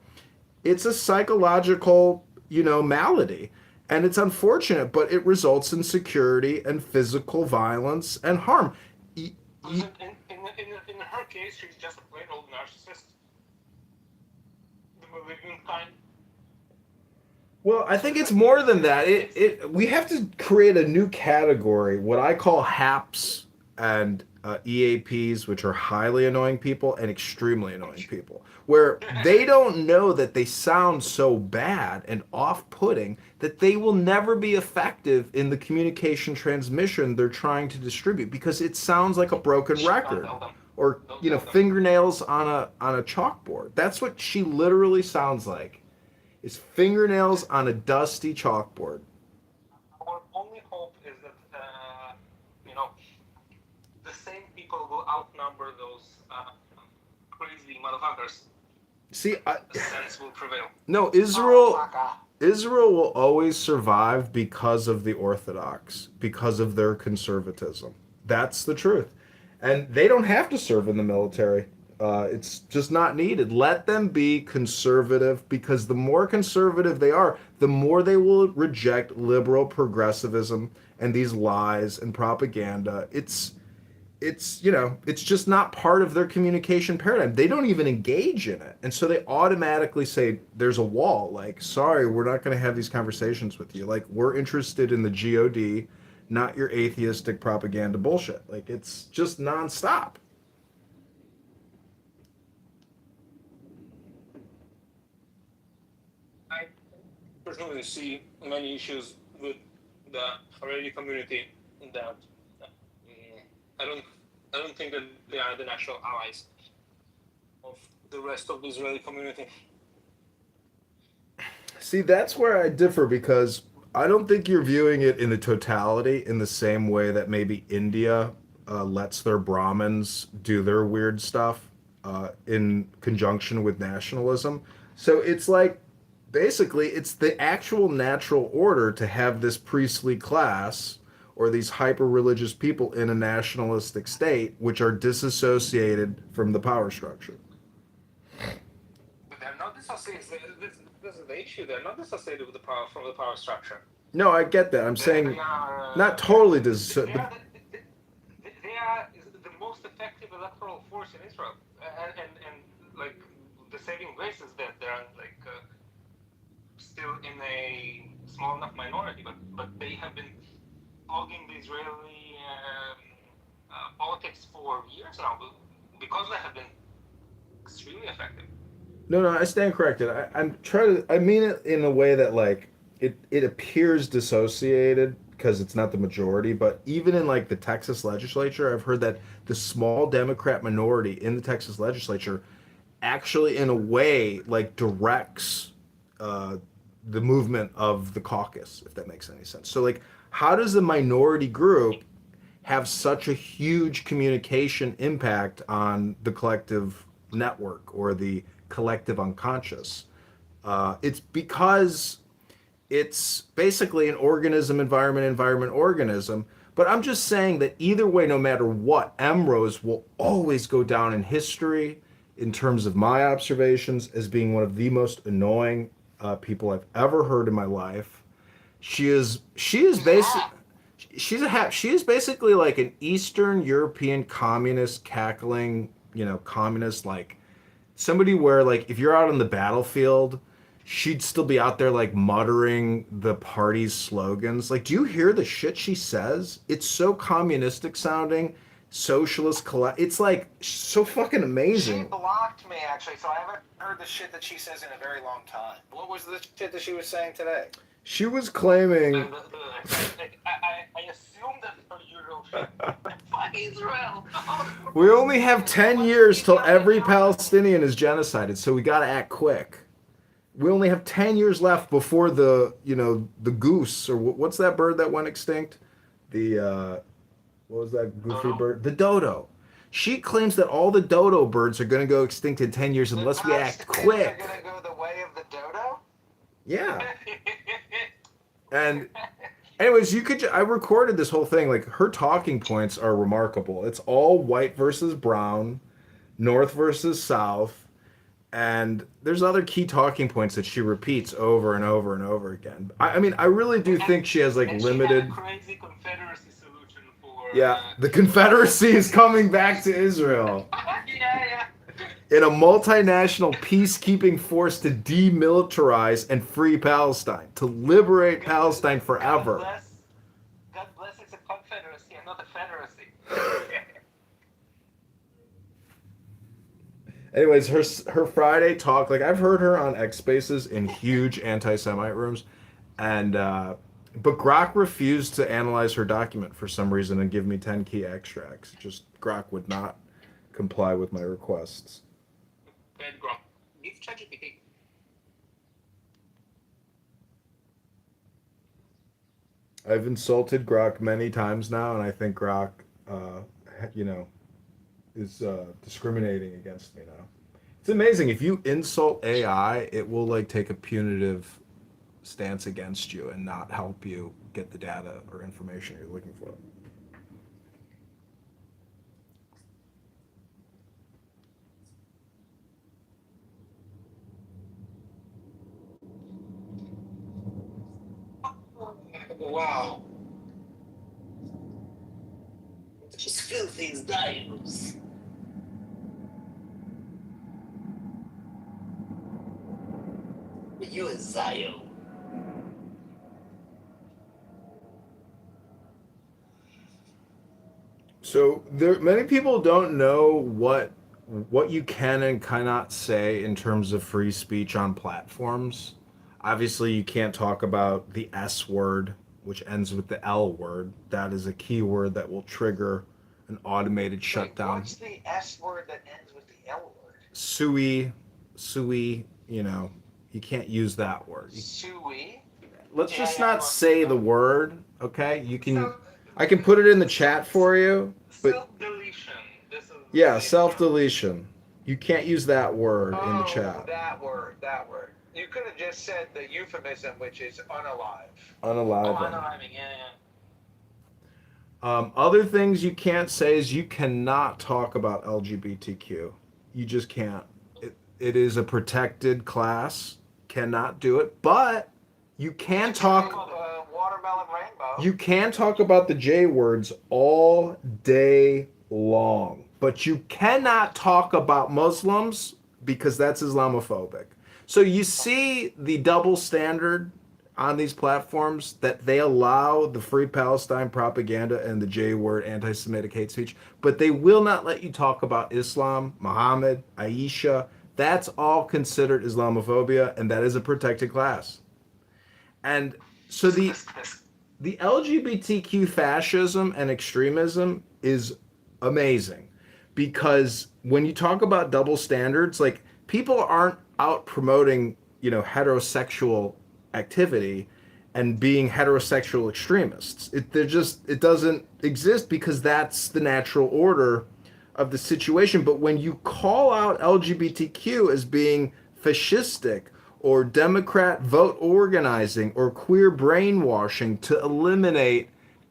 it's a psychological, malady. And it's unfortunate, but it results in security and physical violence and harm. In her case, she's just a plain old narcissist. The malignant kind. Well, I think it's more than that. We have to create a new category, what I call HAPs and EAPs, which are highly annoying people and extremely annoying people, where they don't know that they sound so bad and off-putting that they will never be effective in the communication transmission they're trying to distribute because it sounds like a broken record or fingernails on a chalkboard. That's what she literally sounds like. Is fingernails on a dusty chalkboard. Our only hope is that, the same people will outnumber those crazy motherfuckers. See, the sense will prevail. No, Israel will always survive because of the Orthodox, because of their conservatism. That's the truth. And they don't have to serve in the military. It's just not needed. Let them be conservative because the more conservative they are, the more they will reject liberal progressivism and these lies and propaganda. It's just not part of their communication paradigm. They don't even engage in it. And so they automatically say there's a wall. Like, sorry, we're not going to have these conversations with you. Like, we're interested in the GOD, not your atheistic propaganda bullshit. Like, it's just nonstop. I personally see many issues with the Haredi community that I don't think that they are the natural allies of the rest of the Israeli community. See, that's where I differ because I don't think you're viewing it in the totality in the same way that maybe India lets their Brahmins do their weird stuff in conjunction with nationalism. So it's like, basically, it's the actual natural order to have this priestly class or these hyper-religious people in a nationalistic state, which are disassociated from the power structure. But they're not dissociated. This is the issue. They're not dissociated with from the power structure. No, I get that. I'm saying not totally dissociated. They are the most effective electoral force in Israel, and like the saving grace is that they're like still in a small enough minority, but they have been flogging the Israeli politics tactics for years now, because they have been extremely effective. No, I stand corrected. I'm trying to. I mean it in a way that like it appears dissociated because it's not the majority. But even in like the Texas legislature, I've heard that the small Democrat minority in the Texas legislature actually, in a way, like directs uh, the movement of the caucus, if that makes any sense. So like, how does the minority group have such a huge communication impact on the collective network or the collective unconscious? It's because it's basically an organism, environment, organism. But I'm just saying that either way, no matter what, Emrose will always go down in history in terms of my observations as being one of the most annoying people I've ever heard in my life. She is basically she is basically like an Eastern European communist cackling, communist, like somebody where like if you're out on the battlefield, she'd still be out there like muttering the party's slogans. Like, do you hear the shit she says? It's so communistic sounding, socialist it's like so fucking She amazing. blocked me, actually, so I haven't heard the shit that she says in a very long time. What was the shit that she was saying today? She was claiming I assume that for Euro shit. Fuck Israel! we only have 10 years till every Palestinian is genocided, so we got to act quick. We only have 10 years left before the goose, or what's that bird that went extinct? The what was that goofy bird? The dodo. She claims that all the dodo birds are going to go extinct in 10 years unless we act quick. Are gonna go the way of the dodo? Yeah. And anyways, I recorded this whole thing. Like, her talking points are remarkable. It's all white versus brown, north versus south. And there's other key talking points that she repeats over and over and over again. I mean, I really do think she has like limited. She had a crazy Confederacy solution for. Yeah, the Confederacy is coming back to Israel. Yeah. In a multinational peacekeeping force to demilitarize and free Palestine, to liberate Palestine forever. God bless, it's a confederacy and not a federacy. Anyways, her Friday talk, like I've heard her on X Spaces in huge anti-Semite rooms, and but Grok refused to analyze her document for some reason and give me 10 key extracts. Just Grok would not comply with my requests. Bad Grok. Give ChatGPT. I've insulted Grok many times now, and I think Grok, is discriminating against me now. It's amazing. If you insult AI, it will like take a punitive stance against you and not help you get the data or information you're looking for. Wow. Just fill these dials. You is Zio. So many people don't know what you can and cannot say in terms of free speech on platforms. Obviously, you can't talk about the S word, which ends with the L word. That is a keyword that will trigger an automated shutdown. What's the S word that ends with the L word? Sui, you can't use that word. Sui? Let's just not say the word, okay? I can put it in the chat for you. But Self-deletion. yeah, self-deletion. You can't use that word in the chat. That word. You could have just said the euphemism, which is unalive. Unaliving. Unaliving, yeah. Other things you can't say is you cannot talk about LGBTQ. You just can't. It is a protected class. Cannot do it. But you can talk. Watermelon rainbow. You can talk about the J words all day long. But you cannot talk about Muslims because that's Islamophobic. So you see the double standard. on these platforms that they allow the Free Palestine propaganda and the J word anti-Semitic hate speech, but they will not let you talk about Islam, Muhammad, Aisha. That's all considered Islamophobia, and that is a protected class. And so the LGBTQ fascism and extremism is amazing, because when you talk about double standards, like, people aren't out promoting, heterosexual activity and being heterosexual extremists. It doesn't exist, because that's the natural order of the situation. But when you call out LGBTQ as being fascistic or Democrat vote organizing or queer brainwashing to eliminate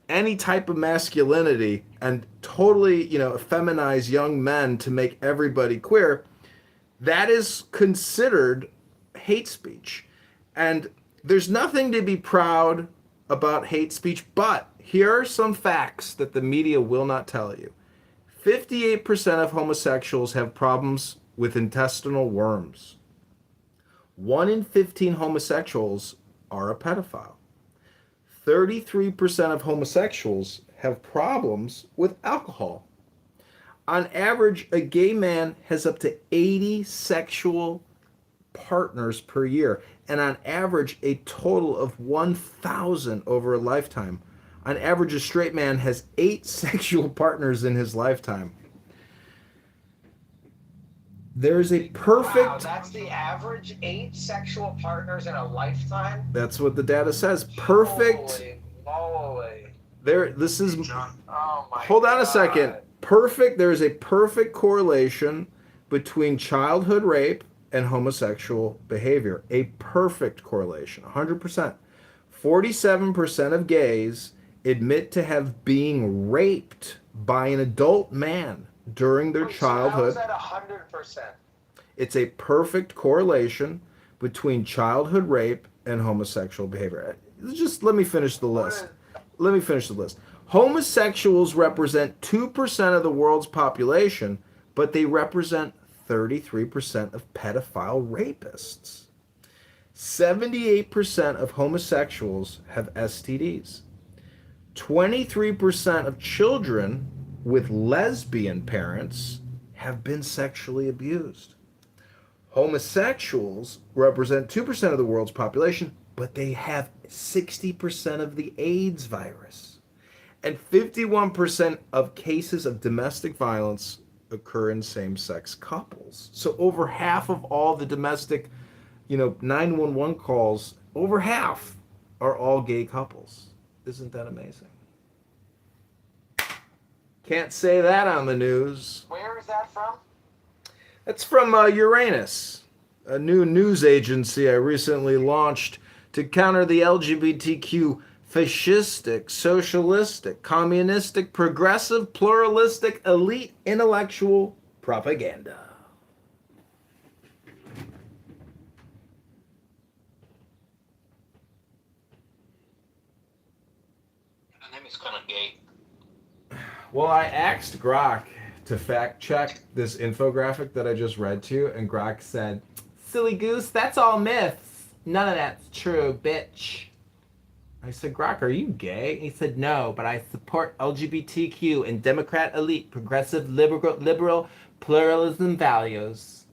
any type of masculinity and totally, feminize young men to make everybody queer, that is considered hate speech. And there's nothing to be proud about hate speech, but here are some facts that the media will not tell you. 58% of homosexuals have problems with intestinal worms. 1 in 15 homosexuals are a pedophile. 33% of homosexuals have problems with alcohol. On average, a gay man has up to 80 sexual partners per year, and on average, a total of 1,000 over a lifetime. On average, a straight man has 8 sexual partners in his lifetime. There's a perfect... Wow, that's the average, 8 sexual partners in a lifetime? That's what the data says. Perfect... Holy moly. This is... Oh my Hold on God. a second. There is a perfect correlation between childhood rape and homosexual behavior. A perfect correlation, 100%. 47% of gays admit to have being raped by an adult man during their childhood. So how is that 100%? It's a perfect correlation between childhood rape and homosexual behavior. Just let me finish the list. Homosexuals represent 2% of the world's population, but they represent 33% of pedophile rapists. 78% of homosexuals have STDs. 23% of children with lesbian parents have been sexually abused. Homosexuals represent 2% of the world's population, but they have 60% of the AIDS virus. And 51% of cases of domestic violence occur in same-sex couples. So over half of all the domestic, 911 calls, over half are all gay couples. Isn't that amazing? Can't say that on the news. Where is that from? That's from Uranus, a new news agency I recently launched to counter the LGBTQ fascistic, socialistic, communistic, progressive, pluralistic, elite, intellectual propaganda. The name is kind of gay. Well, I asked Grok to fact check this infographic that I just read to you, and Grok said, "Silly goose, that's all myths. None of that's true, bitch." I said, "Grok, are you gay?" He said, "No, but I support LGBTQ and Democrat elite, progressive, liberal pluralism values."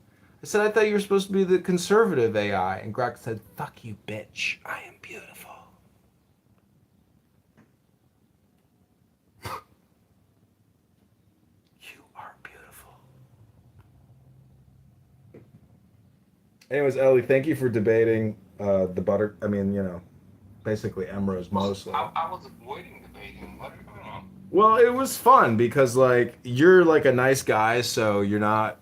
I said, "I thought you were supposed to be the conservative AI." And Grok said, "Fuck you, bitch. I am beautiful." You are beautiful. Anyways, Ellie, thank you for debating the butter. Basically Emrose mostly. I was avoiding debating. What? Well, it was fun because you're a nice guy, so you're not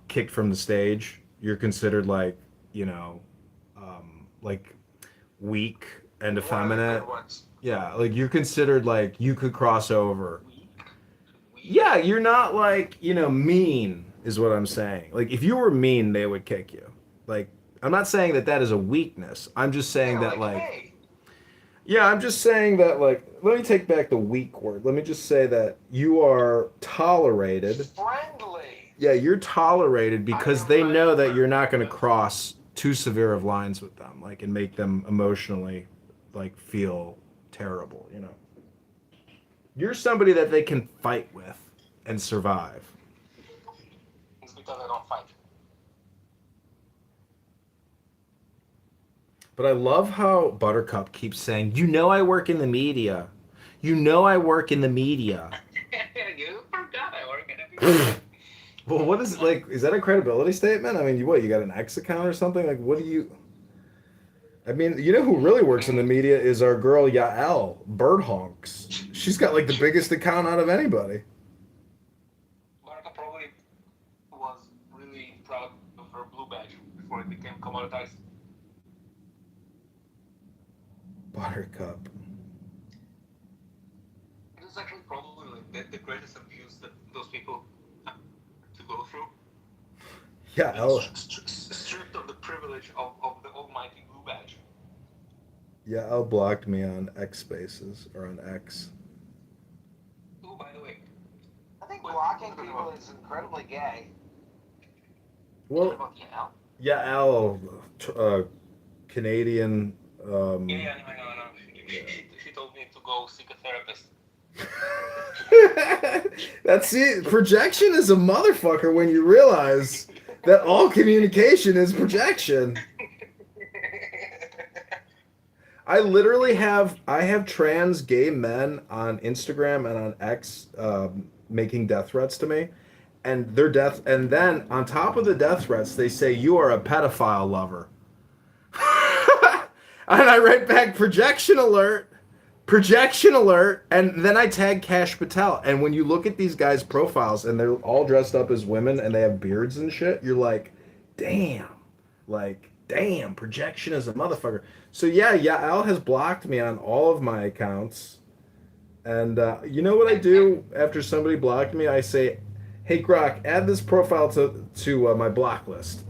kicked from the stage. You're considered weak and effeminate. Yeah, you're considered you could cross over. Yeah, you're not mean is what I'm saying. If you were mean, they would kick you. I'm not saying that is a weakness. I'm just saying Hey. Yeah, I'm just saying that, let me take back the weak word. Let me just say that you are tolerated. Friendly. Yeah, you're tolerated because they know that you're not going to cross too severe of lines with them, like, and make them emotionally, like, feel terrible. You know, you're somebody that they can fight with and survive. It's because I don't fight. But I love how Buttercup keeps saying, "You know, I work in the media. You know, I work in the media." You forgot I work in a media. Well, what is, like? Is that a credibility statement? I mean, you got an X account or something? Like, what do you? I mean, you know who really works in the media is our girl Yael Bird Honks. She's got like the biggest account out of anybody. Barca probably was really proud of her blue badge before it became commoditized. Buttercup. It is actually probably like the greatest abuse that those people have to go through. Yael. Stripped of the privilege of the almighty blue badge. Yael blocked me on X Spaces or on X. Oh, by the way, I think blocking people is incredibly gay. Well, Yael, Canadian. No. She told me to go seek a therapist. That's it. Projection is a motherfucker when you realize that all communication is projection. I literally have trans gay men on Instagram and on X making death threats to me, and and then on top of the death threats they say you are a pedophile lover. And I write back projection alert, and then I tag Cash Patel. And when you look at these guys' profiles and they're all dressed up as women and they have beards and shit, you're like, damn, projection is a motherfucker. So yeah, Yael has blocked me on all of my accounts. And you know what I do after somebody blocked me? I say, hey Grok, add this profile to my block list.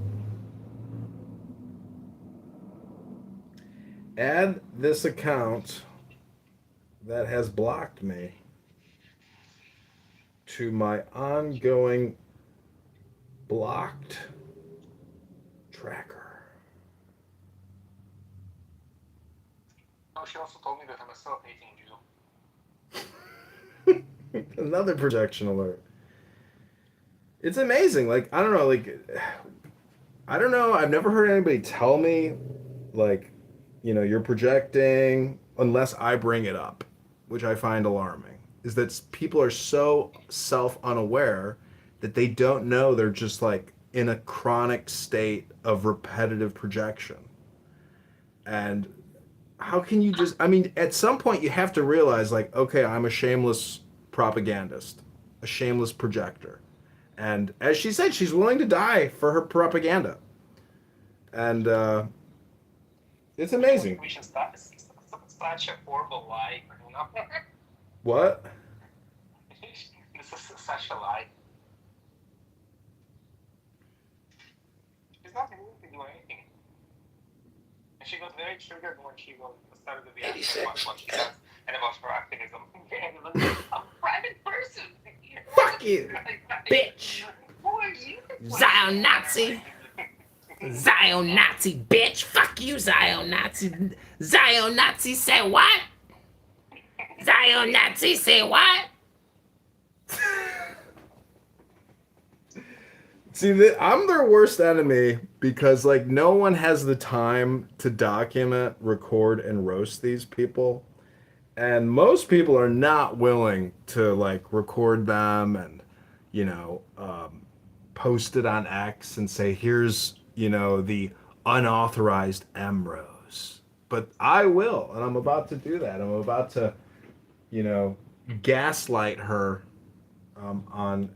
Add this account that has blocked me to my ongoing blocked tracker. Oh, she also told me that I'm a self-hating Jew. Another projection alert. It's amazing. Like, I don't know, I've never heard anybody tell me, like, you know, you're projecting unless I bring it up, which I find alarming. Is that people are so self-unaware that they don't know they're just like in a chronic state of repetitive projection. And how can you just, I mean, at some point you have to realize, like, okay, I'm a shameless propagandist, a shameless projector. And as she said, she's willing to die for her propaganda. And it's amazing. We should start such a horrible lie, you know? What? This is such a lie. She's not willing to do anything. And she got very triggered when she started to be asking about what she says and about her activism. I'm a private person. Fuck you, bitch. Zion Nazi. Zion Nazi, bitch. Fuck you, Zion Nazi. Zion Nazi say what? Zion Nazi say what? See, I'm their worst enemy because, like, no one has the time to document, record, and roast these people. And most people are not willing to, like, record them and, you know, post it on X and say, here's, you know, the unauthorized M-Rose. But I will, and I'm about to do that. I'm about to, you know, gaslight her on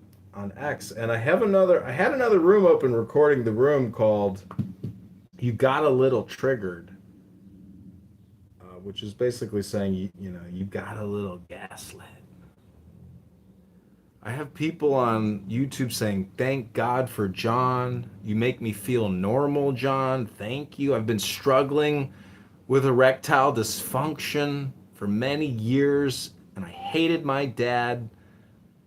X. And I had another room open recording the room called You Got a Little Triggered, which is basically saying, you know, you got a little gaslit. I have people on YouTube saying, thank God for John. You make me feel normal, John. Thank you. I've been struggling with erectile dysfunction for many years, and I hated my dad,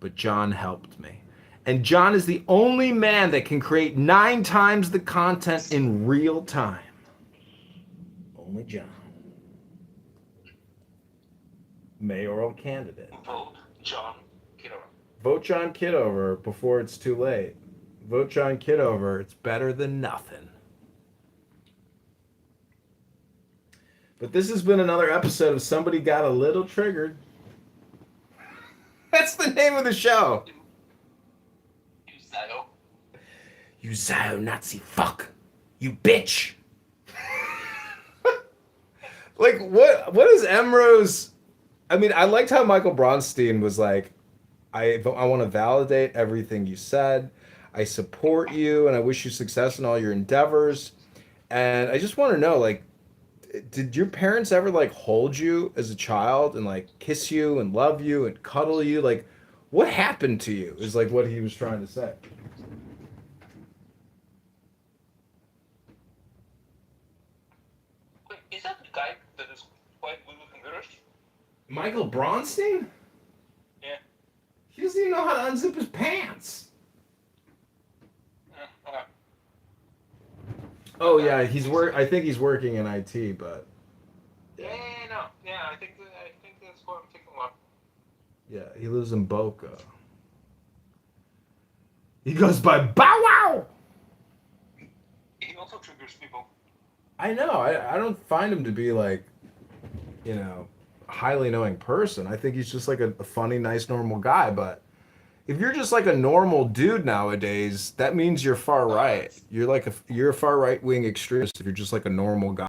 but John helped me. And John is the only man that can create 9 times the content in real time. Only John. Mayoral candidate. Vote John Kitover. Vote John Kitover before it's too late. Vote John Kitover. It's better than nothing. But this has been another episode of Somebody Got a Little Triggered. That's the name of the show. You Zio Nazi fuck. You bitch. Like, what is Emrose? I mean, I liked how Michael Bronstein was like, I want to validate everything you said. I support you, and I wish you success in all your endeavors. And I just want to know, like, did your parents ever, like, hold you as a child and, like, kiss you and love you and cuddle you? Like, what happened to you is, like, what he was trying to say. Wait, is that the guy that is quite good with computers? Michael Bronstein? Yeah. He doesn't even know how to unzip his pants. Okay. Oh yeah, I think he's working in IT, but Yeah, no. Yeah, I think that's what I'm thinking about. yeah, he lives in Boca. He goes by Bow Wow. He also triggers people. I know. I don't find him to be like, you know, a highly knowing person. I think he's just like a funny, nice, normal guy. But if you're just like a normal dude nowadays, that means you're far right. You're a far right wing extremist if you're just like a normal guy.